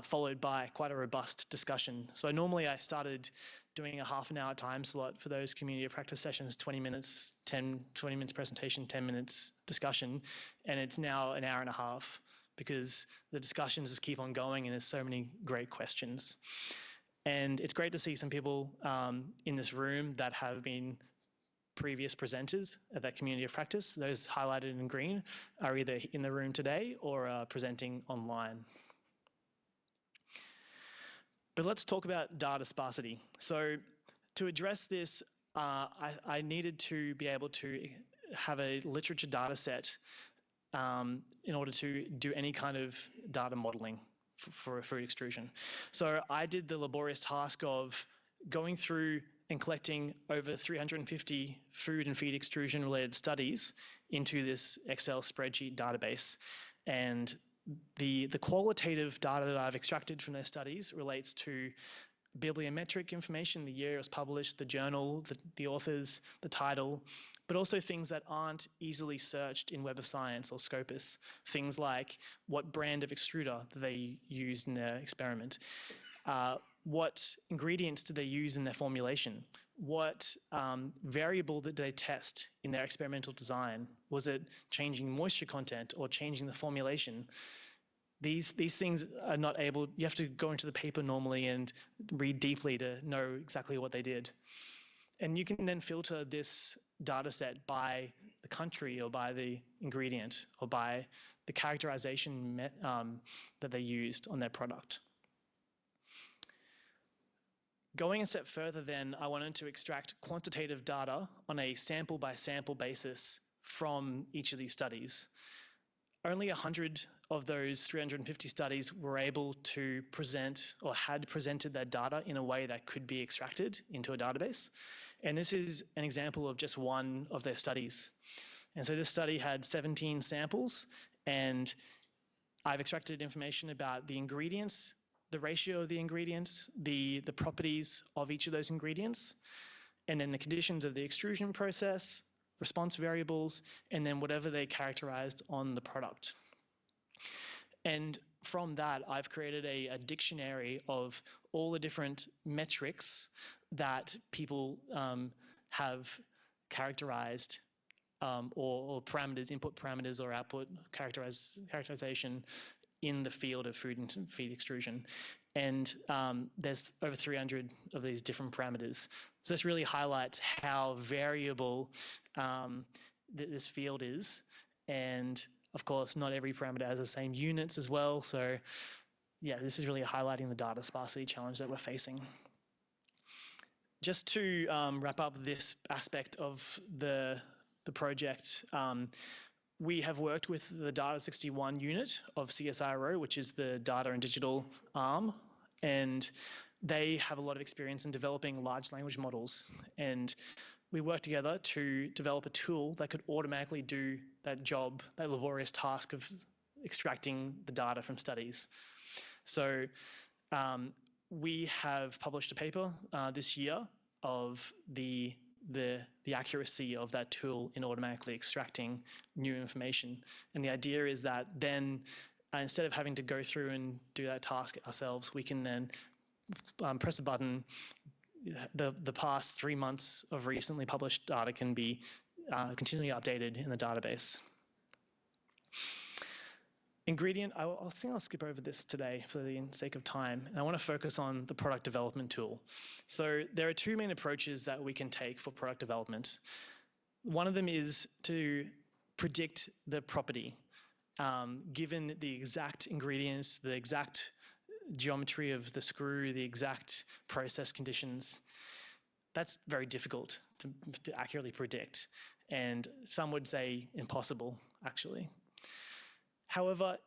followed by quite a robust discussion. So normally I started doing a half-an-hour time slot for those community of practice sessions, 20 minutes, 20 minutes presentation, 10 minutes discussion, and it's now an hour and a half because the discussions just keep on going and there's so many great questions. And it's great to see some people in this room that have been previous presenters at that community of practice. Those highlighted in green are either in the room today or presenting online. But let's talk about data sparsity. So to address this, I needed to be able to have a literature data set in order to do any kind of data modeling for food extrusion. So I did the laborious task of going through and collecting over 350 food and feed extrusion related studies into this Excel spreadsheet database. And the qualitative data that I've extracted from those studies relates to bibliometric information, the year it was published, the journal, the authors, the title, but also things that aren't easily searched in Web of Science or Scopus. Things like what brand of extruder do they use in their experiment? What ingredients did they use in their formulation? What variable did they test in their experimental design? Was it changing moisture content or changing the formulation? These things are not able, you have to go into the paper normally and read deeply to know exactly what they did. And you can then filter this data set by the country or by the ingredient or by the characterization that they used on their product. Going a step further then, I wanted to extract quantitative data on a sample by sample basis from each of these studies. Only 100 of those 350 studies were able to present or had presented their data in a way that could be extracted into a database. And this is an example of just one of their studies. And so this study had 17 samples, and I've extracted information about the ingredients, the ratio of the ingredients, the properties of each of those ingredients, and then the conditions of the extrusion process, response variables, and then whatever they characterized on the product. And from that, I've created a dictionary of all the different metrics that people have characterized or parameters, input parameters or output characterization in the field of food and feed extrusion. And there's over 300 of these different parameters. So this really highlights how variable this field is. And of course, not every parameter has the same units as well. So yeah, this is really highlighting the data sparsity challenge that we're facing. Just to wrap up this aspect of the project, we have worked with the Data 61 unit of CSIRO, which is the data and digital arm, and they have a lot of experience in developing large language models. And we worked together to develop a tool that could automatically do that job, that laborious task of extracting the data from studies. So we have published a paper this year of the accuracy of that tool in automatically extracting new information. And the idea is that then instead of having to go through and do that task ourselves, we can then press a button. The past 3 months of recently published data can be continually updated in the database. Ingredient, I think I'll skip over this today for the sake of time. And I want to focus on the product development tool. So there are two main approaches that we can take for product development. One of them is to predict the property, given the exact ingredients, the exact geometry of the screw, the exact process conditions. That's very difficult to accurately predict. And some would say impossible, actually. However,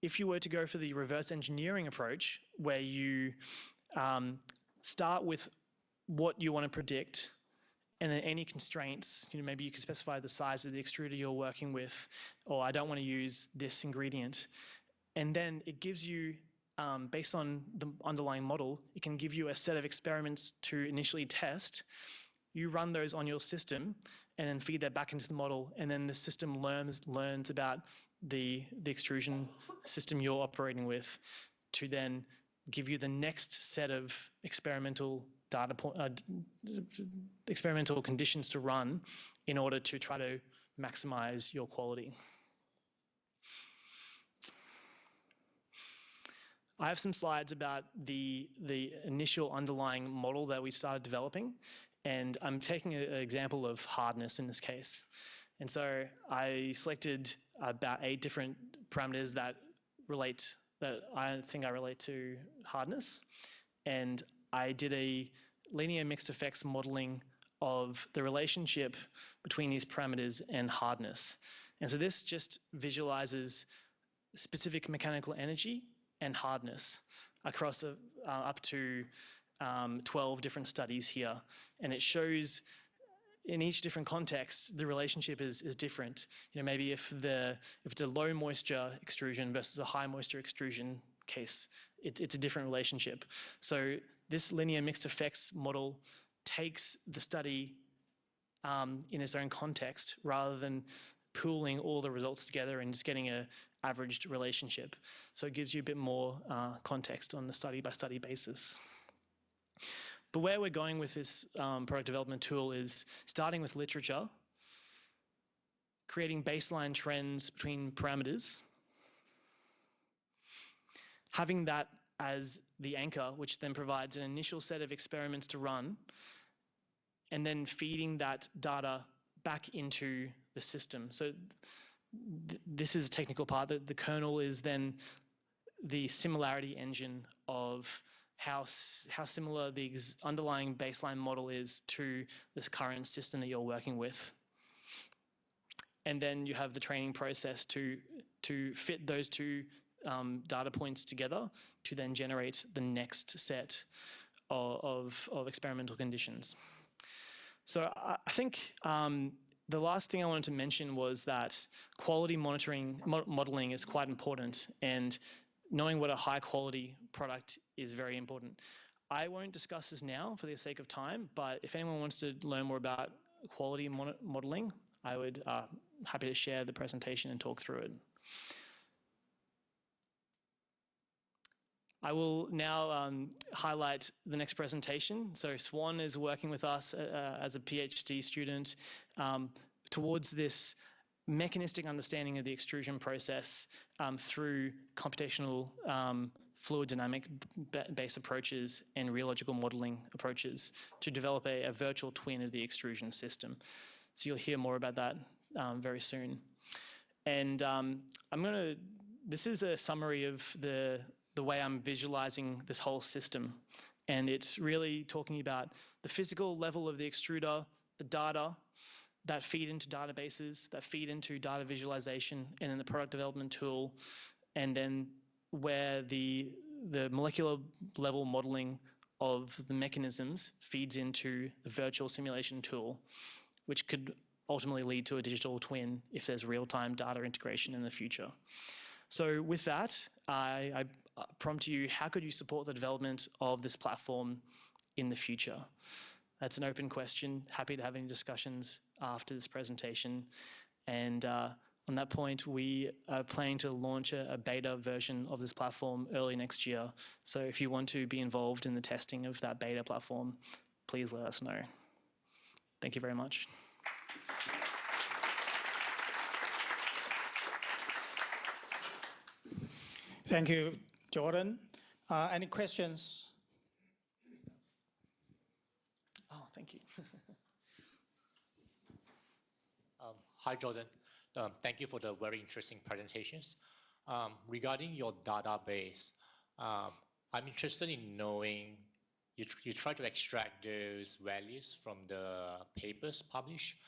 if you were to go for the reverse engineering approach, where you start with what you want to predict, and then any constraints, maybe you can specify the size of the extruder you're working with, or I don't want to use this ingredient. And then it gives you, based on the underlying model, it can give you a set of experiments to initially test. You run those on your system and then feed that back into the model, and then the system learns about the extrusion system you're operating with to then give you the next set of experimental experimental conditions to run in order to try to maximize your quality. I have some slides about the initial underlying model that we started developing, and I'm taking an example of hardness in this case. And so I selected about 8 different parameters that I think relate to hardness. And I did a linear mixed effects modeling of the relationship between these parameters and hardness. And so this just visualizes specific mechanical energy and hardness across up to 12 different studies here. And it shows in each different context, the relationship is different. Maybe if it's a low moisture extrusion versus a high moisture extrusion case, it's a different relationship. So this linear mixed effects model takes the study in its own context rather than pooling all the results together and just getting a averaged relationship. So it gives you a bit more context on the study by study basis. But where we're going with this product development tool is starting with literature, creating baseline trends between parameters, having that as the anchor, which then provides an initial set of experiments to run, and then feeding that data back into the system. So this is a technical part. The kernel is then the similarity engine of how similar the underlying baseline model is to this current system that you're working with. And then you have the training process to fit those two data points together to then generate the next set of experimental conditions. So I think the last thing I wanted to mention was that quality modeling is quite important, and knowing what a high quality product is very important. I won't discuss this now for the sake of time, but if anyone wants to learn more about quality modeling, I would happy to share the presentation and talk through it. I will now highlight the next presentation. So Swan is working with us as a PhD student towards this mechanistic understanding of the extrusion process through computational fluid dynamic based approaches and rheological modeling approaches to develop a virtual twin of the extrusion system. So you'll hear more about that very soon. And this is a summary of the way I'm visualizing this whole system. And it's really talking about the physical level of the extruder, the data that feed into databases, that feed into data visualization, and then the product development tool, and then where the molecular level modeling of the mechanisms feeds into the virtual simulation tool, which could ultimately lead to a digital twin if there's real-time data integration in the future. So with that, I prompt you, how could you support the development of this platform in the future? That's an open question. Happy to have any discussions after this presentation. And on that point, we are planning to launch a beta version of this platform early next year. So if you want to be involved in the testing of that beta platform, please let us know. Thank you very much. Thank you, Jordan. Any questions? Oh, thank you. Hi, Jordan. Thank you for the very interesting presentations. Regarding your database, I'm interested in knowing, you try to extract those values from the papers published,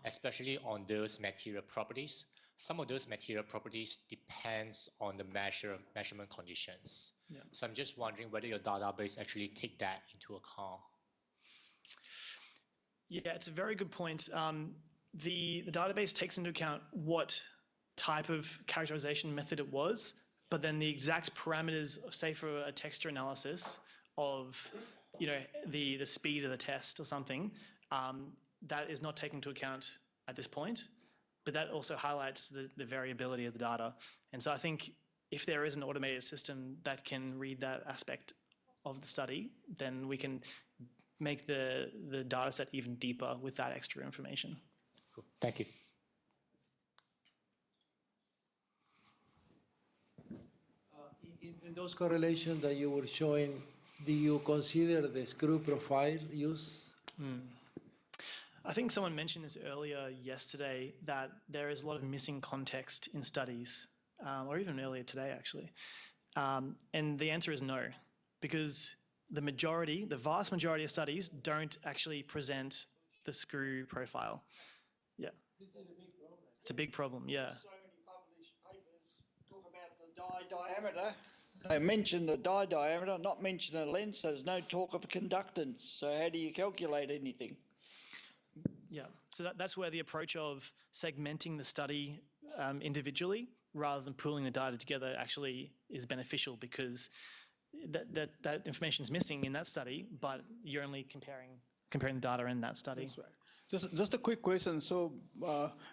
especially on those material properties. Some of those material properties depends on the measurement conditions. Yeah. So I'm just wondering whether your database actually take that into account. Yeah, it's a very good point. The database takes into account what type of characterization method it was, but then the exact parameters, say for a texture analysis of, the speed of the test or something, that is not taken into account at this point. But that also highlights the variability of the data. And so I think if there is an automated system that can read that aspect of the study, then we can make the data set even deeper with that extra information. Cool. Thank you. In those correlations that you were showing, do you consider the screw profile use? I think someone mentioned this earlier yesterday, that there is a lot of missing context in studies, or even earlier today, actually. And the answer is no, because the vast majority of studies don't actually present the screw profile. Yeah. This is a big problem. It's a big problem, yeah. So many published papers talk about the die diameter. They mention the die diameter, not mention the length. There's no talk of conductance. So how do you calculate anything? Yeah, so that's where the approach of segmenting the study individually rather than pooling the data together actually is beneficial, because that information is missing in that study, but you're only comparing the data in that study. That's right. Just a quick question. So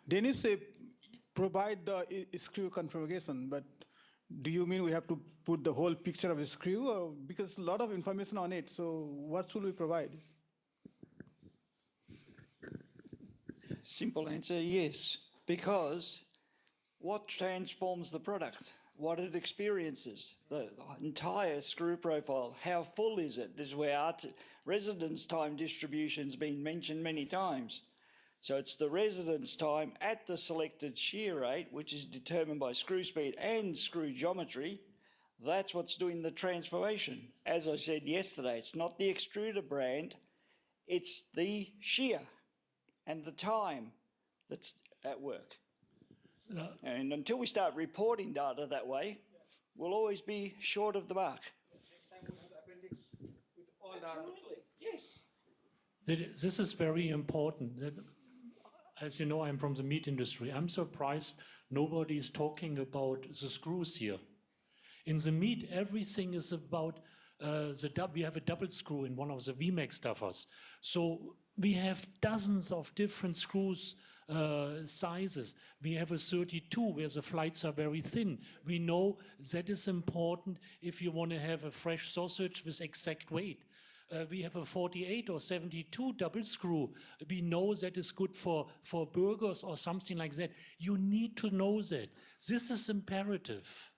Dennis say provide the screw configuration, but do you mean we have to put the whole picture of a screw, or because a lot of information on it? So what should we provide? Simple answer, yes. Because what transforms the product? What it experiences? The entire screw profile. How full is it? This is where residence time distribution's been mentioned many times. So it's the residence time at the selected shear rate, which is determined by screw speed and screw geometry. That's what's doing the transformation. As I said yesterday, it's not the extruder brand, it's the shear and the time that's at work. And until we start reporting data that way, we'll always be short of the mark. Absolutely, yes. This is very important. As you know, I'm from the meat industry. I'm surprised nobody is talking about the screws here. In the meat, everything is about we have a double screw in one of the VMAX stuffers. So we have dozens of different screws sizes. We have a 32 where the flights are very thin. We know that is important if you want to have a fresh sausage with exact weight. We have a 48 or 72 double screw. We know that is good for burgers or something like that. You need to know that. This is imperative.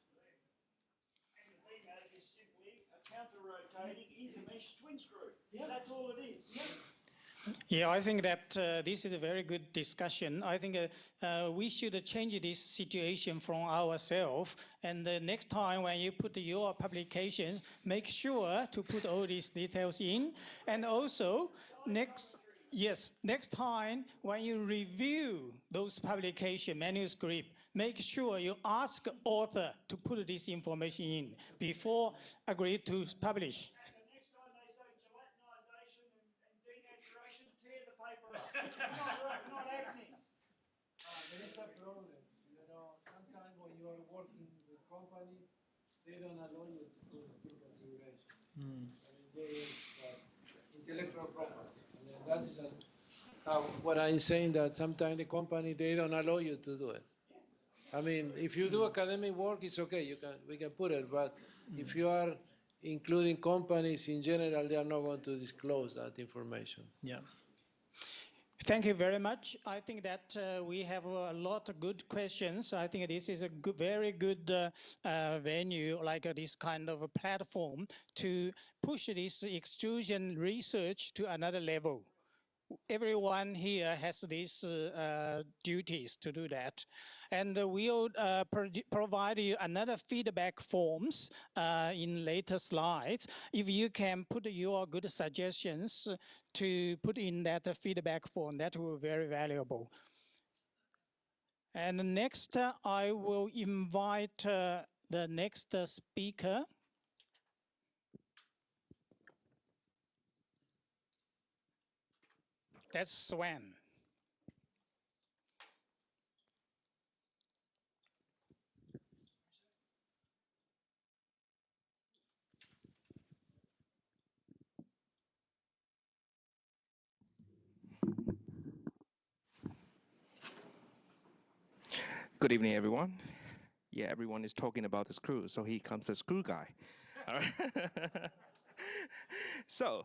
rotating is a mesh twin screw. Yeah. That's all it is. Yeah. Yeah, I think that this is a very good discussion. I think we should change this situation from ourselves. And the next time when you put your publications, make sure to put all these details in. And also, next time when you review those publication manuscript, make sure you ask author to put this information in before agree to publish. Not happening. There is a problem. Sometimes when you are working with companies, they don't allow you to do skill consideration. There is intellectual property. That is what I'm saying, that sometimes the company, they don't allow you to do it. I mean, if you do academic work, it's okay. We can put it. But if you are including companies in general, they are not going to disclose that information. Yeah. Thank you very much. I think that we have a lot of good questions. I think this is a very good venue, like this kind of a platform to push this extrusion research to another level. Everyone here has these duties to do that. And we'll provide you another feedback forms in later slides. If you can put your good suggestions to put in that feedback form, that will be very valuable. And next, I will invite the next speaker. That's Sven. Good evening, everyone. Yeah, everyone is talking about the screw, so here comes the screw guy. All right. So,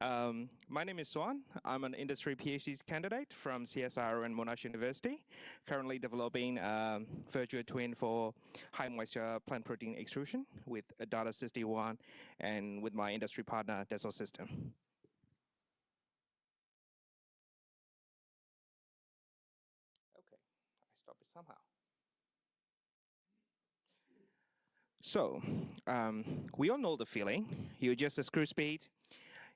my name is Swan. I'm an industry PhD candidate from CSIRO and Monash University, currently developing a virtual twin for high moisture plant protein extrusion with a Data 61 and with my industry partner, Dassault System. Okay, I stopped it somehow. So, we all know the feeling. You adjust the screw speed,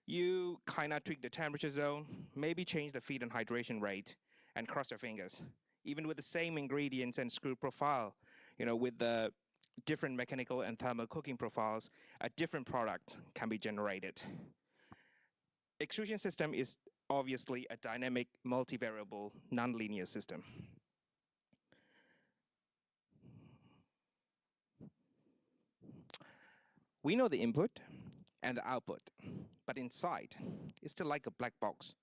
you kind of tweak the temperature zone, maybe change the feed and hydration rate, and cross your fingers. Even with the same ingredients and screw profile, with the different mechanical and thermal cooking profiles, a different product can be generated. Extrusion system is obviously a dynamic, multivariable, nonlinear system. We know the input and the output, but inside, it's still like a black box.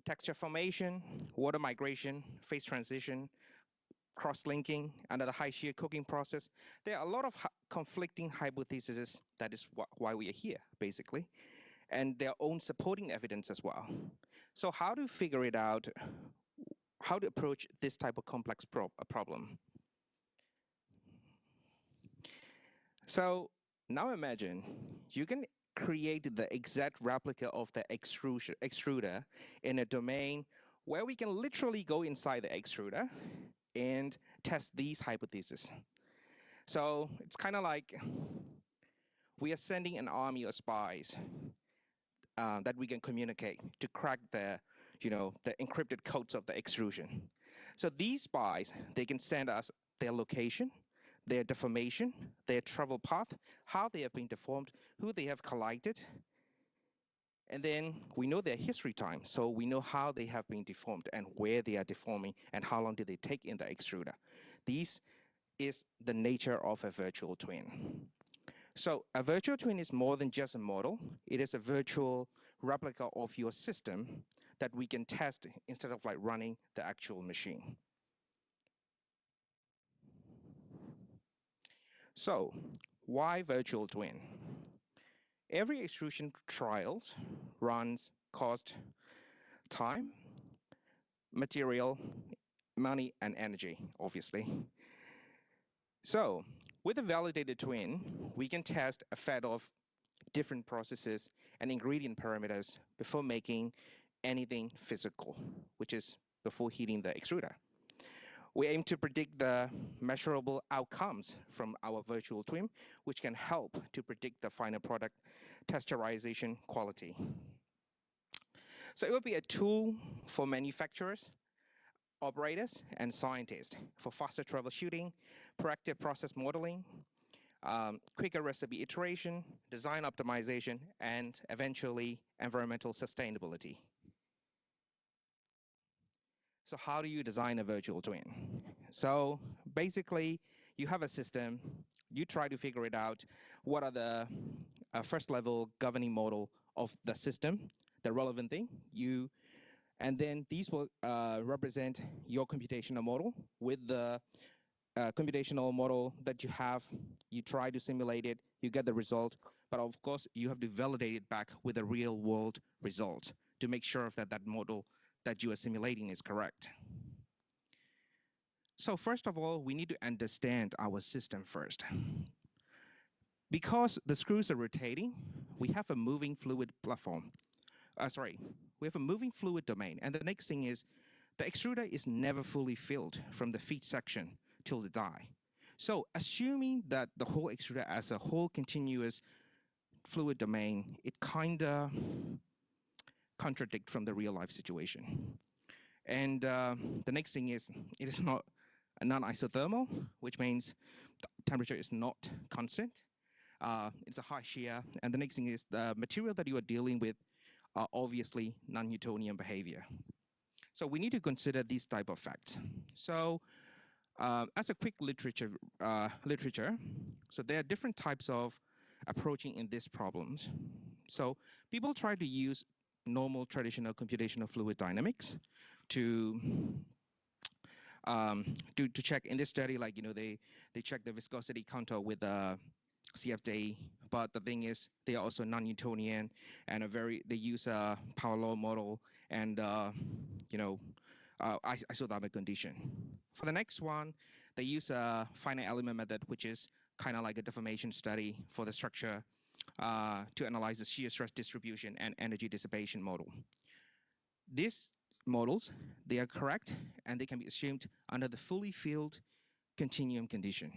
Texture formation, water migration, phase transition, cross-linking, under the high shear cooking process. There are a lot of conflicting hypotheses. That is why we are here, basically, and their own supporting evidence as well. So how to figure it out, how to approach this type of complex problem? So now imagine you can create the exact replica of the extruder in a domain where we can literally go inside the extruder and test these hypotheses. So it's kind of like we are sending an army of spies that we can communicate to crack the encrypted codes of the extrusion. So these spies, they can send us their location, their deformation, their travel path, how they have been deformed, who they have collided, and then we know their history time, so we know how they have been deformed and where they are deforming and how long did they take in the extruder. This is the nature of a virtual twin. So a virtual twin is more than just a model. It is a virtual replica of your system that we can test instead of like running the actual machine. So, why virtual twin? Every extrusion trial runs cost, time, material, money, and energy, obviously. So, with a validated twin, we can test a fed of different processes and ingredient parameters before making anything physical, which is before heating the extruder. We aim to predict the measurable outcomes from our virtual twin, which can help to predict the final product texturization quality. So it will be a tool for manufacturers, operators, and scientists for faster troubleshooting, proactive process modeling, quicker recipe iteration, design optimization, and eventually environmental sustainability. So how do you design a virtual twin? So basically, you have a system, you try to figure it out, what are the first level governing model of the system, the relevant thing, and then these will represent your computational model. With the computational model that you have, you try to simulate it, you get the result, but of course you have to validate it back with a real world result to make sure that that model that you are simulating is correct. So first of all, we need to understand our system first. Because the screws are rotating, we have a moving fluid platform. We have a moving fluid domain. And the next thing is, the extruder is never fully filled from the feed section till the die. So assuming that the whole extruder as a whole continuous fluid domain, it kind of contradicts from the real life situation. And the next thing is, it is not a non-isothermal, which means the temperature is not constant. It's a high shear. And the next thing is, the material that you are dealing with are obviously non-Newtonian behavior. So we need to consider these type of facts. So as a quick literature, so there are different types of approaching in these problems. So people try to use normal traditional computational fluid dynamics to check in this study, like, they check the viscosity contour with CFD, but the thing is, they are also non-Newtonian and they use a power law model and isothermal condition. For the next one, they use a finite element method, which is kind of like a deformation study for the structure to analyze the shear stress distribution and energy dissipation model. These models, they are correct and they can be assumed under the fully filled continuum condition.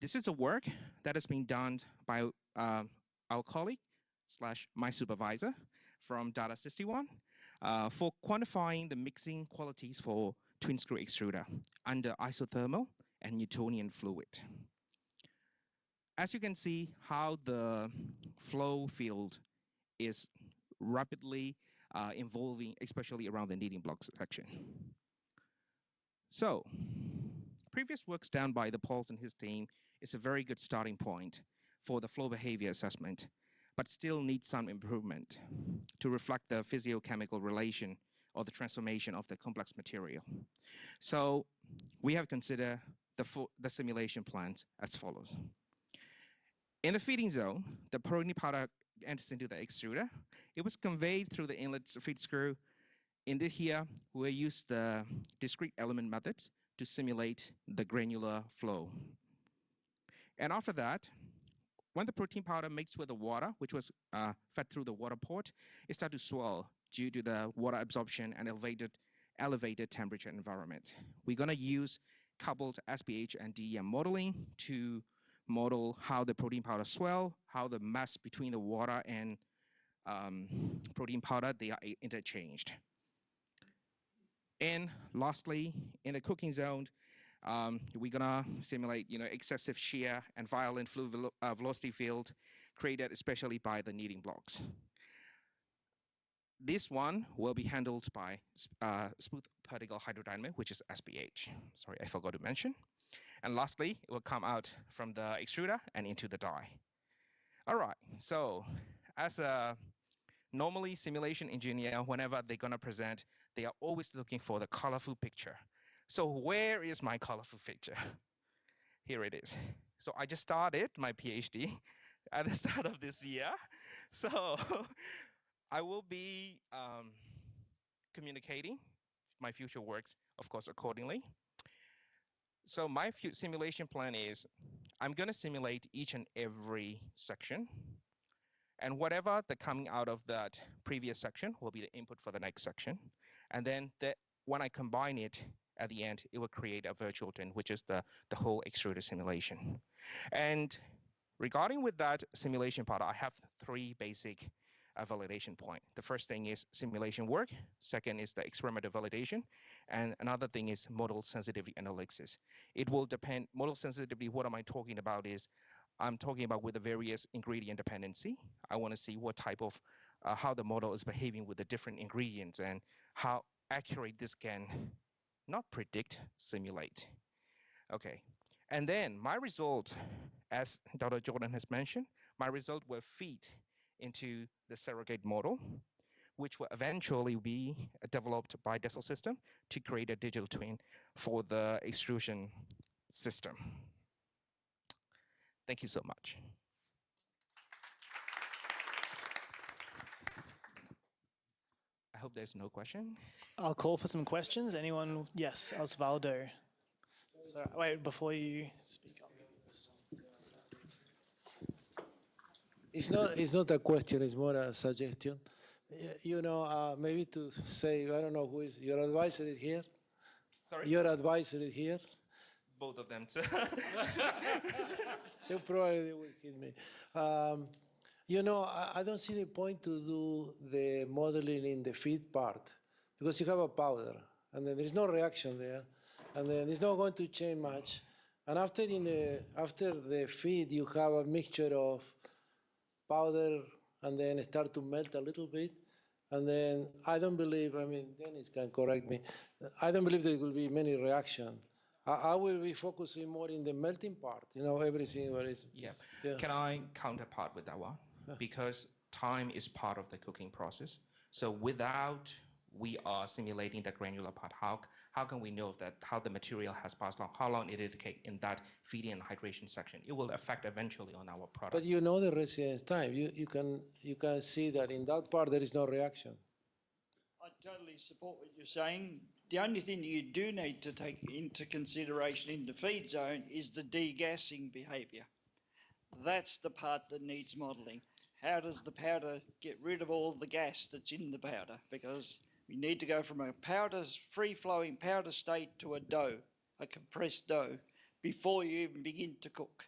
This is a work that has been done by our colleague / my supervisor from Data 61 for quantifying the mixing qualities for twin screw extruder under isothermal and Newtonian fluid. As you can see how the flow field is rapidly evolving, especially around the kneading block section. So previous works done by the Pauls and his team is a very good starting point for the flow behavior assessment, but still needs some improvement to reflect the physiochemical relation or the transformation of the complex material. So we have considered the simulation plans as follows. In the feeding zone, the protein powder enters into the extruder. It was conveyed through the inlet feed screw. In this here, we use the discrete element methods to simulate the granular flow. And after that, when the protein powder mixed with the water, which was fed through the water port, it started to swell due to the water absorption and elevated temperature environment. We're going to use coupled SPH and DEM modeling to model how the protein powder swell, how the mass between the water and protein powder, they are interchanged. And lastly, in the cooking zone, we're gonna simulate, excessive shear and violent fluid velocity field created especially by the kneading blocks. This one will be handled by smooth particle hydrodynamic, which is SPH. Sorry, I forgot to mention. And lastly, it will come out from the extruder and into the die. All right, so as a normally simulation engineer, whenever they're gonna present, they are always looking for the colorful picture. So where is my colorful picture? Here it is. So I just started my PhD at the start of this year. So I will be communicating my future works, of course, accordingly. So my simulation plan is, I'm going to simulate each and every section. And whatever the coming out of that previous section will be the input for the next section. And then when I combine it at the end, it will create a virtual twin, which is the whole extruder simulation. And regarding with that simulation part, I have three basic validation point. The first thing is simulation work. Second is the experimental validation. And another thing is model sensitivity analysis. It will depend, model sensitivity, what am I talking about is, I'm talking about with the various ingredient dependency. I want to see what type of, how the model is behaving with the different ingredients and how accurate this can not predict, simulate. Okay, and then my result, as Dr. Jordan has mentioned, my result will feed into the surrogate model, which will eventually be developed by Dassault System to create a digital twin for the extrusion system. Thank you so much. I hope there's no question. I'll call for some questions. Anyone? Yes, Osvaldo. So wait, before you speak up. It's not a question, it's more a suggestion. You know, maybe to say, I don't know who is, your advisor is here? Sorry? Your advisor is here? Both of them, too. They probably will kill me. You know, I don't see the point to do the modeling in the feed part, because you have a powder, and then there's no reaction there, and then it's not going to change much. And after the feed, you have a mixture of powder, and then start to melt a little bit. And then I don't believe, I mean, Dennis can correct me, I don't believe there will be many reaction. I will be focusing more in the melting part, you know, everything where is. Yeah. Can I counterpart with that one? Because time is part of the cooking process. So without we are simulating the granular part, how can we know that how the material has passed along, how long did it take in that feeding and hydration section? It will affect eventually on our product. But you know the residence time. You can see that in that part there is no reaction. I totally support what you're saying. The only thing you do need to take into consideration in the feed zone is the degassing behaviour. That's the part that needs modelling. How does the powder get rid of all the gas that's in the powder? Because we need to go from a powder, free-flowing powder state to a dough, a compressed dough, before you even begin to cook.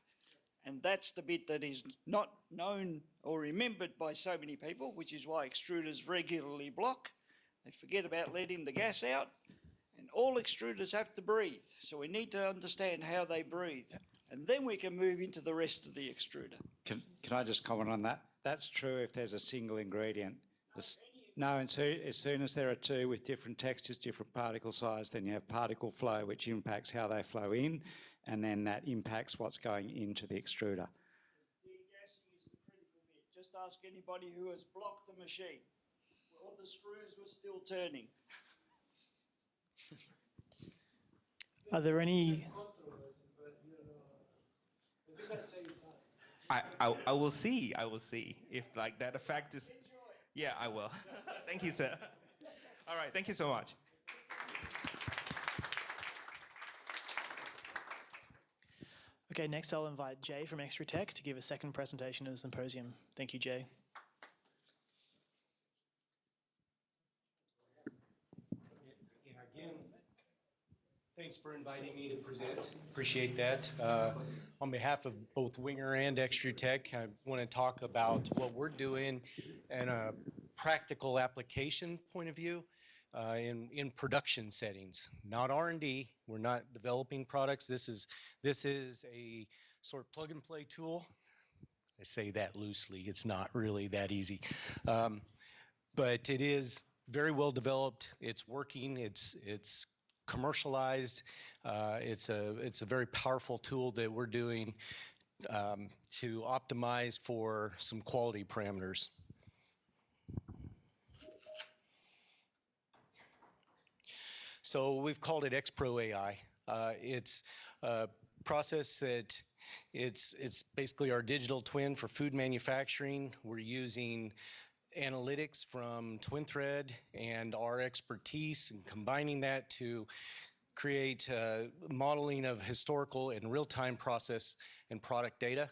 And that's the bit that is not known or remembered by so many people, which is why extruders regularly block. They forget about letting the gas out, and all extruders have to breathe. So we need to understand how they breathe, and then we can move into the rest of the extruder. Can I just comment on that? That's true if there's a single ingredient. No, as soon as there are two with different textures, different particle size, then you have particle flow, which impacts how they flow in, and then that impacts what's going into the extruder. Degassing is the critical bit. Just ask anybody who has blocked the machine. All the screws were still turning. Are there any? I will see. I will see if like that effect is. Yeah, I will. Thank you, sir. All right. Thank you so much. Okay, next I'll invite Jay from Extra Tech to give a second presentation at the symposium. Thank you, Jay. Again, thanks for inviting me to present. Appreciate that. On behalf of both Winger and Extra Tech, I want to talk about what we're doing in a practical application point of view in production settings, not R&D. We're not developing products. This is a sort of plug and play tool. I say that loosely. It's not really that easy, but it is very well developed. It's working. It's commercialized. It's a very powerful tool that we're doing to optimize for some quality parameters. So we've called it XPro AI. It's a process that it's basically our digital twin for food manufacturing. We're using analytics from TwinThread and our expertise and combining that to create modeling of historical and real-time process and product data.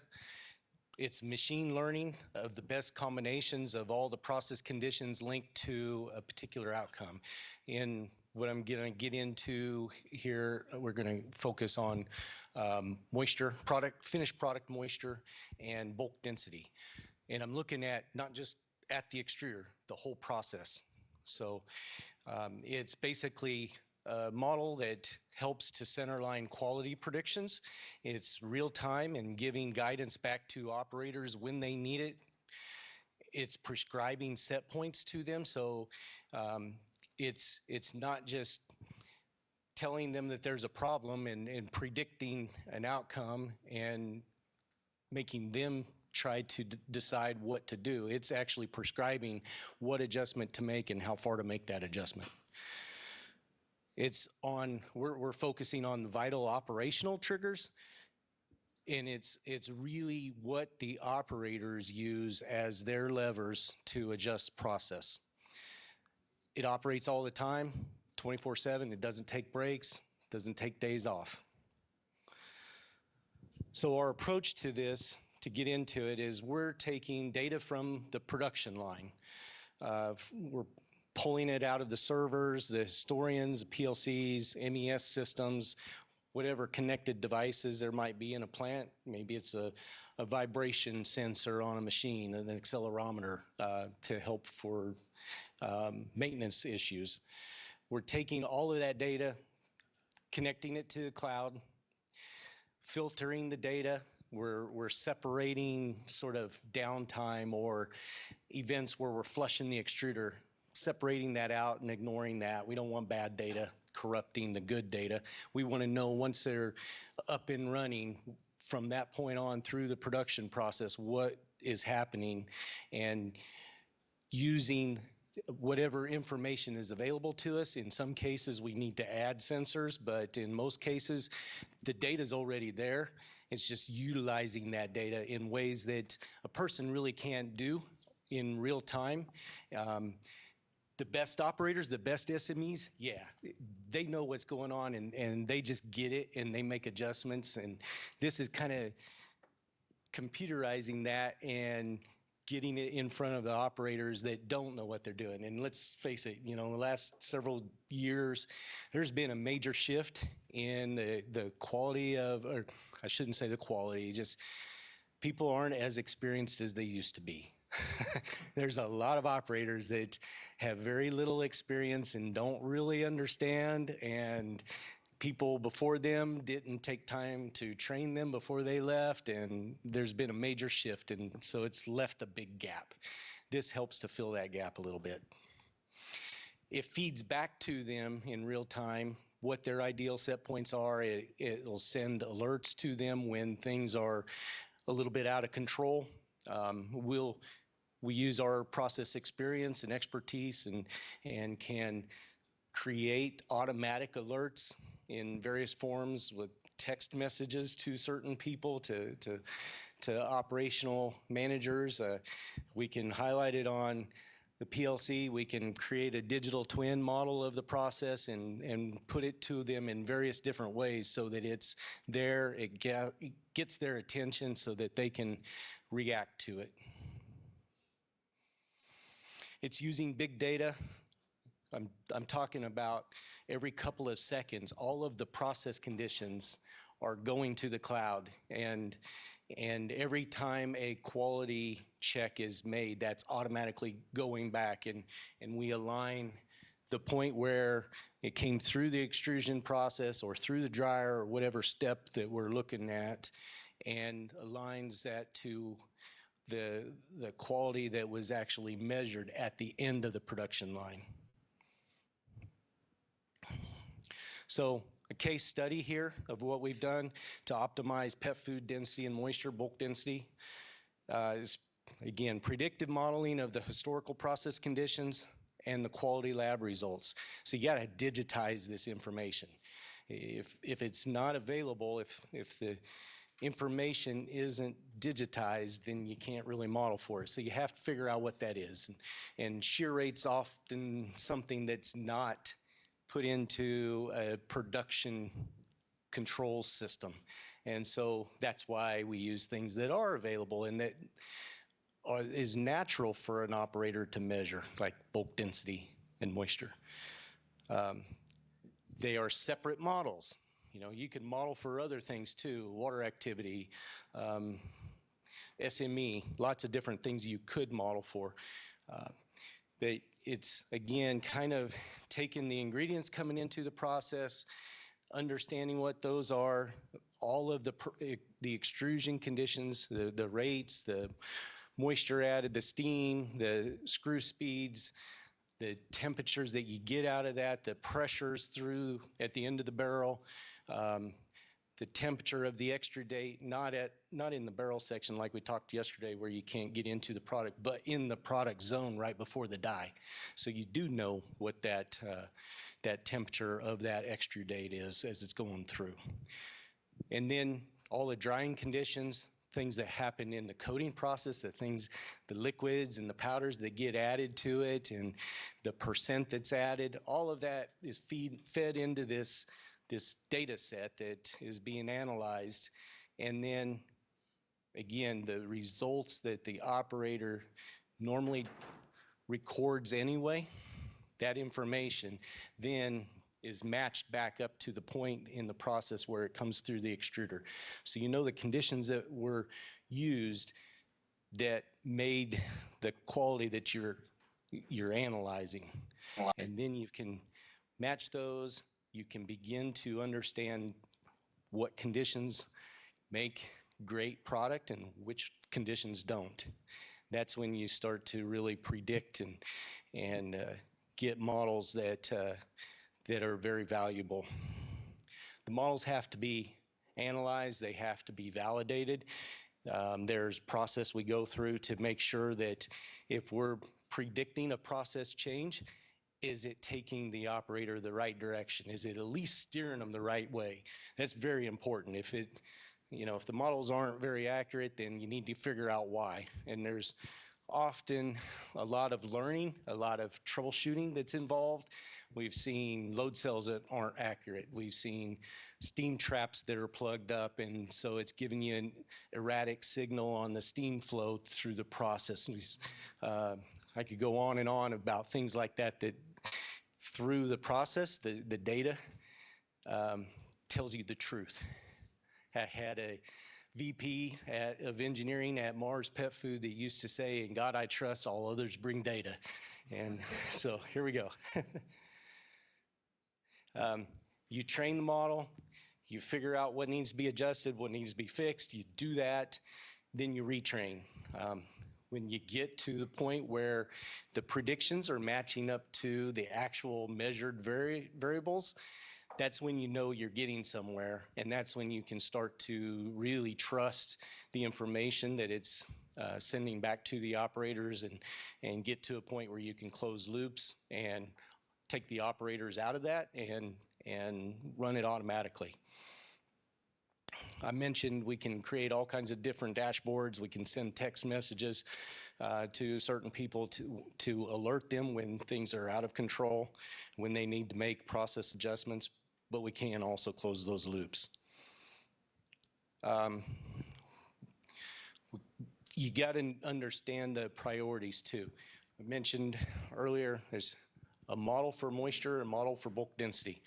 It's machine learning of the best combinations of all the process conditions linked to a particular outcome. In what I'm going to get into here, we're going to focus on moisture, finished product moisture, and bulk density. And I'm looking at not just at the extruder, the whole process. So it's basically a model that helps to centerline quality predictions. It's real time and giving guidance back to operators when they need it. It's prescribing set points to them. So it's not just telling them that there's a problem and predicting an outcome and making them try to decide what to do. It's actually prescribing what adjustment to make and how far to make that adjustment. We're focusing on the vital operational triggers, and it's really what the operators use as their levers to adjust process. It operates all the time, 24/7. It doesn't take breaks, doesn't take days off. So our approach to this, to get into it, is we're taking data from the production line. We're pulling it out of the servers, the historians, PLCs, MES systems, whatever connected devices there might be in a plant. Maybe it's a vibration sensor on a machine, an accelerometer to help for maintenance issues. We're taking all of that data, connecting it to the cloud, filtering the data. We're separating sort of downtime or events where we're flushing the extruder, separating that out and ignoring that. We don't want bad data corrupting the good data. We want to know once they're up and running from that point on through the production process what is happening, and using whatever information is available to us. In some cases we need to add sensors, but in most cases the data is already there. It's just utilizing that data in ways that a person really can't do in real time. The best operators, the best SMEs, yeah, they know what's going on and they just get it and they make adjustments. And this is kind of computerizing that and getting it in front of the operators that don't know what they're doing. And let's face it, you know, in the last several years, there's been a major shift in the quality of, or I shouldn't say the quality, just people aren't as experienced as they used to be. There's a lot of operators that have very little experience and don't really understand, and people before them didn't take time to train them before they left, and there's been a major shift, and so it's left a big gap. This helps to fill that gap a little bit. It feeds back to them in real time what their ideal set points are. It'll send alerts to them when things are a little bit out of control. We use our process experience and expertise and can create automatic alerts in various forms with text messages to certain people, to operational managers. We can highlight it on the PLC. We can create a digital twin model of the process and put it to them in various different ways so that it's there, it gets their attention so that they can react to it. It's using big data. I'm talking about every couple of seconds, all of the process conditions are going to the cloud, and every time a quality check is made, that's automatically going back, and we align the point where it came through the extrusion process or through the dryer or whatever step that we're looking at, and aligns that to the quality that was actually measured at the end of the production line. So a case study here of what we've done to optimize pet food density and moisture, bulk density, is again predictive modeling of the historical process conditions and the quality lab results. So you got to digitize this information. If it's not available, if the information isn't digitized, then you can't really model for it. So you have to figure out what that is. And shear rate's often something that's not put into a production control system. And so that's why we use things that are available and that is natural for an operator to measure, like bulk density and moisture. They are separate models. You know, you can model for other things too, water activity, SME, lots of different things you could model for. But it's, again, kind of taking the ingredients coming into the process, understanding what those are, all of the extrusion conditions, the rates, the moisture added, the steam, the screw speeds, the temperatures that you get out of that, the pressures through at the end of the barrel, the temperature of the extrudate, not in the barrel section like we talked yesterday where you can't get into the product, but in the product zone right before the die. So you do know what that temperature of that extrudate is as it's going through. And then all the drying conditions, things that happen in the coating process, the liquids and the powders that get added to it and the percent that's added, all of that is fed into this data set that is being analyzed. And then, again, the results that the operator normally records anyway, that information then is matched back up to the point in the process where it comes through the extruder. So you know the conditions that were used that made the quality that you're analyzing. And then you can match those. You can begin to understand what conditions make great product and which conditions don't. That's when you start to really predict and get models that are very valuable. The models have to be analyzed, they have to be validated. There's process we go through to make sure that if we're predicting a process change, is it taking the operator the right direction? Is it at least steering them the right way? That's very important. If the models aren't very accurate, then you need to figure out why. And there's often a lot of learning, a lot of troubleshooting that's involved. We've seen load cells that aren't accurate. We've seen steam traps that are plugged up, and so it's giving you an erratic signal on the steam flow through the process. I could go on and on about things like that through the process, the data tells you the truth. I had a VP of engineering at Mars Pet Food that used to say, "In God I trust, all others bring data." And so here we go. You train the model, you figure out what needs to be adjusted, what needs to be fixed, you do that, then you retrain. When you get to the point where the predictions are matching up to the actual measured variables, that's when you know you're getting somewhere, and that's when you can start to really trust the information that it's sending back to the operators and get to a point where you can close loops and take the operators out of that and run it automatically. I mentioned we can create all kinds of different dashboards. We can send text messages to certain people to alert them when things are out of control, when they need to make process adjustments, but we can also close those loops. You got to understand the priorities too. I mentioned earlier there's a model for moisture, a model for bulk density.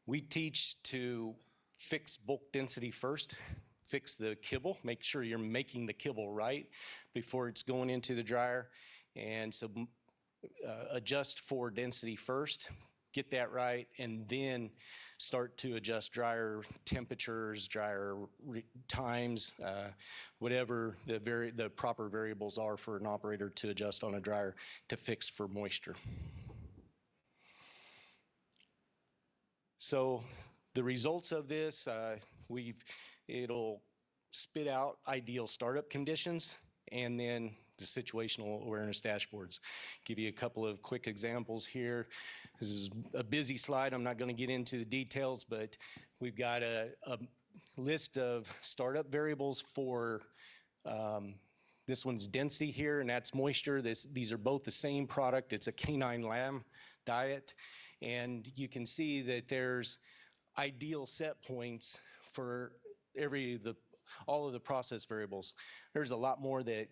We teach to fix bulk density first, fix the kibble, make sure you're making the kibble right before it's going into the dryer. And so adjust for density first, get that right, and then start to adjust dryer temperatures, dryer times, whatever the proper variables are for an operator to adjust on a dryer to fix for moisture. So the results of this, it'll spit out ideal startup conditions and then the situational awareness dashboards. Give you a couple of quick examples here. This is a busy slide. I'm not going to get into the details, but we've got a list of startup variables for this one's density here, and that's moisture. These are both the same product. It's a canine lamb diet. And you can see that there's ideal set points for all of the process variables. There's a lot more that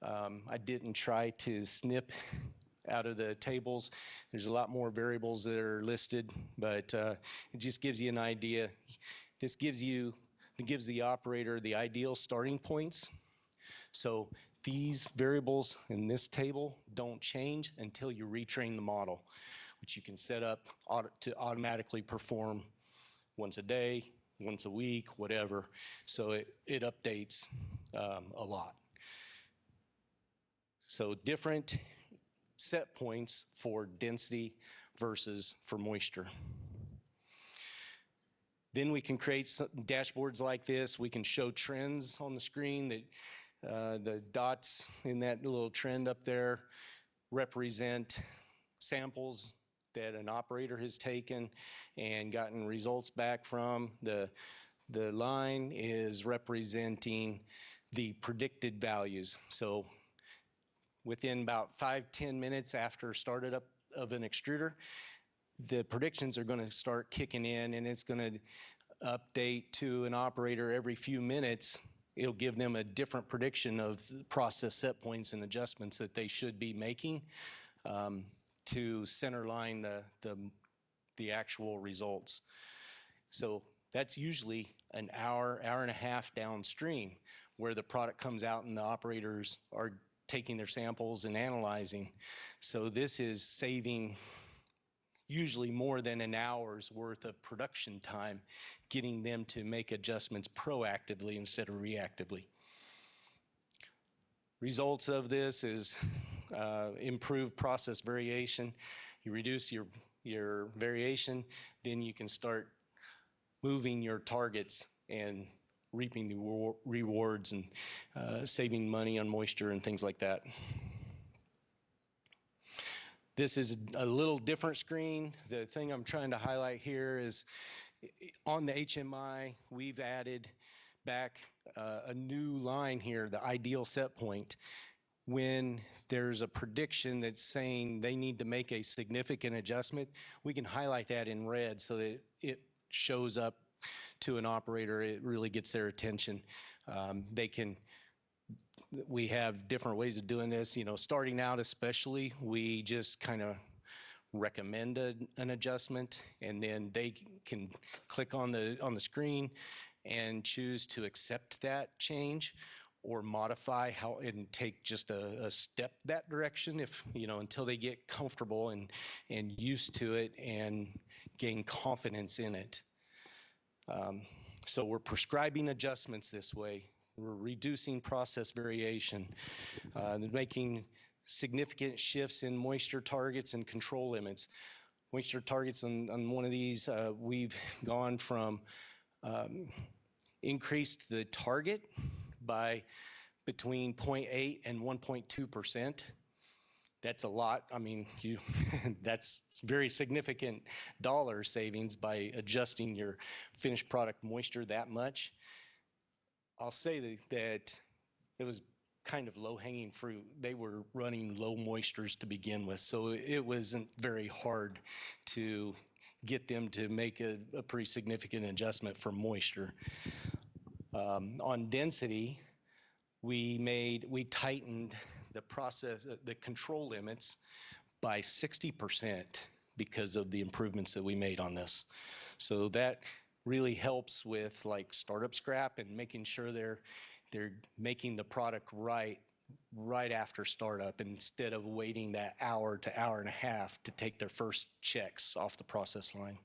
I didn't try to snip out of the tables. There's a lot more variables that are listed, but it just gives you an idea. This gives the operator the ideal starting points. So these variables in this table don't change until you retrain the model, which you can set up to automatically perform once a day, once a week, whatever. So it updates a lot. So different set points for density versus for moisture. Then we can create some dashboards like this. We can show trends on the screen that the dots in that little trend up there represent samples that an operator has taken and gotten results back from. The line is representing the predicted values. So within about 5-10 minutes after started up of an extruder, the predictions are going to start kicking in, and it's going to update to an operator every few minutes. It'll give them a different prediction of process set points and adjustments that they should be making to center line the actual results. So that's usually an hour and a half downstream where the product comes out and the operators are taking their samples and analyzing. So this is saving usually more than an hour's worth of production time, getting them to make adjustments proactively instead of reactively. Results of this is improved process variation. You reduce your variation, then you can start moving your targets and reaping the rewards and saving money on moisture and things like that. This is a little different screen. The thing I'm trying to highlight here is on the HMI, we've added back a new line here, the ideal set point. When there's a prediction that's saying they need to make a significant adjustment, we can highlight that in red so that it shows up to an operator. It really gets their attention. We have different ways of doing this. You know, starting out especially, we just kind of recommend an adjustment, and then they can click on the screen and choose to accept that change or modify and take just a step that direction, if until they get comfortable and used to it and gain confidence in it. So we're prescribing adjustments this way. We're reducing process variation, making significant shifts in moisture targets and control limits. Moisture targets on one of these, we've gone from increased the target by between 0.8 and 1.2%. That's a lot. I mean, that's very significant dollar savings by adjusting your finished product moisture that much. I'll say that it was kind of low-hanging fruit. They were running low moistures to begin with, so it wasn't very hard to get them to make a pretty significant adjustment for moisture. On density, we tightened the control limits by 60% because of the improvements that we made on this. So that really helps with like startup scrap and making sure they're making the product right after startup instead of waiting that hour to hour and a half to take their first checks off the process line.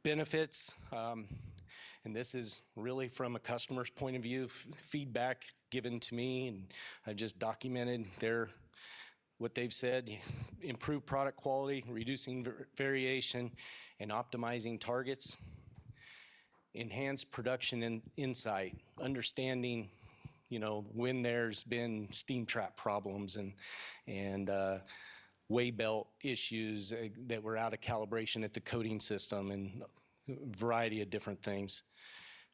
Benefits, and this is really from a customer's point of view, feedback given to me, and I just documented what they've said: improve product quality, reducing variation, and optimizing targets. Enhance production and insight, understanding, when there's been steam trap problems and weigh belt issues that were out of calibration at the coating system, and a variety of different things.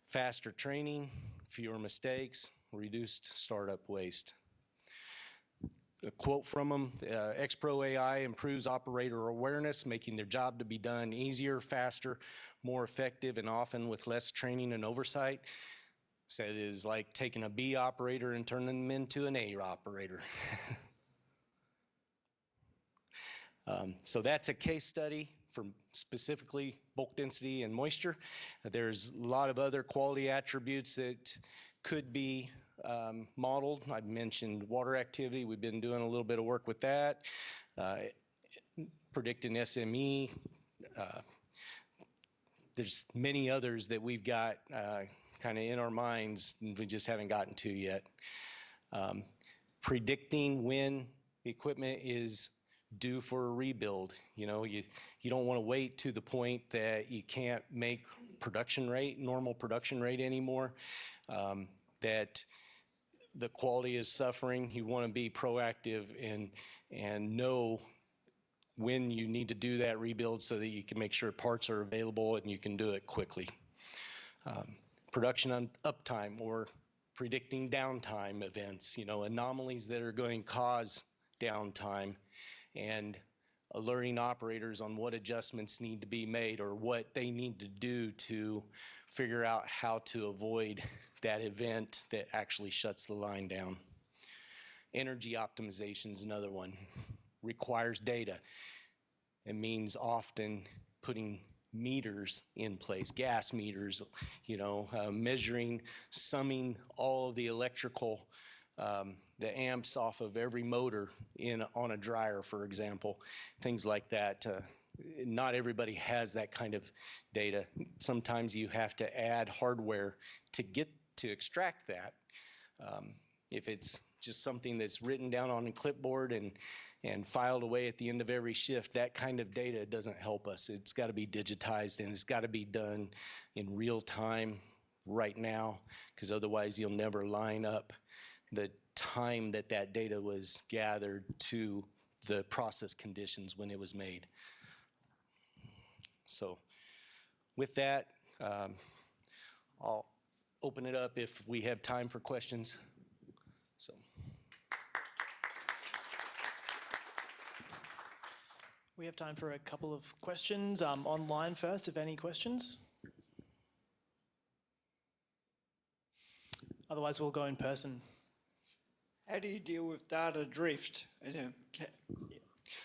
Faster training, fewer mistakes, reduced startup waste. a quote from them, X-Pro AI improves operator awareness, making their job to be done easier, faster, more effective, and often with less training and oversight. So it is like taking a B operator and turning them into an A operator. So that's a case study for specifically bulk density and moisture. There's a lot of other quality attributes that could be modeled. I mentioned water activity. We've been doing a little bit of work with that. Predicting SME. There's many others that we've got kind of in our minds and we just haven't gotten to yet. Predicting when equipment is due for a rebuild. You know, you don't want to wait to the point that you can't make normal production rate anymore, that the quality is suffering. You want to be proactive and know when you need to do that rebuild so that you can make sure parts are available and you can do it quickly. Production on uptime or predicting downtime events, you know, anomalies that are going to cause downtime, and alerting operators on what adjustments need to be made or what they need to do to figure out how to avoid that event that actually shuts the line down. Energy optimization is another one. Requires data. It means often putting meters in place, gas meters, you know, measuring, summing all of the electrical, the amps off of every motor on a dryer, for example, things like that. Not everybody has that kind of data. Sometimes you have to add hardware to extract that. If it's just something that's written down on a clipboard and filed away at the end of every shift, that kind of data doesn't help us. It's got to be digitized and it's got to be done in real time right now, because otherwise you'll never line up the time that data was gathered to the process conditions when it was made. So with that, I'll open it up if we have time for questions. So. We have time for a couple of questions. Online first, if any questions. Otherwise, we'll go in person. How do you deal with data drift?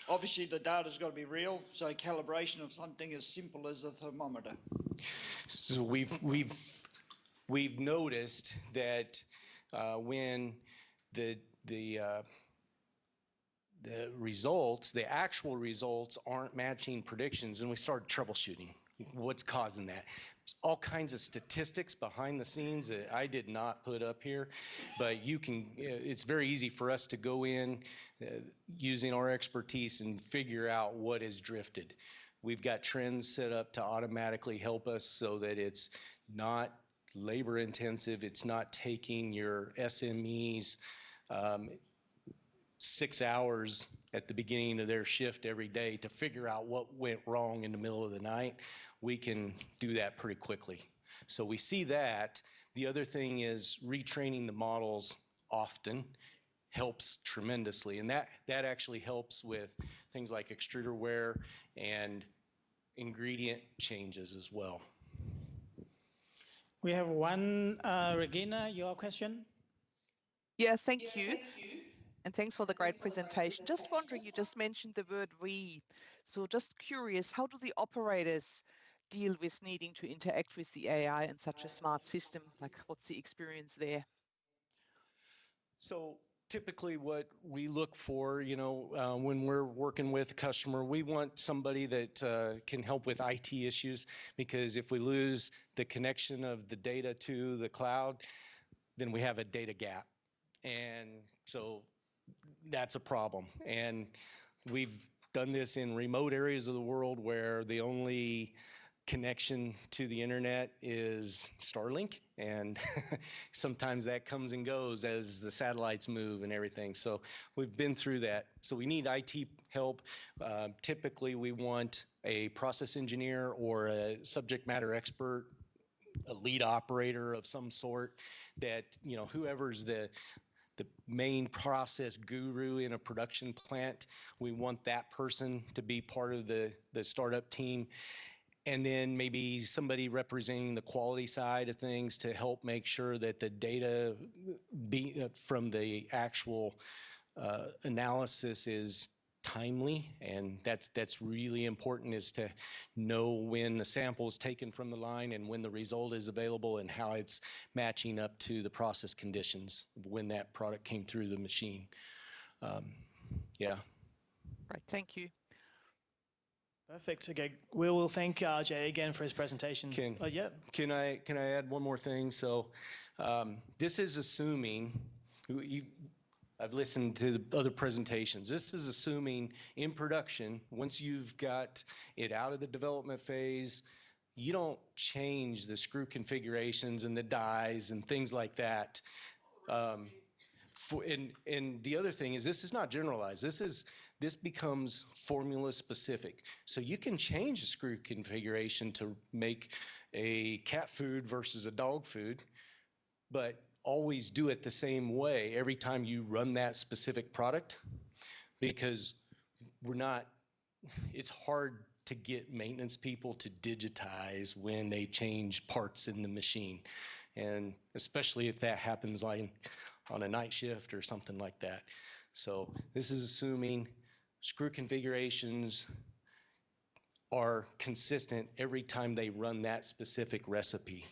Obviously, the data's got to be real, so calibration of something as simple as a thermometer. So we've noticed that when the results, the actual results, aren't matching predictions, and we started troubleshooting. What's causing that? There's all kinds of statistics behind the scenes that I did not put up here, but it's very easy for us to go in using our expertise and figure out what is drifted. We've got trends set up to automatically help us so that it's not labor intensive, it's not taking your SMEs 6 hours at the beginning of their shift every day to figure out what went wrong in the middle of the night. We can do that pretty quickly. So we see that. The other thing is retraining the models often helps tremendously, and that actually helps with things like extruder wear and ingredient changes as well. We have one, Regina, your question? Yeah, thank you. And thanks for the great presentation. Just wondering, you just mentioned the word we. So just curious, how do the operators deal with needing to interact with the AI in such a smart system? Like, what's the experience there? So typically what we look for, you know, when we're working with a customer, we want somebody that can help with IT issues, because if we lose the connection of the data to the cloud, then we have a data gap. And so that's a problem. And we've done this in remote areas of the world where the only connection to the internet is Starlink, and sometimes that comes and goes as the satellites move and everything. So we've been through that. So we need IT help. Typically we want a process engineer or a subject matter expert, a lead operator of some sort, that, you know, whoever's the main process guru in a production plant. We want that person to be part of the startup team. And then maybe somebody representing the quality side of things to help make sure that the data from the actual analysis is timely, and that's really important, is to know when the sample is taken from the line and when the result is available and how it's matching up to the process conditions when that product came through the machine. Yeah. Right, thank you. Perfect. Okay, we will thank Jay again for his presentation. Yeah. Can I add one more thing? So this is assuming I've listened to the other presentations. This is assuming in production, once you've got it out of the development phase, you don't change the screw configurations and the dies and things like that. And the other thing is, this is not generalized. This becomes formula specific. So you can change the screw configuration to make a cat food versus a dog food, but always do it the same way every time you run that specific product, because it's hard to get maintenance people to digitize when they change parts in the machine. And especially if that happens like on a night shift or something like that. So this is assuming screw configurations are consistent every time they run that specific recipe.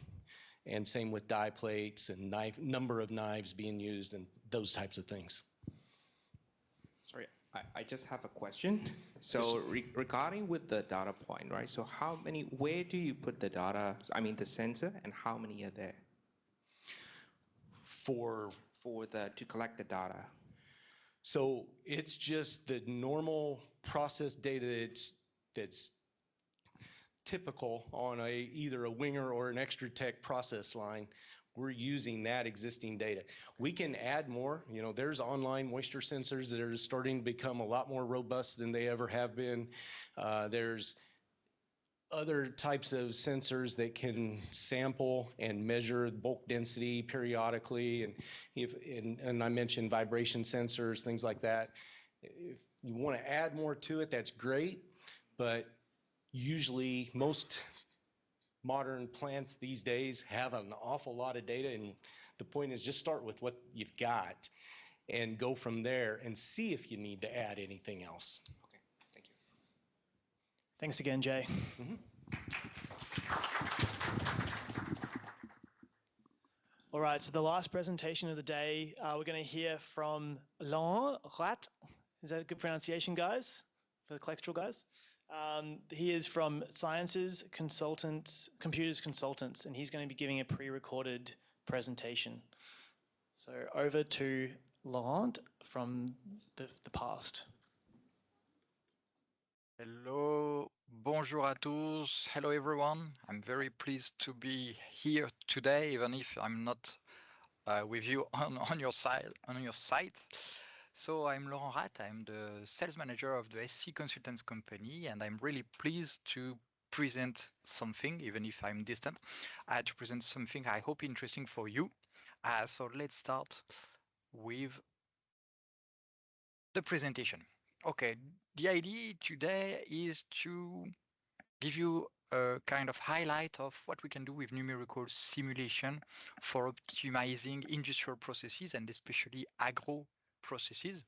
And same with die plates and number of knives being used and those types of things. Sorry, I just have a question. So regarding with the data point, right? So where do you put the data, the sensor, and how many are there? To collect the data. So it's just the normal process data that's typical on either a Winger or an Extrutech process line. We're using that existing data. We can add more. There's online moisture sensors that are starting to become a lot more robust than they ever have been. There's other types of sensors that can sample and measure bulk density periodically, and I mentioned vibration sensors, things like that. If you want to add more to it, that's great, but usually most modern plants these days have an awful lot of data, and the point is just start with what you've got and go from there and see if you need to add anything else. Okay, thank you. Thanks again, Jay. All right, so the last presentation of the day, we're going to hear from Laurent Rat. Is that a good pronunciation, guys? For the Clextral guys? He is from Computers Consultants, and he's going to be giving a pre-recorded presentation. So over to Laurent from the past. Hello, bonjour à tous. Hello, everyone. I'm very pleased to be here today, even if I'm not with you on your site. So I'm Laurent Rat. I'm the sales manager of the SC Consultants company, and I'm really pleased to present something, even if I'm distant. I had to present something I hope interesting for you. So let's start with the presentation. Okay, the idea today is to give you a kind of highlight of what we can do with numerical simulation for optimizing industrial processes and especially agro processes.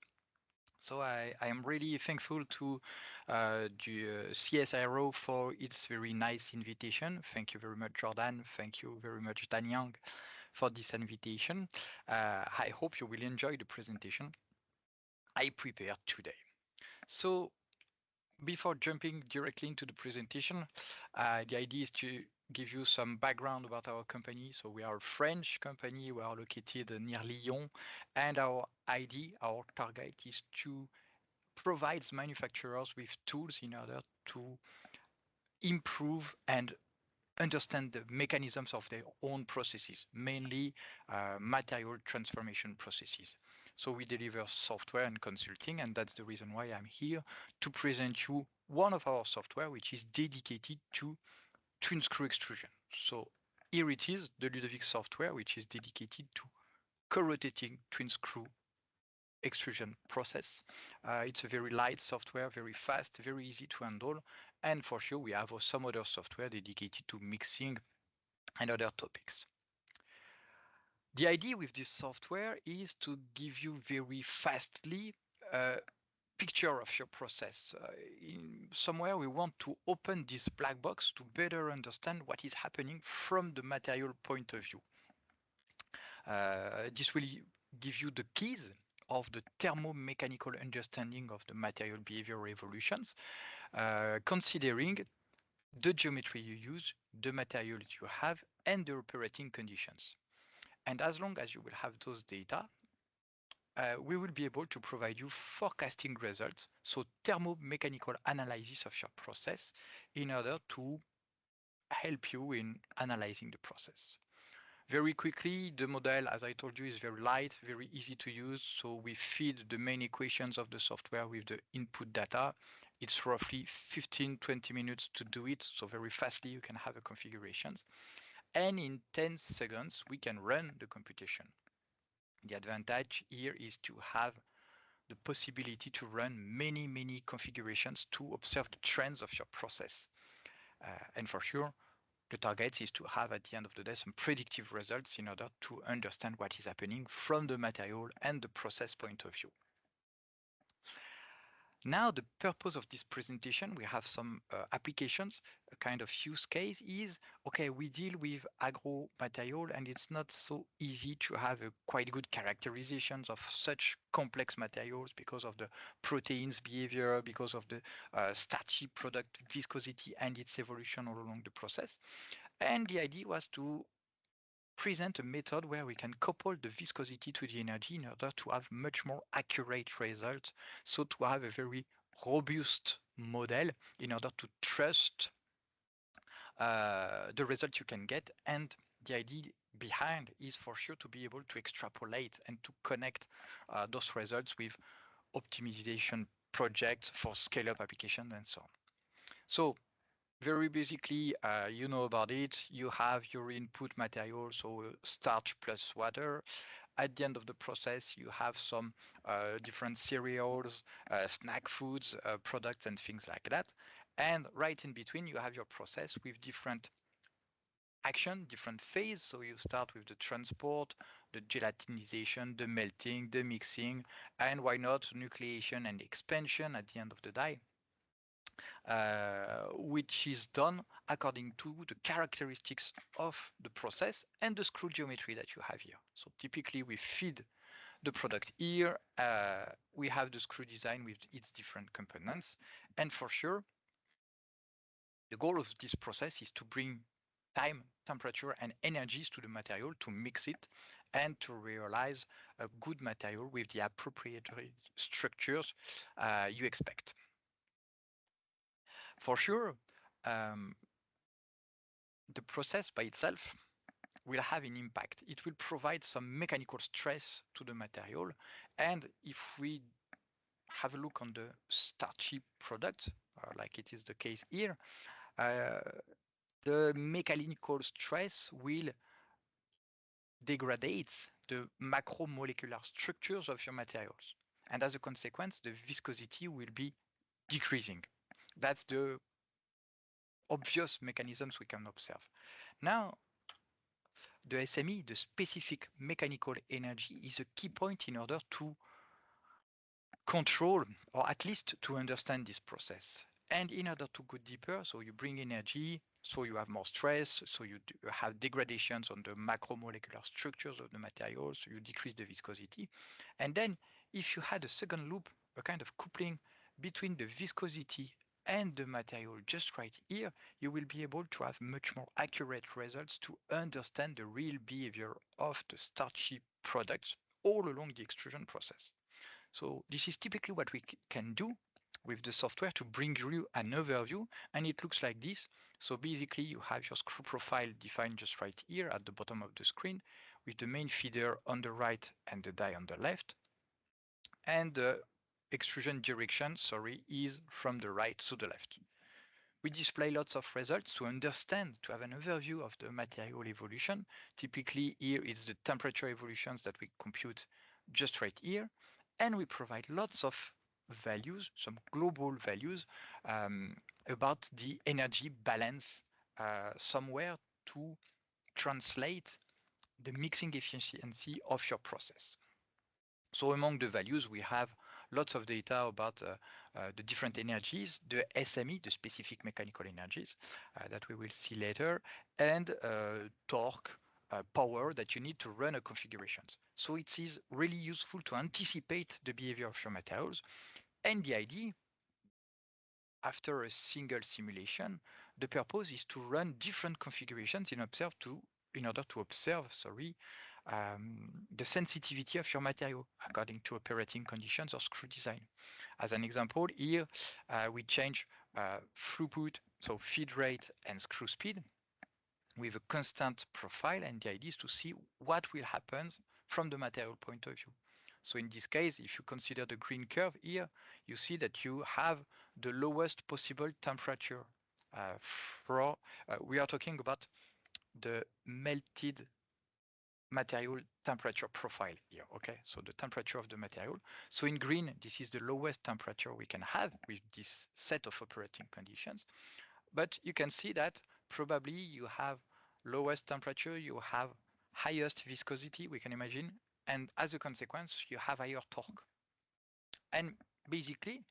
So I am really thankful to the CSIRO for its very nice invitation. Thank you very much, Jordan. Thank you very much, Dan Young, for this invitation. I hope you will enjoy the presentation I prepared today. So before jumping directly into the presentation, the idea is to give you some background about our company. So we are a French company. We are located near Lyon, and our idea, our target is to provide manufacturers with tools in order to improve and understand the mechanisms of their own processes, mainly material transformation processes. So we deliver software and consulting, and that's the reason why I'm here to present you one of our software, which is dedicated to twin screw extrusion. So here it is, the Ludovic software, which is dedicated to co-rotating twin screw extrusion process. It's a very light software, very fast, very easy to handle. And for sure, we have some other software dedicated to mixing and other topics. The idea with this software is to give you very fastly a picture of your process. Somewhere we want to open this black box to better understand what is happening from the material point of view. This will give you the keys of the thermomechanical understanding of the material behavior evolutions, considering the geometry you use, the materials you have, and the operating conditions. And as long as you will have those data, we will be able to provide you forecasting results, so thermomechanical analysis of your process, in order to help you in analyzing the process. Very quickly, the model, as I told you, is very light, very easy to use. So we feed the main equations of the software with the input data. It's roughly 15-20 minutes to do it. So very fastly, you can have the configurations. And in 10 seconds, we can run the computation. The advantage here is to have the possibility to run many configurations to observe the trends of your process. And for sure, the target is to have at the end of the day some predictive results in order to understand what is happening from the material and the process point of view. Now, the purpose of this presentation, we have some applications. A kind of use case is, okay, we deal with agro material and it's not so easy to have a quite good characterizations of such complex materials because of the proteins behavior, because of the starchy product viscosity and its evolution all along the process. And the idea was to present a method where we can couple the viscosity to the energy in order to have much more accurate results, so to have a very robust model in order to trust the result you can get. And the idea behind is for sure to be able to extrapolate and to connect those results with optimization projects for scale-up applications and so on. So very basically, you know about it. You have your input material, so starch plus water. At the end of the process, you have some different cereals, snack foods, products, and things like that. And right in between, you have your process with different action, different phase. So you start with the transport, the gelatinization, the melting, the mixing, and why not nucleation and expansion at the end of the day. Which is done according to the characteristics of the process and the screw geometry that you have here. So typically we feed the product here, we have the screw design with its different components, and for sure the goal of this process is to bring time, temperature and energies to the material to mix it and to realize a good material with the appropriate structures you expect. For sure, the process by itself will have an impact. It will provide some mechanical stress to the material. And if we have a look on the starchy product, like it is the case here, the mechanical stress will degrade the macromolecular structures of your materials. And as a consequence, the viscosity will be decreasing. That's the obvious mechanisms we can observe. Now, the SME, the specific mechanical energy, is a key point in order to control, or at least to understand this process. And in order to go deeper, so you bring energy, so you have more stress, so you have degradations on the macromolecular structures of the materials, so you decrease the viscosity. And then if you had a second loop, a kind of coupling between the viscosity and the material just right here, you will be able to have much more accurate results to understand the real behavior of the starchy products all along the extrusion process. So this is typically what we can do with the software to bring you an overview, and it looks like this. So basically you have your screw profile defined just right here at the bottom of the screen, with the main feeder on the right and the die on the left, and the extrusion direction, is from the right to the left. We display lots of results to understand, to have an overview of the material evolution. Typically here it's the temperature evolutions that we compute just right here. And we provide lots of values, some global values about the energy balance somewhere to translate the mixing efficiency of your process. So among the values, we have lots of data about the different energies, the SME, the specific mechanical energies that we will see later, and torque, power that you need to run a configuration. So it is really useful to anticipate the behavior of your materials. And the idea, after a single simulation, the purpose is to run different configurations in order to observe, the sensitivity of your material according to operating conditions or screw design. As an example, here we change throughput, so feed rate and screw speed with a constant profile, and the idea is to see what will happen from the material point of view. So in this case, if you consider the green curve here, you see that you have the lowest possible temperature. We are talking about the melted material temperature profile here, okay? So the temperature of the material. So in green, this is the lowest temperature we can have with this set of operating conditions. But you can see that probably you have lowest temperature, you have highest viscosity, we can imagine, and as a consequence, you have higher torque. And basically,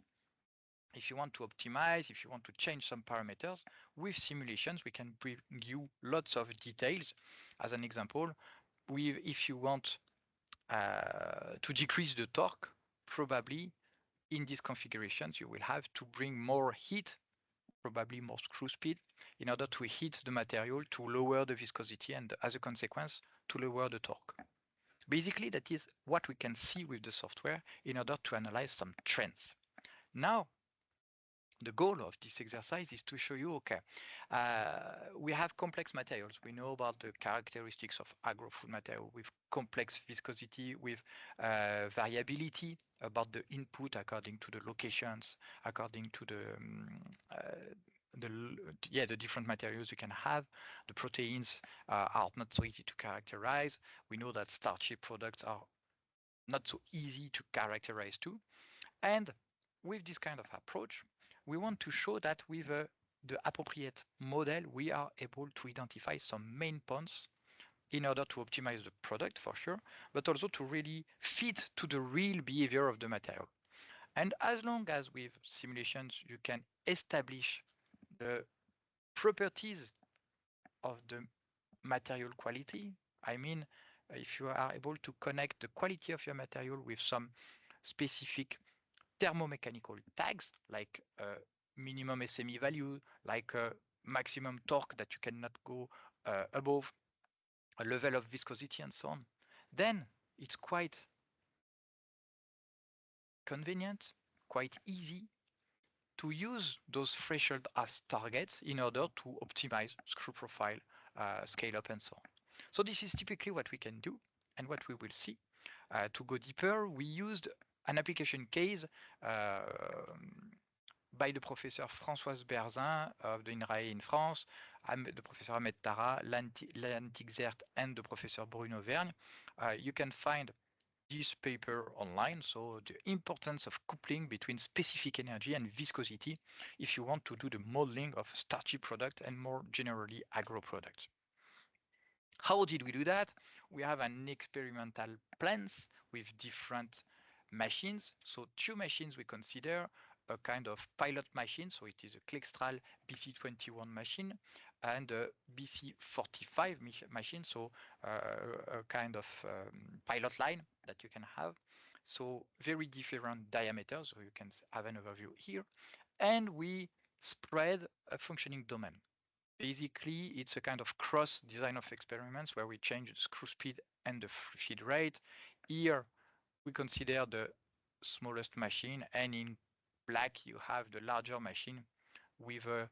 if you want to optimize, if you want to change some parameters, with simulations, we can bring you lots of details. As an example, if you want to decrease the torque, probably in these configurations, you will have to bring more heat, probably more screw speed, in order to heat the material to lower the viscosity and, as a consequence, to lower the torque. Basically, that is what we can see with the software in order to analyze some trends. Now, the goal of this exercise is to show you, okay, we have complex materials. We know about the characteristics of agro-food material with complex viscosity, with variability about the input according to the locations, according to the different materials you can have. The proteins are not so easy to characterize. We know that starchy products are not so easy to characterize too. And with this kind of approach, we want to show that with the appropriate model, we are able to identify some main points in order to optimize the product for sure, but also to really fit to the real behavior of the material. And as long as with simulations, you can establish the properties of the material quality, I mean, if you are able to connect the quality of your material with some specific thermomechanical tags, like minimum SME value, like maximum torque that you cannot go above, a level of viscosity and so on, then it's quite convenient, quite easy to use those thresholds as targets in order to optimize screw profile, scale up and so on. So this is typically what we can do and what we will see. To go deeper, we used an application case by the professor Françoise Berzin of the INRAE in France, the professor Ahmed Tara, Lantic-Zert, and the professor Bruno Vergne. You can find this paper online, so the importance of coupling between specific energy and viscosity if you want to do the modeling of starchy product and more generally agro products. How did we do that? We have an experimental plans with different machines. So two machines we consider a kind of pilot machine. So it is a Klextral BC21 machine and a BC45 machine. So a kind of pilot line that you can have. So very different diameters. So you can have an overview here. And we spread a functioning domain. Basically, it's a kind of cross design of experiments where we change the screw speed and the feed rate. Here, we consider the smallest machine, and in black, you have the larger machine with a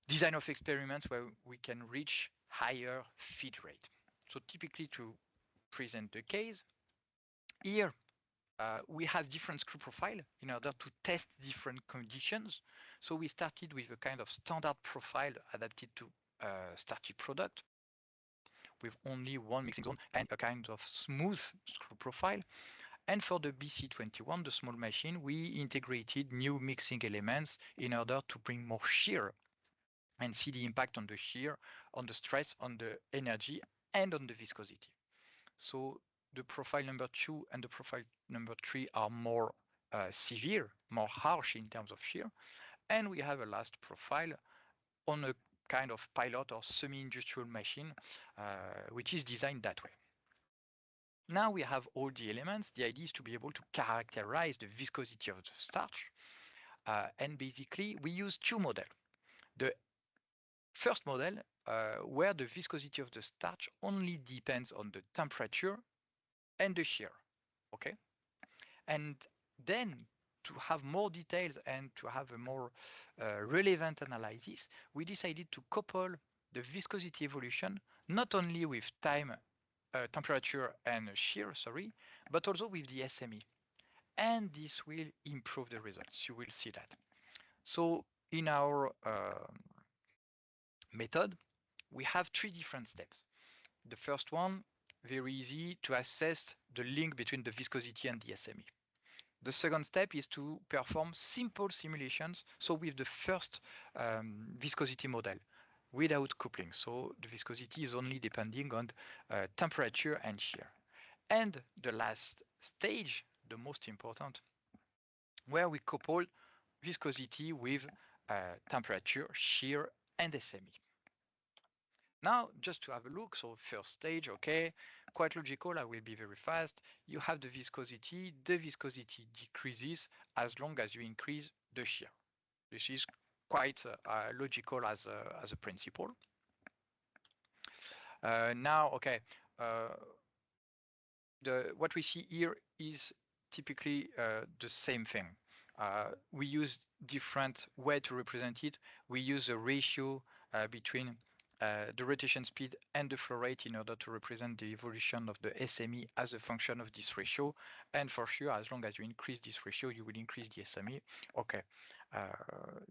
design of experiments where we can reach higher feed rate. So typically, to present the case, here, we have different screw profile in order to test different conditions. So we started with a kind of standard profile adapted to starchy product with only one mixing zone and a kind of smooth screw profile. And for the BC21, the small machine, we integrated new mixing elements in order to bring more shear and see the impact on the shear, on the stress, on the energy, and on the viscosity. So the profile number 2 and the profile number 3 are more severe, more harsh in terms of shear. And we have a last profile on a kind of pilot or semi-industrial machine, which is designed that way. Now we have all the elements. The idea is to be able to characterize the viscosity of the starch. And basically, we use two models. The first model, where the viscosity of the starch only depends on the temperature and the shear. Okay? And then to have more details and to have a more relevant analysis, we decided to couple the viscosity evolution not only with time, temperature and shear, but also with the SME. And this will improve the results. You will see that. So in our method, we have three different steps. The first one, very easy to assess the link between the viscosity and the SME. The second step is to perform simple simulations, so with the first viscosity model, without coupling. So the viscosity is only depending on temperature and shear. And the last stage, the most important, where we couple viscosity with temperature, shear, and SME. Now, just to have a look, so first stage, okay, quite logical, I will be very fast. You have the viscosity decreases as long as you increase the shear. This is quite logical as a principle. Now, okay, what we see here is typically the same thing. We use different way to represent it. We use a ratio between the rotation speed and the flow rate in order to represent the evolution of the SME as a function of this ratio. And for sure, as long as you increase this ratio, you will increase the SME. Okay,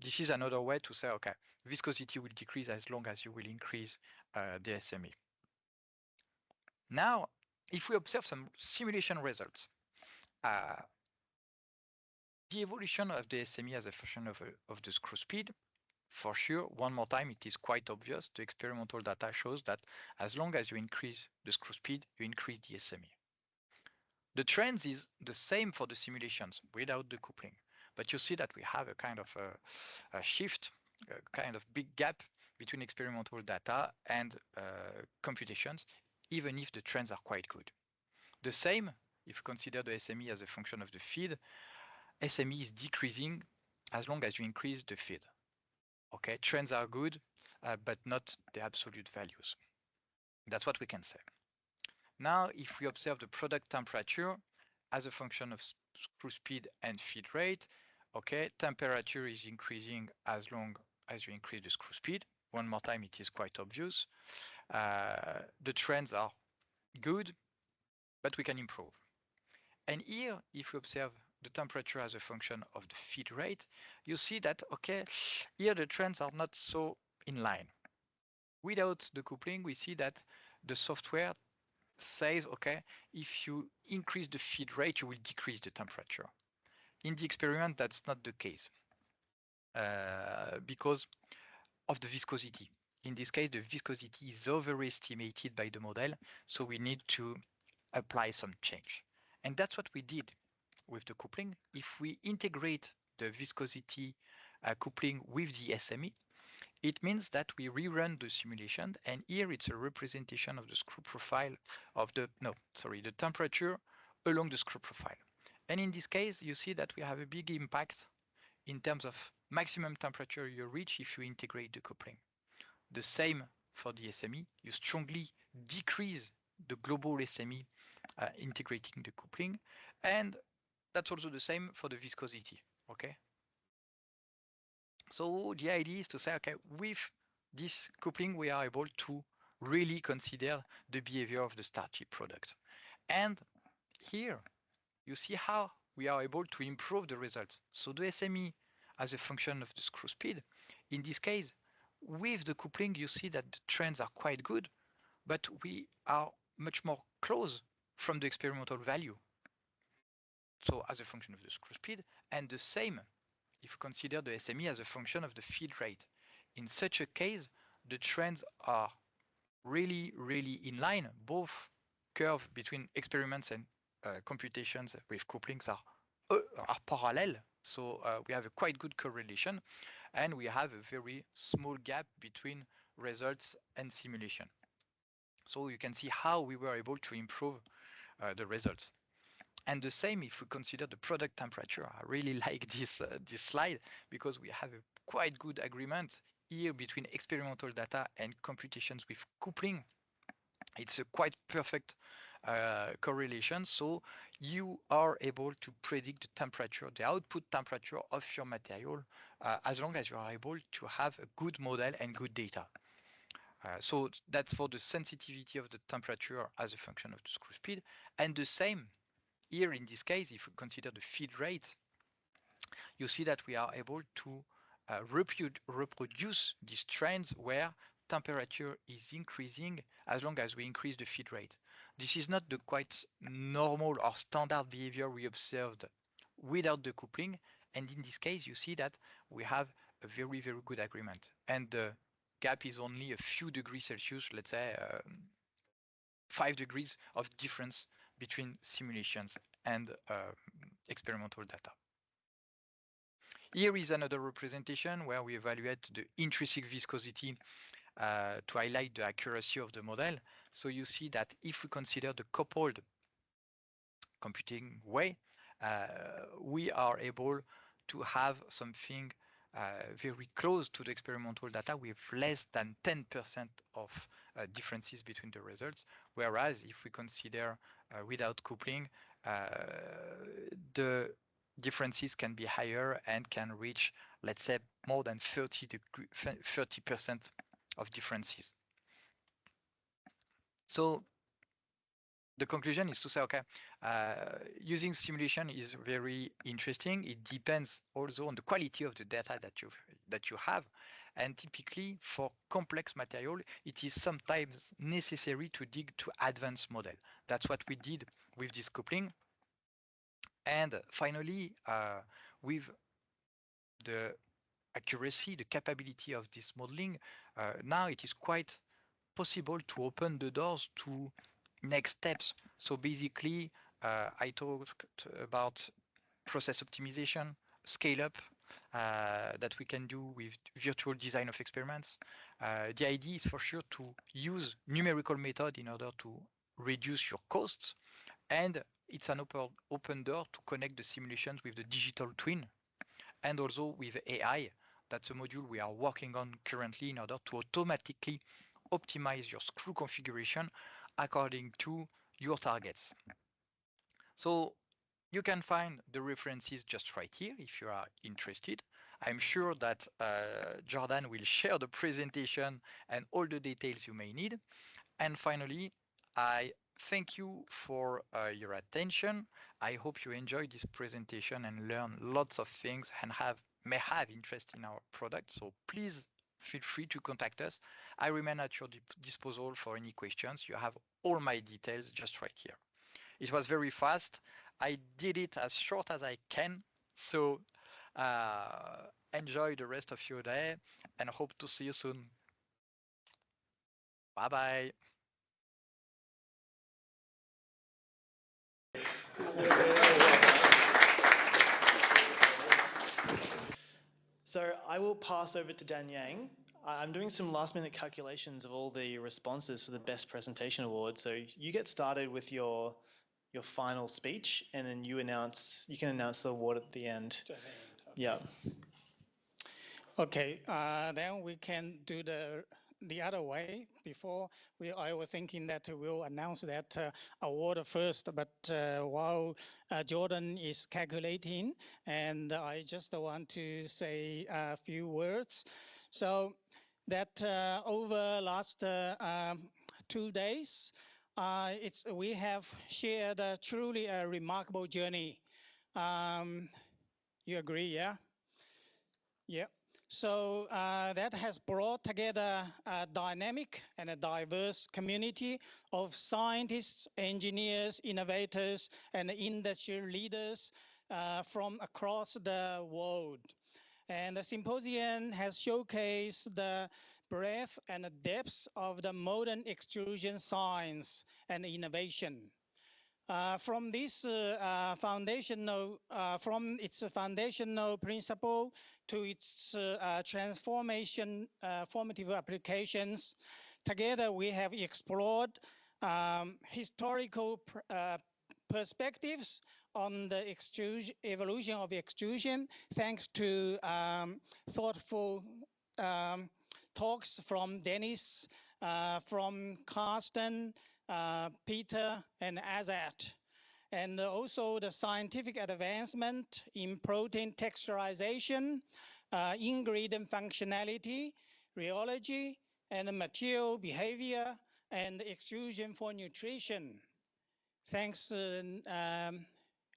this is another way to say, okay, viscosity will decrease as long as you will increase the SME. Now, if we observe some simulation results, the evolution of the SME as a function of the screw speed, for sure, one more time, it is quite obvious. The experimental data shows that as long as you increase the screw speed, you increase the SME. The trend is the same for the simulations without the coupling. But you see that we have a kind of a shift, a kind of big gap between experimental data and computations, even if the trends are quite good. The same, if you consider the SME as a function of the feed, SME is decreasing as long as you increase the feed. Okay, trends are good, but not the absolute values. That's what we can say. Now, if we observe the product temperature as a function of screw speed and feed rate, okay, temperature is increasing as long as you increase the screw speed. One more time, it is quite obvious. The trends are good, but we can improve. And here, if we observe the temperature as a function of the feed rate, you see that, okay, here the trends are not so in line. Without the coupling, we see that the software says, okay, if you increase the feed rate, you will decrease the temperature. In the experiment, that's not the case because of the viscosity. In this case, the viscosity is overestimated by the model, so we need to apply some change. And that's what we did with the coupling. If we integrate the viscosity coupling with the SME, it means that we rerun the simulation, and here it's a representation of the screw profile of the temperature along the screw profile. And in this case, you see that we have a big impact in terms of maximum temperature you reach if you integrate the coupling. The same for the SME. You strongly decrease the global SME integrating the coupling, and that's also the same for the viscosity. Okay. So the idea is to say, okay, with this coupling, we are able to really consider the behavior of the starchy product. And here, you see how we are able to improve the results. So the SME as a function of the screw speed, in this case, with the coupling, you see that the trends are quite good, but we are much more close from the experimental value. so as a function of the screw speed, and the same if you consider the SME as a function of the feed rate. In such a case, the trends are really, really in line. Both curves between experiments and computations with couplings are parallel. So we have a quite good correlation, and we have a very small gap between results and simulation. So you can see how we were able to improve the results. And the same if we consider the product temperature. I really like this slide because we have a quite good agreement here between experimental data and computations with coupling. It's a quite perfect correlation. So you are able to predict the temperature, the output temperature of your material, as long as you are able to have a good model and good data. So that's for the sensitivity of the temperature as a function of the screw speed. And the same here in this case, if we consider the feed rate, you see that we are able to reproduce these trends where temperature is increasing as long as we increase the feed rate. This is not the quite normal or standard behavior we observed without the coupling, and in this case you see that we have a very, very good agreement, and the gap is only a few degrees Celsius, let's say 5 degrees of difference between simulations and experimental data. Here is another representation where we evaluate the intrinsic viscosity to highlight the accuracy of the model. So you see that if we consider the coupled computing way, we are able to have something very close to the experimental data with less than 10% of differences between the results, whereas if we consider without coupling, the differences can be higher and can reach, let's say, more than 30% of differences. So the conclusion is to say, okay, using simulation is very interesting. It depends also on the quality of the data that you have. And typically for complex material, it is sometimes necessary to dig to advanced model. That's what we did with this coupling. And finally, with the accuracy, the capability of this modeling, now it is quite possible to open the doors to next steps. So basically, I talked about process optimization, scale up, that we can do with virtual design of experiments. The idea is for sure to use numerical method in order to reduce your costs, and it's an open door to connect the simulations with the digital twin and also with AI. That's a module we are working on currently in order to automatically optimize your screw configuration according to your targets. So you can find the references just right here if you are interested. I'm sure that Jordan will share the presentation and all the details you may need. And finally, I thank you for your attention. I hope you enjoyed this presentation and learn lots of things and may have interest in our product. So please feel free to contact us. I remain at your disposal for any questions. You have all my details just right here. It was very fast. I did it as short as I can. So enjoy the rest of your day and hope to see you soon. Bye-bye. So I will pass over to Dan Yang. I'm doing some last-minute calculations of all the responses for the Best Presentation Award. So you get started with your final speech, and then you can announce the award at the end. Okay. Yeah. Okay, then we can do the other way. Before I was thinking that we'll announce that award first, but while Jordan is calculating, and I just want to say a few words. So that over last 2 days, we have shared truly a remarkable journey. You agree, yeah? Yeah. So that has brought together a dynamic and a diverse community of scientists, engineers, innovators, and industry leaders from across the world. And the symposium has showcased the breadth and the depth of the modern extrusion science and innovation. From its foundational principle to its transformative applications, together we have explored historical perspectives on the evolution of extrusion, thanks to thoughtful talks from Dennis, from Carsten, Peter, and Azad. And also the scientific advancement in protein texturization, ingredient functionality, rheology, and material behavior, and extrusion for nutrition. Thanks,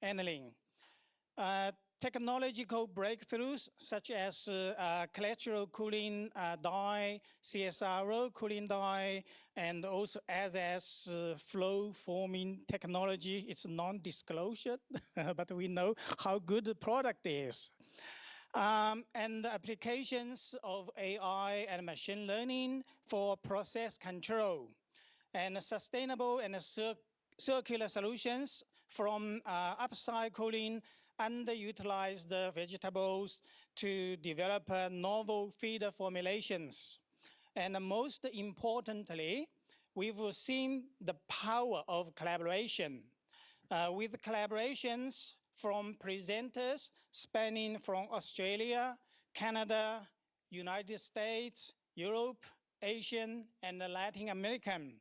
Annelien. Technological breakthroughs such as cholesterol cooling dye, CSIRO cooling dye, and also Azad's flow forming technology. It's non-disclosure, but we know how good the product is. And applications of AI and machine learning for process control, and sustainable and circular solutions from upcycling underutilized vegetables to develop novel feeder formulations. And most importantly, we've seen the power of collaboration. With collaborations from presenters spanning from Australia, Canada, United States, Europe, Asian, and Latin American.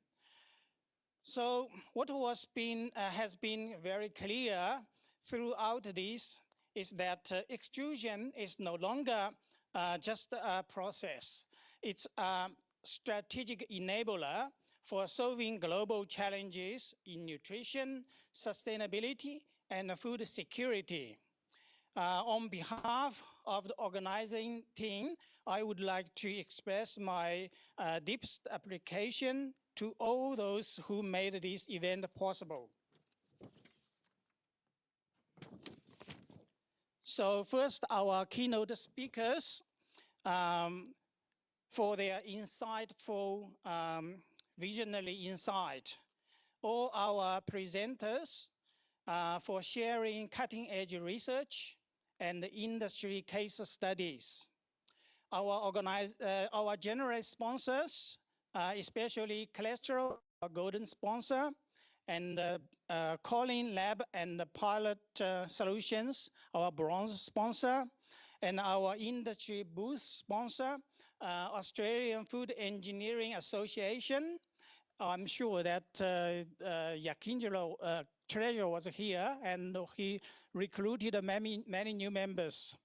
So what has been very clear throughout this is that extrusion is no longer just a process. It's a strategic enabler for solving global challenges in nutrition, sustainability, and food security. On behalf of the organizing team, I would like to express my deepest appreciation to all those who made this event possible. So first, our keynote speakers for their insightful, visionary insight. All our presenters for sharing cutting-edge research and industry case studies. Our generous sponsors, especially Cholesterol, our golden sponsor, and Colin Lab and Pilot Solutions, our bronze sponsor, and our industry booth sponsor, Australian Food Engineering Association. I'm sure that Yakindro Treasurer was here, and he recruited many new members.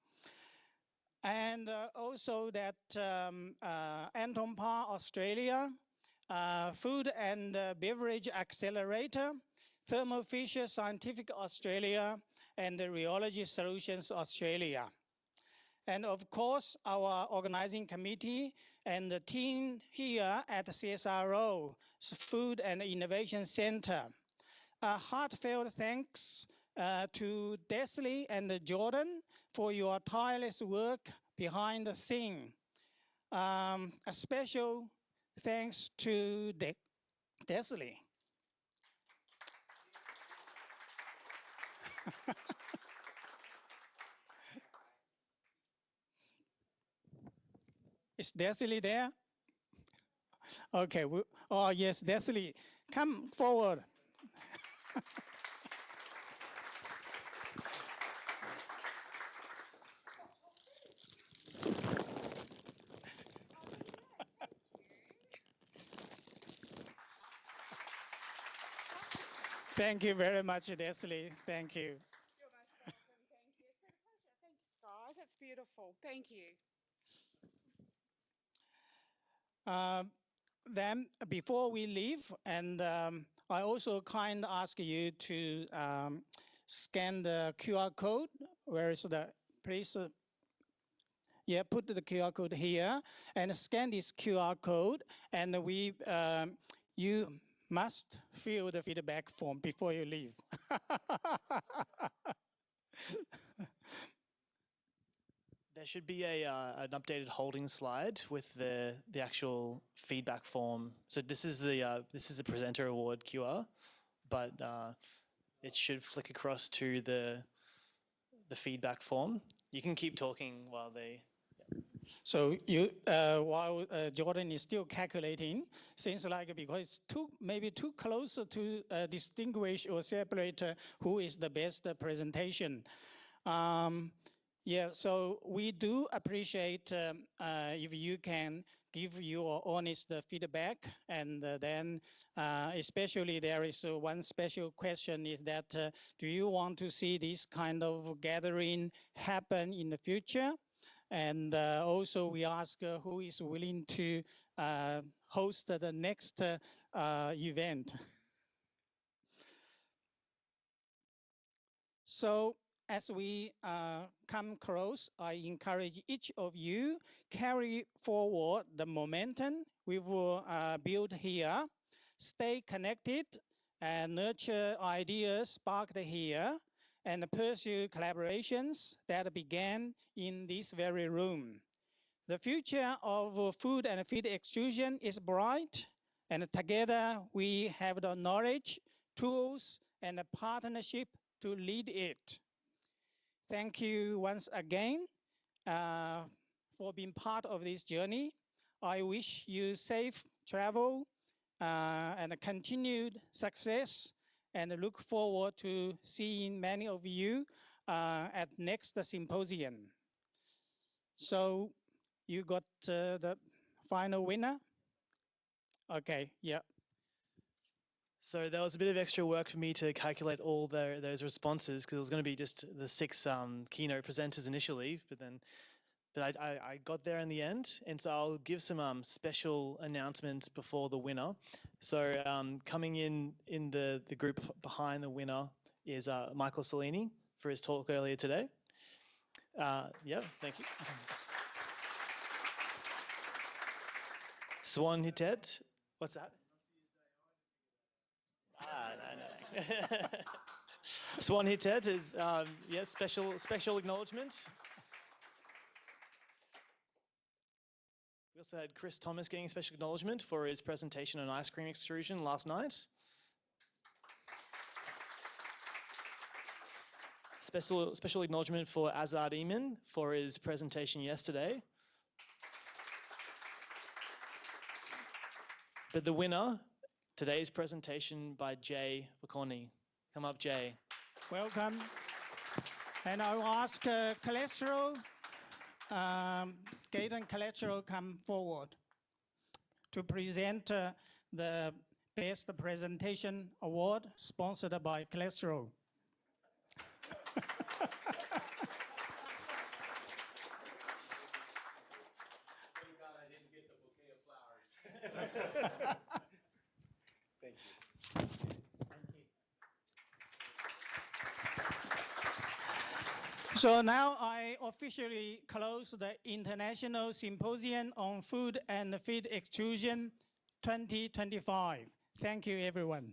And also that Anton Parr Australia, Food and Beverage Accelerator, Thermo Fisher Scientific Australia, and the Rheology Solutions Australia. And of course, our organizing committee and the team here at CSIRO, Food and Innovation Center. A heartfelt thanks to Desley and Jordan for your tireless work behind the scene. A special thanks to Desley. Is Desley there? Okay. Oh, yes, Desley. Come forward. Thank you very much, Desley. Thank you. You're most welcome. Thank you. It's been a pleasure. Thanks, guys. That's beautiful. Thank you. Then before we leave, and I also kind of ask you to scan the QR code. Where is the please? Yeah, put the QR code here and scan this QR code, and you must fill the feedback form before you leave. There should be an updated holding slide with the actual feedback form. So this is the presenter award QR, but it should flick across to the feedback form. You can keep talking while they. So while Jordan is still calculating, seems like because it's maybe too close to distinguish or separate who is the best presentation. Yeah, so we do appreciate if you can give your honest feedback, and then especially there is one special question is that do you want to see this kind of gathering happen in the future? And also we ask who is willing to host the next event. So as we come close, I encourage each of you carry forward the momentum we will build here. Stay connected and nurture ideas sparked here, and pursue collaborations that began in this very room. The future of food and feed extrusion is bright, and together we have the knowledge, tools, and a partnership to lead it. Thank you once again for being part of this journey. I wish you safe travel and a continued success, and look forward to seeing many of you at next symposium. So you got the final winner? Okay, yeah. So there was a bit of extra work for me to calculate all those responses, because it was going to be just the 6 keynote presenters initially, but I got there in the end, and so I'll give some special announcements before the winner. So coming in the group behind the winner is Michael Cellini for his talk earlier today. Yeah, thank you. Swan Hitet, what's that? No. Swan Hitet is, yes, special acknowledgement. We also had Chris Thomas getting special acknowledgement for his presentation on ice cream extrusion last night. Special acknowledgement for Azad Emin for his presentation yesterday. But the winner, today's presentation by Jay Baconi. Come up, Jay. Welcome. And I'll ask Cholesterol, Gaten Cholesterol come forward to present the Best Presentation Award sponsored by Cholesterol. Thank you. So now I officially close the International Symposium on Food and Feed Extrusion 2025. Thank you, everyone.